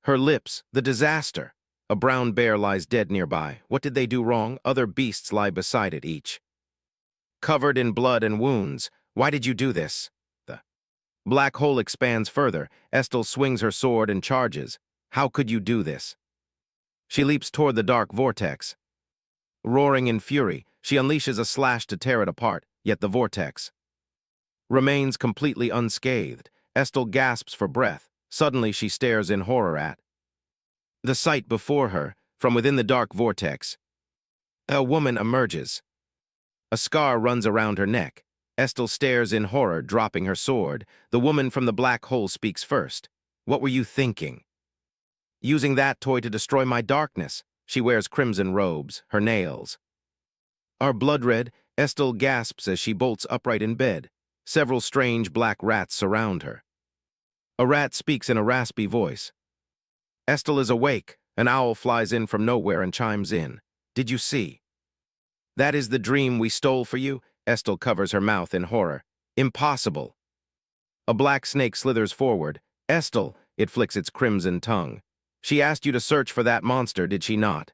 her lips. The disaster. A brown bear lies dead nearby. What did they do wrong? Other beasts lie beside it, each covered in blood and wounds. Why did you do this? The black hole expands further. Estelle swings her sword and charges. How could you do this? She leaps toward the dark vortex. Roaring in fury, she unleashes a slash to tear it apart, yet the vortex remains completely unscathed. Estelle gasps for breath. Suddenly she stares in horror at the sight before her. From within the dark vortex, a woman emerges. A scar runs around her neck. Estelle stares in horror, dropping her sword. The woman from the black hole speaks first. What were you thinking? using that toy to destroy my darkness. She wears crimson robes, her nails are blood red. Estelle gasps as she bolts upright in bed. Several strange black rats surround her. A rat speaks in a raspy voice. Estelle is awake. An owl flies in from nowhere and chimes in. Did you see? That is the dream we stole for you? Estelle covers her mouth in horror. Impossible. A black snake slithers forward. Estelle, it flicks its crimson tongue. She asked you to search for that monster, did she not?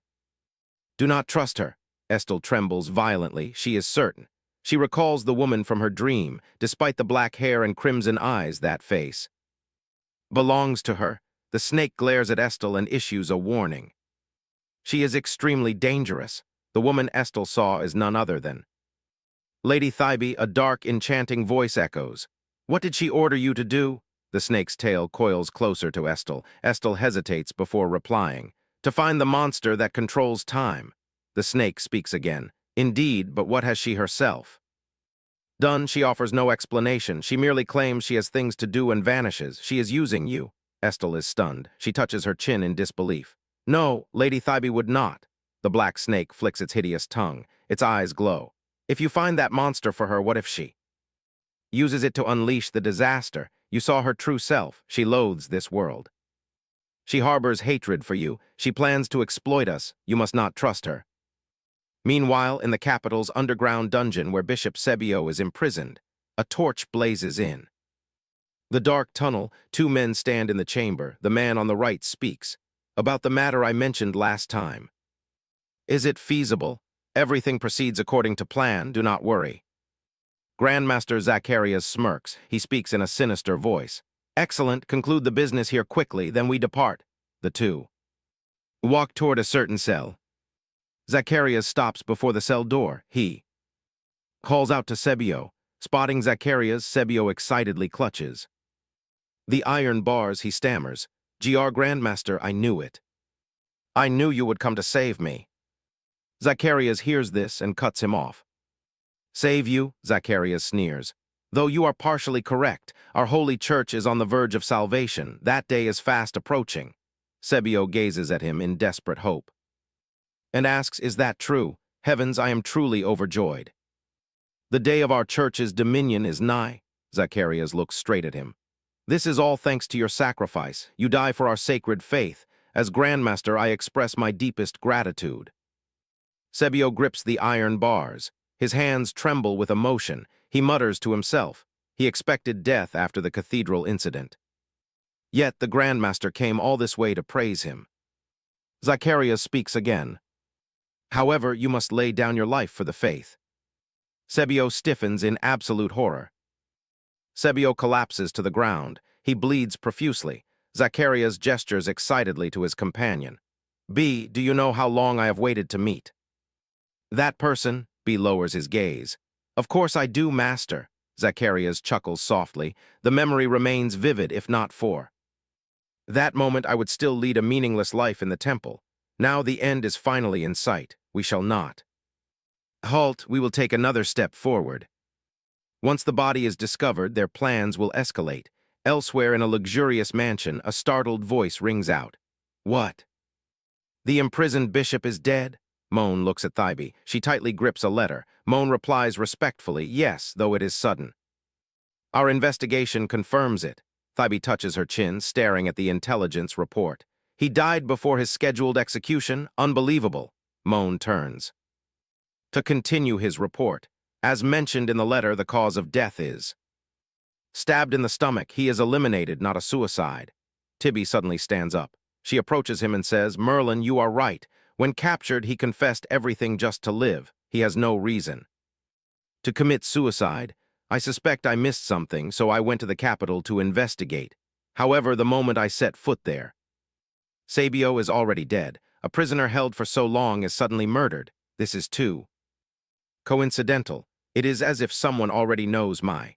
Do not trust her. Estelle trembles violently. She is certain. She recalls the woman from her dream, despite the black hair and crimson eyes. That face belongs to her. The snake glares at Estelle and issues a warning. She is extremely dangerous. The woman Estelle saw is none other than Lady Thybee. A dark, enchanting voice echoes. What did she order you to do? The snake's tail coils closer to Estelle. Estelle hesitates before replying. To find the monster that controls time. The snake speaks again. Indeed, but what has she herself done? She offers no explanation. She merely claims she has things to do and vanishes. She is using you. Estelle is stunned. She touches her chin in disbelief. No, Lady Thybee would not. The black snake flicks its hideous tongue. Its eyes glow. If you find that monster for her, what if she uses it to unleash the disaster? You saw her true self. She loathes this world. She harbors hatred for you. She plans to exploit us. You must not trust her. Meanwhile, in the capital's underground dungeon where Bishop Sebio is imprisoned, a torch blazes in the dark tunnel. Two men stand in the chamber. The man on the right speaks. About the matter I mentioned last time. Is it feasible? Everything proceeds according to plan. Do not worry. Grandmaster Zacharias smirks. He speaks in a sinister voice. Excellent. Conclude the business here quickly, then we depart. The two walk toward a certain cell. Zacharias stops before the cell door. He calls out to Sebio. Spotting Zacharias, Sebio excitedly clutches the iron bars. He stammers. "Gr Grandmaster, I knew it. I knew you would come to save me." Zacharias hears this and cuts him off. Save you? Zacharias sneers. Though you are partially correct, our holy church is on the verge of salvation. That day is fast approaching. Sebio gazes at him in desperate hope and asks, is that true? Heavens, I am truly overjoyed. The day of our church's dominion is nigh. Zacharias looks straight at him. This is all thanks to your sacrifice. You die for our sacred faith. As Grandmaster, I express my deepest gratitude. Sebio grips the iron bars. His hands tremble with emotion. He mutters to himself. He expected death after the cathedral incident. Yet the Grandmaster came all this way to praise him. Zacharias speaks again. However, you must lay down your life for the faith. Sebio stiffens in absolute horror. Sebio collapses to the ground. He bleeds profusely. Zacharias gestures excitedly to his companion. B, do you know how long I have waited to meet that person? B lowers his gaze. Of course I do, Master. Zacharias chuckles softly. The memory remains vivid, if not for that moment I would still lead a meaningless life in the temple. Now the end is finally in sight. We shall not halt. We will take another step forward. Once the body is discovered, their plans will escalate. Elsewhere in a luxurious mansion, a startled voice rings out. What? The imprisoned bishop is dead? Moan looks at Thybee. She tightly grips a letter. Moan replies respectfully, yes, though it is sudden. Our investigation confirms it. Thybee touches her chin, staring at the intelligence report. He died before his scheduled execution? Unbelievable. Moan turns to continue his report. As mentioned in the letter, the cause of death is stabbed in the stomach. He is eliminated, not a suicide. Tibby suddenly stands up. She approaches him and says, Merlin, you are right. When captured, he confessed everything just to live. He has no reason to commit suicide. I suspect I missed something, so I went to the capital to investigate. However, the moment I set foot there, Sebio is already dead. A prisoner held for so long is suddenly murdered. This is too coincidental. It is as if someone already knows my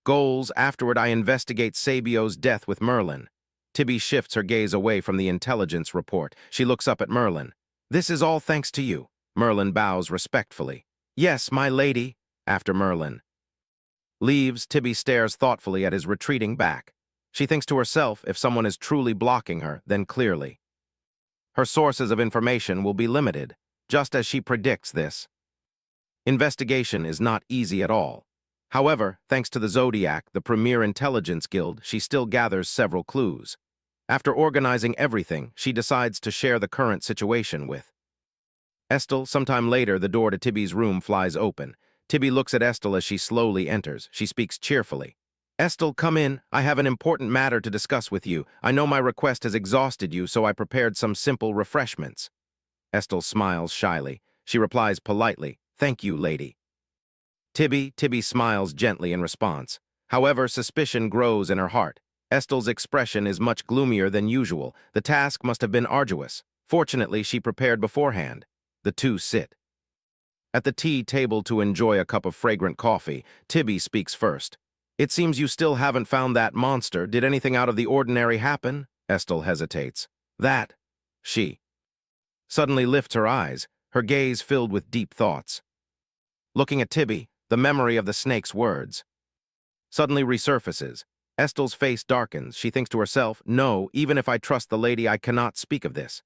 goals. Afterward, I investigate Sebio's death with Merlin. Tibby shifts her gaze away from the intelligence report. She looks up at Merlin. This is all thanks to you. Merlin bows respectfully. Yes, my lady. After Merlin leaves, Tibby stares thoughtfully at his retreating back. She thinks to herself, if someone is truly blocking her, then clearly her sources of information will be limited, just as she predicts this. Investigation is not easy at all. However, thanks to the Zodiac, the premier intelligence guild, she still gathers several clues. After organizing everything, she decides to share the current situation with Estelle. Sometime later, the door to Tibby's room flies open. Tibby looks at Estelle as she slowly enters. She speaks cheerfully. Estelle, come in. I have an important matter to discuss with you. I know my request has exhausted you, so I prepared some simple refreshments. Estelle smiles shyly. She replies politely, thank you, lady. Tibby smiles gently in response. However, suspicion grows in her heart. Estelle's expression is much gloomier than usual. The task must have been arduous. Fortunately, she prepared beforehand. The two sit at the tea table to enjoy a cup of fragrant coffee. Tibby speaks first. It seems you still haven't found that monster. Did anything out of the ordinary happen? Estelle hesitates. That, she suddenly lifts her eyes, her gaze filled with deep thoughts. Looking at Tibby, the memory of the snake's words suddenly resurfaces. Estelle's face darkens. She thinks to herself, no, even if I trust the lady, I cannot speak of this.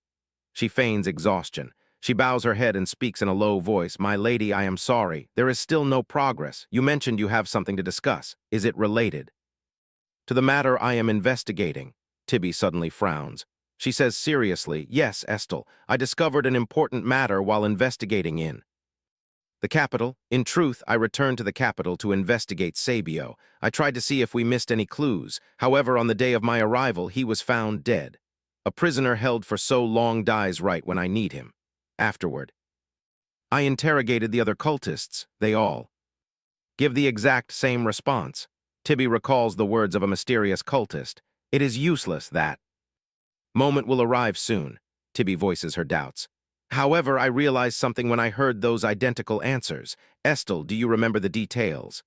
She feigns exhaustion. She bows her head and speaks in a low voice. My lady, I am sorry. There is still no progress. You mentioned you have something to discuss. Is it related to the matter I am investigating? Tibby suddenly frowns. She says seriously, yes, Estelle, I discovered an important matter while investigating in the capital. In truth, I returned to the capital to investigate Sabio. I tried to see if we missed any clues. However, on the day of my arrival, he was found dead. A prisoner held for so long dies right when I need him. Afterward, I interrogated the other cultists. They all give the exact same response. Tibby recalls the words of a mysterious cultist. It is useless, that moment will arrive soon. Tibby voices her doubts. However, I realized something when I heard those identical answers. Estelle, do you remember the details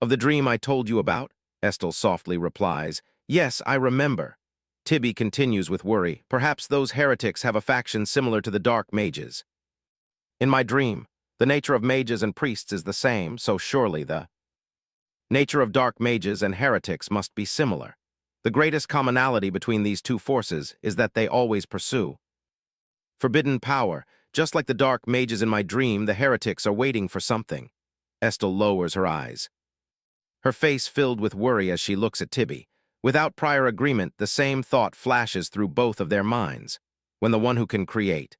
of the dream I told you about? Estelle softly replies, yes, I remember. Tibby continues with worry. Perhaps those heretics have a faction similar to the dark mages. In my dream, the nature of mages and priests is the same, so surely the nature of dark mages and heretics must be similar. The greatest commonality between these two forces is that they always pursue forbidden power. Just like the dark mages in my dream, the heretics are waiting for something. Estelle lowers her eyes, her face filled with worry as she looks at Tibby. Without prior agreement, the same thought flashes through both of their minds. When the one who can create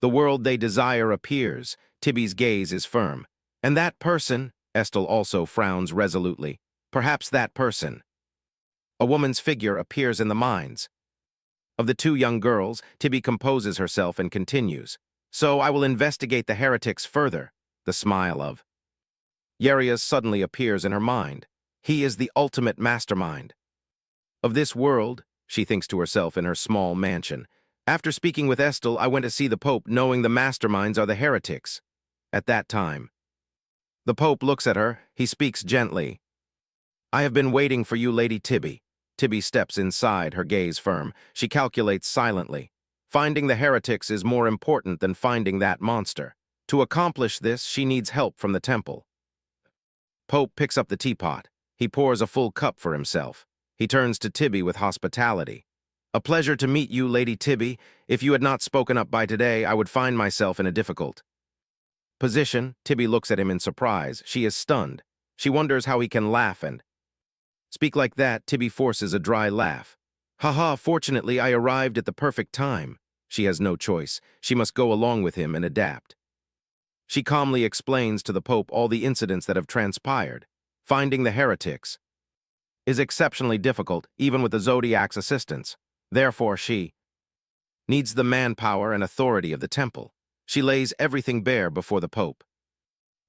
the world they desire appears, Tibby's gaze is firm. And that person, Estelle also frowns resolutely. Perhaps that person. A woman's figure appears in the minds of the two young girls. Tibby composes herself and continues. So I will investigate the heretics further. The smile of Yerias suddenly appears in her mind. He is the ultimate mastermind of this world, she thinks to herself in her small mansion. After speaking with Estelle, I went to see the Pope, knowing the masterminds are the heretics. At that time, the Pope looks at her. He speaks gently. I have been waiting for you, Lady Tibby. Tibby steps inside, her gaze firm. She calculates silently. Finding the heretics is more important than finding that monster. To accomplish this, she needs help from the temple. Pope picks up the teapot. He pours a full cup for himself. He turns to Tibby with hospitality. A pleasure to meet you, Lady Tibby. If you had not spoken up by today, I would find myself in a difficult position. Tibby looks at him in surprise. She is stunned. She wonders how he can laugh and speak like that. Tibby forces a dry laugh. Haha, fortunately, I arrived at the perfect time. She has no choice. She must go along with him and adapt. She calmly explains to the Pope all the incidents that have transpired. Finding the heretics is exceptionally difficult, even with the Zodiac's assistance. Therefore, she needs the manpower and authority of the temple. She lays everything bare before the Pope,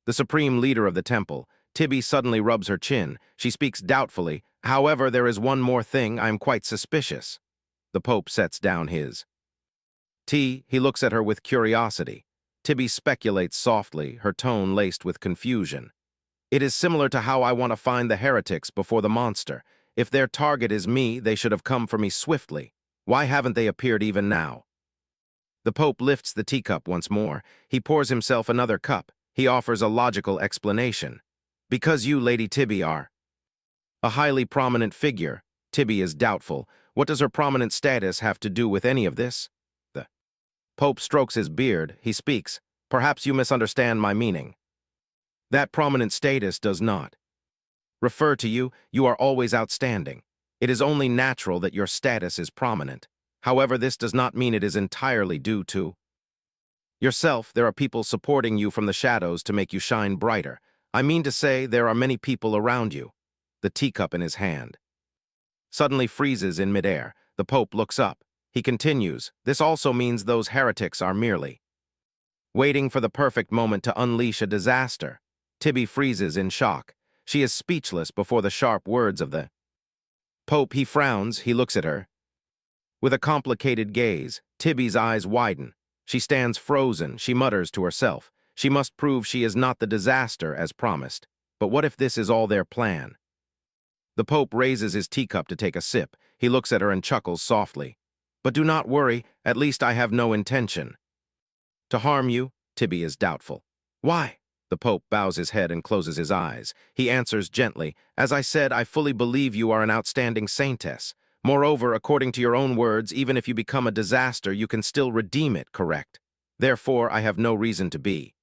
the supreme leader of the temple. Tibby suddenly rubs her chin. She speaks doubtfully. However, there is one more thing. I am quite suspicious. The Pope sets down his tea. He looks at her with curiosity. Tibby speculates softly, her tone laced with confusion. It is similar to how I want to find the heretics before the monster. If their target is me, they should have come for me swiftly. Why haven't they appeared even now? The Pope lifts the teacup once more. He pours himself another cup. He offers a logical explanation. Because you, Lady Tibby, are A highly prominent figure. Tibby is doubtful. What does her prominent status have to do with any of this? The Pope strokes his beard. He speaks. Perhaps you misunderstand my meaning. That prominent status does not refer to you. You are always outstanding. It is only natural that your status is prominent. However, this does not mean it is entirely due to yourself. There are people supporting you from the shadows to make you shine brighter. I mean to say, there are many people around you. The teacup in his hand suddenly freezes in midair. The Pope looks up. He continues, this also means those heretics are merely waiting for the perfect moment to unleash a disaster. Tibby freezes in shock. She is speechless before the sharp words of the Pope. He frowns. He looks at her with a complicated gaze. Tibby's eyes widen. She stands frozen. She mutters to herself. She must prove she is not the disaster as promised. But what if this is all their plan? The Pope raises his teacup to take a sip. He looks at her and chuckles softly. But do not worry, at least I have no intention to harm you. Tibby is doubtful. Why? The Pope bows his head and closes his eyes. He answers gently, as I said, I fully believe you are an outstanding saintess. Moreover, according to your own words, even if you become a disaster, you can still redeem it, correct? Therefore, I have no reason to be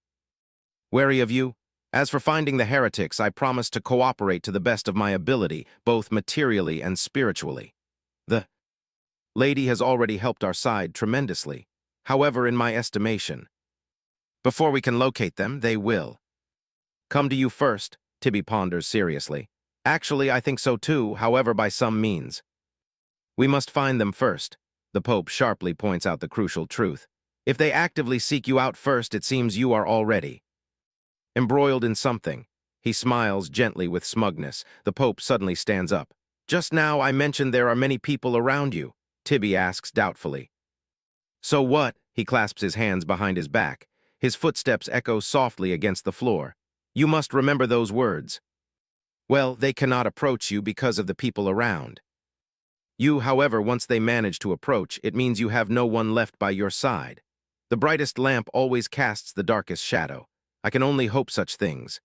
wary of you. As for finding the heretics, I promise to cooperate to the best of my ability, both materially and spiritually. The lady has already helped our side tremendously. However, in my estimation, before we can locate them, they will come to you first. Tibby ponders seriously. Actually, I think so too, however, by some means. We must find them first. The Pope sharply points out the crucial truth. If they actively seek you out first, it seems you are already embroiled in something. He smiles gently with smugness. The Pope suddenly stands up. Just now I mentioned there are many people around you. Tibby asks doubtfully. So what? He clasps his hands behind his back. His footsteps echo softly against the floor. You must remember those words. Well, they cannot approach you because of the people around you. However, once they manage to approach, it means you have no one left by your side. The brightest lamp always casts the darkest shadow. I can only hope such things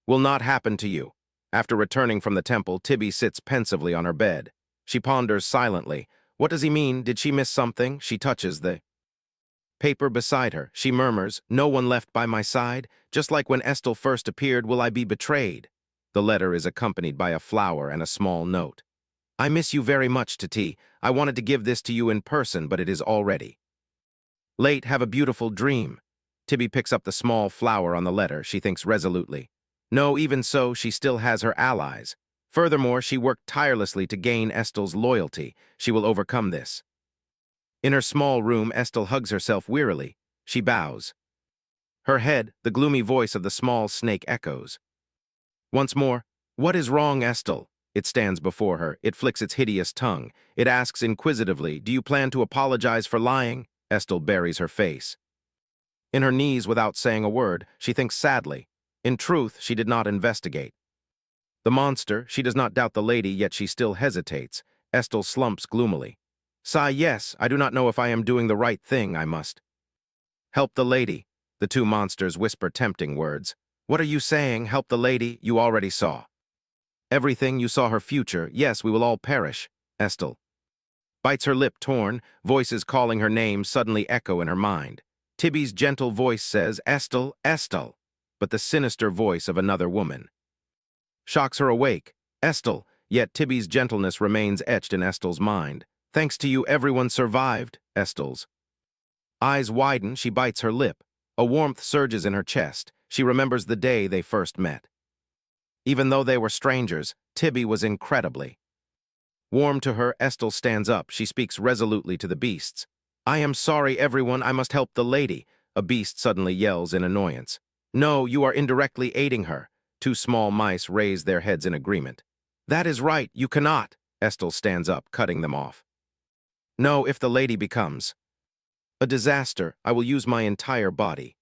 will not happen to you. After returning from the temple, Tibby sits pensively on her bed. She ponders silently. What does he mean? Did she miss something? She touches the paper beside her. She murmurs, no one left by my side? Just like when Estelle first appeared, will I be betrayed? The letter is accompanied by a flower and a small note. I miss you very much, Tati. I wanted to give this to you in person, but it is already late. Have a beautiful dream. Tibby picks up the small flower on the letter. She thinks resolutely. No, even so, she still has her allies. Furthermore, she worked tirelessly to gain Estelle's loyalty. She will overcome this. In her small room, Estelle hugs herself wearily. She bows her head. The gloomy voice of the small snake echoes. Once more, what is wrong, Estelle? It stands before her. It flicks its hideous tongue. It asks inquisitively, do you plan to apologize for lying? Estelle buries her face in her knees without saying a word. She thinks sadly. In truth, she did not investigate the monster. She does not doubt the lady, yet she still hesitates. Estelle slumps gloomily. Sigh, yes, I do not know if I am doing the right thing. I must help the lady. The two monsters whisper tempting words. What are you saying? Help the lady? You already saw everything. You saw her future. Yes, we will all perish. Estelle bites her lip, torn. Voices calling her name suddenly echo in her mind. Tibby's gentle voice says, Estelle, Estelle, but the sinister voice of another woman shocks her awake. Estelle, yet Tibby's gentleness remains etched in Estelle's mind. Thanks to you, everyone survived. Estelle's eyes widen. She bites her lip. A warmth surges in her chest. She remembers the day they first met. Even though they were strangers, Tibby was incredibly warm to her. Estelle stands up. She speaks resolutely to the beasts. I am sorry, everyone. I must help the lady. A beast suddenly yells in annoyance. No, you are indirectly aiding her. Two small mice raise their heads in agreement. That is right. You cannot. Estelle stands up, cutting them off. No, if the lady becomes a disaster, I will use my entire body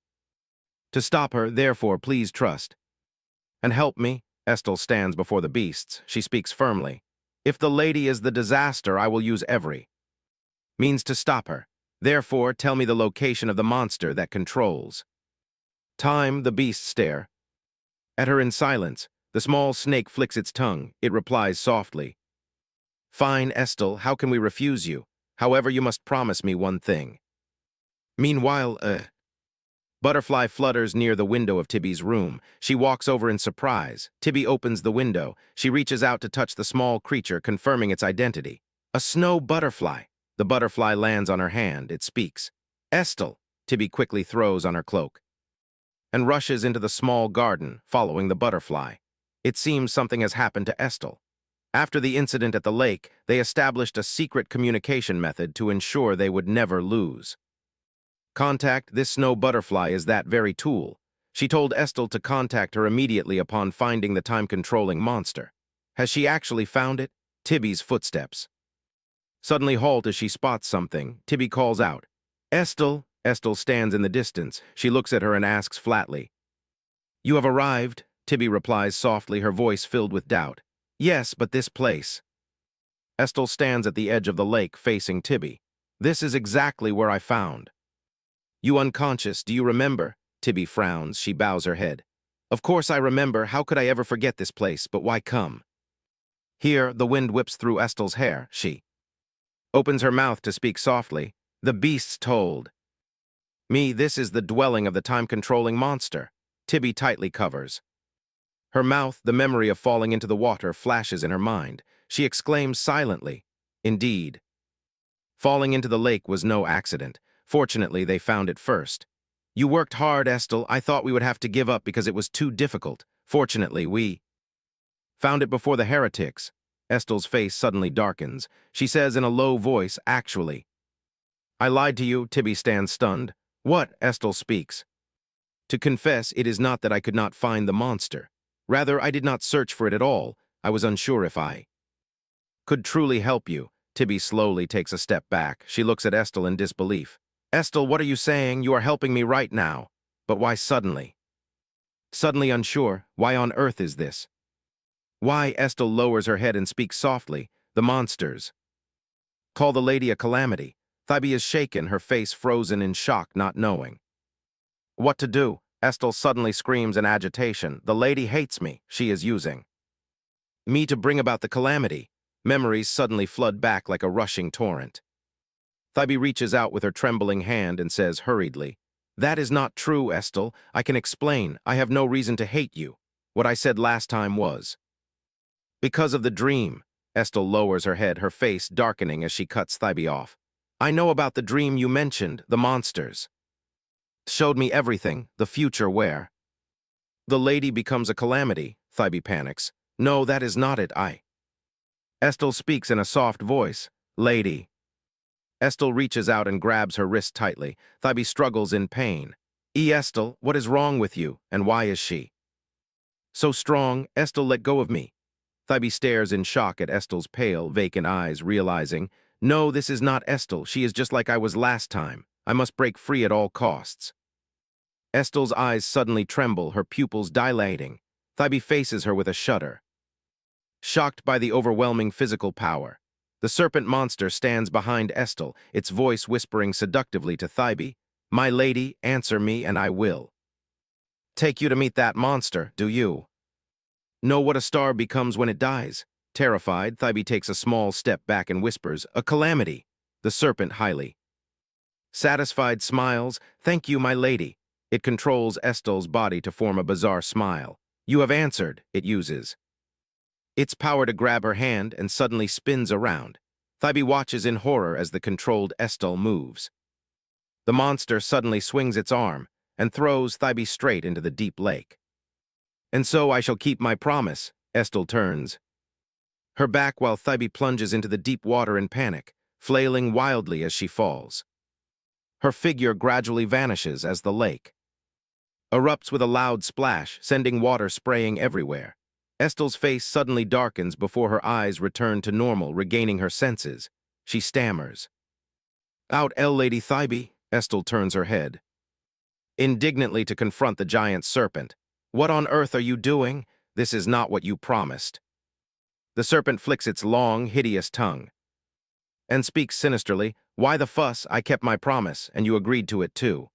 to stop her. Therefore, please trust and help me. Estelle stands before the beasts. She speaks firmly. If the lady is the disaster, I will use every means to stop her. Therefore, tell me the location of the monster that controls time. The beasts stare at her in silence. The small snake flicks its tongue. It replies softly. Fine, Estelle, how can we refuse you? However, you must promise me one thing. Meanwhile, Butterfly flutters near the window of Tibby's room. She walks over in surprise. Tibby opens the window. She reaches out to touch the small creature, confirming its identity. A snow butterfly. The butterfly lands on her hand. It speaks. Estelle, Tibby quickly throws on her cloak and rushes into the small garden, following the butterfly. It seems something has happened to Estelle. After the incident at the lake, they established a secret communication method to ensure they would never lose. Contact, this snow butterfly is that very tool. She told Estelle to contact her immediately upon finding the time-controlling monster. Has she actually found it? Tibby's footsteps suddenly halt as she spots something. Tibby calls out, Estelle. Estelle stands in the distance. She looks at her and asks flatly, You have arrived? Tibby replies softly, her voice filled with doubt. Yes, but this place. Estelle stands at the edge of the lake facing Tibby. This is exactly where I found. You unconscious, do you remember? Tibby frowns. She bows her head. Of course I remember. How could I ever forget this place? But why come? Here, the wind whips through Estelle's hair. She opens her mouth to speak softly. The beasts told me this is the dwelling of the time-controlling monster. Tibby tightly covers her mouth. The memory of falling into the water flashes in her mind. She exclaims silently, Indeed. Falling into the lake was no accident. Fortunately, they found it first. You worked hard, Estelle. I thought we would have to give up because it was too difficult. Fortunately, we found it before the heretics. Estelle's face suddenly darkens. She says in a low voice, Actually. I lied to you. Tibby stands stunned. What? Estelle speaks. To confess, it is not that I could not find the monster. Rather, I did not search for it at all. I was unsure if I could truly help you. Tibby slowly takes a step back. She looks at Estelle in disbelief. Estelle, what are you saying? You are helping me right now. But why suddenly? Suddenly unsure. Why on earth is this? Why? Estelle lowers her head and speaks softly. The monsters call the lady a calamity. Tibby is shaken, her face frozen in shock, not knowing what to do. Estelle suddenly screams in agitation. The lady hates me. She is using me to bring about the calamity. Memories suddenly flood back like a rushing torrent. Tibby reaches out with her trembling hand and says hurriedly, That is not true, Estelle. I can explain. I have no reason to hate you. What I said last time was because of the dream. Estelle lowers her head, her face darkening as she cuts Tibby off. I know about the dream you mentioned, the monsters. Showed me everything, the future where the lady becomes a calamity. Tibby panics. No, that is not it. Estelle speaks in a soft voice. Lady. Estelle reaches out and grabs her wrist tightly. Tibby struggles in pain. Estelle, what is wrong with you, and why is she so strong? Estelle, let go of me. Tibby stares in shock at Estelle's pale, vacant eyes, realizing, No, this is not Estelle. She is just like I was last time. I must break free at all costs. Estelle's eyes suddenly tremble, her pupils dilating. Tibby faces her with a shudder. Shocked by the overwhelming physical power, the serpent monster stands behind Estelle, its voice whispering seductively to Tibby, My lady, answer me and I will take you to meet that monster, do you know what a star becomes when it dies? Terrified, Tibby takes a small step back and whispers, A calamity. The serpent highly satisfied smiles, Thank you, my lady. It controls Estelle's body to form a bizarre smile. You have answered, it uses its power to grab her hand and suddenly spins around. Tibby watches in horror as the controlled Estelle moves. The monster suddenly swings its arm and throws Tibby straight into the deep lake. And so I shall keep my promise. Estelle turns her back while Tibby plunges into the deep water in panic, flailing wildly as she falls. Her figure gradually vanishes as the lake erupts with a loud splash, sending water spraying everywhere. Estelle's face suddenly darkens before her eyes return to normal, regaining her senses. She stammers. Out, Lady Tibby. Estelle turns her head indignantly to confront the giant serpent. What on earth are you doing? This is not what you promised. The serpent flicks its long, hideous tongue and speaks sinisterly. Why the fuss? I kept my promise, and you agreed to it too.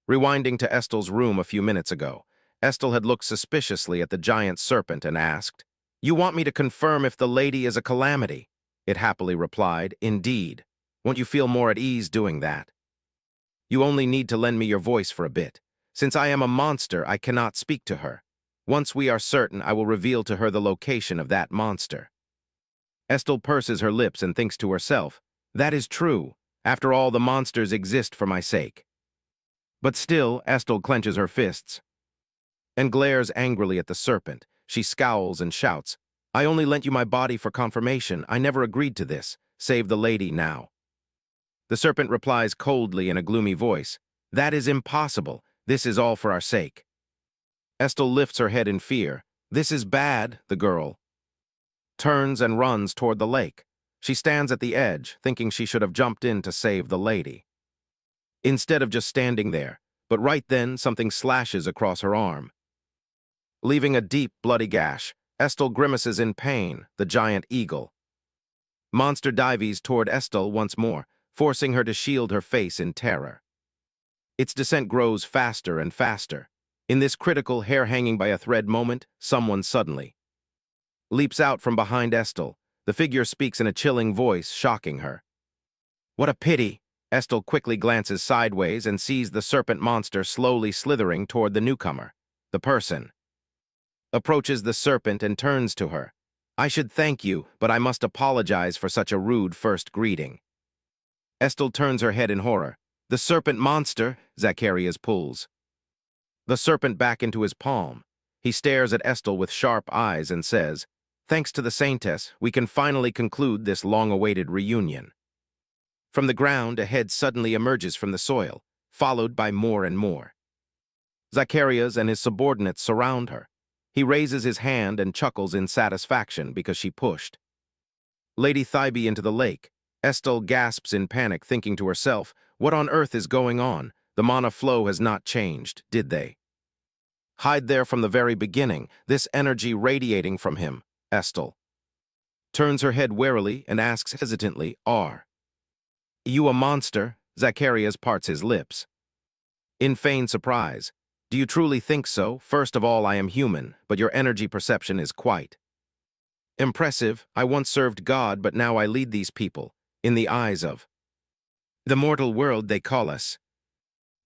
Rewinding to Estelle's room a few minutes ago, Estel had looked suspiciously at the giant serpent and asked, "You want me to confirm if the lady is a calamity?" It happily replied, "Indeed. Won't you feel more at ease doing that? You only need to lend me your voice for a bit. Since I am a monster, I cannot speak to her. Once we are certain, I will reveal to her the location of that monster." Estel purses her lips and thinks to herself, "That is true. After all, the monsters exist for my sake." But still, Estel clenches her fists and glares angrily at the serpent. She scowls and shouts, "I only lent you my body for confirmation. I never agreed to this. Save the lady now." The serpent replies coldly in a gloomy voice, "That is impossible. This is all for our sake." Estel lifts her head in fear. "This is bad," the girl turns and runs toward the lake. She stands at the edge, thinking she should have jumped in to save the lady, instead of just standing there. But right then, something slashes across her arm, leaving a deep, bloody gash. Estel grimaces in pain, the giant eagle monster dives toward Estel once more, forcing her to shield her face in terror. Its descent grows faster and faster. In this critical, hair hanging by a thread moment, someone suddenly leaps out from behind Estel. The figure speaks in a chilling voice, shocking her. "What a pity!" Estel quickly glances sideways and sees the serpent monster slowly slithering toward the newcomer. The person approaches the serpent and turns to her. "I should thank you, but I must apologize for such a rude first greeting." Estel turns her head in horror. "The serpent monster!" Zacharias pulls the serpent back into his palm. He stares at Estel with sharp eyes and says, "Thanks to the Saintess, we can finally conclude this long-awaited reunion." From the ground, a head suddenly emerges from the soil, followed by more and more. Zacharias and his subordinates surround her. He raises his hand and chuckles in satisfaction because she pushed Lady Thybee into the lake. Estel gasps in panic, thinking to herself, "What on earth is going on? The mana flow has not changed, did they hide there from the very beginning, this energy radiating from him?" Estel turns her head warily and asks hesitantly, "Are you a monster?" Zacharias parts his lips in feigned surprise. "Do you truly think so? First of all, I am human, but your energy perception is quite impressive. I once served God, but now I lead these people. In the eyes of the mortal world, they call us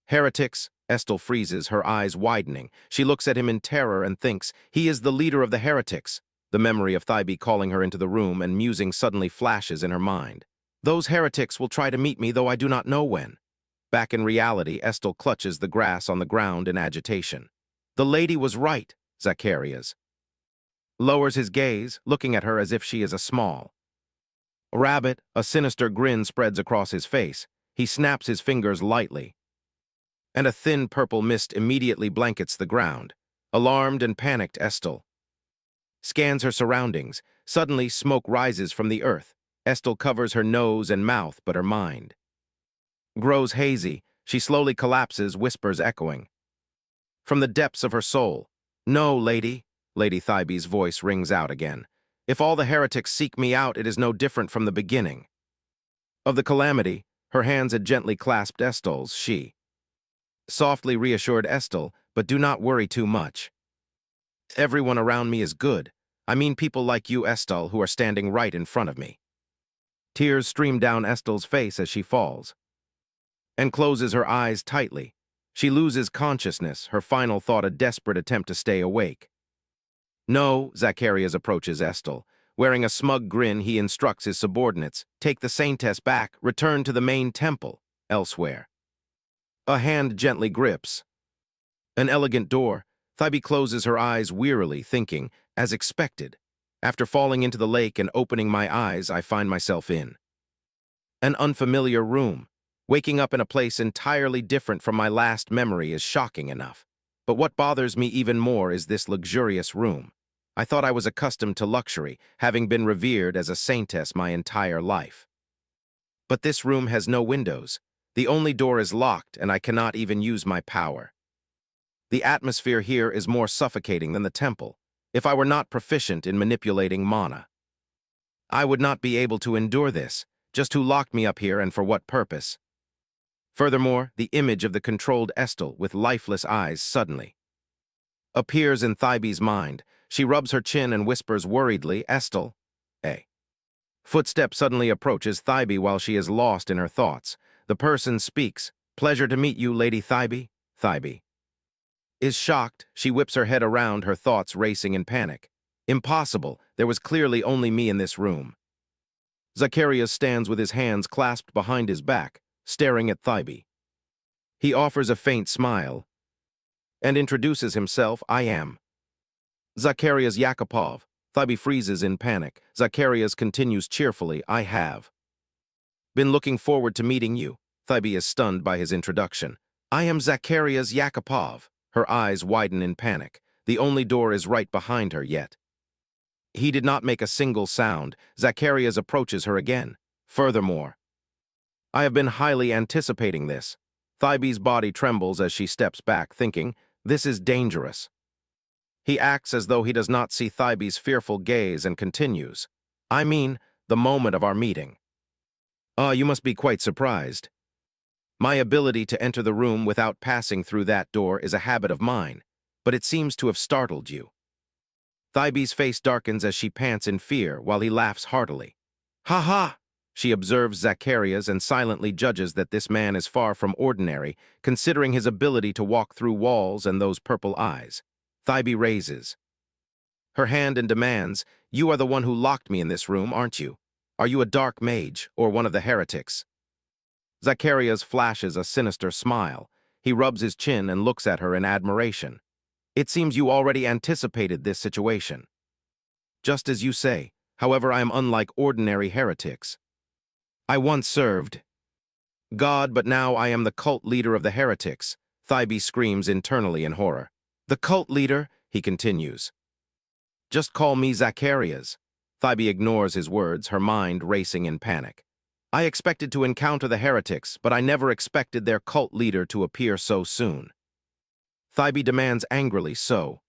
heretics." Estel freezes, her eyes widening. She looks at him in terror and thinks, he is the leader of the heretics. The memory of Thybee calling her into the room and musing suddenly flashes in her mind. "Those heretics will try to meet me, though I do not know when." Back in reality, Estel clutches the grass on the ground in agitation. "The lady was right," Zacharias lowers his gaze, looking at her as if she is a small rabbit. A sinister grin spreads across his face. He snaps his fingers lightly, and a thin purple mist immediately blankets the ground. Alarmed and panicked, Estel scans her surroundings. Suddenly, smoke rises from the earth. Estel covers her nose and mouth, but her mind grows hazy. She slowly collapses, whispers echoing from the depths of her soul. "No, lady." Lady Thybee's voice rings out again. "If all the heretics seek me out, it is no different from the beginning of the calamity." Her hands had gently clasped Estel's. She softly reassured Estel, "But do not worry too much. Everyone around me is good. I mean people like you, Estel, who are standing right in front of me." Tears stream down Estel's face as she falls and closes her eyes tightly. She loses consciousness, her final thought a desperate attempt to stay awake. "No," Zacharias approaches Estel. Wearing a smug grin, he instructs his subordinates, "Take the Saintess back, return to the main temple." Elsewhere, a hand gently grips an elegant door. Thybee closes her eyes wearily, thinking, as expected. After falling into the lake and opening my eyes, I find myself in an unfamiliar room. Waking up in a place entirely different from my last memory is shocking enough. But what bothers me even more is this luxurious room. I thought I was accustomed to luxury, having been revered as a saintess my entire life. But this room has no windows. The only door is locked, and I cannot even use my power. The atmosphere here is more suffocating than the temple. If I were not proficient in manipulating mana, I would not be able to endure this. Just who locked me up here and for what purpose? Furthermore, the image of the controlled Estel with lifeless eyes suddenly appears in Thybe's mind. She rubs her chin and whispers worriedly, Estel. A footstep suddenly approaches Thybe while she is lost in her thoughts. The person speaks. Pleasure to meet you, Lady Thybe. Thybe is shocked. She whips her head around, her thoughts racing in panic. Impossible. There was clearly only me in this room. Zacharias stands with his hands clasped behind his back, staring at Thybe. He offers a faint smile and introduces himself. I am Zacharias Yakupov. Thybe freezes in panic. Zacharias continues cheerfully, I have been looking forward to meeting you. Thybe is stunned by his introduction. I am Zacharias Yakupov. Her eyes widen in panic. The only door is right behind her yet. He did not make a single sound. Zacharias approaches her again. Furthermore, I have been highly anticipating this. Thybe's body trembles as she steps back, thinking, this is dangerous. He acts as though he does not see Thybe's fearful gaze and continues. I mean, the moment of our meeting. You must be quite surprised. My ability to enter the room without passing through that door is a habit of mine, but it seems to have startled you. Thybe's face darkens as she pants in fear while he laughs heartily. Ha ha! She observes Zacharias and silently judges that this man is far from ordinary, considering his ability to walk through walls and those purple eyes. Thybe raises her hand and demands, you are the one who locked me in this room, aren't you? Are you a dark mage or one of the heretics? Zacharias flashes a sinister smile. He rubs his chin and looks at her in admiration. It seems you already anticipated this situation. Just as you say, however, I am unlike ordinary heretics. I once served God, but now I am the cult leader of the heretics. Thybe screams internally in horror. The cult leader, he continues. Just call me Zacharias. Thybe ignores his words, her mind racing in panic. I expected to encounter the heretics, but I never expected their cult leader to appear so soon. Thybe demands angrily, so.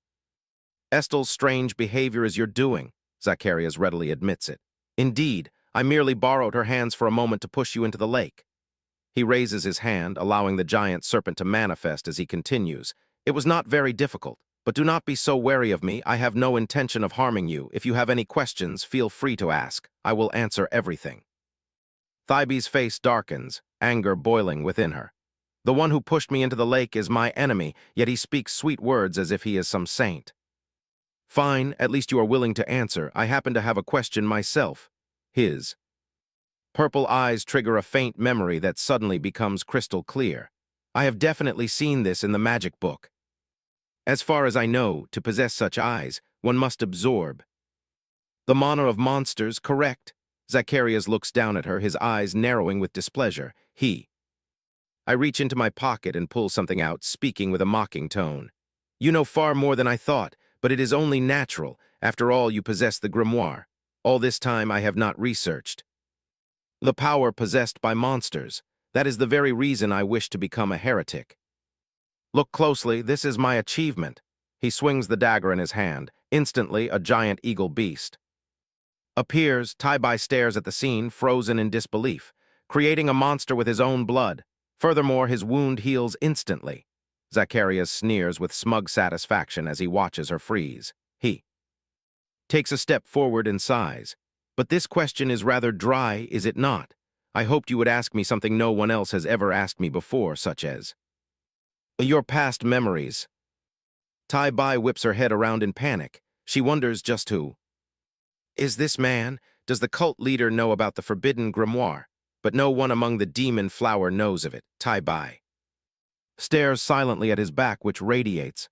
Estel's strange behavior is your doing. Zacharias readily admits it. Indeed, I merely borrowed her hands for a moment to push you into the lake. He raises his hand, allowing the giant serpent to manifest as he continues. It was not very difficult, but do not be so wary of me. I have no intention of harming you. If you have any questions, feel free to ask. I will answer everything. Thybe's face darkens, anger boiling within her. The one who pushed me into the lake is my enemy, yet he speaks sweet words as if he is some saint. Fine, at least you are willing to answer. I happen to have a question myself. His purple eyes trigger a faint memory that suddenly becomes crystal clear. I have definitely seen this in the magic book. As far as I know, to possess such eyes, one must absorb the mana of monsters, correct? Zacharias looks down at her, his eyes narrowing with displeasure. I reach into my pocket and pull something out, speaking with a mocking tone. You know far more than I thought, but it is only natural. After all, you possess the grimoire. All this time I have not researched the power possessed by monsters. That is the very reason I wish to become a heretic. Look closely, this is my achievement. He swings the dagger in his hand. Instantly, a giant eagle beast appears. Thybe stares at the scene, frozen in disbelief, creating a monster with his own blood. Furthermore, his wound heals instantly. Zacharias sneers with smug satisfaction as he watches her freeze. He takes a step forward and sighs. But this question is rather dry, is it not? I hoped you would ask me something no one else has ever asked me before, such as your past memories. Thybe whips her head around in panic. She wonders just who is this man? Does the cult leader know about the forbidden grimoire? But no one among the demon flower knows of it. Thybe stares silently at his back, which radiates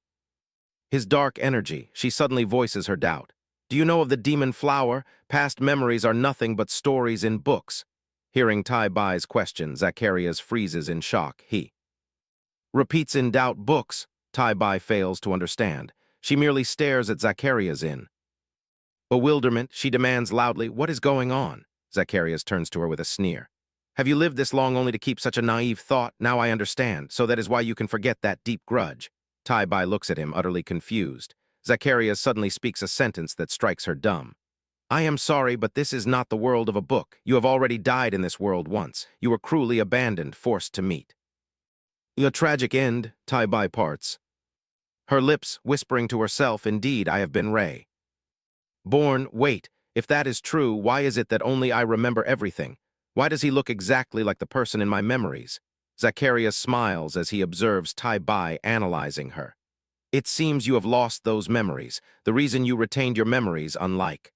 his dark energy. She suddenly voices her doubt. Do you know of the demon flower? Past memories are nothing but stories in books. Hearing Thybe's question, Zacharias freezes in shock. He repeats in doubt, books. Thybe fails to understand. She merely stares at Zacharias in bewilderment. She demands loudly, what is going on? Zacharias turns to her with a sneer. Have you lived this long only to keep such a naive thought? Now I understand, so that is why you can forget that deep grudge. Thybe looks at him, utterly confused. Zacharias suddenly speaks a sentence that strikes her dumb. I am sorry, but this is not the world of a book. You have already died in this world once. You were cruelly abandoned, forced to meet a tragic end. Thybe parts her lips whispering to herself, indeed, I have been Ray. Born, wait, if that is true, why is it that only I remember everything? Why does he look exactly like the person in my memories? Zacharias smiles as he observes Tai-Bai analyzing her. It seems you have lost those memories. The reason you retained your memories, unlike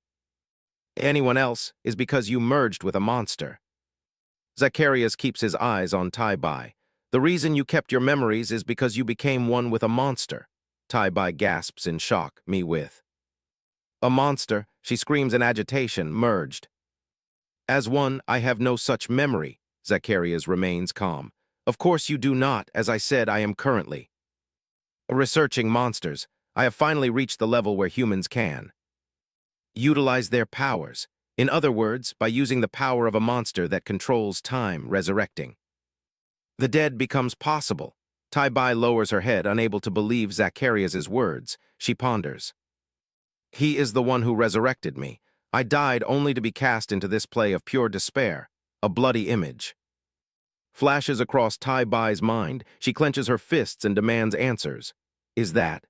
anyone else, is because you merged with a monster. Zacharias keeps his eyes on Tai-Bai. The reason you kept your memories is because you became one with a monster. Tai-Bai gasps in shock, me with a monster, she screams in agitation, merged. As one, I have no such memory. Zacharias remains calm. Of course you do not, as I said, I am currently researching monsters. I have finally reached the level where humans can utilize their powers. In other words, by using the power of a monster that controls time, resurrecting the dead becomes possible. Tai-Bai lowers her head, unable to believe Zacharias's words. She ponders. He is the one who resurrected me. I died only to be cast into this play of pure despair, a bloody image. Flashes across Tai-Bai's mind. She clenches her fists and demands answers. Is that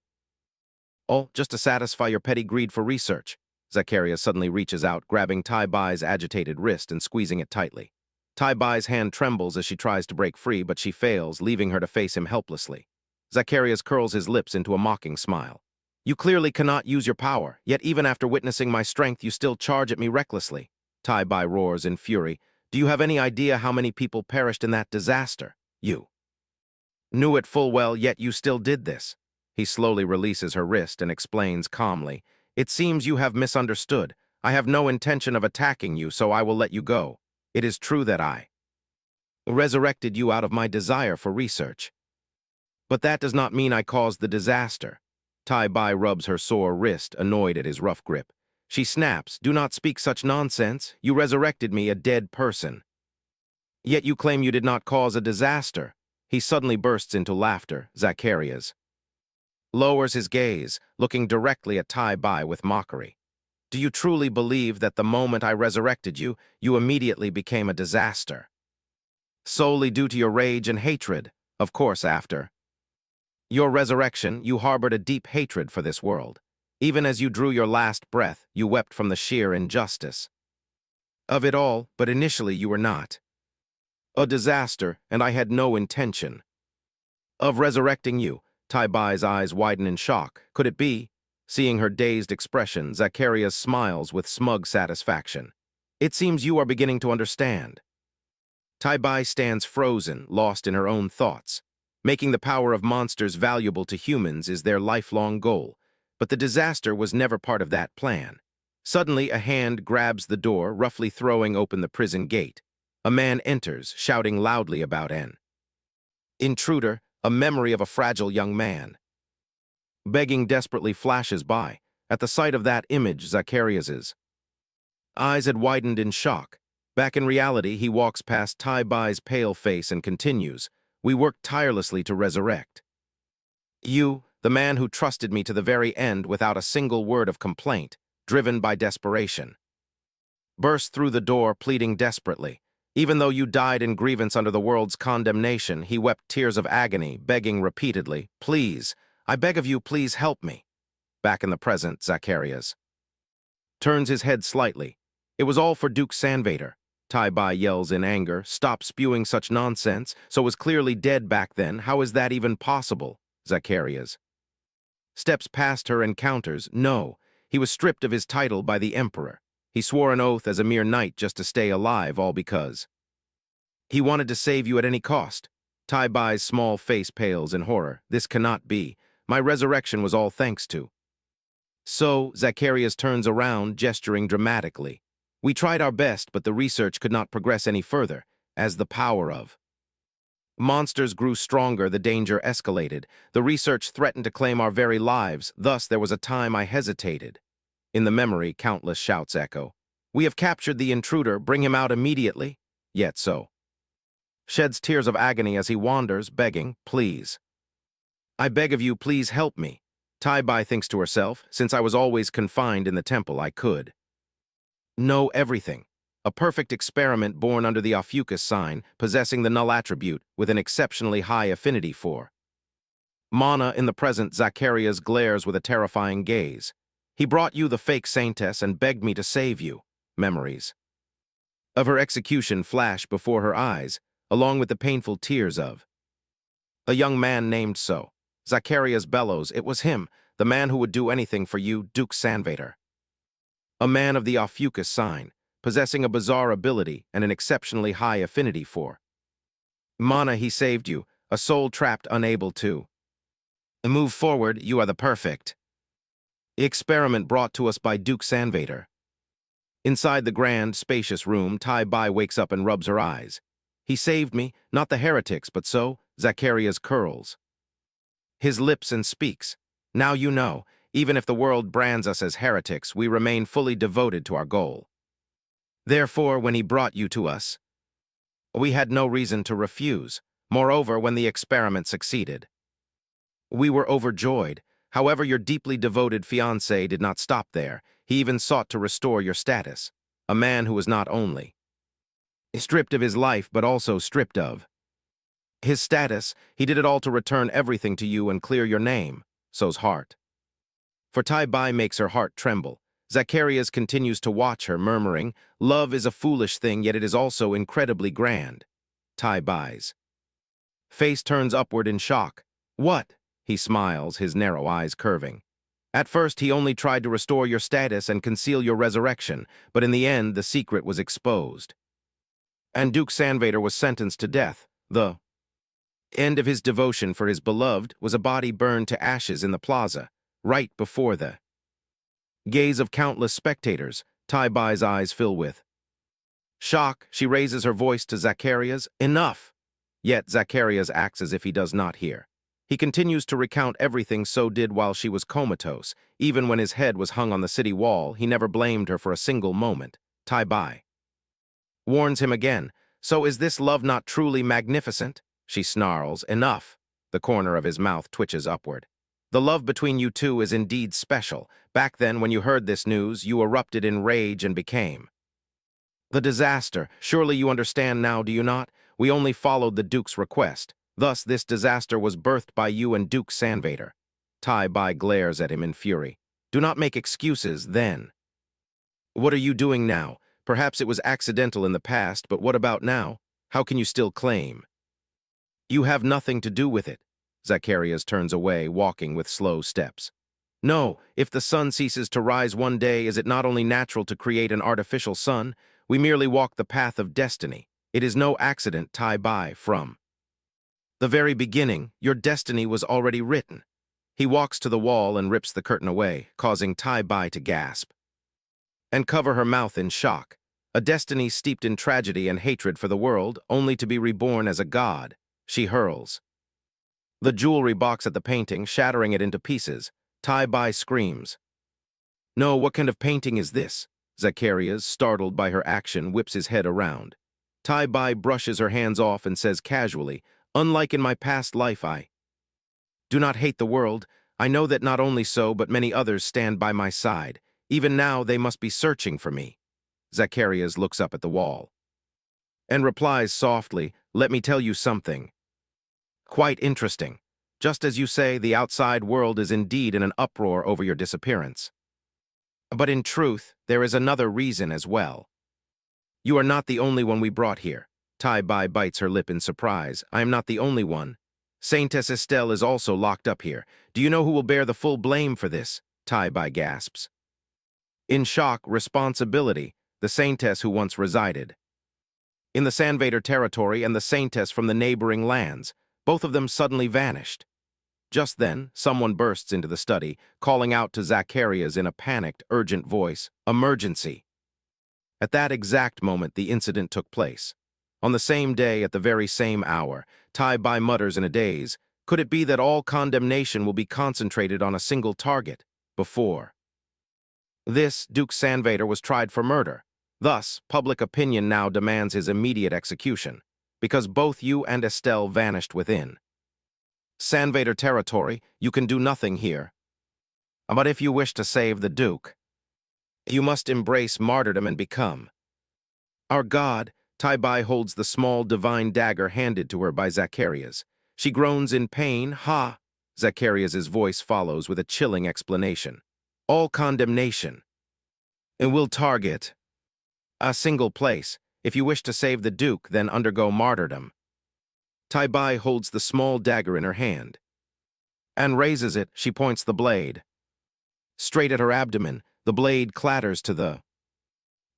all just to satisfy your petty greed for research? Zacharias suddenly reaches out, grabbing Tai-Bai's agitated wrist and squeezing it tightly. Tai-Bai's hand trembles as she tries to break free, but she fails, leaving her to face him helplessly. Zacharias curls his lips into a mocking smile. You clearly cannot use your power, yet even after witnessing my strength, you still charge at me recklessly. Tai-Bai roars in fury. Do you have any idea how many people perished in that disaster? You knew it full well, yet you still did this. He slowly releases her wrist and explains calmly. It seems you have misunderstood. I have no intention of attacking you, so I will let you go. It is true that I resurrected you out of my desire for research. But that does not mean I caused the disaster. Tai-Bai rubs her sore wrist, annoyed at his rough grip. She snaps, do not speak such nonsense. You resurrected me, a dead person. Yet you claim you did not cause a disaster. He suddenly bursts into laughter. Zacharias lowers his gaze, looking directly at Tai-Bai with mockery. Do you truly believe that the moment I resurrected you, you immediately became a disaster? Solely due to your rage and hatred, of course, after your resurrection, you harbored a deep hatred for this world. Even as you drew your last breath, you wept from the sheer injustice of it all, but initially you were not a disaster, and I had no intention of resurrecting you. Tai-Bai's eyes widen in shock. Could it be? Seeing her dazed expression, Zacharias smiles with smug satisfaction. It seems you are beginning to understand. Tai-Bai stands frozen, lost in her own thoughts. Making the power of monsters valuable to humans is their lifelong goal, but the disaster was never part of that plan. Suddenly, a hand grabs the door, roughly throwing open the prison gate. A man enters, shouting loudly about an intruder, a memory of a fragile young man. Begging desperately flashes by. At the sight of that image, Zacharias's eyes had widened in shock. Back in reality, he walks past Tai-Bai's pale face and continues, We worked tirelessly to resurrect you, the man who trusted me to the very end without a single word of complaint, driven by desperation. Burst through the door, pleading desperately. Even though you died in grievance under the world's condemnation, he wept tears of agony, begging repeatedly, Please, I beg of you, please help me. Back in the present, Zacharias turns his head slightly. It was all for Duke Sanvader. Tai-Bai yells in anger, Stop spewing such nonsense. So was clearly dead back then. How is that even possible? Zacharias steps past her and counters, No, he was stripped of his title by the Emperor. He swore an oath as a mere knight just to stay alive, all because he wanted to save you at any cost. Tai-Bai's small face pales in horror. This cannot be. My resurrection was all thanks to. So, Zacharias turns around, gesturing dramatically. We tried our best, but the research could not progress any further. As the power of monsters grew stronger, the danger escalated. The research threatened to claim our very lives. Thus, there was a time I hesitated. In the memory, countless shouts echo. We have captured the intruder. Bring him out immediately. Yet so sheds tears of agony as he wanders, begging, Please. I beg of you, please help me. Tai-Bai thinks to herself, Since I was always confined in the temple, I could know everything. A perfect experiment born under the Ophiuchus sign, possessing the null attribute with an exceptionally high affinity for Mana, in the present, Zacharias glares with a terrifying gaze. He brought you the fake saintess and begged me to save you. Memories of her execution flash before her eyes, along with the painful tears of a young man named so. Zacharias bellows, it was him, the man who would do anything for you, Duke Sanvader. A man of the Ophiuchus sign, possessing a bizarre ability and an exceptionally high affinity for Mana. He saved you, a soul trapped unable to move forward. You are the perfect experiment brought to us by Duke Sanvader. Inside the grand, spacious room, Tai Bai wakes up and rubs her eyes. He saved me, not the heretics, but so, Zacharias curls his lips and speaks. Now you know, even if the world brands us as heretics, we remain fully devoted to our goal. Therefore, when he brought you to us, we had no reason to refuse. Moreover, when the experiment succeeded, we were overjoyed. However, your deeply devoted fiancé did not stop there. He even sought to restore your status. A man who was not only stripped of his life, but also stripped of his status. He did it all to return everything to you and clear your name, so's heart. For Tai Bai makes her heart tremble. Zacharias continues to watch her, murmuring, love is a foolish thing, yet it is also incredibly grand. Tai Bai's face turns upward in shock. What? He smiles, his narrow eyes curving. At first, he only tried to restore your status and conceal your resurrection, but in the end, the secret was exposed. And Duke Sanvader was sentenced to death. The end of his devotion for his beloved was a body burned to ashes in the plaza, right before the gaze of countless spectators. Tai Bai's eyes fill with shock. She raises her voice to Zacharias, enough! Yet Zacharias acts as if he does not hear. He continues to recount everything so did while she was comatose. Even when his head was hung on the city wall, he never blamed her for a single moment. Tai Bai warns him again, so is this love not truly magnificent? She snarls, enough. The corner of his mouth twitches upward. The love between you two is indeed special. Back then, when you heard this news, you erupted in rage and became the disaster. Surely you understand now, do you not? We only followed the Duke's request. Thus, this disaster was birthed by you and Duke Sanvader. Tai Bai glares at him in fury. Do not make excuses, then. What are you doing now? Perhaps it was accidental in the past, but what about now? How can you still claim you have nothing to do with it? Zacharias turns away, walking with slow steps. No, if the sun ceases to rise one day, is it not only natural to create an artificial sun? We merely walk the path of destiny. It is no accident, Tai Bai, from the very beginning, your destiny was already written. He walks to the wall and rips the curtain away, causing Tai Bai to gasp and cover her mouth in shock. A destiny steeped in tragedy and hatred for the world, only to be reborn as a god. She hurls the jewelry box at the painting, shattering it into pieces. Tai Bai screams. No, what kind of painting is this? Zacharias, startled by her action, whips his head around. Tai Bai brushes her hands off and says casually, unlike in my past life, I do not hate the world. I know that not only so, but many others stand by my side. Even now, they must be searching for me. Zacharias looks up at the wall and replies softly, let me tell you something quite interesting. Just as you say, the outside world is indeed in an uproar over your disappearance. But in truth, there is another reason as well. You are not the only one we brought here. Tai Bai bites her lip in surprise. I am not the only one. Saintess Estelle is also locked up here. Do you know who will bear the full blame for this? Tai Bai gasps. In shock, responsibility, the Saintess who once resided in the Sanvader territory and the Saintess from the neighboring lands. Both of them suddenly vanished. Just then, someone bursts into the study, calling out to Zacharias in a panicked, urgent voice, emergency. At that exact moment, the incident took place. On the same day, at the very same hour, Tai Bai mutters in a daze, could it be that all condemnation will be concentrated on a single target? Before this, Duke Sanvader was tried for murder. Thus, public opinion now demands his immediate execution, because both you and Estelle vanished within Sanvader territory. You can do nothing here. But if you wish to save the Duke, you must embrace martyrdom and become our god. Tai Bai holds the small divine dagger handed to her by Zacharias. She groans in pain. Ha! Zacharias's voice follows with a chilling explanation. All condemnation. And will target a single place. If you wish to save the Duke, then undergo martyrdom. Tai-bai holds the small dagger in her hand and raises it. She points the blade straight at her abdomen. The blade clatters to the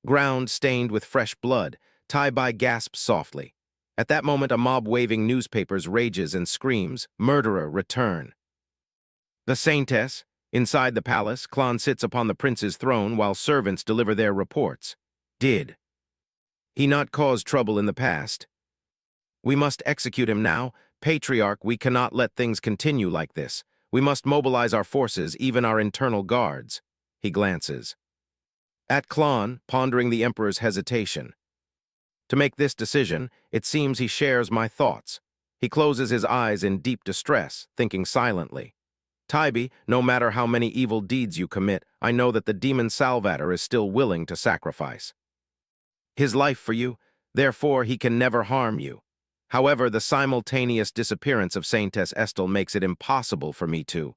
ground, stained with fresh blood. Tai-bai gasps softly. At that moment, a mob waving newspapers rages and screams, "Murderer, return!" The Saintess, inside the palace, Klon sits upon the prince's throne while servants deliver their reports. Did he not cause trouble in the past? We must execute him now. Patriarch, we cannot let things continue like this. We must mobilize our forces, even our internal guards. He glances at Klon, pondering the Emperor's hesitation. To make this decision, it seems he shares my thoughts. He closes his eyes in deep distress, thinking silently. Tybee, no matter how many evil deeds you commit, I know that the demon Salvator is still willing to sacrifice his life for you, therefore he can never harm you. However, the simultaneous disappearance of Saintess Estelle makes it impossible for me to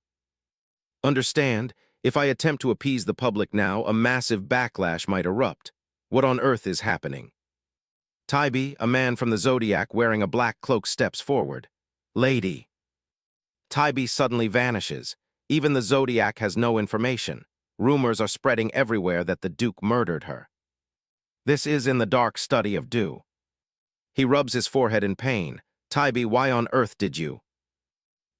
understand. If I attempt to appease the public now, a massive backlash might erupt. What on earth is happening? Tybee, a man from the Zodiac wearing a black cloak, steps forward. Lady. Tybee suddenly vanishes. Even the Zodiac has no information. Rumors are spreading everywhere that the Duke murdered her. This is in the dark study of Du. He rubs his forehead in pain. Tybee, why on earth did you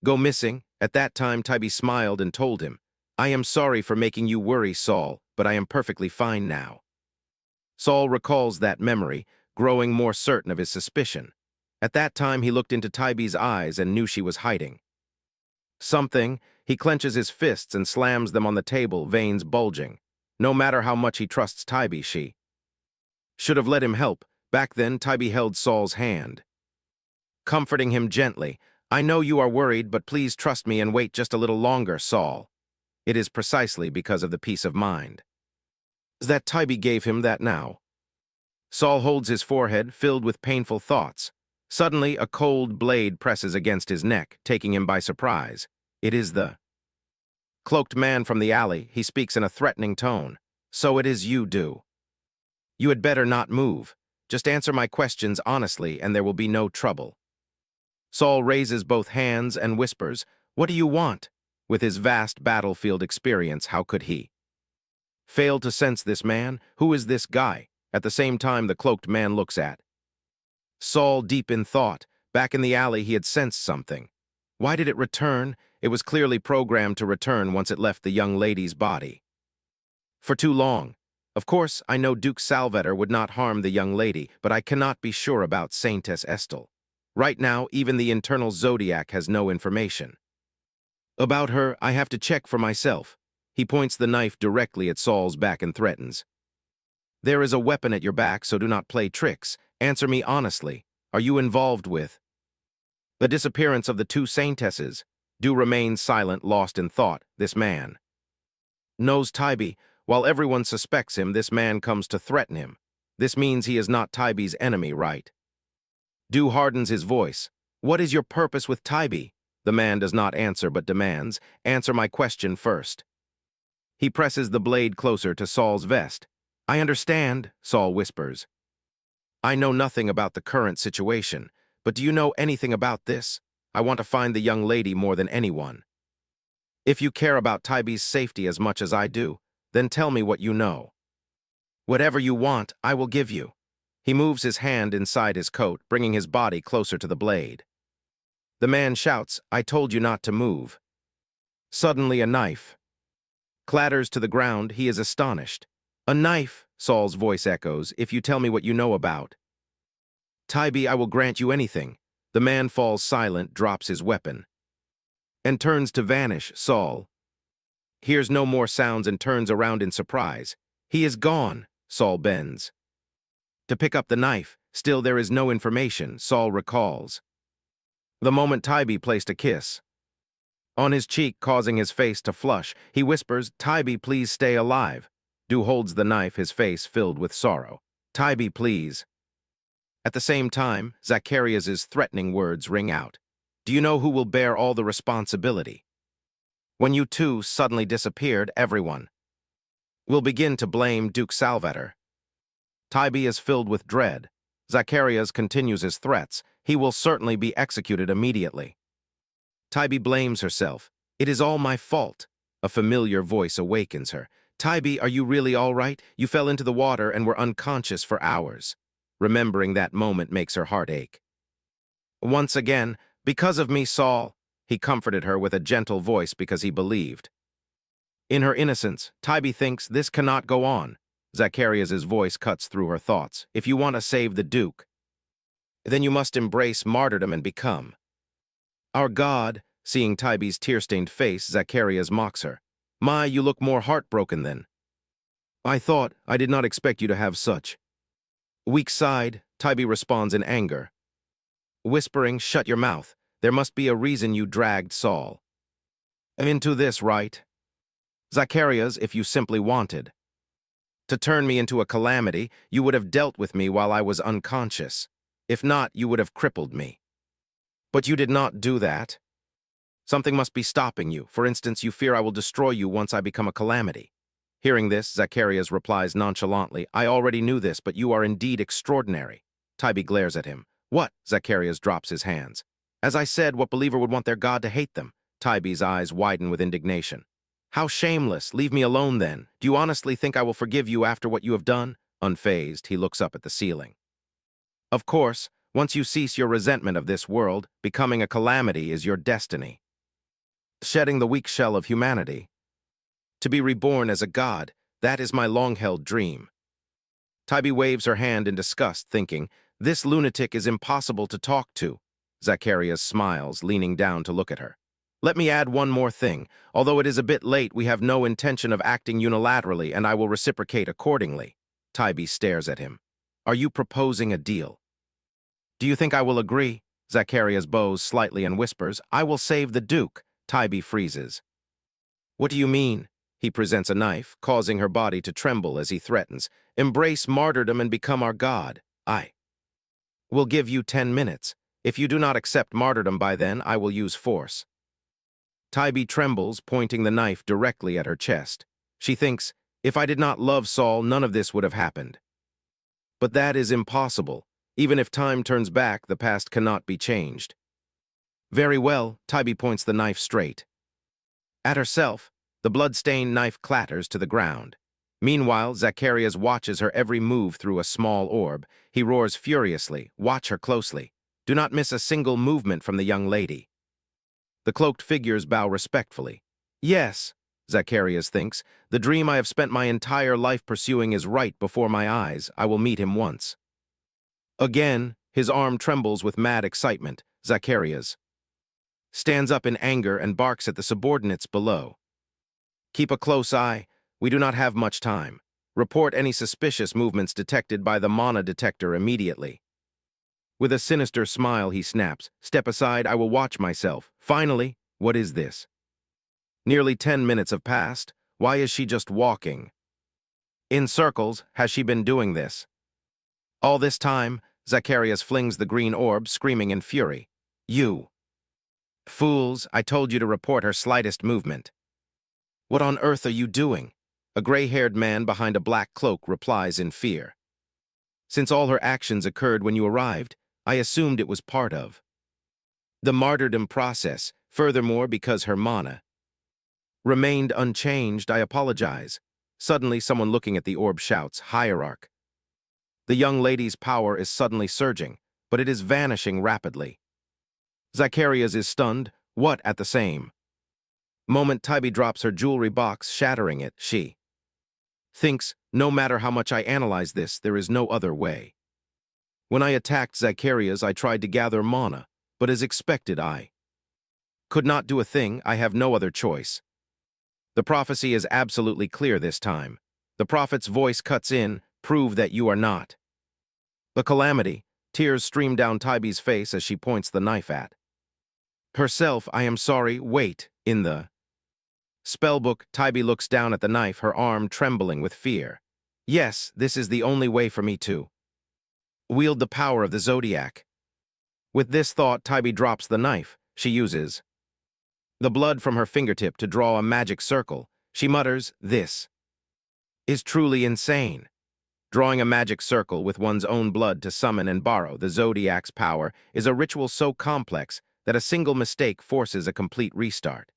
go missing? At that time, Tybee smiled and told him, I am sorry for making you worry, Saul, but I am perfectly fine now. Saul recalls that memory, growing more certain of his suspicion. At that time, he looked into Tybee's eyes and knew she was hiding something. He clenches his fists and slams them on the table, veins bulging. No matter how much he trusts Tybee, she should have let him help. Back then, Tybee held Saul's hand, comforting him gently. I know you are worried, but please trust me and wait just a little longer, Saul. It is precisely because of the peace of mind that Tybee gave him that now. Saul holds his forehead, filled with painful thoughts. Suddenly, a cold blade presses against his neck, taking him by surprise. It is the cloaked man from the alley. He speaks in a threatening tone. So it is you, Du. You had better not move. Just answer my questions honestly, and there will be no trouble. Saul raises both hands and whispers, What do you want? With his vast battlefield experience, how could he fail to sense this man? Who is this guy? At the same time, the cloaked man looks at Saul, deep in thought. Back in the alley, he had sensed something. Why did it return? It was clearly programmed to return once it left the young lady's body. For too long. Of course, I know Duke Salvator would not harm the young lady, but I cannot be sure about Saintess Estelle. Right now, even the internal Zodiac has no information about her. I have to check for myself. He points the knife directly at Saul's back and threatens. There is a weapon at your back, so do not play tricks. Answer me honestly. Are you involved with the disappearance of the two Saintesses? Du remains silent, lost in thought. This man knows Tybee. While everyone suspects him, this man comes to threaten him. This means he is not Tybee's enemy, right? Du hardens his voice. What is your purpose with Tybee? The man does not answer but demands, Answer my question first. He presses the blade closer to Saul's vest. I understand, Saul whispers. I know nothing about the current situation, but do you know anything about this? I want to find the young lady more than anyone. If you care about Tybee's safety as much as I do, then tell me what you know. Whatever you want, I will give you. He moves his hand inside his coat, bringing his body closer to the blade. The man shouts, I told you not to move. Suddenly a knife clatters to the ground. He is astonished. A knife, Saul's voice echoes, if you tell me what you know about Tybee, I will grant you anything. The man falls silent, drops his weapon, and turns to vanish. Saul hears no more sounds and turns around in surprise. He is gone. Saul bends to pick up the knife. Still, there is no information. Saul recalls the moment Tybee placed a kiss on his cheek, causing his face to flush. He whispers, Tybee, please stay alive. Du holds the knife, his face filled with sorrow. Tybee, please. At the same time, Zacharias's threatening words ring out. Do you know who will bear all the responsibility? When you two suddenly disappeared, everyone will begin to blame Duke Salvator. Tybee is filled with dread. Zacharias continues his threats. He will certainly be executed immediately. Tybee blames herself. It is all my fault. A familiar voice awakens her. Tybee, are you really all right? You fell into the water and were unconscious for hours. Remembering that moment makes her heart ache. Once again, because of me, Saul, he comforted her with a gentle voice because he believed. In her innocence, Tybee thinks this cannot go on. Zacharias' voice cuts through her thoughts. If you want to save the Duke, then you must embrace martyrdom and become our God. Seeing Tybee's tear-stained face, Zacharias mocks her. My, you look more heartbroken than I did not expect you to have such weak side. Tybee responds in anger, whispering, shut your mouth. There must be a reason you dragged Saul into this, right? Zacharias, if you simply wanted to turn me into a calamity, you would have dealt with me while I was unconscious. If not, you would have crippled me. But you did not do that. Something must be stopping you. For instance, you fear I will destroy you once I become a calamity. Hearing this, Zacharias replies nonchalantly, I already knew this, but you are indeed extraordinary. Tybee glares at him. What? Zacharias drops his hands. As I said, what believer would want their God to hate them? Tybee's eyes widen with indignation. How shameless! Leave me alone then. Do you honestly think I will forgive you after what you have done? Unfazed, he looks up at the ceiling. Of course, once you cease your resentment of this world, becoming a calamity is your destiny. Shedding the weak shell of humanity. To be reborn as a god, that is my long-held dream. Tybee waves her hand in disgust, thinking, this lunatic is impossible to talk to. Zacharias smiles, leaning down to look at her. Let me add one more thing. Although it is a bit late, we have no intention of acting unilaterally, and I will reciprocate accordingly. Tybee stares at him. Are you proposing a deal? Do you think I will agree? Zacharias bows slightly and whispers, I will save the Duke. Tybee freezes. What do you mean? He presents a knife, causing her body to tremble as he threatens. Embrace martyrdom and become our God. I will give you 10 minutes. If you do not accept martyrdom by then, I will use force. Tybee trembles, pointing the knife directly at her chest. She thinks, if I did not love Saul, none of this would have happened. But that is impossible. Even if time turns back, the past cannot be changed. Very well, Tybee points the knife straight at herself. The blood-stained knife clatters to the ground. Meanwhile, Zacharias watches her every move through a small orb. He roars furiously, watch her closely. Do not miss a single movement from the young lady. The cloaked figures bow respectfully. Yes, Zacharias thinks, the dream I have spent my entire life pursuing is right before my eyes. I will meet him once. Again, his arm trembles with mad excitement. Zacharias stands up in anger and barks at the subordinates below. Keep a close eye. We do not have much time. Report any suspicious movements detected by the mana detector immediately. With a sinister smile, he snaps, step aside, I will watch myself. Finally, what is this? Nearly 10 minutes have passed. Why is she just walking in circles? Has she been doing this all this time? Zacharias flings the green orb, screaming in fury. You fools, I told you to report her slightest movement. What on earth are you doing? A gray-haired man behind a black cloak replies in fear. Since all her actions occurred when you arrived, I assumed it was part of the martyrdom process. Furthermore, because her mana remained unchanged, I apologize. Suddenly, someone looking at the orb shouts, Hierarch. The young lady's power is suddenly surging, but it is vanishing rapidly. Zacharias is stunned. What? At the same moment, Tybee drops her jewelry box, shattering it. She thinks, no matter how much I analyze this, there is no other way. When I attacked Zacharias, I tried to gather mana, but as expected, I could not do a thing. I have no other choice. The prophecy is absolutely clear this time. The prophet's voice cuts in, prove that you are not a calamity. Tears stream down Tybee's face as she points the knife at herself. I am sorry. Wait. In the spellbook, Tybee looks down at the knife, her arm trembling with fear. Yes, this is the only way for me to wield the power of the Zodiac. With this thought, Tybee drops the knife. She uses the blood from her fingertip to draw a magic circle. She mutters, "This is truly insane." Drawing a magic circle with one's own blood to summon and borrow the Zodiac's power is a ritual so complex that a single mistake forces a complete restart.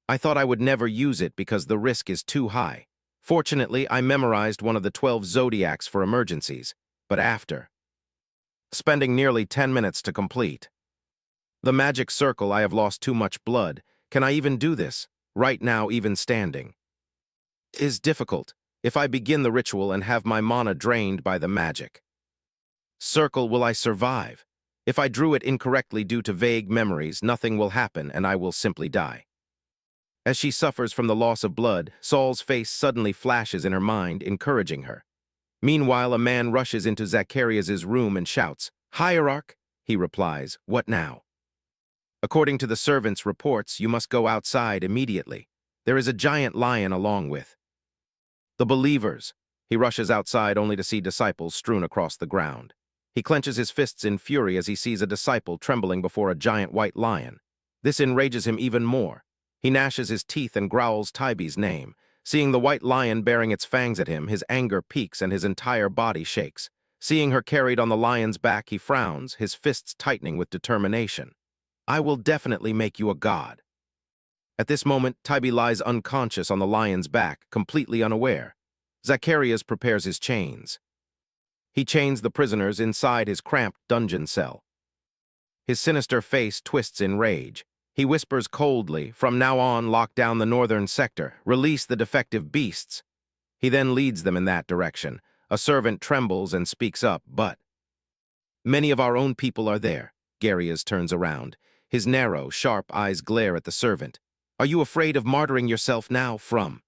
I thought I would never use it because the risk is too high. Fortunately, I memorized one of the 12 Zodiacs for emergencies, but after spending nearly 10 minutes to complete the magic circle, I have lost too much blood. Can I even do this? Right now, even standing is difficult. If I begin the ritual and have my mana drained by the magic circle, will I survive? If I drew it incorrectly due to vague memories, nothing will happen and I will simply die. As she suffers from the loss of blood, Saul's face suddenly flashes in her mind, encouraging her. Meanwhile, a man rushes into Zacharias's room and shouts, "Hierarch!" He replies, "What now?" "According to the servants' reports, you must go outside immediately. There is a giant lion along with the believers." He rushes outside only to see disciples strewn across the ground. He clenches his fists in fury as he sees a disciple trembling before a giant white lion. This enrages him even more. He gnashes his teeth and growls Tybie's name. Seeing the white lion bearing its fangs at him, his anger peaks and his entire body shakes. Seeing her carried on the lion's back, he frowns, his fists tightening with determination. "I will definitely make you a god." At this moment, Tybie lies unconscious on the lion's back, completely unaware. Zacharias prepares his chains. He chains the prisoners inside his cramped dungeon cell. His sinister face twists in rage. He whispers coldly, "From now on, lock down the northern sector. Release the defective beasts." He then leads them in that direction. A servant trembles and speaks up, "But many of our own people are there." Garias turns around. His narrow, sharp eyes glare at the servant. "Are you afraid of martyring yourself now? From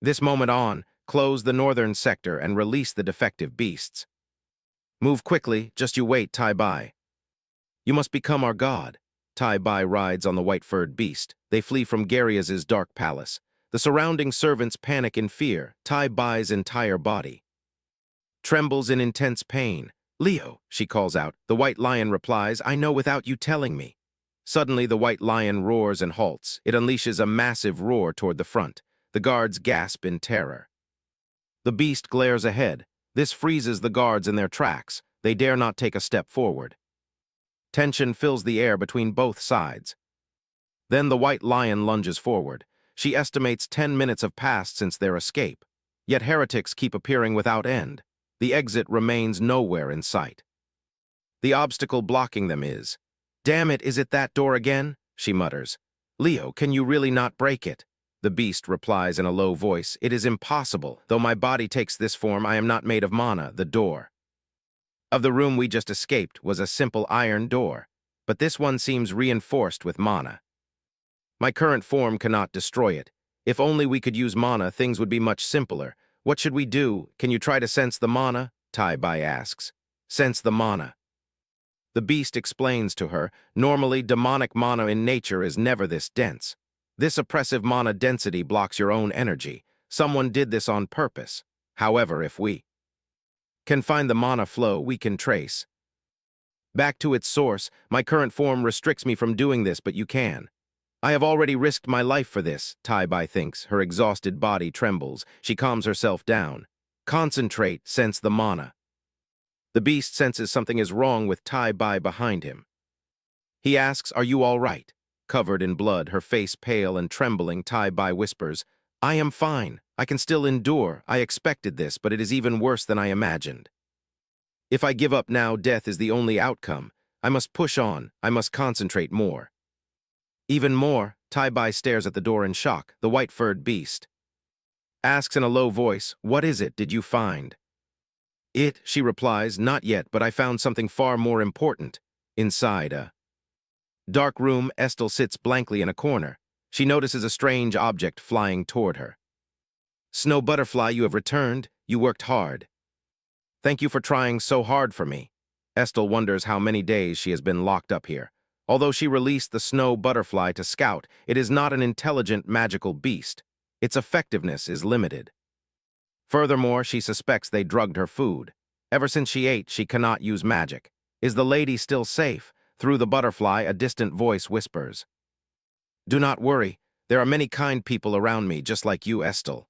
this moment on, close the northern sector and release the defective beasts. Move quickly, just you wait, Tai-Bai. You must become our god." Tai-Bai rides on the white-furred beast. They flee from Garias's dark palace. The surrounding servants panic in fear. Tai-Bai's entire body trembles in intense pain. "Leo," she calls out. The white lion replies, "I know without you telling me." Suddenly, the white lion roars and halts. It unleashes a massive roar toward the front. The guards gasp in terror. The beast glares ahead. This freezes the guards in their tracks. They dare not take a step forward. Tension fills the air between both sides. Then the white lion lunges forward. She estimates 10 minutes have passed since their escape. Yet heretics keep appearing without end. The exit remains nowhere in sight. The obstacle blocking them is, "Damn it, is it that door again?" she mutters. "Leo, can you really not break it?" The beast replies in a low voice, "It is impossible. Though my body takes this form, I am not made of mana." The door of the room we just escaped was a simple iron door, but this one seems reinforced with mana. My current form cannot destroy it. If only we could use mana, things would be much simpler. What should we do? Can you try to sense the mana? Tai-Bai asks. Sense the mana. The beast explains to her, normally demonic mana in nature is never this dense. This oppressive mana density blocks your own energy. Someone did this on purpose. However, if we can find the mana flow, we can trace back to its source. My current form restricts me from doing this, but you can. I have already risked my life for this, Tai-Bai thinks. Her exhausted body trembles. She calms herself down. Concentrate, sense the mana. The beast senses something is wrong with Tai-Bai behind him. He asks, "Are you all right?" Covered in blood, her face pale and trembling, Tai-Bai whispers, "I am fine. I can still endure. I expected this, but it is even worse than I imagined. If I give up now, death is the only outcome. I must push on. I must concentrate more." Even more, Tai-Bai stares at the door in shock. The white-furred beast asks in a low voice, "What is it? Did you find it?" She replies, "Not yet, but I found something far more important." Inside a dark room, Estelle sits blankly in a corner. She notices a strange object flying toward her. "Snow Butterfly, you have returned. You worked hard. Thank you for trying so hard for me." Estelle wonders how many days she has been locked up here. Although she released the Snow Butterfly to scout, it is not an intelligent, magical beast. Its effectiveness is limited. Furthermore, she suspects they drugged her food. Ever since she ate, she cannot use magic. Is the lady still safe? Through the butterfly, a distant voice whispers. Do not worry. There are many kind people around me, just like you, Estel.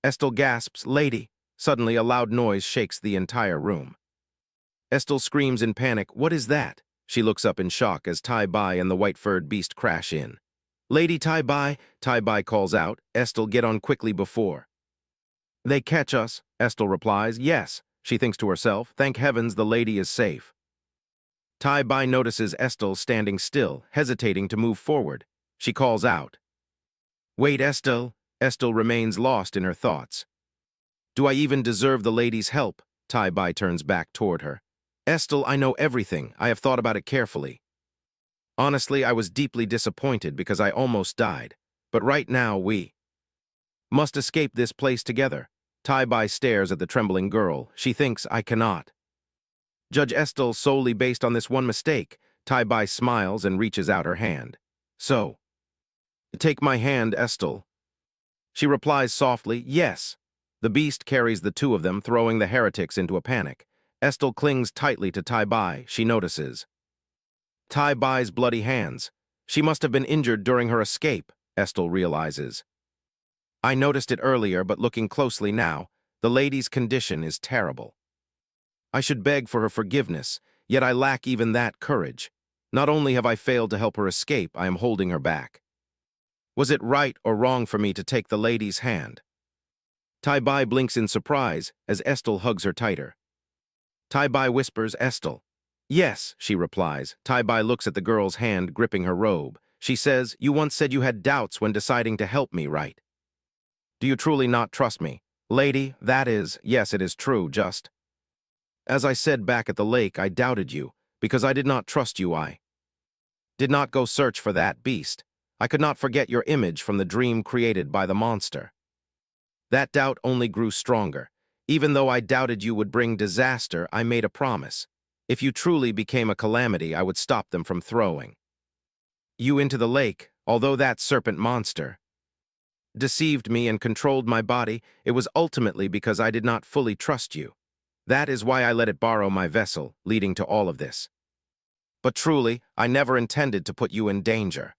Estel gasps, Lady. Suddenly, a loud noise shakes the entire room. Estel screams in panic, What is that? She looks up in shock as Tai Bai and the white-furred beast crash in. Lady Tai Bai calls out, Estel, get on quickly before. They catch us, Estel replies, Yes. She thinks to herself, Thank heavens the lady is safe. Tai Bai notices Estel standing still, hesitating to move forward. She calls out. Wait, Estel. Estel remains lost in her thoughts. Do I even deserve the lady's help? Tai Bai turns back toward her. Estel, I know everything. I have thought about it carefully. Honestly, I was deeply disappointed because I almost died. But right now, we must escape this place together. Tai Bai stares at the trembling girl. She thinks I cannot judge Estel solely based on this one mistake. Tai Bai smiles and reaches out her hand. So, take my hand, Estel. She replies softly, Yes. The beast carries the two of them, throwing the heretics into a panic. Estel clings tightly to Tai Bai. She notices Tai Bai's bloody hands. She must have been injured during her escape, Estel realizes. I noticed it earlier, but looking closely now, the lady's condition is terrible. I should beg for her forgiveness, yet I lack even that courage. Not only have I failed to help her escape, I am holding her back. Was it right or wrong for me to take the lady's hand? Tai Bai blinks in surprise as Estel hugs her tighter. Tai Bai whispers, Estel. Yes, she replies. Tai Bai looks at the girl's hand gripping her robe. She says, You once said you had doubts when deciding to help me, right? Do you truly not trust me? Lady, that is, yes, it is true, just. As I said back at the lake, I doubted you, because I did not trust you. I did not go search for that beast. I could not forget your image from the dream created by the monster. That doubt only grew stronger. Even though I doubted you would bring disaster, I made a promise. If you truly became a calamity, I would stop them from throwing you into the lake. Although that serpent monster deceived me and controlled my body, it was ultimately because I did not fully trust you. That is why I let it borrow my vessel, leading to all of this. But truly, I never intended to put you in danger.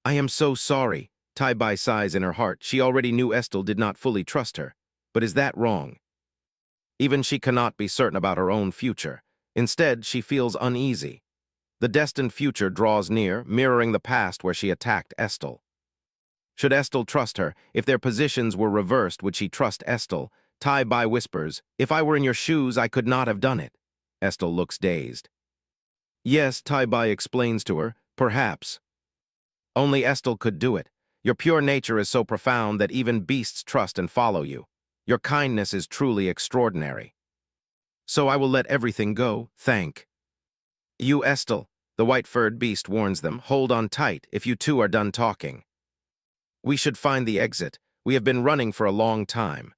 I am so sorry. Tai Bai sighs in her heart. She already knew Estel did not fully trust her. But is that wrong? Even she cannot be certain about her own future. Instead, she feels uneasy. The destined future draws near, mirroring the past where she attacked Estel. Should Estel trust her? If their positions were reversed, would she trust Estel? Tai Bai whispers, If I were in your shoes, I could not have done it. Estel looks dazed. Yes, Tai Bai explains to her, perhaps. Only Estel could do it. Your pure nature is so profound that even beasts trust and follow you. Your kindness is truly extraordinary. So I will let everything go, thank you, Estel. The white-furred beast warns them, Hold on tight if you two are done talking. We should find the exit. We have been running for a long time.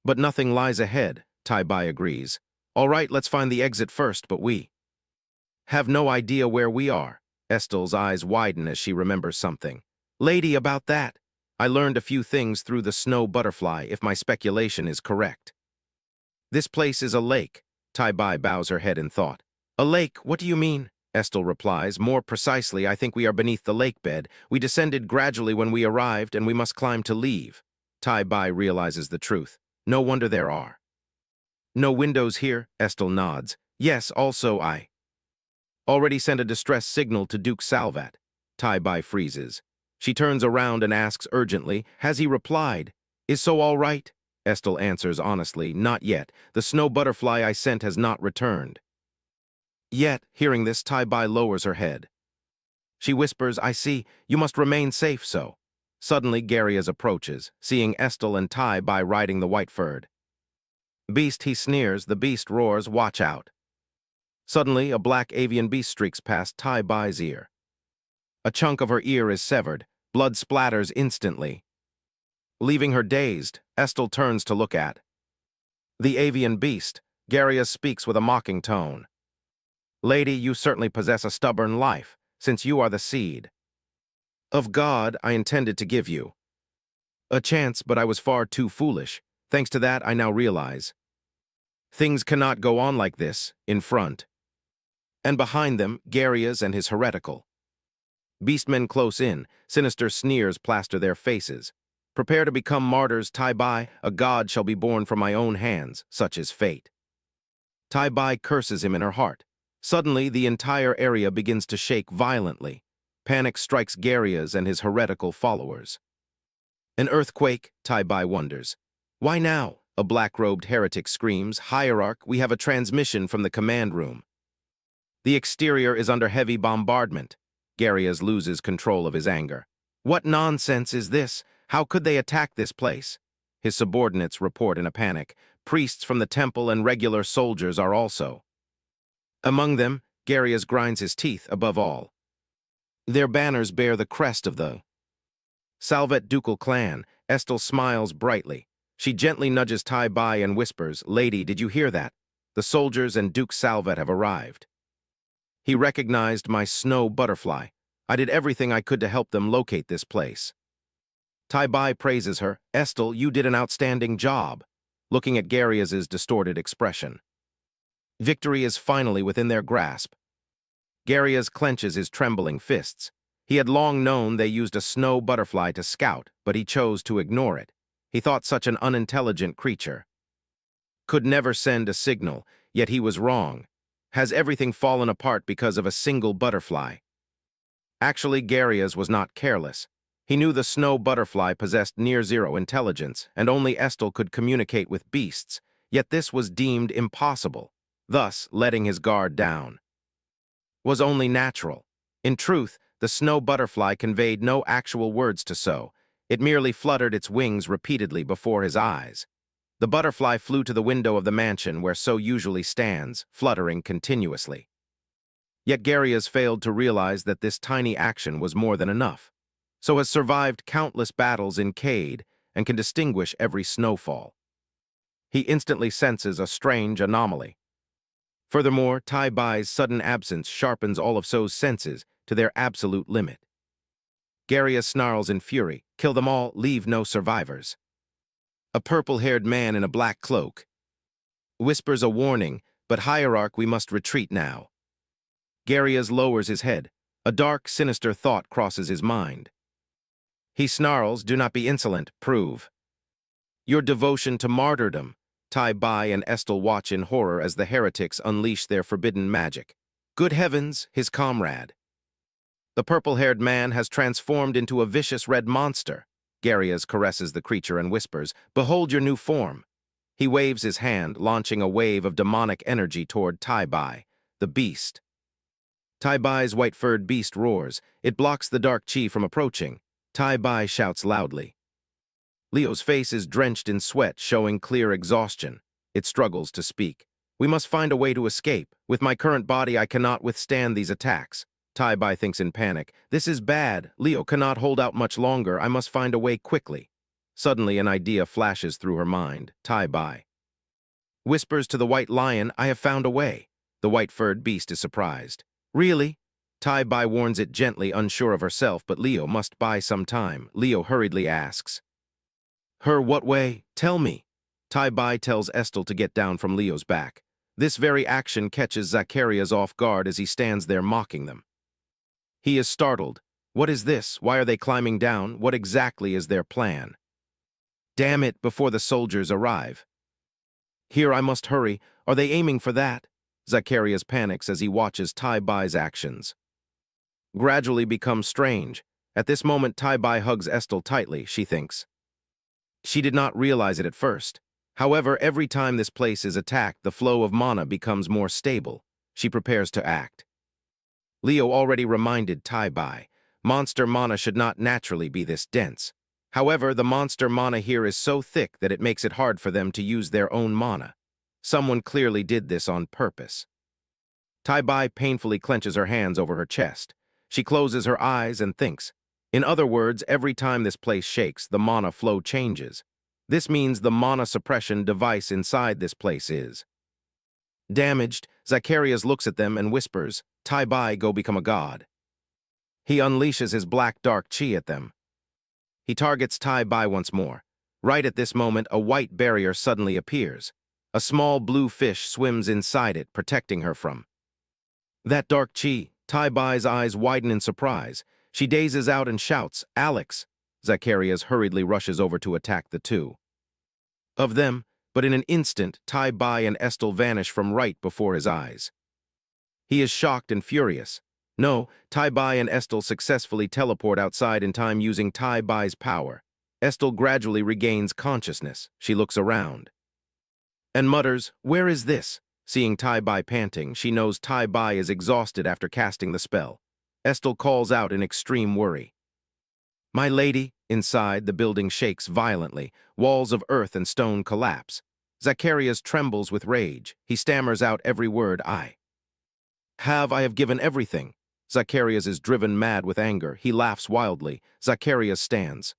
But nothing lies ahead, Tai Bai agrees. All right, let's find the exit first, but we have no idea where we are. Estel's eyes widen as she remembers something. Lady, about that. I learned a few things through the snow butterfly, if my speculation is correct. This place is a lake. Tai Bai bows her head in thought. A lake, what do you mean? Estel replies, More precisely, I think we are beneath the lake bed. We descended gradually when we arrived, and we must climb to leave. Tai Bai realizes the truth. No wonder there are no windows here, Estel nods. Yes, also I already sent a distress signal to Duke Salvat. Tai Bai freezes. She turns around and asks urgently, Has he replied? Is so all right? Estel answers honestly, Not yet. The snow butterfly I sent has not returned. Yet, hearing this, Tai Bai lowers her head. She whispers, I see, you must remain safe so. Suddenly, Garias approaches, seeing Estel and Tai Bai riding the white-furred beast. He sneers, the beast roars, Watch out. Suddenly, a black avian beast streaks past Tai Bai's ear. A chunk of her ear is severed. Blood splatters instantly. Leaving her dazed, Estel turns to look at the avian beast. Garias speaks with a mocking tone. Lady, you certainly possess a stubborn life, since you are the seed of God. I intended to give you a chance, but I was far too foolish. Thanks to that, I now realize things cannot go on like this, in front. And behind them, Garias and his heretical. Beastmen close in, sinister sneers plaster their faces. Prepare to become martyrs, Tai Bai, a god shall be born from my own hands, such is fate. Tai Bai curses him in her heart. Suddenly, the entire area begins to shake violently. Panic strikes Garias and his heretical followers. An earthquake, Tai Bai wonders. Why now? A black-robed heretic screams, Hierarch, we have a transmission from the command room. The exterior is under heavy bombardment. Garias loses control of his anger. What nonsense is this? How could they attack this place? His subordinates report in a panic. Priests from the temple and regular soldiers are also. Among them, Garias grinds his teeth above all. Their banners bear the crest of the Salvet ducal clan. Estel smiles brightly. She gently nudges Tai Bai and whispers, Lady, did you hear that? The soldiers and Duke Salvet have arrived. He recognized my snow butterfly. I did everything I could to help them locate this place. Tai Bai praises her. Estel, you did an outstanding job. Looking at Garias's distorted expression. Victory is finally within their grasp. Garias clenches his trembling fists. He had long known they used a snow butterfly to scout, but he chose to ignore it. He thought such an unintelligent creature could never send a signal, yet he was wrong. Has everything fallen apart because of a single butterfly? Actually, Garias was not careless. He knew the snow butterfly possessed near-zero intelligence, and only Estel could communicate with beasts, yet this was deemed impossible. Thus, letting his guard down was only natural. In truth, the snow butterfly conveyed no actual words to So. It merely fluttered its wings repeatedly before his eyes. The butterfly flew to the window of the mansion where So usually stands, fluttering continuously. Yet Garias failed to realize that this tiny action was more than enough. So has survived countless battles in Cade and can distinguish every snowfall. He instantly senses a strange anomaly. Furthermore, Tai Bai's sudden absence sharpens all of So's senses to their absolute limit. Garias snarls in fury, kill them all, leave no survivors. A purple-haired man in a black cloak whispers a warning, but Hierarch, we must retreat now. Garias lowers his head. A dark, sinister thought crosses his mind. He snarls, do not be insolent, prove your devotion to martyrdom. Tai Bai and Estel watch in horror as the heretics unleash their forbidden magic. Good heavens, his comrade. The purple-haired man has transformed into a vicious red monster. Garias caresses the creature and whispers, behold your new form. He waves his hand, launching a wave of demonic energy toward Tai Bai, the beast. Tai Bai's white-furred beast roars. It blocks the dark chi from approaching. Tai Bai shouts loudly. Leo's face is drenched in sweat, showing clear exhaustion. It struggles to speak. We must find a way to escape. With my current body, I cannot withstand these attacks. Tai Bai thinks in panic. This is bad. Leo cannot hold out much longer. I must find a way quickly. Suddenly, an idea flashes through her mind. Tai Bai whispers to the white lion, I have found a way. The white-furred beast is surprised. Really? Tai Bai warns it gently, unsure of herself, but Leo must buy some time. Leo hurriedly asks, her what way? Tell me. Tai Bai tells Estel to get down from Leo's back. This very action catches Zacharias off guard as he stands there mocking them. He is startled. What is this? Why are they climbing down? What exactly is their plan? Damn it, before the soldiers arrive. Here, I must hurry. Are they aiming for that? Zacharias panics as he watches Tai Bai's actions gradually become strange. At this moment, Tai Bai hugs Estel tightly, she thinks. She did not realize it at first. However, every time this place is attacked, the flow of mana becomes more stable. She prepares to act. Leo already reminded Tai Bai, monster mana should not naturally be this dense. However, the monster mana here is so thick that it makes it hard for them to use their own mana. Someone clearly did this on purpose. Tai Bai painfully clenches her hands over her chest. She closes her eyes and thinks. In other words, every time this place shakes, the mana flow changes. This means the mana suppression device inside this place is damaged. Zacharias looks at them and whispers, Tai Bai, go become a god. He unleashes his black dark chi at them. He targets Tai Bai once more. Right at this moment, a white barrier suddenly appears. A small blue fish swims inside it, protecting her from That dark chi, Tai-Bai's eyes widen in surprise. She dazes out and shouts, "Alex!" Zacharias hurriedly rushes over to attack the two of them, but in an instant, Tai-Bai and Estelle vanish from right before his eyes. He is shocked and furious. No, Tai-Bai and Estelle successfully teleport outside in time using Tai-Bai's power. Estelle gradually regains consciousness. She looks around and mutters, "Where is this?" Seeing Tai-Bai panting, she knows Tai-Bai is exhausted after casting the spell. Estelle calls out in extreme worry. "My lady!" Inside, the building shakes violently. Walls of earth and stone collapse. Zacharias trembles with rage. He stammers out every word, I have given everything." Zacharias is driven mad with anger. He laughs wildly. Zacharias stands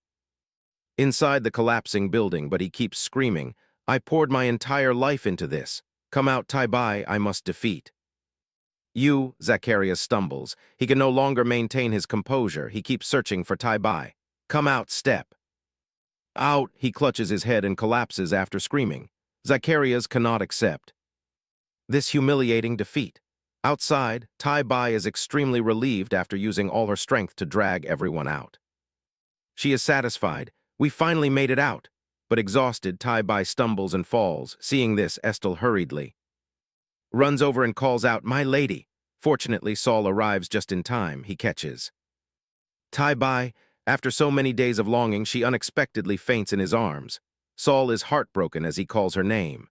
inside the collapsing building, but he keeps screaming, "I poured my entire life into this. Come out, Tai-Bai, I must defeat you." Zacharias stumbles. He can no longer maintain his composure. He keeps searching for Tai-Bai. "Come out, step out." He clutches his head and collapses after screaming. Zacharias cannot accept this humiliating defeat. Outside, Tai-Bai is extremely relieved after using all her strength to drag everyone out. She is satisfied. "We finally made it out." But exhausted, Tai-Bai stumbles and falls. Seeing this, Estelle hurriedly runs over and calls out, "My lady!" Fortunately, Saul arrives just in time. He catches Tai-Bai. After so many days of longing, she unexpectedly faints in his arms. Saul is heartbroken as he calls her name.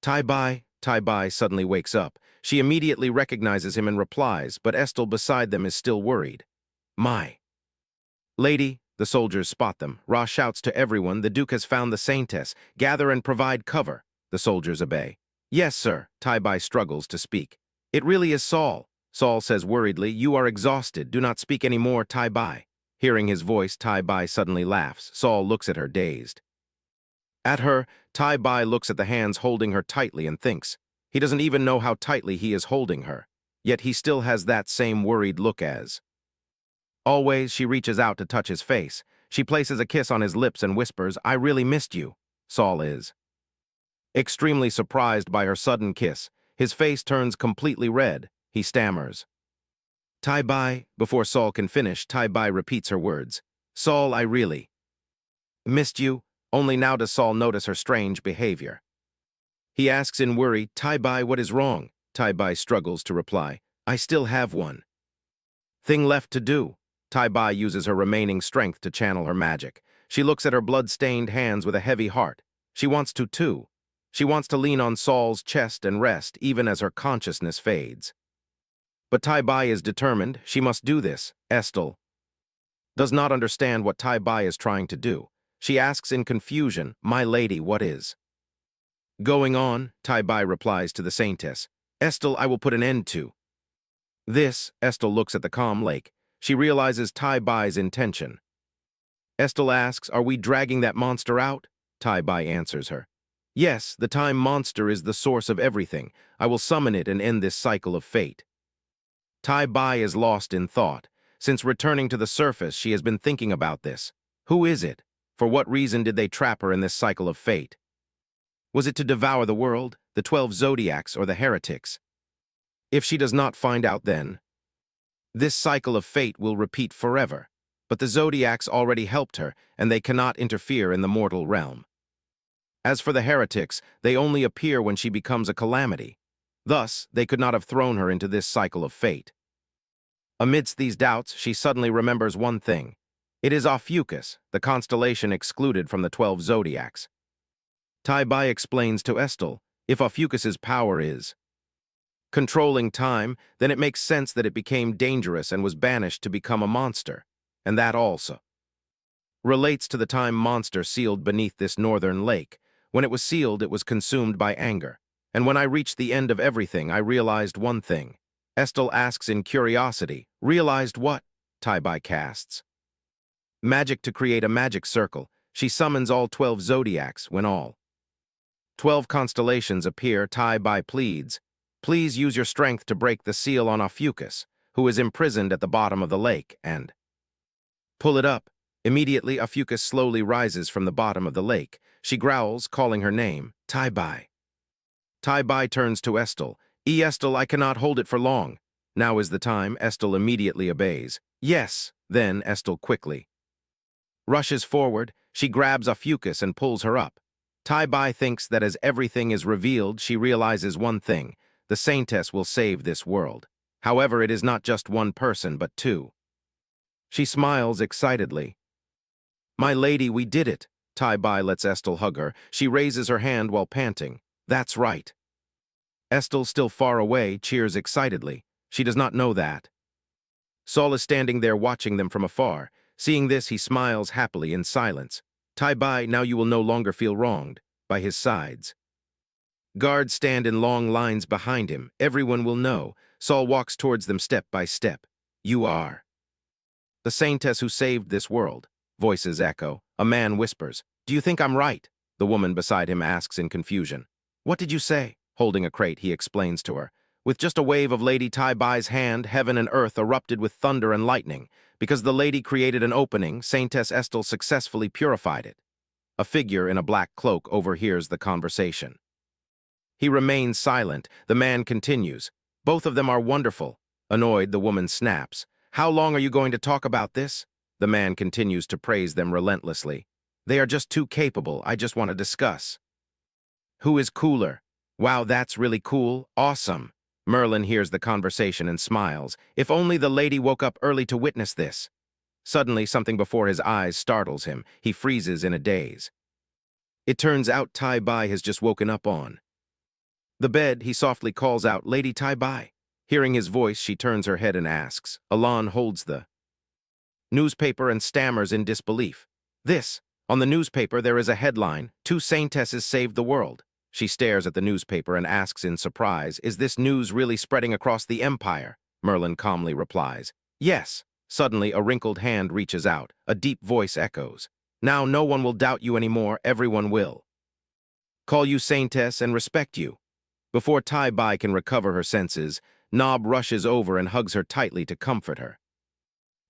Tai-Bai. Tai-Bai suddenly wakes up. She immediately recognizes him and replies, but Estelle beside them is still worried. "My lady!" The soldiers spot them. Ra shouts to everyone, "The Duke has found the Saintess. Gather and provide cover." The soldiers obey. "Yes, sir." Tai-Bai struggles to speak. "It really is Saul." Saul says worriedly, "You are exhausted. Do not speak any more, Tai-Bai." Hearing his voice, Tai-Bai suddenly laughs. Saul looks at her, dazed. At her, Tai-Bai looks at the hands holding her tightly and thinks. He doesn't even know how tightly he is holding her. Yet he still has that same worried look as always. She reaches out to touch his face. She places a kiss on his lips and whispers, "I really missed you." Saul is extremely surprised by her sudden kiss. His face turns completely red. He stammers, Tai-Bai. Before Saul can finish, Tai-Bai repeats her words. "Saul, I really missed you." Only now does Saul notice her strange behavior. He asks in worry, Tai-Bai, what is wrong? Tai-Bai struggles to reply, "I still have one thing left to do." Tai-Bai uses her remaining strength to channel her magic. She looks at her blood-stained hands with a heavy heart. She wants to, too. She wants to lean on Saul's chest and rest, even as her consciousness fades. But Tai-Bai is determined. She must do this. Estelle does not understand what Tai-Bai is trying to do. She asks in confusion, "My lady, what is going on?" Tai-Bai replies to the Saintess, "Estelle, I will put an end to this." Estelle looks at the calm lake. She realizes Tai-Bai's intention. Estelle asks, "Are we dragging that monster out?" Tai-Bai answers her, "Yes, the time monster is the source of everything. I will summon it and end this cycle of fate." Tai-Bai is lost in thought. Since returning to the surface, she has been thinking about this. Who is it? For what reason did they trap her in this cycle of fate? Was it to devour the world, the 12 zodiacs, or the heretics? If she does not find out then, this cycle of fate will repeat forever. But the zodiacs already helped her, and they cannot interfere in the mortal realm. As for the heretics, they only appear when she becomes a calamity. Thus, they could not have thrown her into this cycle of fate. Amidst these doubts, she suddenly remembers one thing. It is Ophiuchus, the constellation excluded from the 12 zodiacs. Tai-Bai explains to Estelle, if Ophiuchus's power is controlling time, then it makes sense that it became dangerous and was banished to become a monster. And that also relates to the time monster sealed beneath this northern lake. When it was sealed, it was consumed by anger. And when I reached the end of everything, I realized one thing. Estelle asks in curiosity, "Realized what?" Tai-Bai casts magic to create a magic circle. She summons all 12 zodiacs. When all 12 constellations appear, Tai-Bai pleads, "Please use your strength to break the seal on Ophiuchus, who is imprisoned at the bottom of the lake, and pull it up." Immediately, Ophiuchus slowly rises from the bottom of the lake. She growls, calling her name, Tai-Bai. Tai-Bai turns to Estelle. Estel, I cannot hold it for long. Now is the time. Estel immediately obeys. Yes, then Estel quickly rushes forward. She grabs Ophiuchus and pulls her up. Tai-bai thinks that as everything is revealed, she realizes one thing: the Saintess will save this world. However, it is not just one person, but two. She smiles excitedly. My lady, we did it. Tai-bai lets Estel hug her. She raises her hand while panting. That's right. Estel, still far away, cheers excitedly. She does not know that. Saul is standing there watching them from afar. Seeing this, he smiles happily in silence. Tai-bai, now you will no longer feel wronged. By his sides. Guards stand in long lines behind him. Everyone will know. Saul walks towards them step by step. You are the Saintess who saved this world. Voices echo. A man whispers. Do you think I'm right? The woman beside him asks in confusion. What did you say? Holding a crate, he explains to her. With just a wave of Lady Tai-bai's hand, heaven and earth erupted with thunder and lightning. Because the lady created an opening, Saintess Estel successfully purified it. A figure in a black cloak overhears the conversation. He remains silent. The man continues. Both of them are wonderful. Annoyed, the woman snaps. How long are you going to talk about this? The man continues to praise them relentlessly. They are just too capable. I just want to discuss. Who is cooler? Wow, that's really cool. Awesome. Merlin hears the conversation and smiles. If only the lady woke up early to witness this. Suddenly, something before his eyes startles him. He freezes in a daze. It turns out Tai-bai has just woken up on the bed. He softly calls out, Lady Tai-bai. Hearing his voice, she turns her head and asks. Alon holds the newspaper and stammers in disbelief. This. On the newspaper, there is a headline, Two Saintesses Saved the World. She stares at the newspaper and asks in surprise, Is this news really spreading across the empire? Merlin calmly replies, Yes. Suddenly, a wrinkled hand reaches out. A deep voice echoes. Now no one will doubt you anymore. Everyone will call you Saintess and respect you. Before Tai-bai can recover her senses, Nob rushes over and hugs her tightly to comfort her.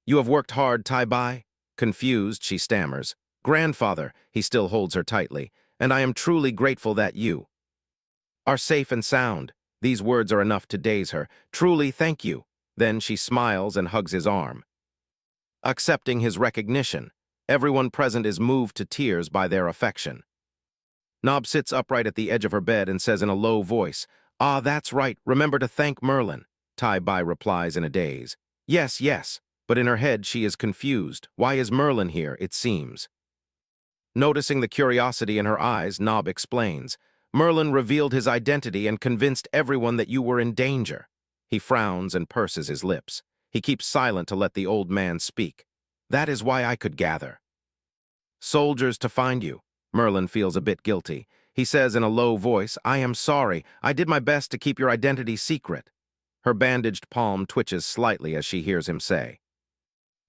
You have worked hard, Tai-bai? Confused, she stammers. Grandfather, he still holds her tightly, and I am truly grateful that you are safe and sound. These words are enough to daze her. Truly, thank you. Then she smiles and hugs his arm. Accepting his recognition, everyone present is moved to tears by their affection. Nob sits upright at the edge of her bed and says in a low voice, Ah, that's right, remember to thank Merlin. Tai-bai replies in a daze. Yes, yes, but in her head she is confused. Why is Merlin here, it seems? Noticing the curiosity in her eyes, Nob explains. Merlin revealed his identity and convinced everyone that you were in danger. He frowns and purses his lips. He keeps silent to let the old man speak. That is why I could gather soldiers to find you. Merlin feels a bit guilty. He says in a low voice, I am sorry. I did my best to keep your identity secret. Her bandaged palm twitches slightly as she hears him say.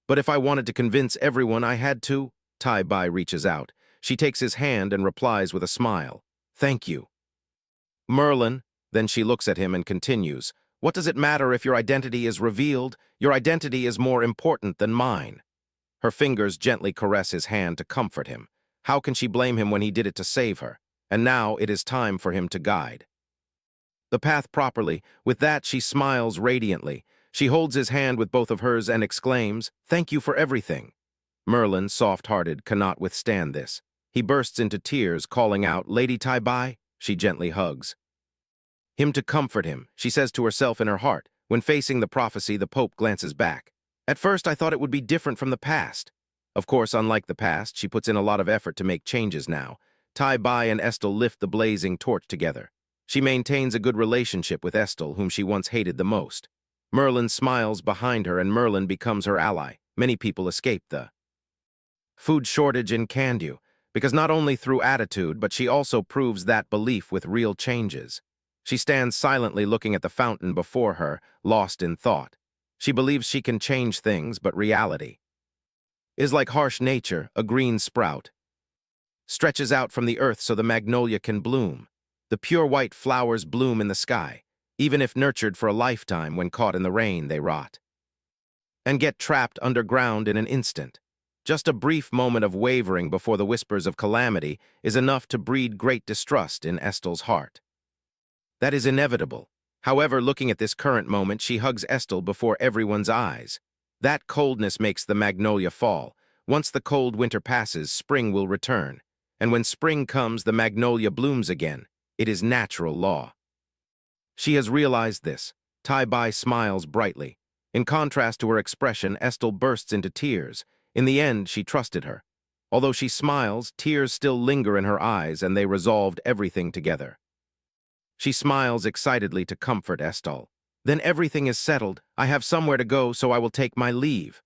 But if I wanted to convince everyone, I had to. Tai-bai reaches out. She takes his hand and replies with a smile. Thank you. Merlin, then she looks at him and continues. What does it matter if your identity is revealed? Your identity is more important than mine. Her fingers gently caress his hand to comfort him. How can she blame him when he did it to save her? And now it is time for him to guide the path properly. With that, she smiles radiantly. She holds his hand with both of hers and exclaims, Thank you for everything. Merlin, soft-hearted, cannot withstand this. He bursts into tears, calling out, Lady Tai-bai? She gently hugs him to comfort him. She says to herself in her heart. When facing the prophecy, the Pope glances back. At first, I thought it would be different from the past. Of course, unlike the past, she puts in a lot of effort to make changes now. Tai-bai and Estel lift the blazing torch together. She maintains a good relationship with Estel, whom she once hated the most. Merlin smiles behind her, and Merlin becomes her ally. Many people escape the food shortage in Kandu, because not only through attitude, but she also proves that belief with real changes. She stands silently looking at the fountain before her, lost in thought. She believes she can change things, but reality is like harsh nature, a green sprout stretches out from the earth so the magnolia can bloom. The pure white flowers bloom in the sky. Even if nurtured for a lifetime, when caught in the rain, they rot and get trapped underground in an instant. Just a brief moment of wavering before the whispers of calamity is enough to breed great distrust in Estel's heart. That is inevitable. However, looking at this current moment, she hugs Estelle before everyone's eyes. That coldness makes the magnolia fall. Once the cold winter passes, spring will return. And when spring comes, the magnolia blooms again. It is natural law. She has realized this. Tai-bai smiles brightly. In contrast to her expression, Estelle bursts into tears. In the end, she trusted her. Although she smiles, tears still linger in her eyes, and they resolved everything together. She smiles excitedly to comfort Estelle. Then everything is settled. I have somewhere to go, so I will take my leave.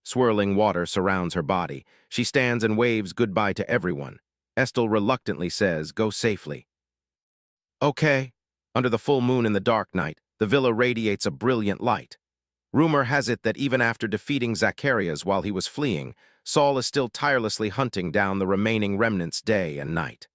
Swirling water surrounds her body. She stands and waves goodbye to everyone. Estelle reluctantly says, "Go safely." Okay. Under the full moon in the dark night, the villa radiates a brilliant light. Rumor has it that even after defeating Zacharias while he was fleeing, Saul is still tirelessly hunting down the remaining remnants day and night.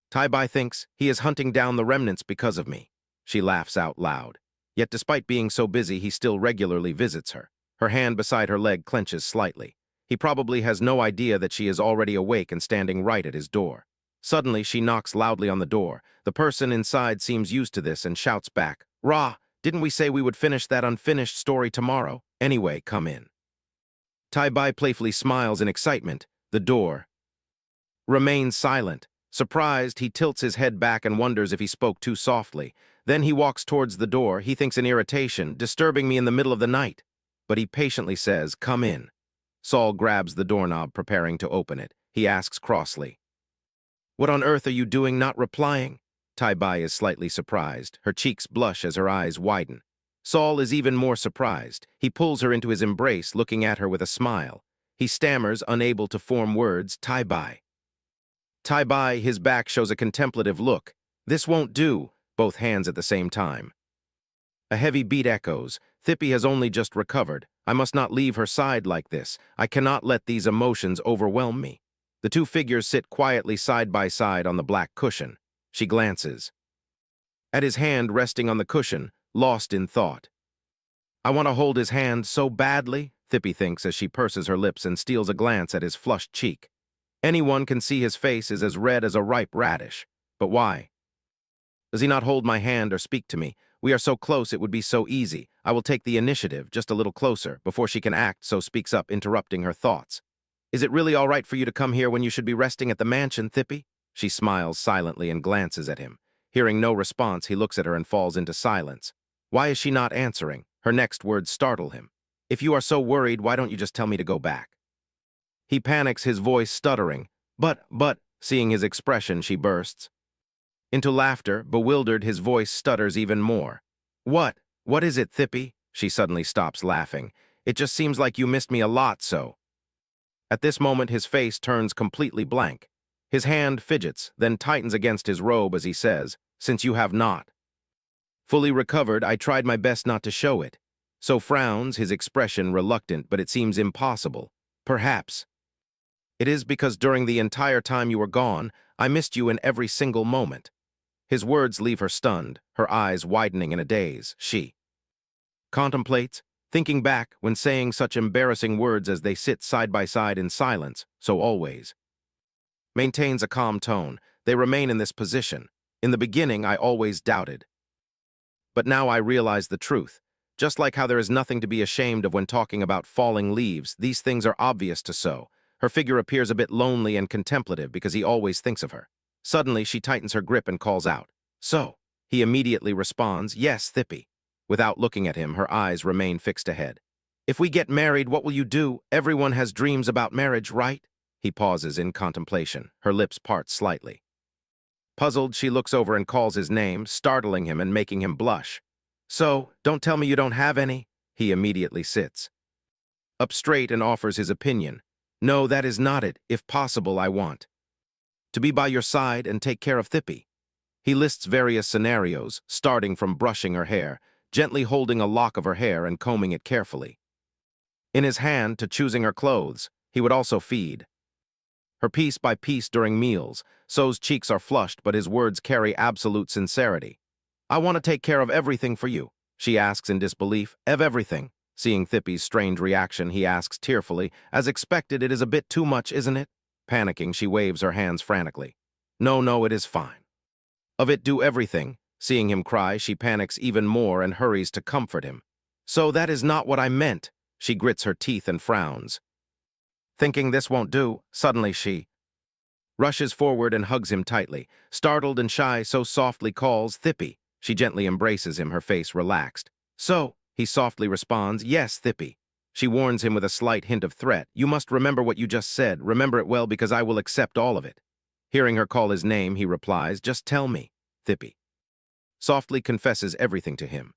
Tai-bai thinks he is hunting down the remnants because of me. She laughs out loud. Yet despite being so busy, he still regularly visits her. Her hand beside her leg clenches slightly. He probably has no idea that she is already awake and standing right at his door. Suddenly, she knocks loudly on the door. The person inside seems used to this and shouts back, "Ra, didn't we say we would finish that unfinished story tomorrow? Anyway, come in." Tai-bai playfully smiles in excitement. The door remains silent. Surprised, he tilts his head back and wonders if he spoke too softly. Then he walks towards the door. He thinks in irritation, disturbing me in the middle of the night. But he patiently says, "Come in." Saul grabs the doorknob, preparing to open it. He asks crossly, "What on earth are you doing not replying?" Tai-bai is slightly surprised. Her cheeks blush as her eyes widen. Saul is even more surprised. He pulls her into his embrace, looking at her with a smile. He stammers, unable to form words, "Tai-bai." Tai-bai, his back shows a contemplative look. "This won't do," both hands at the same time. A heavy beat echoes. Thippy has only just recovered. I must not leave her side like this. I cannot let these emotions overwhelm me. The two figures sit quietly side by side on the black cushion. She glances at his hand resting on the cushion, lost in thought. "I want to hold his hand so badly," Thippy thinks as she purses her lips and steals a glance at his flushed cheek. Anyone can see his face is as red as a ripe radish. But why? Does he not hold my hand or speak to me? We are so close, it would be so easy. I will take the initiative, just a little closer, before she can act, so speaks up, interrupting her thoughts. "Is it really all right for you to come here when you should be resting at the mansion, Thippy?" She smiles silently and glances at him. Hearing no response, he looks at her and falls into silence. Why is she not answering? Her next words startle him. "If you are so worried, why don't you just tell me to go back?" He panics, his voice stuttering. But, seeing his expression, she bursts into laughter. Bewildered, his voice stutters even more. What is it, Thippy?" She suddenly stops laughing. "It just seems like you missed me a lot, so." At this moment, his face turns completely blank. His hand fidgets, then tightens against his robe as he says, "Since you have not fully recovered, I tried my best not to show it." So frowns, his expression reluctant, but it seems impossible. "Perhaps it is because during the entire time you were gone, I missed you in every single moment." His words leave her stunned, her eyes widening in a daze. She contemplates, thinking back when saying such embarrassing words as they sit side by side in silence, so always maintains a calm tone. They remain in this position. "In the beginning, I always doubted. But now I realize the truth. Just like how there is nothing to be ashamed of when talking about falling leaves, these things are obvious to So." Her figure appears a bit lonely and contemplative because he always thinks of her. Suddenly, she tightens her grip and calls out, "So?" He immediately responds, "Yes, Thippy." Without looking at him, her eyes remain fixed ahead. "If we get married, what will you do? Everyone has dreams about marriage, right?" He pauses in contemplation. Her lips part slightly. Puzzled, she looks over and calls his name, startling him and making him blush. "So, don't tell me you don't have any." He immediately sits up straight and offers his opinion. "No, that is not it. If possible, I want to be by your side and take care of Thippy." He lists various scenarios, starting from brushing her hair, gently holding a lock of her hair and combing it carefully in his hand, to choosing her clothes. He would also feed her piece by piece during meals. So's cheeks are flushed, but his words carry absolute sincerity. "I want to take care of everything for you." She asks in disbelief, "Of everything?" Seeing Thippy's strange reaction, he asks tearfully, "As expected, it is a bit too much, isn't it?" Panicking, she waves her hands frantically. No, it is fine. "Of it, do everything." Seeing him cry, she panics even more and hurries to comfort him. So that is not what I meant. She grits her teeth and frowns. Thinking this won't do, suddenly she rushes forward and hugs him tightly. Startled and shy, so softly calls, Thippy. She gently embraces him, her face relaxed. So, he softly responds, yes, Thippy. She warns him with a slight hint of threat. You must remember what you just said. Remember it well because I will accept all of it. Hearing her call his name, he replies, just tell me, Thippy. Softly confesses everything to him.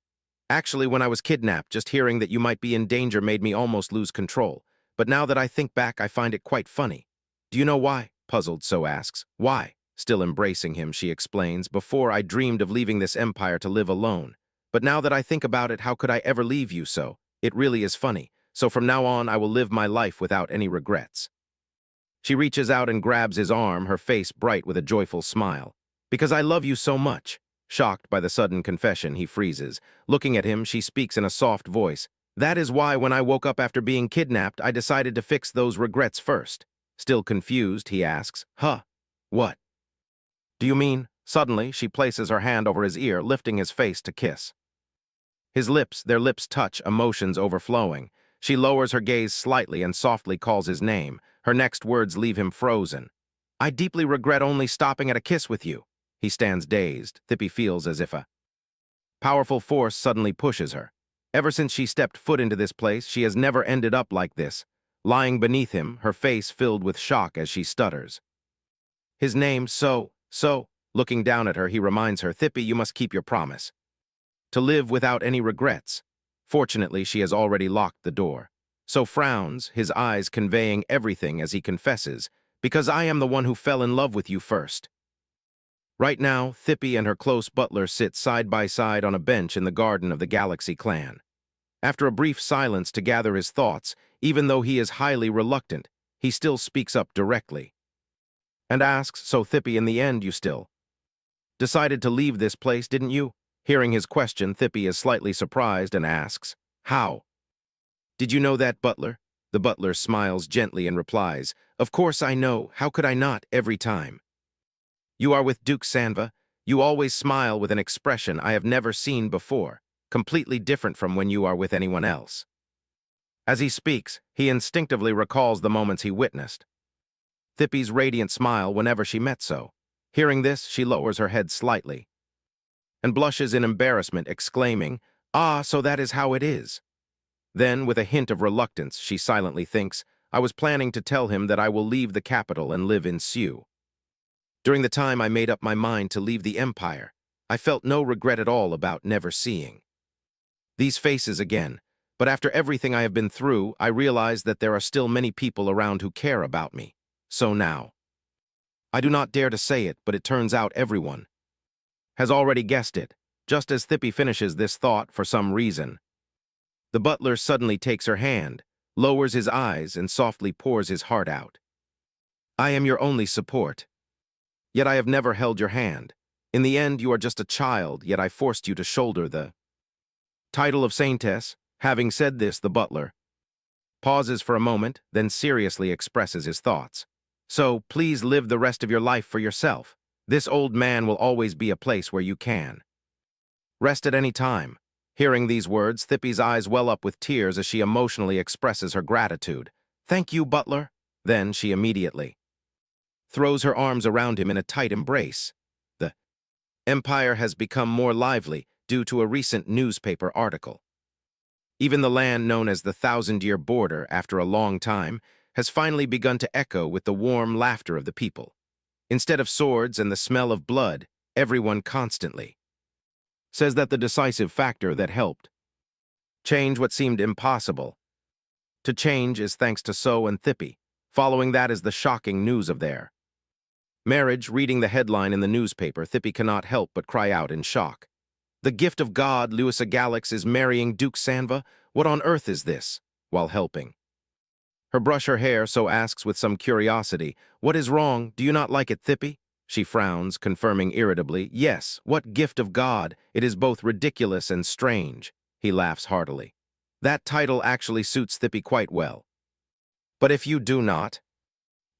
Actually, when I was kidnapped, just hearing that you might be in danger made me almost lose control. But now that I think back, I find it quite funny. Do you know why? Puzzled, So asks. Why? Still embracing him, she explains. Before, I dreamed of leaving this empire to live alone. But now that I think about it, how could I ever leave you so? It really is funny. So from now on, I will live my life without any regrets. She reaches out and grabs his arm, her face bright with a joyful smile. Because I love you so much. Shocked by the sudden confession, he freezes. Looking at him, she speaks in a soft voice. That is why when I woke up after being kidnapped, I decided to fix those regrets first. Still confused, he asks, Huh? What? Do you mean? Suddenly, she places her hand over his ear, lifting his face to kiss. Their lips touch, emotions overflowing. She lowers her gaze slightly and softly calls his name. Her next words leave him frozen. I deeply regret only stopping at a kiss with you. He stands dazed. Thippy feels as if a powerful force suddenly pushes her. Ever since she stepped foot into this place, she has never ended up like this. Lying beneath him, her face filled with shock as she stutters. His name, so. Looking down at her, he reminds her, Thippy, you must keep your promise. To live without any regrets. Fortunately, she has already locked the door. So frowns, his eyes conveying everything as he confesses, because I am the one who fell in love with you first. Right now, Thippy and her close butler sit side by side on a bench in the garden of the Galaxy clan. After a brief silence to gather his thoughts, even though he is highly reluctant, he still speaks up directly. And asks, so Thippy, in the end you still decided to leave this place, didn't you? Hearing his question, Thippy is slightly surprised and asks, how? Did you know that, butler? The butler smiles gently and replies, of course I know, how could I not, every time? You are with Duke Sanva. You always smile with an expression I have never seen before, completely different from when you are with anyone else. As he speaks, he instinctively recalls the moments he witnessed. Thippy's radiant smile whenever she met so. Hearing this, she lowers her head slightly and blushes in embarrassment, exclaiming, ah, so that is how it is. Then, with a hint of reluctance, she silently thinks, I was planning to tell him that I will leave the capital and live in Seoul. During the time I made up my mind to leave the empire, I felt no regret at all about never seeing these faces again, but after everything I have been through, I realize that there are still many people around who care about me. So now, I do not dare to say it, but it turns out everyone has already guessed it. Just as Thippy finishes this thought, for some reason, the butler suddenly takes her hand, lowers his eyes, and softly pours his heart out. I am your only support. Yet I have never held your hand. In the end, you are just a child, yet I forced you to shoulder the title of saintess. Having said this, the butler pauses for a moment, then seriously expresses his thoughts. So, please live the rest of your life for yourself. This old man will always be a place where you can rest at any time. Hearing these words, Thippy's eyes well up with tears as she emotionally expresses her gratitude. Thank you, butler. Then she immediately throws her arms around him in a tight embrace. The empire has become more lively due to a recent newspaper article. Even the land known as the Thousand-Year Border, after a long time, has finally begun to echo with the warm laughter of the people. Instead of swords and the smell of blood, everyone constantly says that the decisive factor that helped change what seemed impossible to change is thanks to So and Thippy. Following that is the shocking news of their marriage. Reading the headline in the newspaper, Thippy cannot help but cry out in shock. The gift of God, Louisa Galax is marrying Duke Sanva? What on earth is this? While helping her brush her hair, So asks with some curiosity, what is wrong? Do you not like it, Thippy? She frowns, confirming irritably, yes, what gift of God? It is both ridiculous and strange. He laughs heartily. That title actually suits Thippy quite well. But if you do not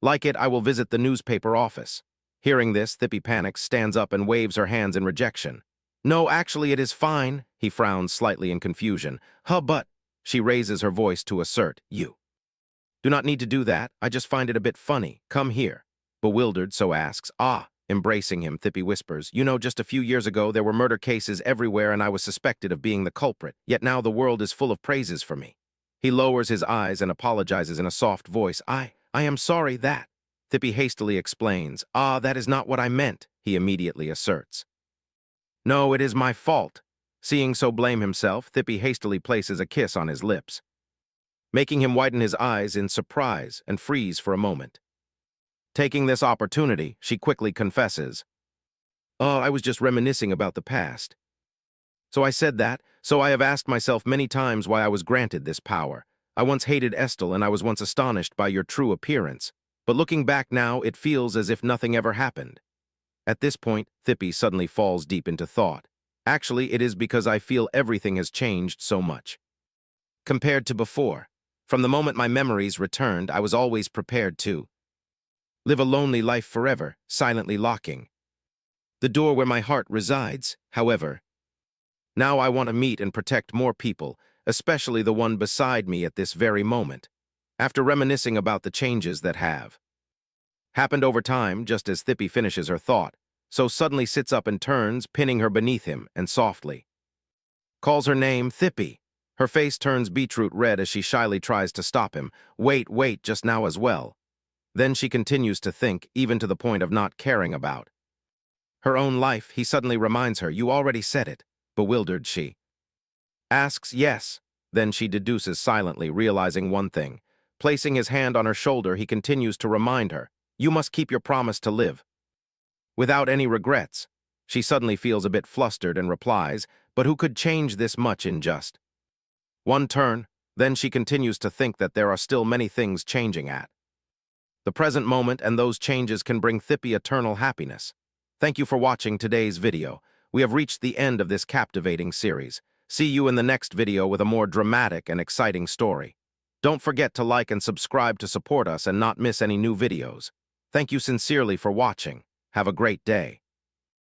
like it, I will visit the newspaper office. Hearing this, Thippy panics, stands up and waves her hands in rejection. No, actually, it is fine, he frowns slightly in confusion. Huh, but, she raises her voice to assert, you do not need to do that, I just find it a bit funny. Come here. Bewildered, so asks, embracing him, Thippy whispers, you know, just a few years ago there were murder cases everywhere and I was suspected of being the culprit, yet now the world is full of praises for me. He lowers his eyes and apologizes in a soft voice. I am sorry that. Thippy hastily explains. That is not what I meant, he immediately asserts. No, it is my fault. Seeing so blame himself, Thippy hastily places a kiss on his lips, making him widen his eyes in surprise and freeze for a moment. Taking this opportunity, she quickly confesses, I was just reminiscing about the past. So I said that, so I have asked myself many times why I was granted this power. I once hated Estelle and I was once astonished by your true appearance, but looking back now, it feels as if nothing ever happened. At this point, Thippy suddenly falls deep into thought. Actually, it is because I feel everything has changed so much compared to before. From the moment my memories returned, I was always prepared to live a lonely life forever, silently locking the door where my heart resides. However, now I want to meet and protect more people, especially the one beside me at this very moment. After reminiscing about the changes that have happened over time, just as Thippy finishes her thought, so suddenly sits up and turns, pinning her beneath him, and softly calls her name, Thippy. Her face turns beetroot red as she shyly tries to stop him. Wait, just now as well. Then she continues to think, even to the point of not caring about her own life. He suddenly reminds her, you already said it. Bewildered, she asks, yes. Then she deduces silently, realizing one thing. Placing his hand on her shoulder, he continues to remind her, you must keep your promise to live without any regrets. She suddenly feels a bit flustered and replies, but who could change this much in just one turn? Then she continues to think that there are still many things changing at the present moment, and those changes can bring Thippy eternal happiness. Thank you for watching today's video. We have reached the end of this captivating series. See you in the next video with a more dramatic and exciting story. Don't forget to like and subscribe to support us and not miss any new videos. Thank you sincerely for watching. Have a great day.